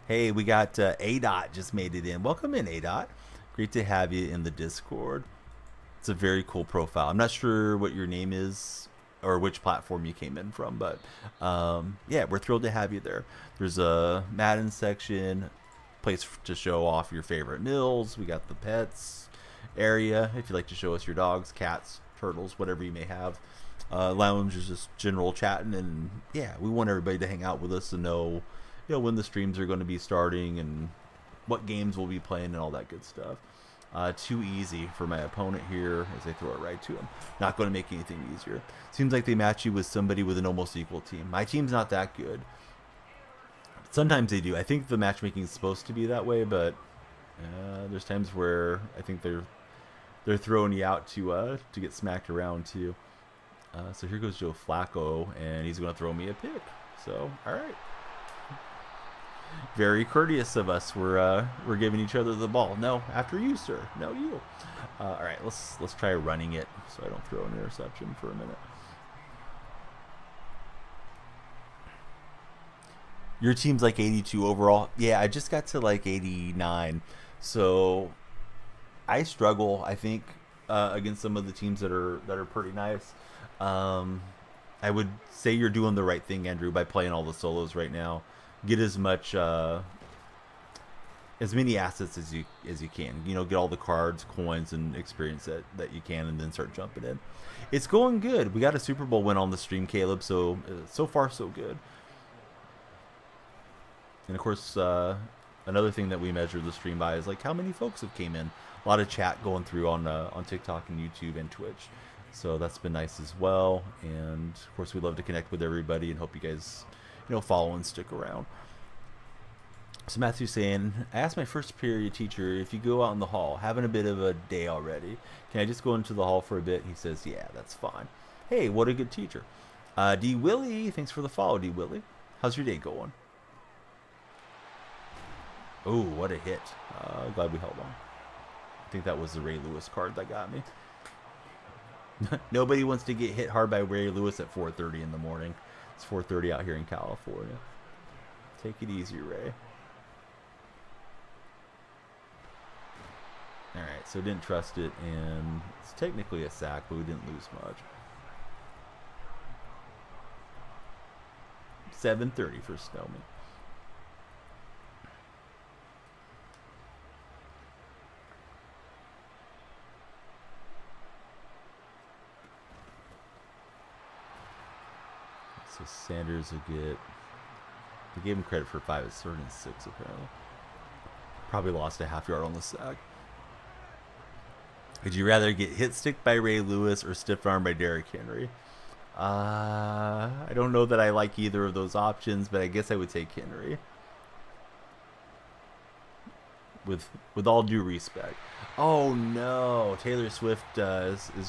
Speaker 1: Hey, we got A-Dot just made it in. Welcome in, A-Dot. Great to have you in the Discord. It's a very cool profile. I'm not sure what your name is or which platform you came in from, but yeah, we're thrilled to have you there. There's a Madden section, place to show off your favorite meals. We got the pets area if you'd like to show us your dogs, cats, turtles, whatever you may have. Lounge is just general chatting, and yeah, we want everybody to hang out with us and know, when the streams are going to be starting and what games we'll be playing and all that good stuff. Too easy for my opponent here as I throw it right to him. Not going to make anything easier. Seems like they match you with somebody with an almost equal team. My team's not that good. Sometimes they do. I think the matchmaking is supposed to be that way, but there's times where I think they're throwing you out to get smacked around too. So here goes Joe Flacco, and he's going to throw me a pick. So all right. Very courteous of us. We're giving each other the ball. No, after you, sir. No, you. All right, let's try running it so I don't throw an interception for a minute. Your team's like 82 overall. Yeah, I just got to like 89. So I struggle, I think, against some of the teams that are pretty nice. I would say you're doing the right thing, Andrew, by playing all the solos right now. Get as many assets as you can. Get all the cards, coins, and experience that you can, and then start jumping in. It's going good. We got a Super Bowl win on the stream, Caleb. So far so good. And of course, another thing that we measure the stream by is like how many folks have came in. A lot of chat going through on TikTok and YouTube and Twitch. So that's been nice as well. And of course, we love to connect with everybody and hope you guys follow and stick around. So Matthew's saying, I asked my first period teacher if you go out in the hall, having a bit of a day already. Can I just go into the hall for a bit? He says, yeah, that's fine. Hey, what a good teacher. D. Willie, thanks for the follow, D. Willie. How's your day going? Oh, what a hit. Glad we held on. I think that was the Ray Lewis card that got me. Nobody wants to get hit hard by Ray Lewis at 4:30 in the morning. It's 4:30 out here in California. Take it easy, Ray. All right, so didn't trust it, and it's technically a sack, but we didn't lose much. 7:30 for Snowman. So Sanders will get. They gave him credit for 5. It's 3rd and 6 apparently. Probably lost a half yard on the sack. Would you rather get hit stick by Ray Lewis or stiff arm by Derrick Henry? I don't know that I like either of those options, but I guess I would take Henry. With all due respect. Oh no, Taylor Swift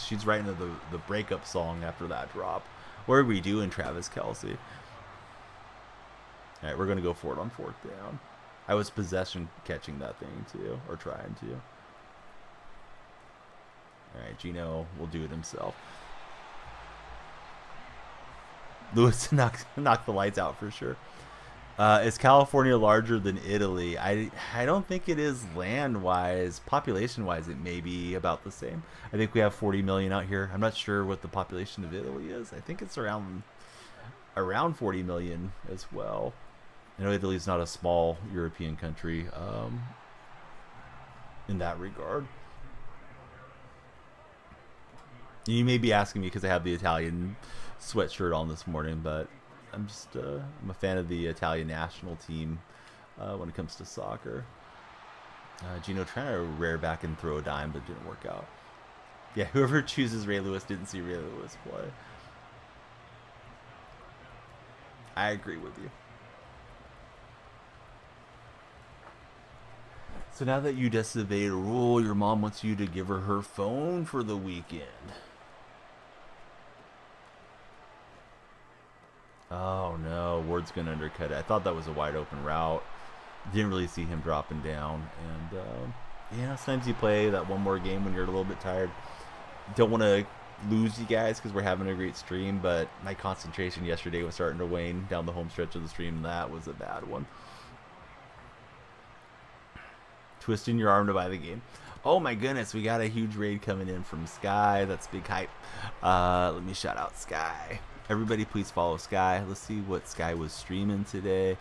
Speaker 1: she's writing the breakup song after that drop. What are we doing, Travis Kelce? All right, we're gonna go for it on 4th down. I was possession catching that thing too, or trying to. All right, Gino will do it himself. Lewis knocked the lights out for sure. Is California larger than Italy? I don't think it is land-wise. Population-wise, it may be about the same. I think we have 40 million out here. I'm not sure what the population of Italy is. I think it's around 40 million as well. I know Italy's not a small European country in that regard. You may be asking me because I have the Italian sweatshirt on this morning, but I'm a fan of the Italian national team when it comes to soccer. Gino trying to rear back and throw a dime, but didn't work out. Yeah, whoever chooses Ray Lewis didn't see Ray Lewis play. I agree with you. So now that you disobeyed a rule, your mom wants you to give her phone for the weekend. Oh no, Ward's going to undercut it. I thought that was a wide open route. Didn't really see him dropping down. And yeah, sometimes you play that one more game when you're a little bit tired. Don't want to lose you guys because we're having a great stream, but my concentration yesterday was starting to wane down the home stretch of the stream, and that was a bad one. Twisting your arm to buy the game. Oh my goodness, we got a huge raid coming in from Sky. That's big hype. Let me shout out Sky. Everybody please follow Sky. Let's see what Sky was streaming today.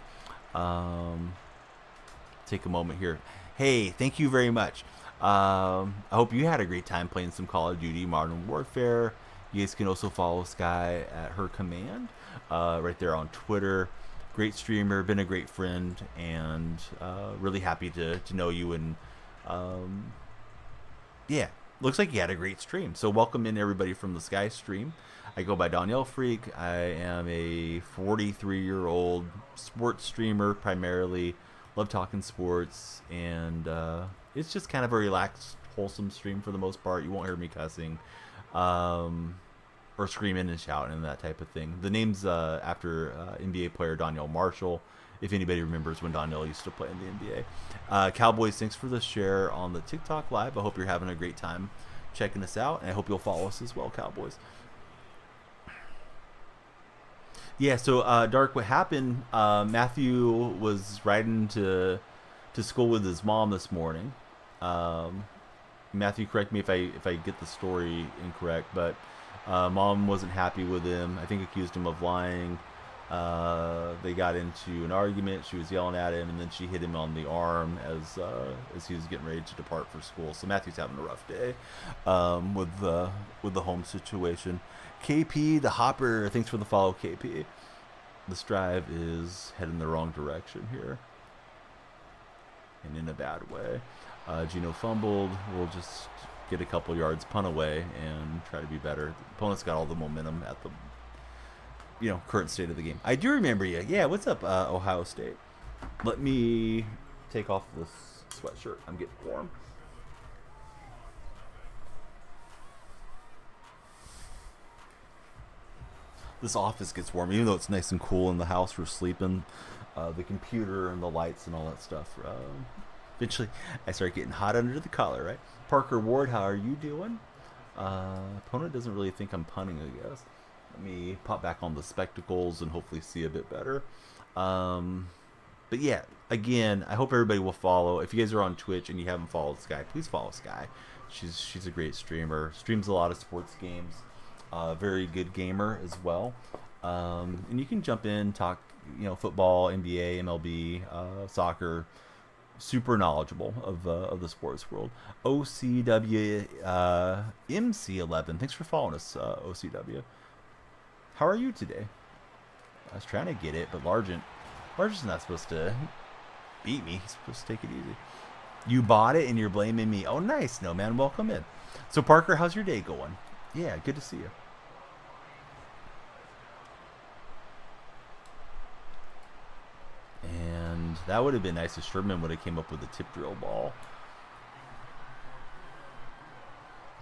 Speaker 1: Take a moment here. Hey, thank you very much. I hope you had a great time playing some Call of Duty Modern Warfare. You guys can also follow Sky at her command right there on Twitter. Great streamer, been a great friend, and really happy to know you. And yeah, looks like you had a great stream. So welcome in everybody from the Sky stream. I go by DonyellFreak. I am a 43-year-old sports streamer primarily. Love talking sports, and it's just kind of a relaxed, wholesome stream for the most part. You won't hear me cussing or screaming and shouting and that type of thing. The name's after NBA player Donyell Marshall, if anybody remembers when Donyell used to play in the NBA. Cowboys, thanks for the share on the TikTok live. I hope you're having a great time checking us out, and I hope you'll follow us as well, Cowboys. Yeah, so Dark, what happened, Matthew was riding to school with his mom this morning. Matthew, correct me if I get the story incorrect, but mom wasn't happy with him. I think accused him of lying. They got into an argument. She was yelling at him, and then she hit him on the arm as he was getting ready to depart for school. So Matthew's having a rough day with the home situation. KP the Hopper, thanks for the follow, KP. This drive is heading the wrong direction here, and in a bad way. Gino fumbled. We'll just get a couple yards, punt away, and try to be better. The opponent's got all the momentum at the current state of the game. I do remember you. Yeah, what's up, Ohio State? Let me take off this sweatshirt. I'm getting warm. This office gets warm, even though it's nice and cool in the house for sleeping. The computer and the lights and all that stuff. Eventually, I start getting hot under the collar, right? Parker Ward, how are you doing? Opponent doesn't really think I'm punting, I guess. Let me pop back on the spectacles and hopefully see a bit better. But yeah, again, I hope everybody will follow. If you guys are on Twitch and you haven't followed Sky, please follow Sky. She's a great streamer. Streams a lot of sports games. Very good gamer as well. And you can jump in, talk, football, NBA, MLB, soccer. Super knowledgeable of the sports world. OCW MC11. Thanks for following us, OCW. How are you today? I was trying to get it, but Largent's not supposed to beat me. He's supposed to take it easy. You bought it and you're blaming me. Oh, nice. No, man. Welcome in. So, Parker, how's your day going? Yeah, good to see you. And that would have been nice if Sherman would have came up with a tip drill ball.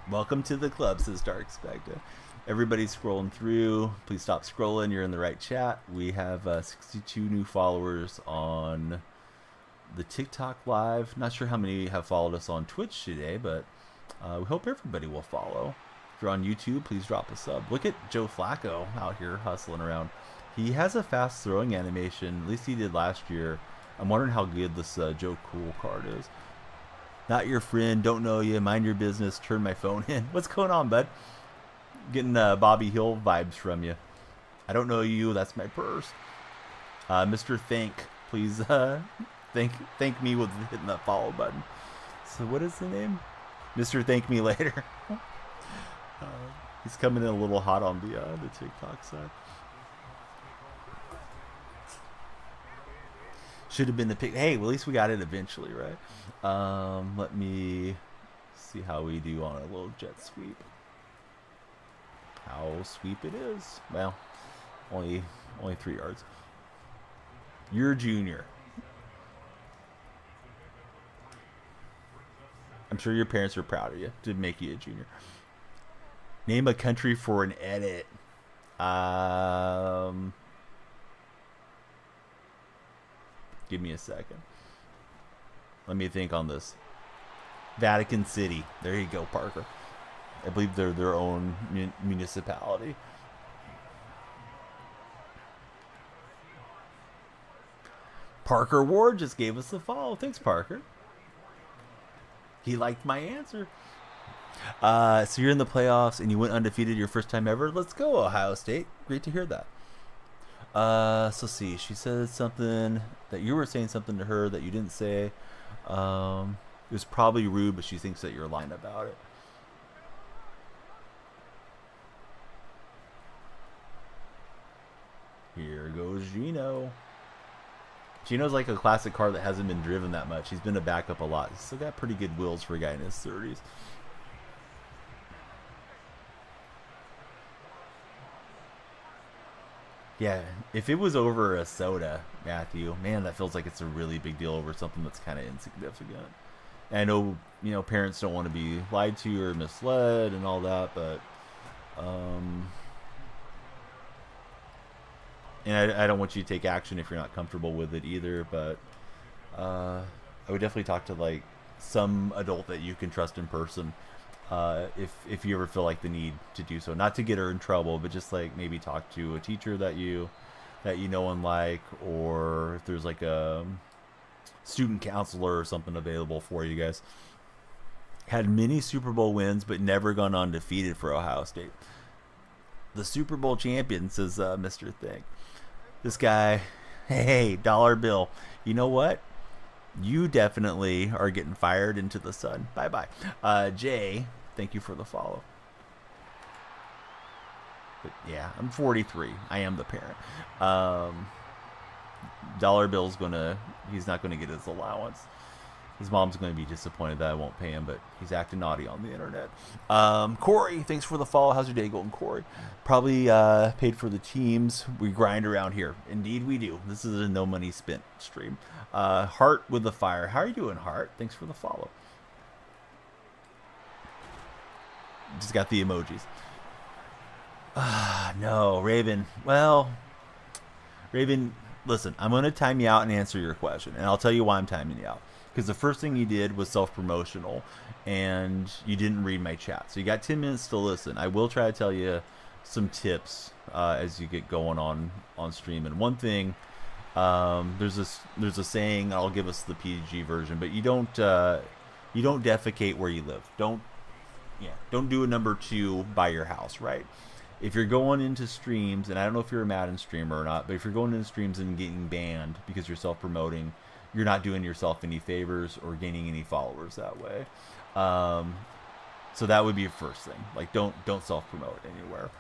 Speaker 1: Welcome to the club, says Dark Spectre. Everybody's scrolling through. Please stop scrolling. You're in the right chat. We have 62 new followers on the TikTok live. Not sure how many have followed us on Twitch today, but we hope everybody will follow. If you're on YouTube, please drop a sub. Look at Joe Flacco out here hustling around. He has a fast throwing animation. At least he did last year. I'm wondering how good this Joe Cool card is. Not your friend. Don't know you. Mind your business. Turn my phone in. What's going on, bud? Getting Bobby Hill vibes from you. I don't know you. That's my purse. Mr. Thank, please thank me with hitting that follow button. So what is the name? Mr. Thank Me Later. He's coming in a little hot on the TikTok side. Should have been the pick. Hey, well, at least we got it eventually, right? Let me see how we do on a little jet sweep. How sweep it is. Well, only 3 yards. You're a junior. I'm sure your parents are proud of you to make you a junior. Name a country for an edit. Give me a second. Let me think on this. Vatican City. There you go, Parker. I believe they're their own municipality. Parker Ward just gave us the follow. Thanks, Parker. He liked my answer. So you're in the playoffs and you went undefeated your first time ever. Let's go, Ohio State. Great to hear that. So let's see. She said something that you were saying something to her that you didn't say. It was probably rude, but she thinks that you're lying about it. Here goes Gino. Gino's like a classic car that hasn't been driven that much. He's been a backup a lot. He's still got pretty good wheels for a guy in his 30s. Yeah, if it was over a soda, Matthew, man, that feels like it's a really big deal over something that's kind of insignificant. And I know, parents don't want to be lied to or misled and all that, but and I don't want you to take action if you're not comfortable with it either, but I would definitely talk to like some adult that you can trust in person if you ever feel like the need to do so. Not to get her in trouble, but just like maybe talk to a teacher that you know and like, or if there's like a student counselor or something available for you guys. Had many Super Bowl wins, but never gone undefeated for Ohio State. The Super Bowl champion, says Mr. Thing. This guy, hey, dollar bill. You know what? You definitely are getting fired into the sun. Bye-bye. Jay, thank you for the follow. But yeah, I'm 43. I am the parent. Dollar bill's he's not gonna get his allowance. His mom's going to be disappointed that I won't pay him, but he's acting naughty on the internet. Corey, thanks for the follow. How's your day going, Corey? Probably paid for the teams. We grind around here. Indeed we do. This is a no money spent stream. Heart with the fire. How are you doing, Heart? Thanks for the follow. Just got the emojis. No, Raven. Well, Raven, listen, I'm going to time you out and answer your question, and I'll tell you why I'm timing you out. Because the first thing you did was self-promotional, and you didn't read my chat. So you got 10 minutes to listen. I will try to tell you some tips as you get going on stream. And one thing, there's a saying. I'll give us the PG version, but you don't defecate where you live. Don't do a number 2 by your house, right? If you're going into streams, and I don't know if you're a Madden streamer or not, but if you're going into streams and getting banned because you're self-promoting, you're not doing yourself any favors or gaining any followers that way. So that would be your first thing. Like, don't self-promote anywhere.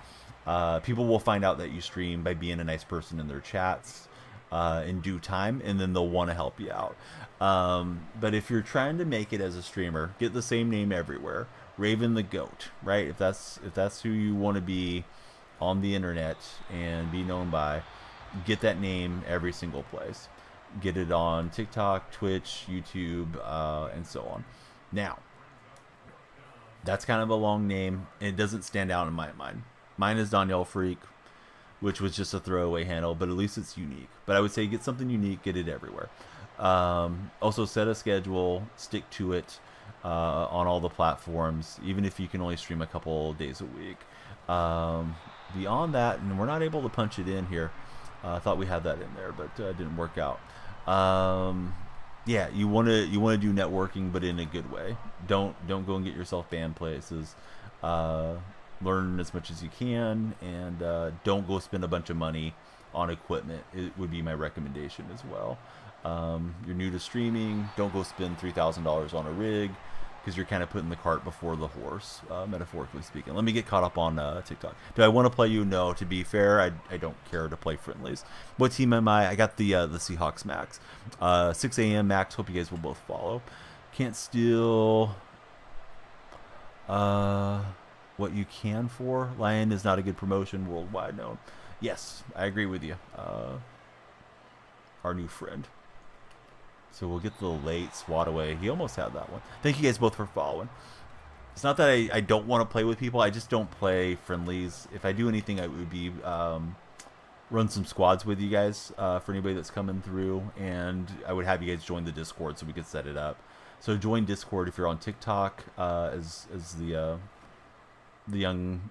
Speaker 1: People will find out that you stream by being a nice person in their chats in due time, and then they'll want to help you out. But if you're trying to make it as a streamer, get the same name everywhere. Raven the Goat, right? If that's who you want to be on the internet and be known by, get that name every single place. Get it on TikTok, Twitch, YouTube, and so on. Now, that's kind of a long name. It doesn't stand out in my mind. Mine is DonyellFreak, which was just a throwaway handle, but at least it's unique. But I would say get something unique, get it everywhere. Also, set a schedule, stick to it on all the platforms, even if you can only stream a couple days a week. Beyond that, and we're not able to punch it in here. I thought we had that in there, but it didn't work out. Yeah, you want to do networking, but in a good way. Don't go and get yourself banned places. Learn as much as you can, and don't go spend a bunch of money on equipment. It would be my recommendation as well. You're new to streaming, don't go spend $3,000 on a rig, because you're kind of putting the cart before the horse, metaphorically speaking. Let me get caught up on TikTok. Do I want to play you? No. To be fair, I don't care to play friendlies. What team am I? I got the Seahawks max. 6 a.m. max. Hope you guys will both follow. Can't steal what you can for. Lion is not a good promotion, worldwide known. Yes, I agree with you. Our new friend. So we'll get the late swat away. He almost had that one. Thank you guys both for following. It's not that I don't want to play with people. I just don't play friendlies. If I do anything, I would be run some squads with you guys for anybody that's coming through. And I would have you guys join the Discord so we could set it up. So join Discord if you're on TikTok as the young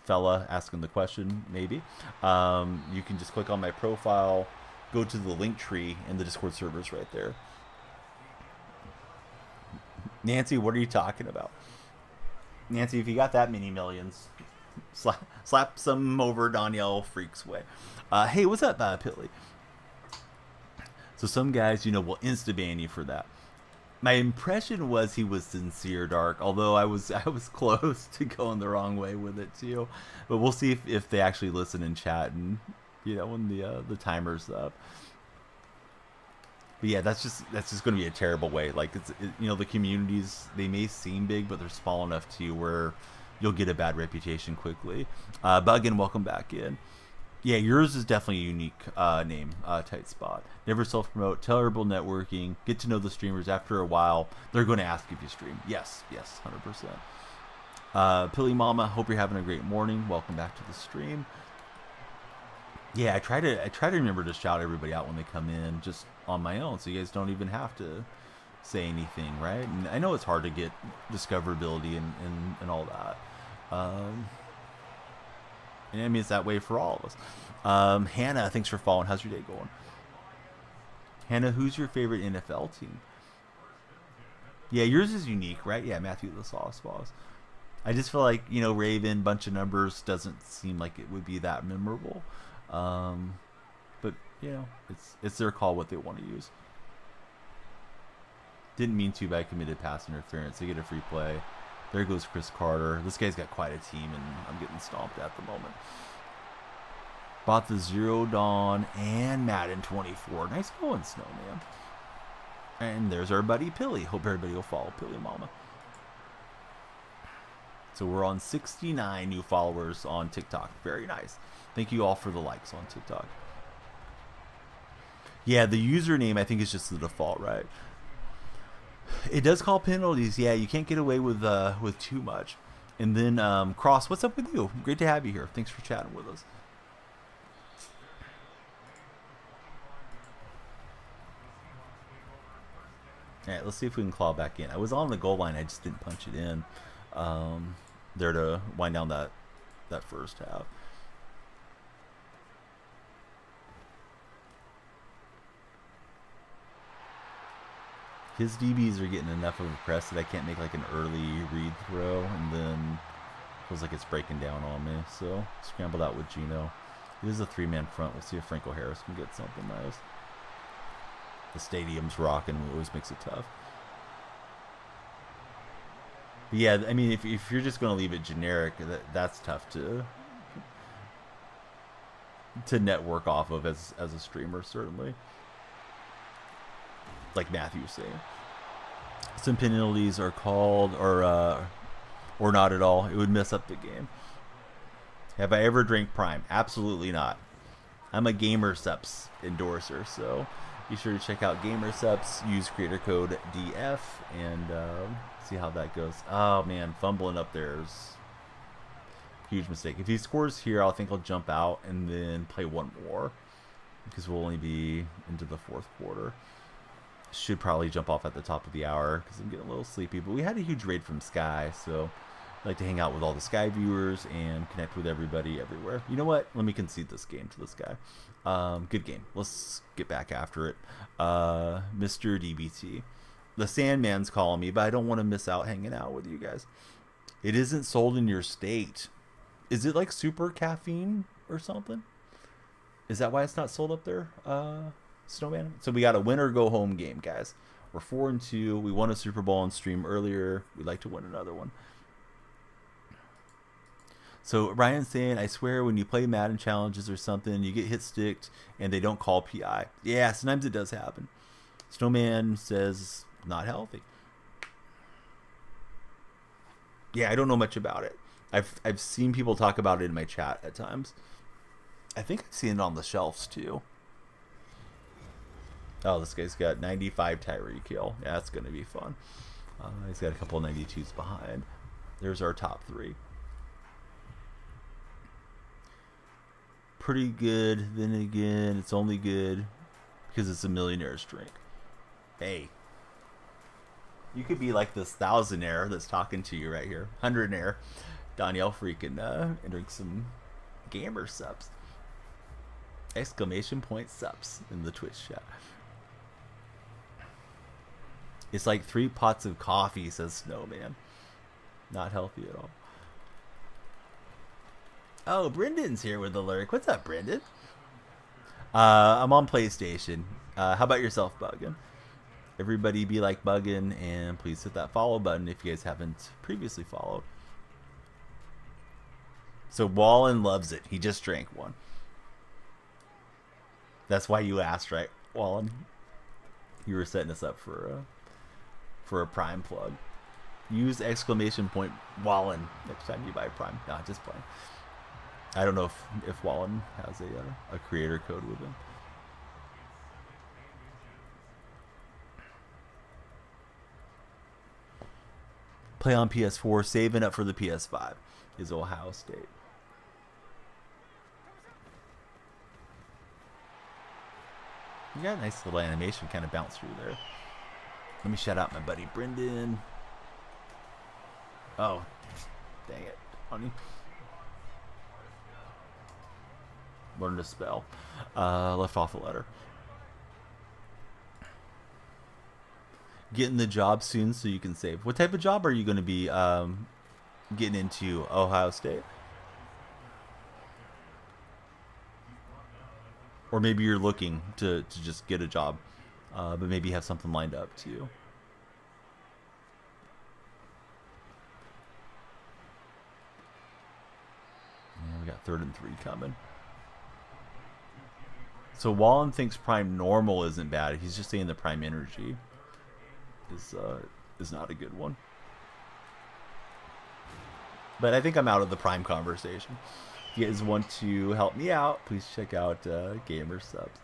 Speaker 1: fella asking the question, maybe. You can just click on my profile, go to the link tree, and the Discord server's right there. Nancy, what are you talking about? Nancy, if you got that many millions, slap some over DonyellFreak's way. Hey, what's up, Pilly? So some guys, will insta-ban you for that. My impression was he was sincere, Dark, although I was close to going the wrong way with it too. But we'll see if they actually listen and chat and when the timer's up. But yeah, that's just going to be a terrible way. Like the communities, they may seem big, but they're small enough to where you'll get a bad reputation quickly. Buggin, welcome back in. Yeah, yours is definitely a unique name, tight spot. Never self-promote, terrible networking, get to know the streamers. After a while, they're going to ask if you stream. Yes, 100%. Pilly Mama, hope you're having a great morning. Welcome back to the stream. Yeah, I try to remember to shout everybody out when they come in just on my own, so you guys don't even have to say anything, right? And I know it's hard to get discoverability and all that. And I mean, it's that way for all of us. Hannah, thanks for following. How's your day going? Hannah, who's your favorite NFL team? Yeah, yours is unique, right? Yeah, Matthew the Sauce Boss. I just feel like, Raven, bunch of numbers, doesn't seem like it would be that memorable. But, it's their call what they want to use. Didn't mean to, but I committed pass interference. They get a free play. There goes Chris Carter. This guy's got quite a team, and I'm getting stomped at the moment. Bought the Zero Dawn and Madden 24. Nice going, Snowman. And there's our buddy Pilly. Hope everybody will follow Pilly Mama. So we're on 69 new followers on TikTok. Very nice. Thank you all for the likes on TikTok. Yeah, the username I think is just the default, right? It does call penalties. Yeah, you can't get away with too much. And then Cross, what's up with you? Great to have you here. Thanks for chatting with us. All right, let's see if we can claw back in. I was on the goal line. I just didn't punch it in there to wind down that first half. His DBs are getting enough of a press that I can't make like an early read throw, and then feels like it's breaking down on me. So scrambled out with Gino. It is a three-man front. We'll see if Franco Harris can get something nice. The stadium's rocking, it always makes it tough. But yeah, I mean, if you're just going to leave it generic, that's tough to network off of as a streamer, certainly. Like Matthew was saying, some penalties are called or not at all. It would mess up the game. Have I ever drank Prime? Absolutely not. I'm a GamerSups endorser, so be sure to check out GamerSups. Use creator code DF and see how that goes. Oh man, fumbling up there is a huge mistake. If he scores here, I think I'll jump out and then play one more because we'll only be into the fourth quarter. Should probably jump off at the top of the hour because I'm getting a little sleepy. But we had a huge raid from Sky, so I like to hang out with all the Sky viewers and connect with everybody everywhere. You know what? Let me concede this game to this guy. Good game. Let's get back after it. Mr. DBT. The Sandman's calling me, but I don't want to miss out hanging out with you guys. It isn't sold in your state. Is it like super caffeine or something? Is that why it's not sold up there? Snowman. So we got a win or go home game, guys. We're 4-2. We won a Super Bowl on stream earlier. We'd like to win another one. So Ryan's saying, I swear when you play Madden challenges or something, you get hit sticked and they don't call PI. Yeah, sometimes it does happen. Snowman says, not healthy. Yeah, I don't know much about it. I've seen people talk about it in my chat at times. I think I've seen it on the shelves too. Oh, this guy's got 95 Tyreek Hill. Yeah, that's going to be fun. He's got a couple of 92s behind. There's our top 3. Pretty good. Then again, it's only good because it's a millionaire's drink. Hey, you could be like this thousandaire that's talking to you right here. 100aire. DonyellFreak and drink some gamer subs. Exclamation point subs in the Twitch chat. It's like 3 pots of coffee, says Snowman. Not healthy at all. Oh, Brendan's here with the lyric. What's up, Brendan? I'm on PlayStation. How about yourself, Buggin? Everybody be like Buggin, and please hit that follow button if you guys haven't previously followed. So Wallen loves it. He just drank one. That's why you asked, right, Wallen? You were setting us up for a Prime plug. Use exclamation point Wallen next time you buy Prime. Nah, just playing. I don't know if Wallen has a creator code with him. Play on PS4, saving up for the PS5 is Ohio State. You got a nice little animation kind of bounce through there. Let me shout out my buddy Brendan. Oh, dang it, honey. Learned to spell. Left off a letter. Getting the job soon so you can save. What type of job are you going to be getting into, Ohio State? Or maybe you're looking to just get a job, but maybe have something lined up too. Yeah, we got 3rd and 3 coming. So Wallen thinks prime normal isn't bad. He's just saying the prime energy is not a good one. But I think I'm out of the prime conversation. If you guys want to help me out, please check out Gamer Subs.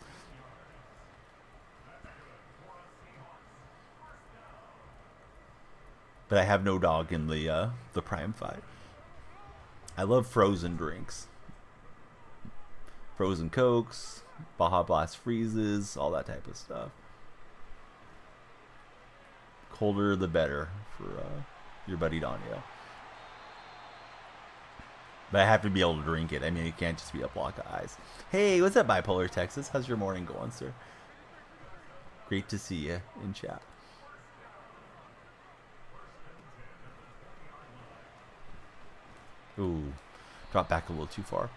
Speaker 1: But I have no dog in the prime fight. I love frozen drinks. Frozen Cokes, Baja Blast freezes, all that type of stuff. Colder the better for your buddy Donyell. But I have to be able to drink it. I mean, it can't just be a block of ice. Hey, what's up, Bipolar Texas? How's your morning going, sir? Great to see you in chat. Ooh, dropped back a little too far.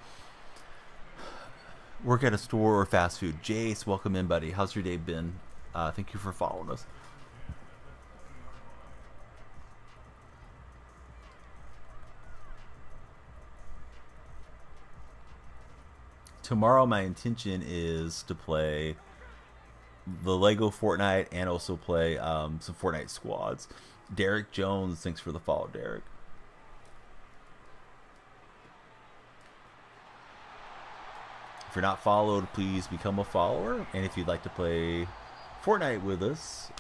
Speaker 1: Work at a store or fast food. Jace, welcome in, buddy. How's your day been? Thank you for following us. Tomorrow my intention is to play the Lego Fortnite and also play some Fortnite squads. Derek Jones, thanks for the follow, Derek. If you're not followed, please become a follower. And if you'd like to play Fortnite with us,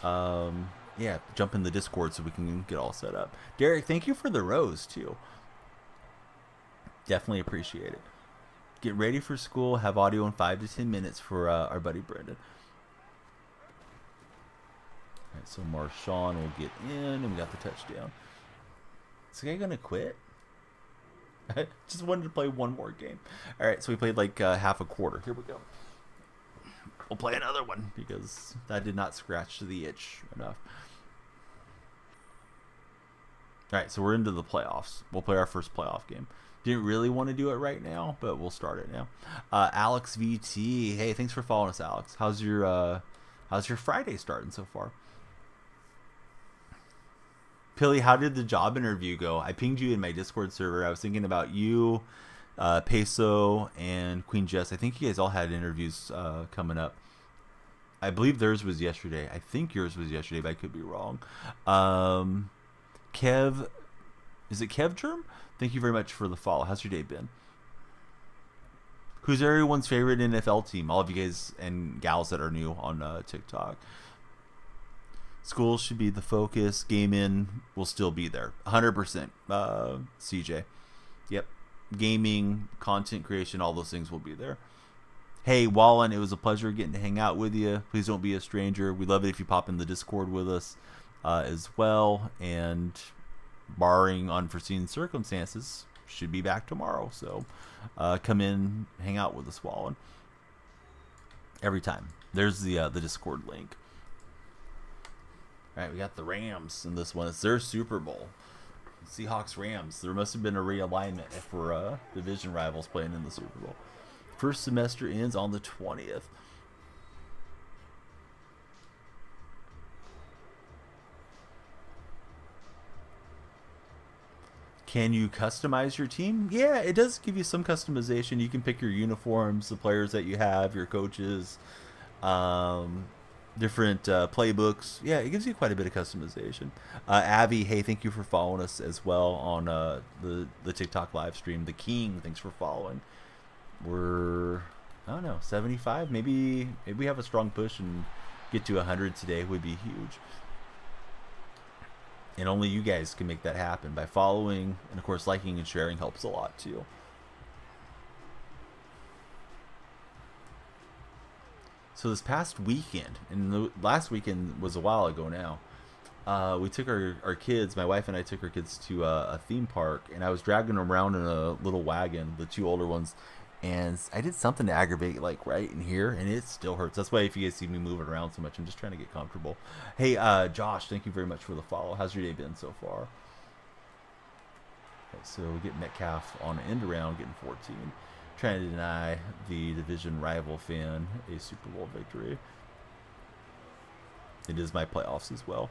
Speaker 1: yeah, jump in the Discord so we can get all set up. Derek, thank you for the rose too. Definitely appreciate it. Get ready for school. Have audio in 5 to 10 minutes for our buddy Brendan. All right, so Marshawn will get in, and we got the touchdown. Is the guy gonna quit? I just wanted to play one more game. All right, so we played like half a quarter. Here we go. We'll play another one because that did not scratch the itch enough. All right, so we're into the playoffs. We'll play our first playoff game. Didn't really want to do it right now, but we'll start it now. Alex VT, hey, thanks for following us, Alex. How's your Friday starting so far? Pilly, how did the job interview go? I pinged you in my Discord server. I was thinking about you, Peso, and Queen Jess. I think you guys all had interviews coming up. I believe theirs was yesterday. I think yours was yesterday, but I could be wrong. Kev, is it Kev Germ? Thank you very much for the follow. How's your day been? Who's everyone's favorite NFL team? All of you guys and gals that are new on TikTok. School should be the focus. Gaming will still be there. 100%. CJ. Yep. Gaming, content creation, all those things will be there. Hey, Wallen, it was a pleasure getting to hang out with you. Please don't be a stranger. We'd love it if you pop in the Discord with us as well. And barring unforeseen circumstances, should be back tomorrow. So come in, hang out with us, Wallen. Every time. There's the Discord link. All right, we got the Rams in this one. It's their Super Bowl. Seahawks Rams. There must have been a realignment for division rivals playing in the Super Bowl. First semester ends on the 20th. Can you customize your team? Yeah, it does give you some customization. You can pick your uniforms, the players that you have, your coaches, different playbooks. Yeah, it gives you quite a bit of customization. Avi, hey, thank you for following us as well on the TikTok live stream. The King, thanks for following. We're, I don't know, 75. Maybe we have a strong push and get to 100 today would be huge. And only you guys can make that happen by following, and of course liking and sharing helps a lot too. So this past weekend, and the last weekend was a while ago now, we took our kids, my wife and I took our kids to a theme park, and I was dragging them around in a little wagon, the two older ones, and I did something to aggravate, like, right in here, and it still hurts. That's why if you guys see me moving around so much, I'm just trying to get comfortable. Hey, Josh, thank you very much for the follow. How's your day been so far? Okay, so we get Metcalf on an end around, getting 14. Trying to deny the division rival fan a Super Bowl victory. It is my playoffs as well.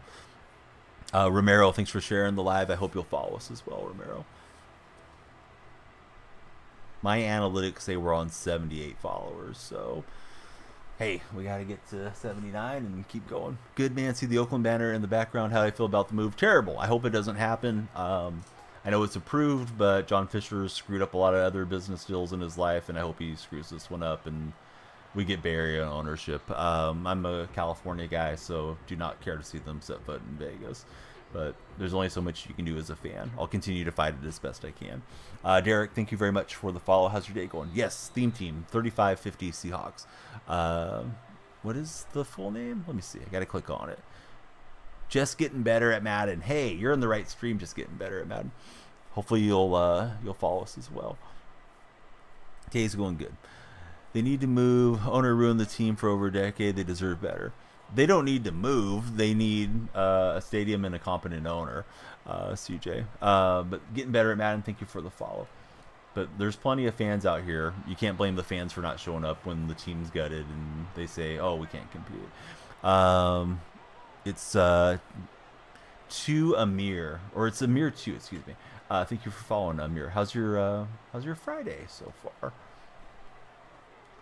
Speaker 1: Romero, thanks for sharing the live. I hope you'll follow us as well, Romero. My analytics say we're on 78 followers, so hey, we got to get to 79 and keep going. Good, man. See the Oakland banner in the background. How do I feel about the move? Terrible. I hope it doesn't happen. I know it's approved, but John Fisher screwed up a lot of other business deals in his life, and I hope he screws this one up and we get Barry on ownership. I'm a California guy, so do not care to see them set foot in Vegas. But there's only so much you can do as a fan. I'll continue to fight it as best I can. Derek, thank you very much for the follow. How's your day going? Yes, theme team, 3550 Seahawks. What is the full name? Let me see. I got to click on it. Just getting better at Madden. Hey, you're in the right stream. Just getting better at Madden. Hopefully you'll follow us as well. Day's going good. They need to move. Owner ruined the team for over a decade. They deserve better. They don't need to move. They need a stadium and a competent owner, CJ. But getting better at Madden, thank you for the follow. But there's plenty of fans out here. You can't blame the fans for not showing up when the team's gutted and they say, oh, we can't compete. It's to Amir, or it's Amir 2, excuse me. Thank you for following, Amir. How's your Friday so far?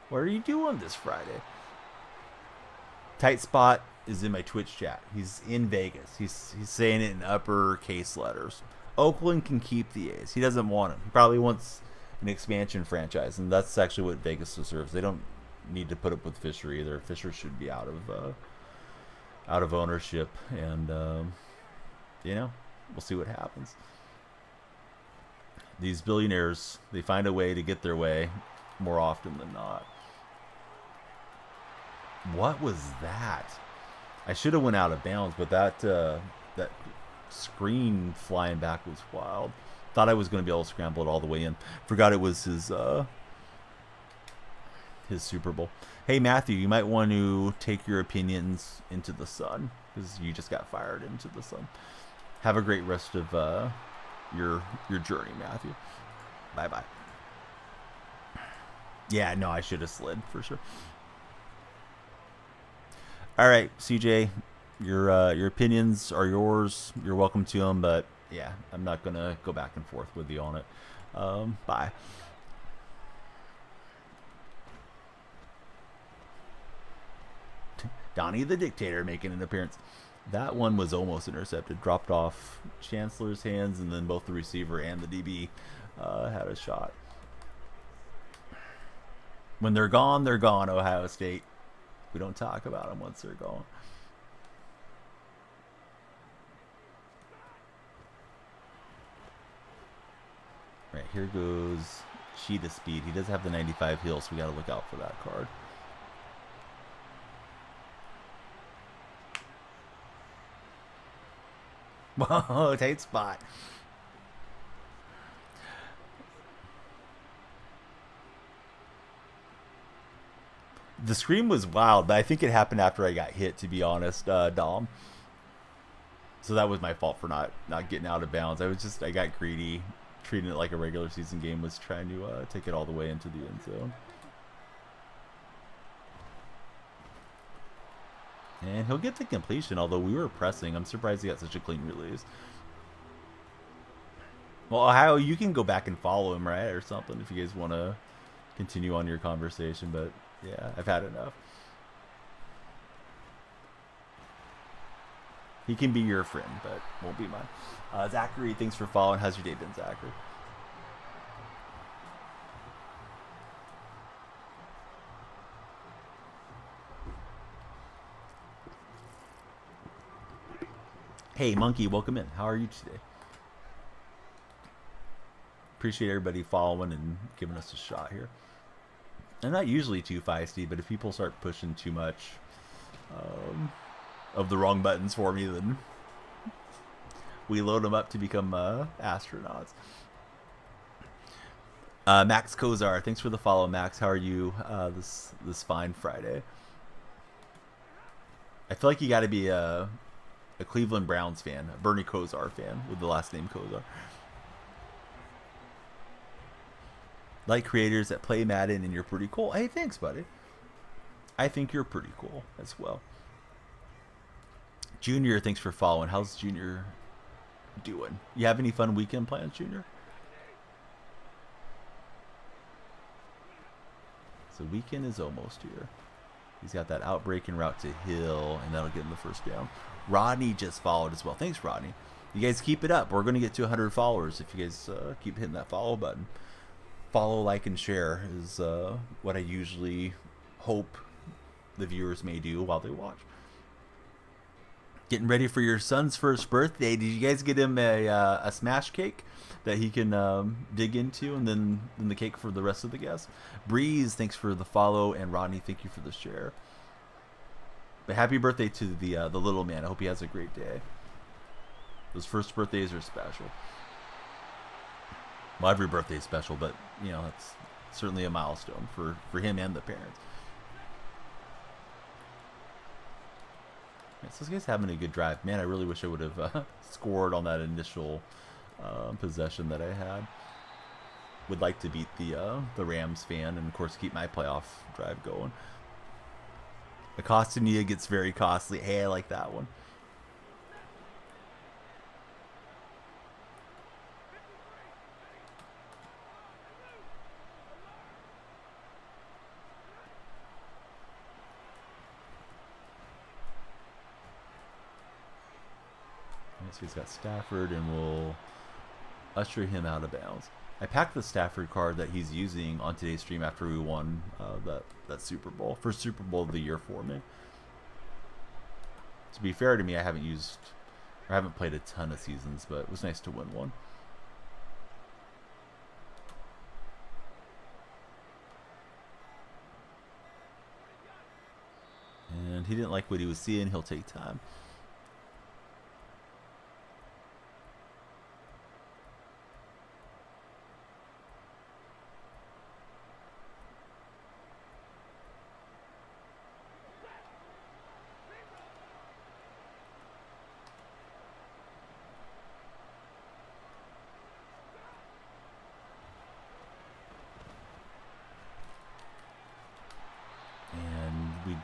Speaker 1: What are you doing this Friday? Tight Spot is in my Twitch chat. He's in Vegas. He's saying it in uppercase letters. Oakland can keep the A's. He doesn't want him. He probably wants an expansion franchise, and that's actually what Vegas deserves. They don't need to put up with Fisher either. Fisher should be out of ownership, and we'll see what happens. These billionaires, they find a way to get their way more often than not. What was that? I should have went out of bounds, but that screen flying back was wild. Thought I was going to be able to scramble it all the way in. Forgot it was his Super Bowl. Hey, Matthew, you might want to take your opinions into the sun because you just got fired into the sun. Have a great rest of your journey, Matthew. Bye-bye. Yeah, no, I should have slid for sure. All right, CJ, Your opinions are yours. You're welcome to them, but yeah, I'm not gonna go back and forth with you on it. Bye. Donnie the Dictator making an appearance. That one was almost intercepted. Dropped off Chancellor's hands, and then both the receiver and the DB had a shot. When they're gone, Ohio State. We don't talk about them once they're gone. Right, here goes Cheetah Speed. He does have the 95 heel, so we got to look out for that card. Whoa, tight spot. The scream was wild, but I think it happened after I got hit, to be honest, Dom. So that was my fault for not getting out of bounds. I got greedy, treating it like a regular season game, was trying to take it all the way into the end zone. And he'll get the completion, although we were pressing. I'm surprised he got such a clean release. Well, Ohio, you can go back and follow him, right? Or something if you guys want to continue on your conversation. But, yeah, I've had enough. He can be your friend, but won't be mine. Zachary, thanks for following. How's your day been, Zachary? Hey, Monkey, welcome in. How are you today? Appreciate everybody following and giving us a shot here. I'm not usually too feisty, but if people start pushing too much of the wrong buttons for me, then we load them up to become astronauts. Max Kozar, thanks for the follow, Max. How are you this fine Friday? I feel like you got to be a Cleveland Browns fan, a Bernie Kosar fan with the last name Kosar. Like creators that play Madden, and you're pretty cool. Hey, thanks, buddy. I think you're pretty cool as well. Junior, thanks for following. How's Junior doing? You have any fun weekend plans, Junior? So weekend is almost here. He's got that outbreaking route to Hill, and that'll get him the first down. Rodney just followed as well. Thanks, Rodney. You guys keep it up. We're going to get to 100 followers if you guys keep hitting that follow button. Follow, like, and share is what I usually hope the viewers may do while they watch. Getting ready for your son's first birthday. Did you guys get him a smash cake that he can dig into, and then the cake for the rest of the guests? Breeze, thanks for the follow, and Rodney, thank you for the share. But happy birthday to the little man. I hope he has a great day. Those first birthdays are special. Well, every birthday is special, but you know, it's certainly a milestone for him and the parents. So this guy's having a good drive. Man, I really wish I would have scored on that initial possession that I had. Would like to beat the Rams fan, and of course keep my playoff drive going. Acosta gets very costly. Hey, I like that one. So he's got Stafford, and we'll usher him out of bounds. I packed the Stafford card that he's using on today's stream after we won that Super Bowl. First Super Bowl of the year for me. To be fair to me, I haven't played a ton of seasons, but it was nice to win one. And he didn't like what he was seeing. He'll take time.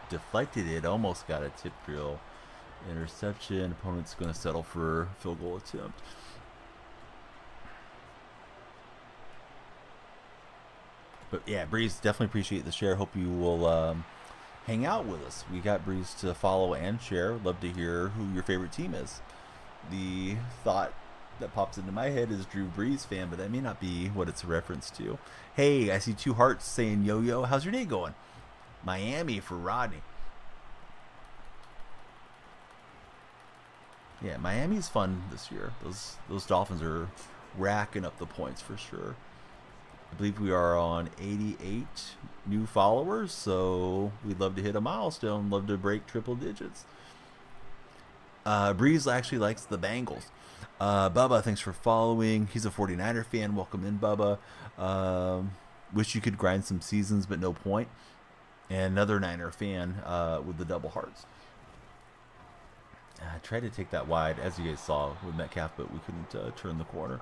Speaker 1: Deflected it, almost got a tip drill Interception. Opponent's going to settle for field goal attempt. But yeah, Breeze, definitely appreciate the share. Hope you will hang out with us. We got Breeze to follow and share. Love to hear who your favorite team is. The thought that pops into my head is Drew Brees fan, but that may not be what it's a reference to. Hey, I see 2 hearts saying yo-yo. How's your day going? Miami for Rodney. Yeah, Miami's fun this year. Those Dolphins are racking up the points for sure. I believe we are on 88 new followers, so we'd love to hit a milestone. Love to break triple digits. Breeze actually likes the Bengals. Bubba, thanks for following. He's a 49er fan. Welcome in, Bubba. Wish you could grind some seasons, but no point. And another Niner fan with the double hearts. I tried to take that wide, as you guys saw with Metcalf, but we couldn't turn the corner.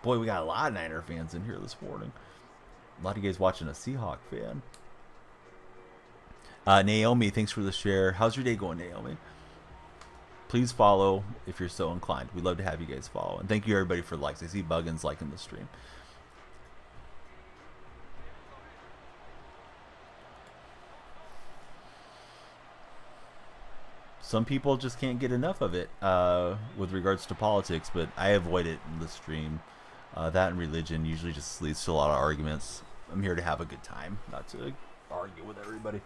Speaker 1: Boy, we got a lot of Niner fans in here this morning. A lot of you guys watching a Seahawk fan. Naomi, thanks for the share. How's your day going, Naomi? Please follow if you're so inclined. We'd love to have you guys follow. And thank you, everybody, for likes. I see Buggins liking the stream. Some people just can't get enough of it with regards to politics, but I avoid it in the stream. That and religion usually just leads to a lot of arguments. I'm here to have a good time, not to argue with everybody.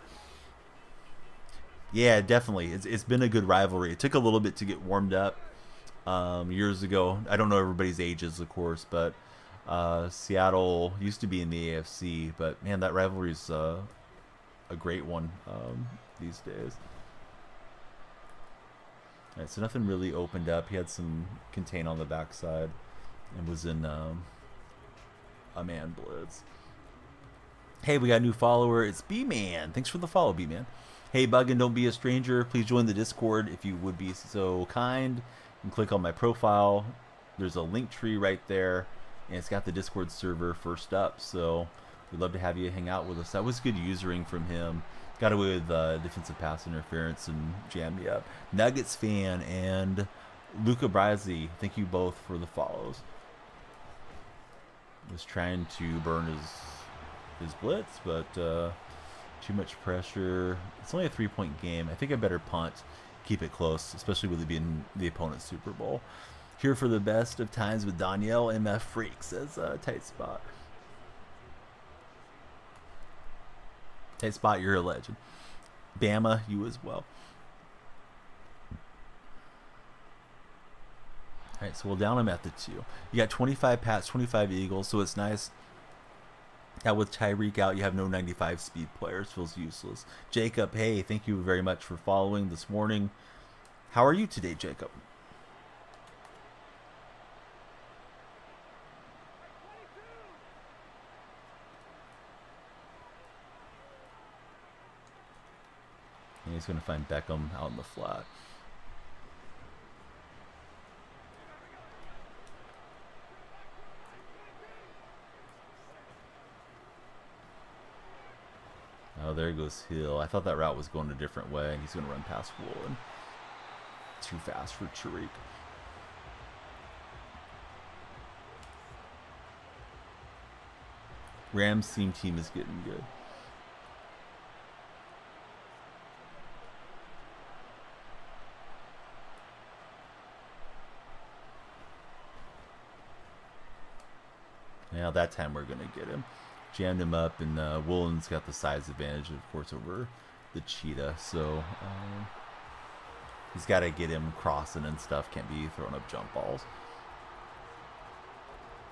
Speaker 1: Yeah, definitely. It's been a good rivalry. It took a little bit to get warmed up years ago. I don't know everybody's ages, of course, but Seattle used to be in the AFC. But, man, that rivalry is a great one these days. All right, so nothing really opened up. He had some contain on the backside and was in a man blitz. Hey, we got a new follower. It's B-Man. Thanks for the follow, B-Man. Hey, Buggin, don't be a stranger. Please join the Discord if you would be so kind. And click on my profile. There's a link tree right there, and it's got the Discord server first up. So we'd love to have you hang out with us. That was good usering from him. Got away with defensive pass interference and jammed me up. Nuggets fan and Luca Brazzi, thank you both for the follows. Was trying to burn his blitz, but too much pressure. It's only a 3-point game. I think I better punt, keep it close, especially with it being the opponent's Super Bowl. Here for the best of times with DonyellFreak, says Tight Spot. Tight Spot, you're a legend. Bama, you as well. All right, so we'll down him at the 2. You got 25 Pats, 25 Eagles, so it's nice. Now with Tyreek out, you have no 95 speed players. Feels useless. Jacob, hey, thank you very much for following this morning. How are you today, Jacob? And he's going to find Beckham out in the flat. Oh, there goes Hill. I thought that route was going a different way, and he's going to run past Woolen. Too fast for Tariq. Rams team is getting good. Now that time we're going to get him. Jammed him up, and Woolen's got the size advantage, of course, over the Cheetah. So he's got to get him crossing and stuff. Can't be throwing up jump balls.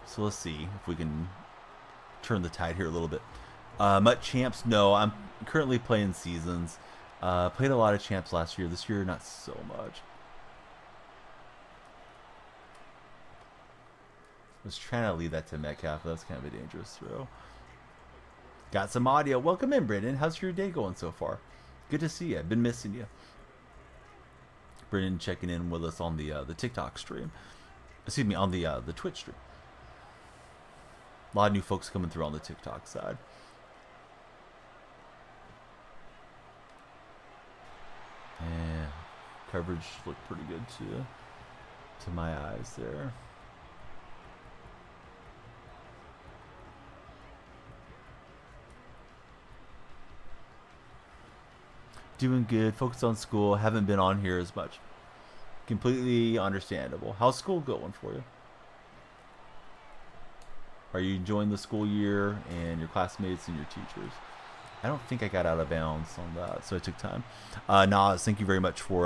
Speaker 1: So let's see if we can turn the tide here a little bit. Mutt Champs, no. I'm currently playing Seasons. Played a lot of Champs last year. This year, not so much. I was trying to leave that to Metcalf. That's kind of a dangerous throw. Got some audio. Welcome in, Brendan. How's your day going so far? Good to see you. I've been missing you. Brendan checking in with us on the TikTok stream. Excuse me, on the Twitch stream. A lot of new folks coming through on the TikTok side. And Coverage looked pretty good to my eyes there. Doing good. Focused on school. Haven't been on here as much. Completely understandable. How's school going for you? Are you enjoying the school year and your classmates and your teachers? I don't think I got out of bounds on that, so I took time. Nas, thank you very much for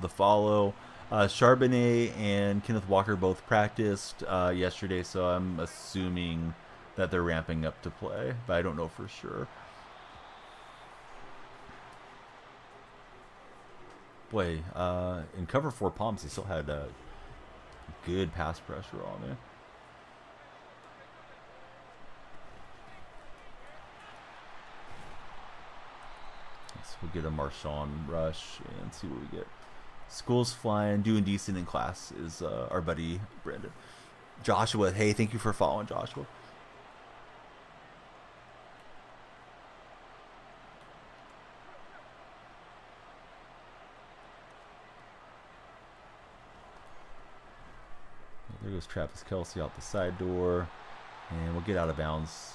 Speaker 1: the follow. Charbonnet and Kenneth Walker both practiced yesterday, so I'm assuming that they're ramping up to play, but I don't know for sure. Boy, in cover 4 Palms, they still had good pass pressure on there. So we'll get a Marshawn rush and see what we get. School's flying, doing decent in class is our buddy Brandon. Joshua, hey, thank you for following, Joshua. There goes Travis Kelce out the side door, and we'll get out of bounds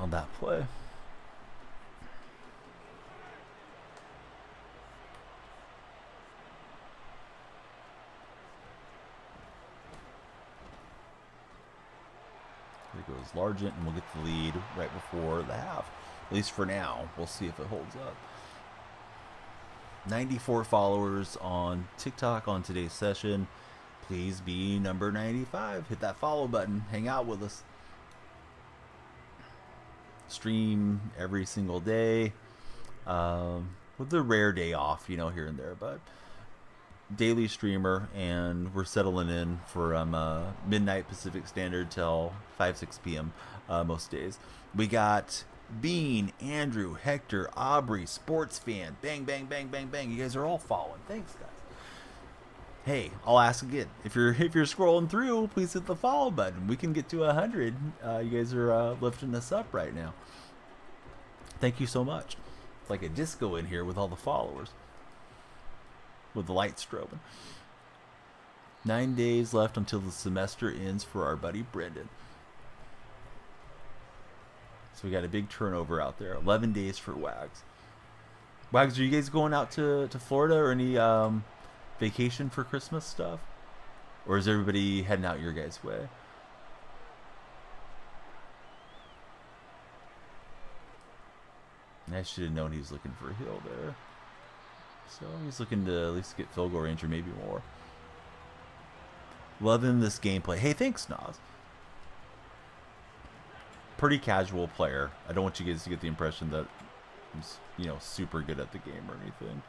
Speaker 1: on that play. There goes Largent, and we'll get the lead right before the half. At least for now. We'll see if it holds up. 94 followers on TikTok on today's session. Please be number 95. Hit that follow button. Hang out with us. Stream every single day. With the rare day off, you know, here and there. But daily streamer, and we're settling in for midnight Pacific Standard till 5-6 p.m. Most days. We got Bean, Andrew, Hector, Aubrey, Sports Fan, bang, bang, bang, bang, bang. You guys are all following. Thanks, guys. Hey, I'll ask again. If you're scrolling through, please hit the follow button. We can get to 100. You guys are lifting us up right now. Thank you so much. It's like a disco in here with all the followers, with the lights strobing. 9 days left until the semester ends for our buddy Brendan. So we got a big turnover out there. 11 days for Wags. Wags, are you guys going out to Florida or any vacation for Christmas stuff? Or is everybody heading out your guys' way? I should have known he was looking for a hill there. So he's looking to at least get field goal range or maybe more. Loving this gameplay. Hey, thanks, Nas. Pretty casual player. I don't want you guys to get the impression that he's, you know, super good at the game or anything.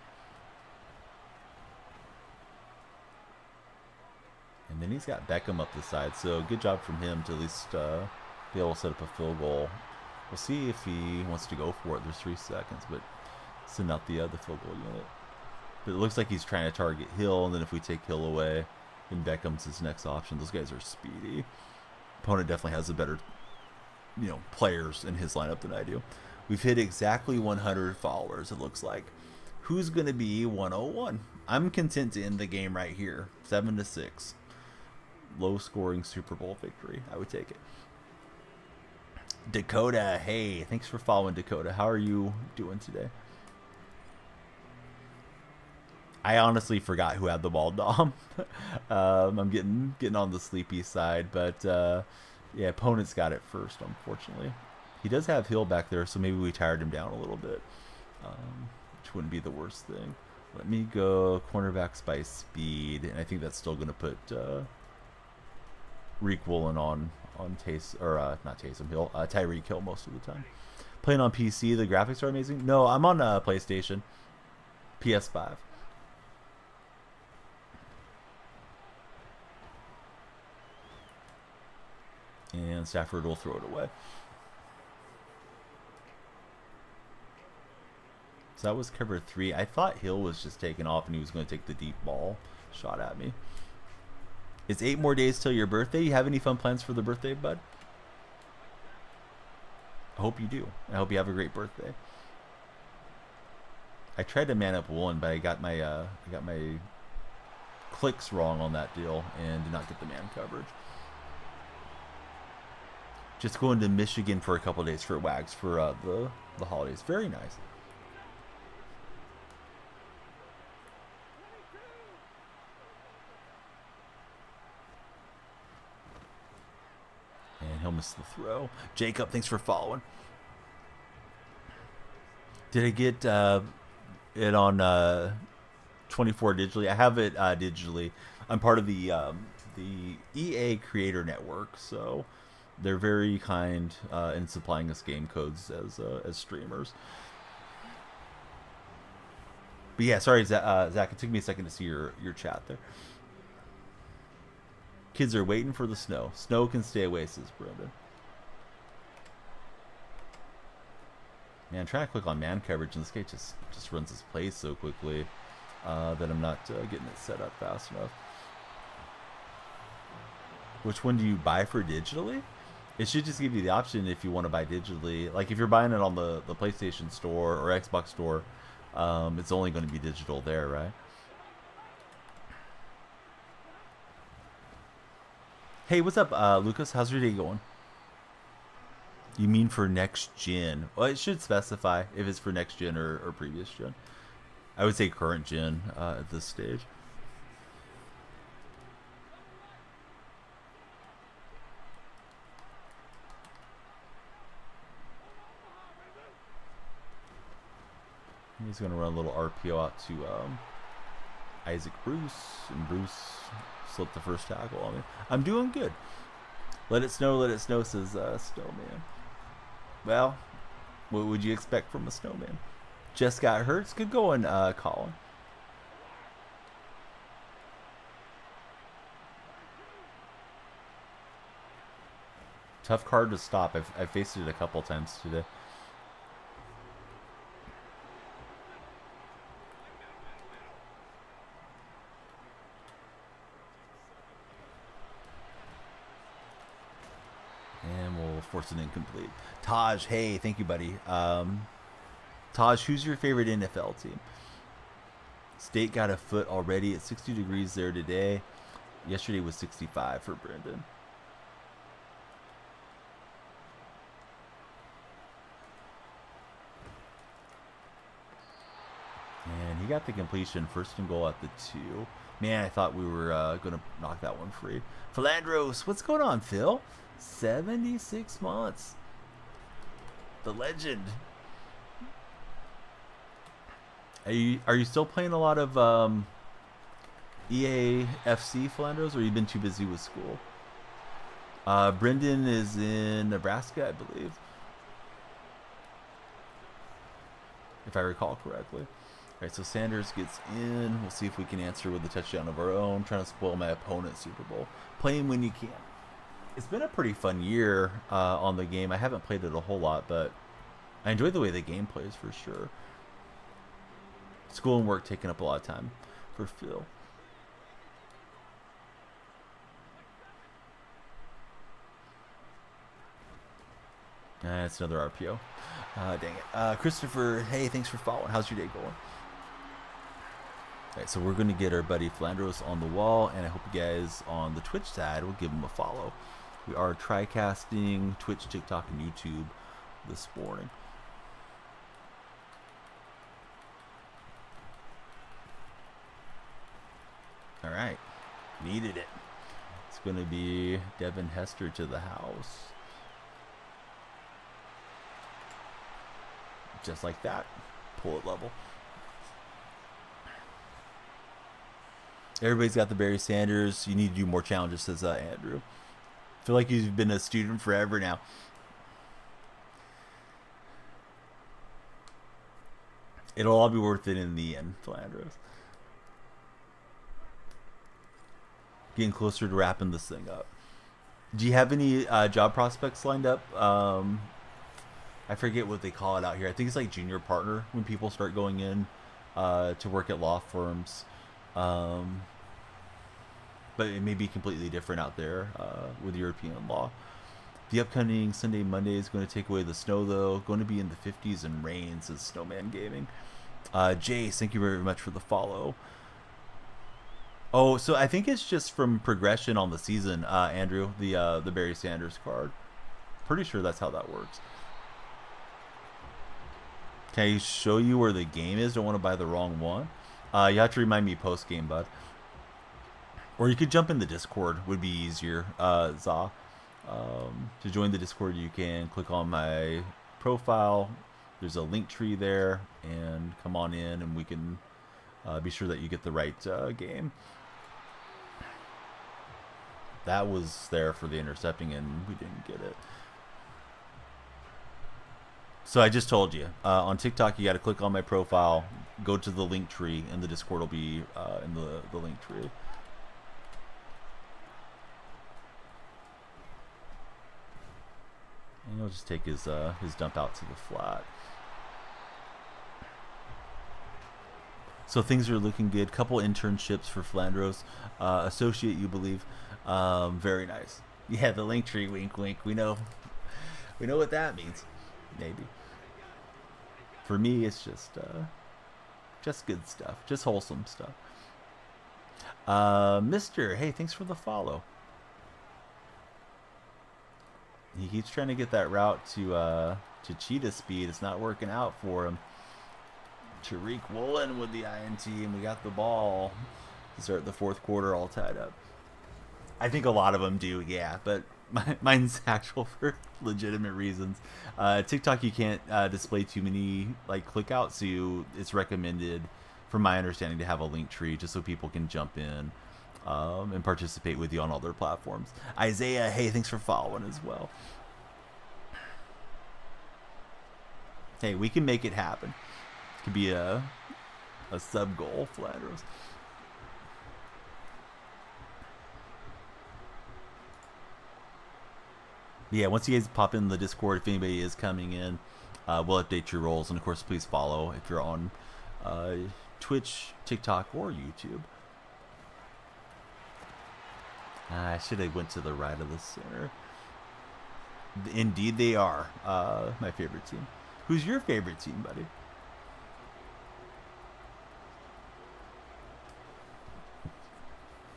Speaker 1: And then he's got Beckham up the side, so good job from him to at least be able to set up a field goal. We'll see if he wants to go for it. There's 3 seconds, but send out the field goal unit. But it looks like he's trying to target Hill, and then if we take Hill away, then Beckham's his next option. Those guys are speedy. Opponent definitely has a better, you know, players in his lineup than I do. We've hit exactly 100 followers, it looks like. Who's going to be 101? I'm content to end the game right here. 7-6. Low-scoring Super Bowl victory. I would take it. Dakota, hey, thanks for following, Dakota. How are you doing today? I honestly forgot who had the ball, Dom. I'm getting on the sleepy side, but yeah, opponent's got it first, unfortunately. He does have Hill back there, so maybe we tired him down a little bit, which wouldn't be the worst thing. Let me go cornerbacks by speed, and I think that's still going to put Reek Woolen on not Taysom Hill, Tyreek Hill most of the time. Playing on PC, the graphics are amazing. No, I'm on PlayStation, PS5. And Stafford will throw it away. So that was cover 3. I thought Hill was just taking off and he was going to take the deep ball shot at me. It's 8 more days till your birthday. You have any fun plans for the birthday, bud? I hope you do. I hope you have a great birthday. I tried to man up one, but I got my clicks wrong on that deal and did not get the man coverage. Just going to Michigan for a couple of days for Wags for the holidays. Very nice. And he'll miss the throw. Jacob, thanks for following. Did I get it on 24 digitally? I have it digitally. I'm part of the EA Creator Network, so they're very kind in supplying us game codes as streamers. But yeah, sorry, Zach. It took me a second to see your chat there. Kids are waiting for the snow. Snow can stay away, says Brendan. Man, I'm trying to click on man coverage, and this guy just runs his plays so quickly that I'm not getting it set up fast enough. Which one do you buy for digitally? It should just give you the option if you want to buy digitally. Like if you're buying it on the PlayStation Store or Xbox Store, it's only going to be digital there, right? Hey, what's up, Lucas? How's your day going? You mean for next gen? Well, it should specify if it's for next gen or previous gen. I would say current gen at this stage. He's going to run a little RPO out to Isaac Bruce, and Bruce slipped the first tackle on me. I'm doing good. Let it snow, says Snowman. Well, what would you expect from a snowman? Just got hurt. It's good going, Colin. Tough card to stop. I've faced it a couple times today. And we'll force it incomplete. Taj, hey, thank you, buddy. Taj, who's your favorite NFL team? State got a foot already at 60 degrees there today. Yesterday was 65 for Brendan. And he got the completion, first and goal at the 2. Man, I thought we were going to knock that one free. Philandros, what's going on, Phil? 76 months. The legend. Are you still playing a lot of EA FC, Philandros, or you been too busy with school? Brendan is in Nebraska, I believe, if I recall correctly. All right, so Sanders gets in. We'll see if we can answer with a touchdown of our own. Trying to spoil my opponent's Super Bowl. Playing when you can. It's been a pretty fun year on the game. I haven't played it a whole lot, but I enjoy the way the game plays for sure. School and work taking up a lot of time for Phil. That's another RPO. Dang it. Christopher, hey, thanks for following. How's your day going? All right, so we're going to get our buddy Philandros on the wall, and I hope you guys on the Twitch side will give him a follow. We are tri-casting Twitch, TikTok, and YouTube this morning. All right, needed it. It's going to be Devin Hester to the house. Just like that. Pull it level. Everybody's got the Barry Sanders. You need to do more challenges, says Andrew. I feel like you've been a student forever now. It'll all be worth it in the end, Philandros. Getting closer to wrapping this thing up. Do you have any job prospects lined up? I forget what they call it out here. I think it's like junior partner when people start going in to work at law firms. But it may be completely different out there with European law. The upcoming Sunday, Monday is going to take away the snow, though. Going to be in the 50s and rain, says Snowman Gaming. Jace, thank you very much for the follow. Oh, so I think it's just from progression on the season, Andrew, the Barry Sanders card. Pretty sure that's how that works. Can I show you where the game is? Don't want to buy the wrong one. You have to remind me post game, bud. Or you could jump in the Discord. Would be easier, Za. To join the Discord, you can click on my profile. There's a link tree there, and come on in, and we can be sure that you get the right game. That was there for the intercepting, and we didn't get it. So I just told you, on TikTok, you got to click on my profile, go to the link tree, and the Discord will be in the link tree. And he'll just take his dump out to the flat. So things are looking good. Couple internships for Flandros. Associate, you believe. Very nice. Yeah, the link tree, wink, wink. We know what that means. Maybe. For me, it's just good stuff. Just wholesome stuff. Mister, hey, thanks for the follow. He keeps trying to get that route to cheetah speed. It's not working out for him. Tariq Woolen with the INT, and we got the ball to start the fourth quarter all tied up. I think a lot of them do, yeah, but mine's actual for legitimate reasons. TikTok, you can't display too many like click outs, so it's recommended, from my understanding, to have a link tree just so people can jump in and participate with you on other platforms. Isaiah, hey, thanks for following as well. Hey, we can make it happen. It could be a sub goal, Flandros. Yeah, once you guys pop in the Discord, if anybody is coming in, we'll update your roles. And of course, please follow if you're on Twitch, TikTok, or YouTube. I should have went to the right of the center. Indeed they are. My favorite team. Who's your favorite team, buddy?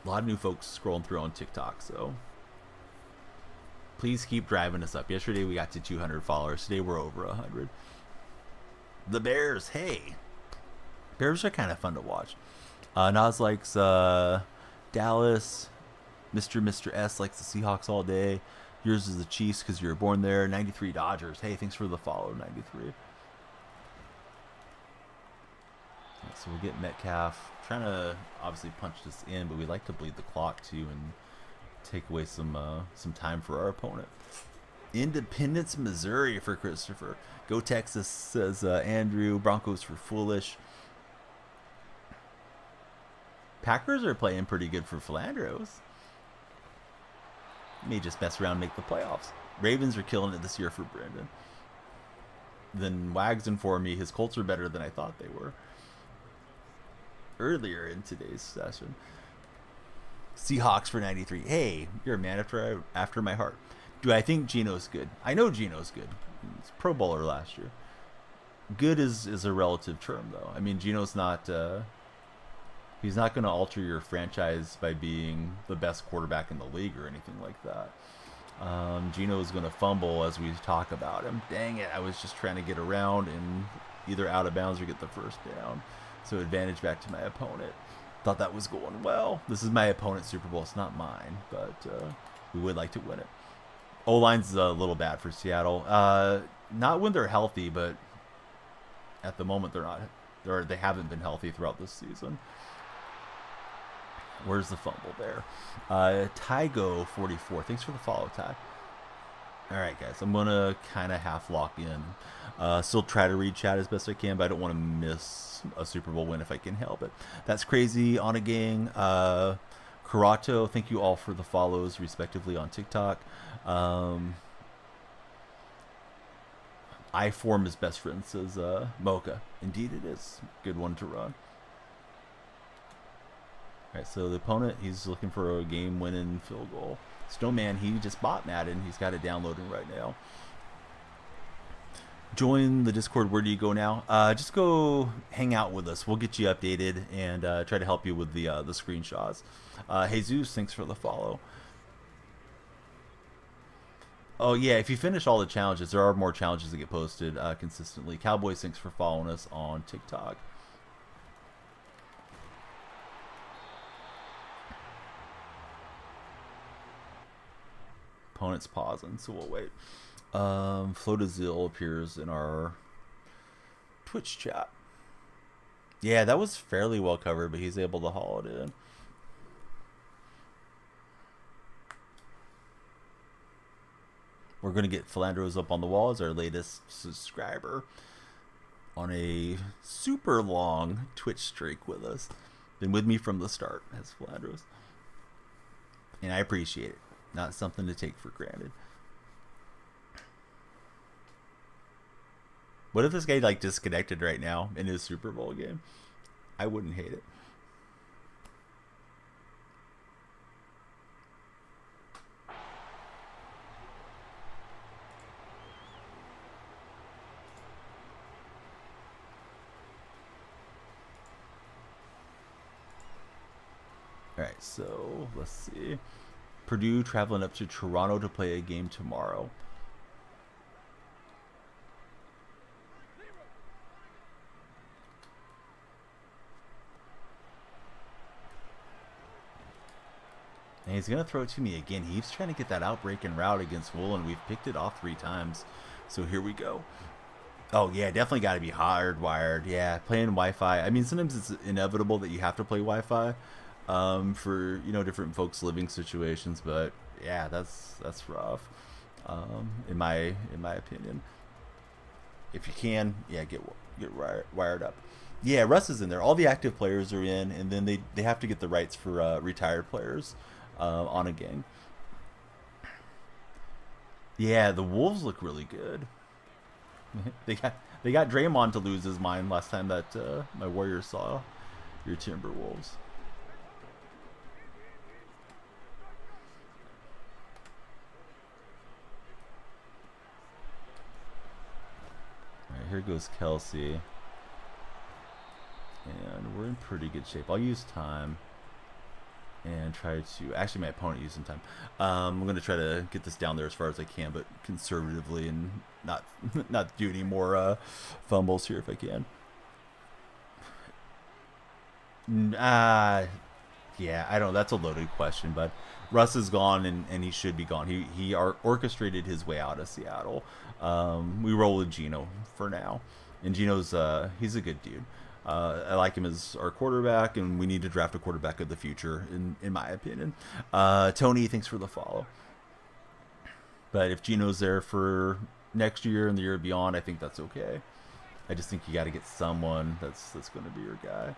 Speaker 1: A lot of new folks scrolling through on TikTok, so please keep driving us up. Yesterday we got to 200 followers. Today we're over 100. The Bears, hey. Bears are kind of fun to watch. Nas likes Dallas. Mr. S likes the Seahawks all day. Yours is the Chiefs because you were born there. 93 Dodgers. Hey, thanks for the follow, 93. So we'll get Metcalf. Trying to obviously punch this in, but we like to bleed the clock too and take away some time for our opponent. Independence, Missouri for Christopher. Go Texas, says Andrew. Broncos for Foolish. Packers are playing pretty good for Flandros. May just mess around and make the playoffs. Ravens are killing it this year for Brandon. Then Wags informed me his Colts are better than I thought they were earlier in today's session. Seahawks for 93. Hey, you're a man after my heart. Do I think Geno's good? I know Geno's good. He's Pro Bowler last year. Good is a relative term, though. I mean, Geno's not... he's not going to alter your franchise by being the best quarterback in the league or anything like that. Geno is going to fumble as we talk about him. Dang it, I was just trying to get around and either out of bounds or get the first down. So advantage back to my opponent. Thought that was going well. This is my opponent's Super Bowl. It's not mine, but we would like to win it. O-line's a little bad for Seattle. Not when they're healthy, but at the moment they're not. They haven't been healthy throughout this season. Where's the fumble there? Tygo 44. Thanks for the follow, Ty. All right, guys. I'm going to kind of half lock in. Still try to read chat as best I can, but I don't want to miss a Super Bowl win if I can help it. That's crazy on a gang. Karato, thank you all for the follows, respectively, on TikTok. I-Form is best friend, says Mocha. Indeed it is. Good one to run. Alright, so the opponent, he's looking for a game-winning field goal. Snowman, he just bought Madden. He's got it downloading right now. join the Discord. Where do you go now? Just go hang out with us. We'll get you updated and try to help you with the screenshots. Jesus, thanks for the follow. Oh yeah, if you finish all the challenges, there are more challenges that get posted consistently. Cowboys, thanks for following us on TikTok. Opponent's pausing, so we'll wait. Flotazil appears in our Twitch chat. Yeah, that was fairly well covered, but he's able to haul it in. We're going to get Philandros up on the wall as our latest subscriber on a super long Twitch streak with us. Been with me from the start as Philandros. And I appreciate it. Not something to take for granted. What if this guy like disconnected right now in his Super Bowl game? I wouldn't hate it. Alright, so let's see. Purdue traveling up to Toronto to play a game tomorrow. And he's going to throw it to me again. He's trying to get that outbreaking route against Woolen. We've picked it off 3 times. So here we go. Oh, yeah, definitely got to be hardwired. Yeah, playing Wi-Fi. I mean, sometimes it's inevitable that you have to play Wi-Fi for, you know, different folks' living situations. But, yeah, that's rough, in my opinion. If you can, yeah, get wired up. Yeah, Russ is in there. All the active players are in, and then they have to get the rights for retired players on a gang. Yeah, the Wolves look really good. they got Draymond to lose his mind last time that my Warriors saw your Timberwolves. All right, here goes Kelsey. And we're in pretty good shape. I'll use time and try to... Actually, my opponent used some time. I'm going to try to get this down there as far as I can, but conservatively and not do any more fumbles here if I can. Yeah, I don't know. That's a loaded question, but Russ is gone, and he should be gone. He orchestrated his way out of Seattle. We roll with Gino for now. And Gino's... he's a good dude. I like him as our quarterback, and we need to draft a quarterback of the future, in my opinion. Tony, thanks for the follow. But if Gino's there for next year and the year beyond, I think that's okay. I just think you got to get someone that's going to be your guy.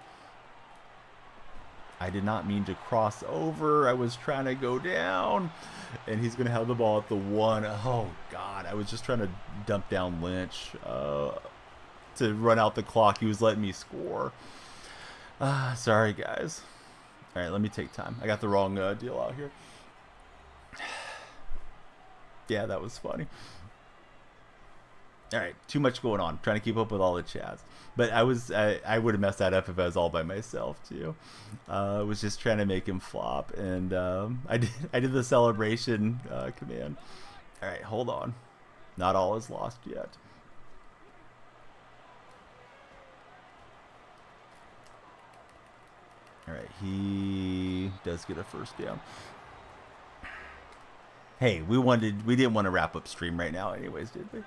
Speaker 1: I did not mean to cross over. I was trying to go down, and he's going to have the ball at the 1. Oh, God. I was just trying to dump down Lynch to run out the clock. He was letting me score. Sorry, guys. All right, let me take time. I got the wrong deal out here. Yeah, that was funny. All right, too much going on. Trying to keep up with all the chats. But I would have messed that up if I was all by myself too. I was just trying to make him flop, and I did the celebration command. All right, hold on. Not all is lost yet. All right, he does get a first down. Hey, we didn't want to wrap up stream right now anyways, did we?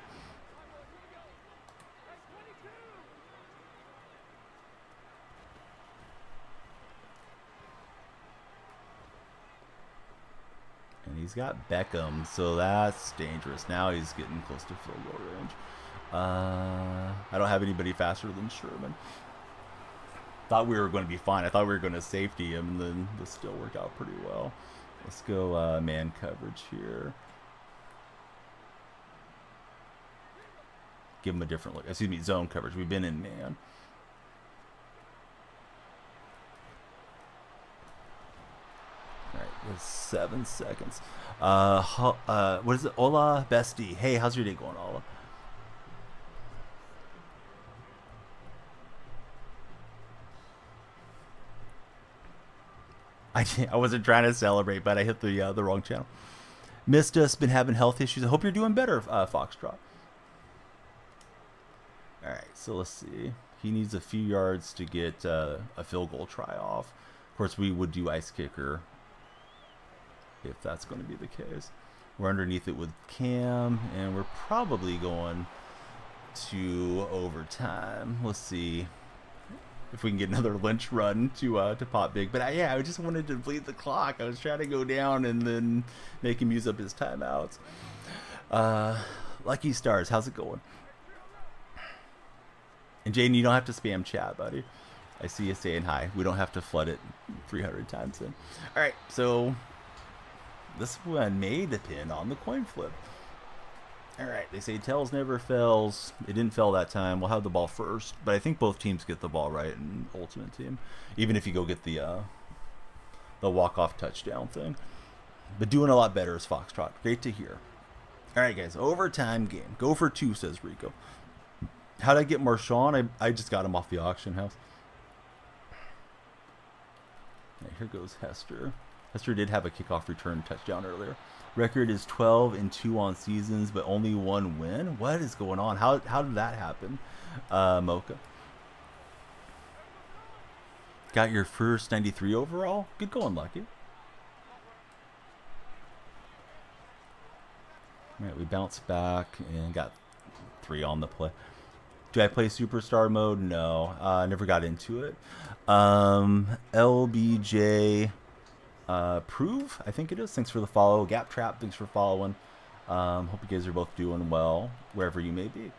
Speaker 1: And he's got Beckham, so that's dangerous. Now he's getting close to field goal range. I don't have anybody faster than Sherman. Thought we were going to be fine. I thought we were going to safety him, and then this still worked out pretty well. Let's go man coverage here. Give him a different look. Excuse me, zone coverage. We've been in man. All right, there's 7 seconds. What is it? Ola Bestie. Hey, how's your day going, Ola? I wasn't trying to celebrate, but I hit the wrong channel. Missed us. Been having health issues. I hope you're doing better, Foxtrot. All right, so let's see. He needs a few yards to get a field goal try off. Of course, we would do ice kicker if that's going to be the case. We're underneath it with Cam, and we're probably going to overtime. Let's see if we can get another Lynch run to pop big. But yeah, I just wanted to bleed the clock. I was trying to go down and then make him use up his timeouts. Lucky Stars, how's it going? And Jaden, you don't have to spam chat, buddy. I see you saying hi. We don't have to flood it 300 times in. All right, so this one may depend on the coin flip. All right, they say tails never fails. It didn't fail that time. We'll have the ball first, but I think both teams get the ball right in Ultimate Team, even if you go get the walk-off touchdown thing. But doing a lot better is Foxtrot. Great to hear. All right, guys, overtime game. Go for 2, says Rico. How'd I get Marshawn? I just got him off the auction house. Right, here goes Hester. Hester did have a kickoff return touchdown earlier. Record is 12-2 on seasons, but only 1 win. What is going on? How did that happen, Mocha? Got your first 93 overall? Good going, Lucky. All right, we bounced back and got 3 on the play. Do I play Superstar mode? No, never got into it. LBJ Prove, I think it is. Thanks for the follow. Gap Trap, thanks for following. Hope you guys are both doing well wherever you may be.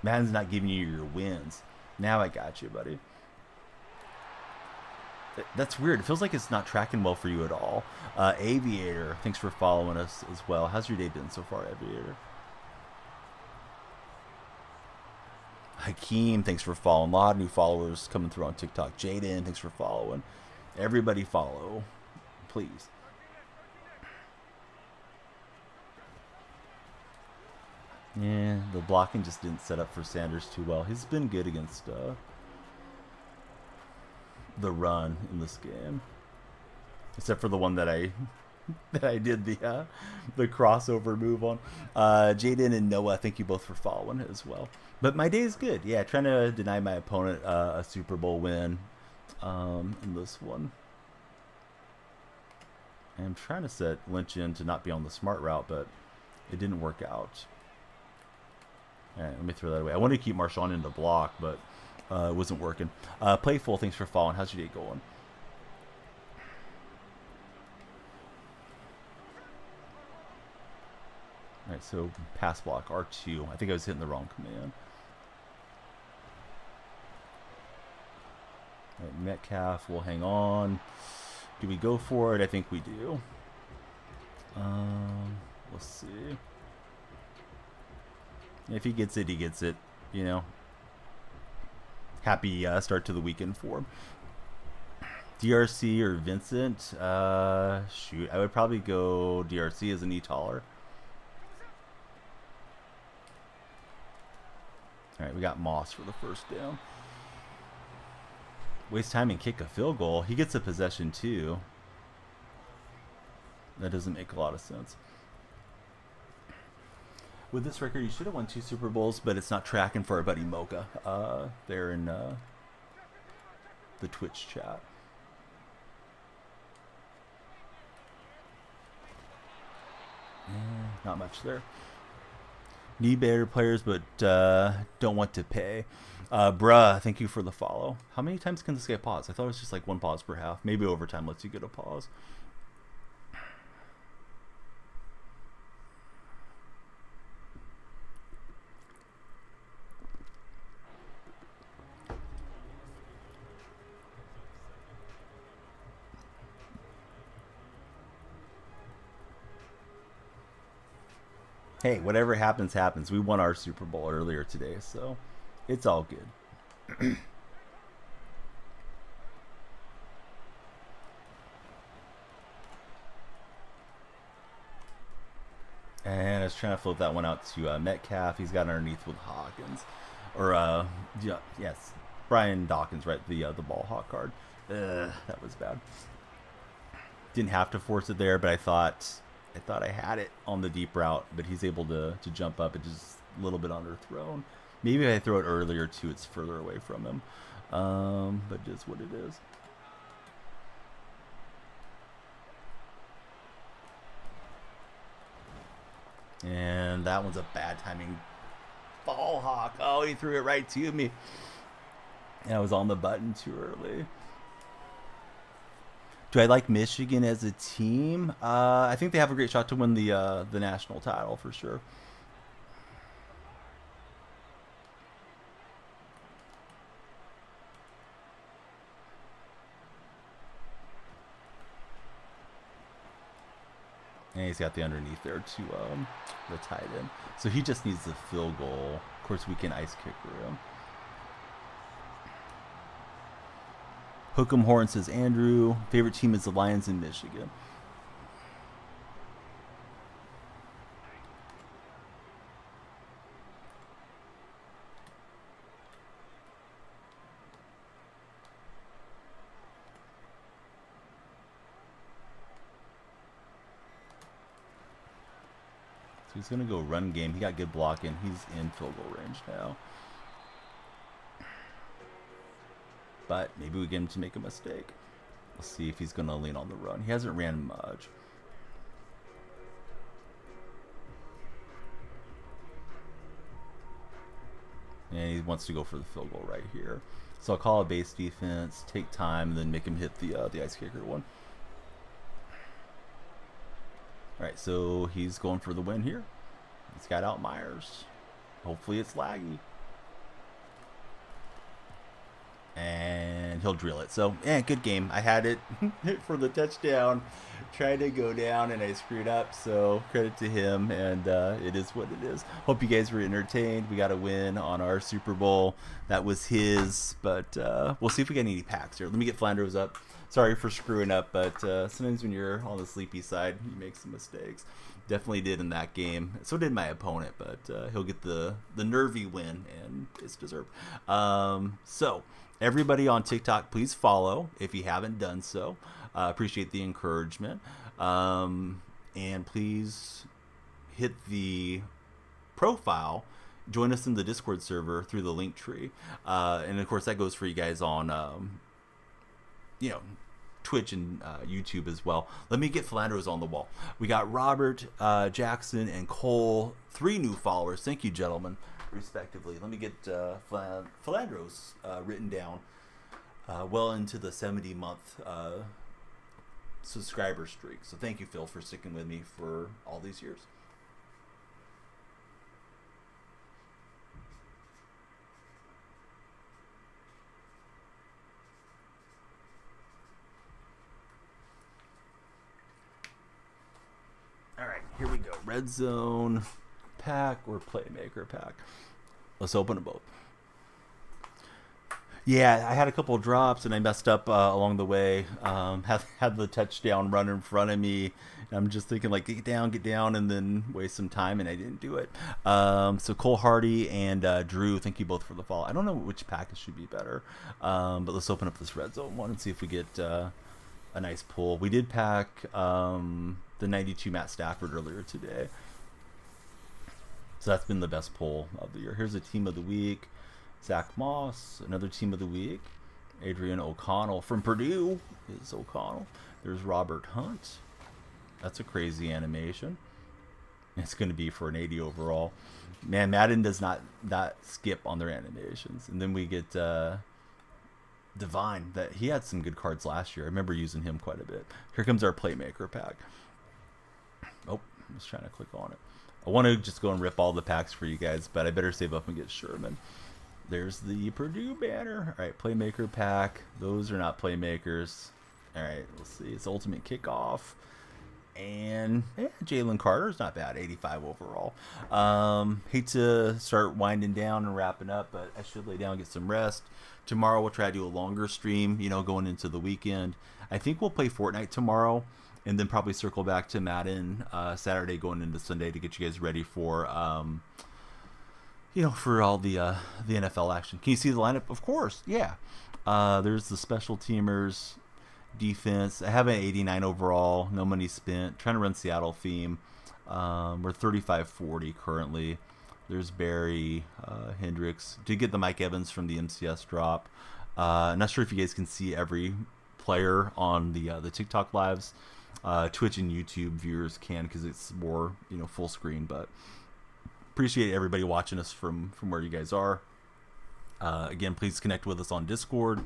Speaker 1: Madden's not giving you your wins. Now I got you, buddy. That's weird. It feels like it's not tracking well for you at all. Aviator, thanks for following us as well. How's your day been so far, Aviator? Hakeem, thanks for following. A lot of new followers coming through on TikTok. Jaden, thanks for following. Everybody follow, please. Yeah, the blocking just didn't set up for Sanders too well. He's been good against the run in this game, except for the one that I did the crossover move on. Jaden and Noah, thank you both for following as well. But my day is good. Yeah, trying to deny my opponent a Super Bowl win in this one. I'm trying to set Lynch in to not be on the smart route, but it didn't work out. All right, let me throw that away. I wanted to keep Marshawn in the block, but it wasn't working. Playful, thanks for following. How's your day going? All right, so pass block, R2. I think I was hitting the wrong command. All right, Metcalf will hang on. Do we go for it? I think we do. Let's see. If he gets it, he gets it. You know. Happy start to the weekend for him. DRC or Vincent? Shoot, I would probably go DRC as a knee taller. All right, we got Moss for the first down. Waste time and kick a field goal. He gets a possession too. That doesn't make a lot of sense. With this record, you should have won 2 Super Bowls, but it's not tracking for our buddy Mocha there in the Twitch chat. Not much there. Need better players, but don't want to pay. Bruh, thank you for the follow. How many times can this get paused? I thought it was just like 1 pause per half. Maybe overtime lets you get a pause. Hey, whatever happens, happens. We won our Super Bowl earlier today, so it's all good. And I was trying to float that one out to Metcalf. He's got underneath with Hawkins. Or, yeah, yes, Brian Dawkins, right? The ball hawk card. That was bad. Didn't have to force it there, but I thought I had it on the deep route, but he's able to jump up. It's just a little bit underthrown. Maybe if I throw it earlier too, it's further away from him. But just what it is. And that one's a bad timing ball hawk. Oh, he threw it right to me. And I was on the button too early. Do I like Michigan as a team? I think they have a great shot to win the national title for sure. And he's got the underneath there to the tight end. So he just needs the field goal. Of course, we can ice kicker him. Hook'em Horn says, Andrew, favorite team is the Lions in Michigan. So he's going to go run game. He got good blocking. He's in field goal range now. But maybe we get him to make a mistake. We'll see if he's going to lean on the run. He hasn't ran much. And he wants to go for the field goal right here. So I'll call a base defense, take time, and then make him hit the ice kicker one. All right, so he's going for the win here. He's got out Myers. Hopefully it's laggy. And he'll drill it. So, yeah, good game. I had it for the touchdown. Tried to go down, and I screwed up. So, credit to him, and it is what it is. Hope you guys were entertained. We got a win on our Super Bowl. That was his, but we'll see if we get any packs here. Let me get Flanders up. Sorry for screwing up, but sometimes when you're on the sleepy side, you make some mistakes. Definitely did in that game. So did my opponent, but he'll get the nervy win, and it's deserved. So, everybody on TikTok, please follow if you haven't done so. Appreciate the encouragement. And please hit the profile. Join us in the Discord server through the link tree. And, of course, that goes for you guys on, Twitch and YouTube as well. Let me get Philandros on the wall. We got Robert, Jackson, and Cole. 3 new followers. Thank you, gentlemen, respectively. Let me get Philandros written down well into the 70-month subscriber streak. So thank you, Phil, for sticking with me for all these years. All right, here we go. Red zone pack or playmaker pack. Let's open them both. Yeah, I had a couple of drops and I messed up along the way. Had the touchdown run in front of me. And I'm just thinking like get down, and then waste some time, and I didn't do it. So Cole Hardy and Drew, thank you both for the follow. I don't know which package should be better, but let's open up this red zone one and see if we get a nice pull. We did pack the 92 Matt Stafford earlier today. So that's been the best pull of the year. Here's a team of the week. Zach Moss, another team of the week. Adrian O'Connell from Purdue is O'Connell. There's Robert Hunt. That's a crazy animation. It's going to be for an 80 overall. Man, Madden does not skip on their animations. And then we get Divine. That he had some good cards last year. I remember using him quite a bit. Here comes our playmaker pack. Oh, I was trying to click on it. I want to just go and rip all the packs for you guys, but I better save up and get Sherman. There's the Purdue banner. All right, playmaker pack. Those are not playmakers. All right, let's see. It's ultimate kickoff. And Jalen Carter's not bad, 85 overall. Hate to start winding down and wrapping up, but I should lay down and get some rest. Tomorrow we'll try to do a longer stream, going into the weekend. I think we'll play Fortnite tomorrow, and then probably circle back to Madden Saturday going into Sunday to get you guys ready for for all the NFL action. Can you see the lineup? Of course, yeah. There's the special teamers. defense. I have an 89 overall. No money spent. Trying to run Seattle theme. We're 35-40 currently. There's Barry, Hendricks. Did get the Mike Evans from the MCS drop. Not sure if you guys can see every player on the TikTok lives. Twitch and YouTube viewers can because it's more full screen. But appreciate everybody watching us from where you guys are. Again, please connect with us on Discord.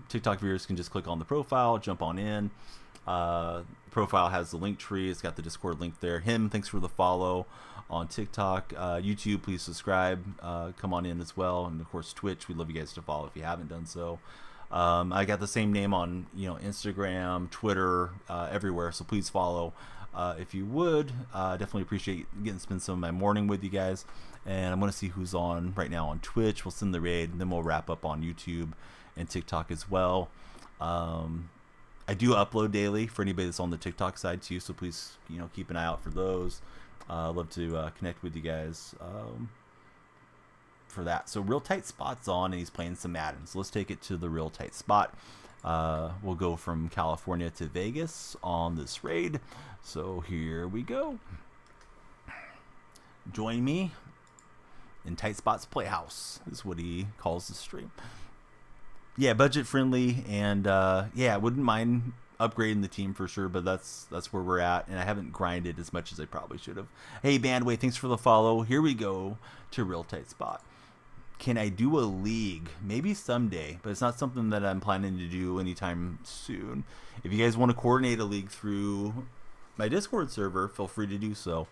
Speaker 1: TikTok viewers can just click on the profile, jump on in. Profile has the link tree. It's got the Discord link there. Thanks for the follow on TikTok. YouTube, please subscribe. Come on in as well. And of course, Twitch. We'd love you guys to follow if you haven't done so. I got the same name on Instagram, Twitter, everywhere. So please follow if you would. Definitely appreciate getting to spend some of my morning with you guys. And I'm going to see who's on right now on Twitch. We'll send the raid, and then we'll wrap up on YouTube and TikTok as well. I do upload daily for anybody that's on the TikTok side too, so please keep an eye out for those. Love to connect with you guys for that. So Real Tight Spot's on, and he's playing some Madden. So let's take it to the Real Tight Spot. We'll go from California to Vegas on this raid. So here we go. Join me in Tight Spot's Playhouse is what he calls the stream. Yeah, budget friendly, and yeah, wouldn't mind upgrading the team for sure, but that's where we're at, and I haven't grinded as much as I probably should have. Hey, Bandway, thanks for the follow. Here we go to Real Tight Spot. Can I do a league? Maybe someday, but it's not something that I'm planning to do anytime soon. If you guys want to coordinate a league through my Discord server, feel free to do so.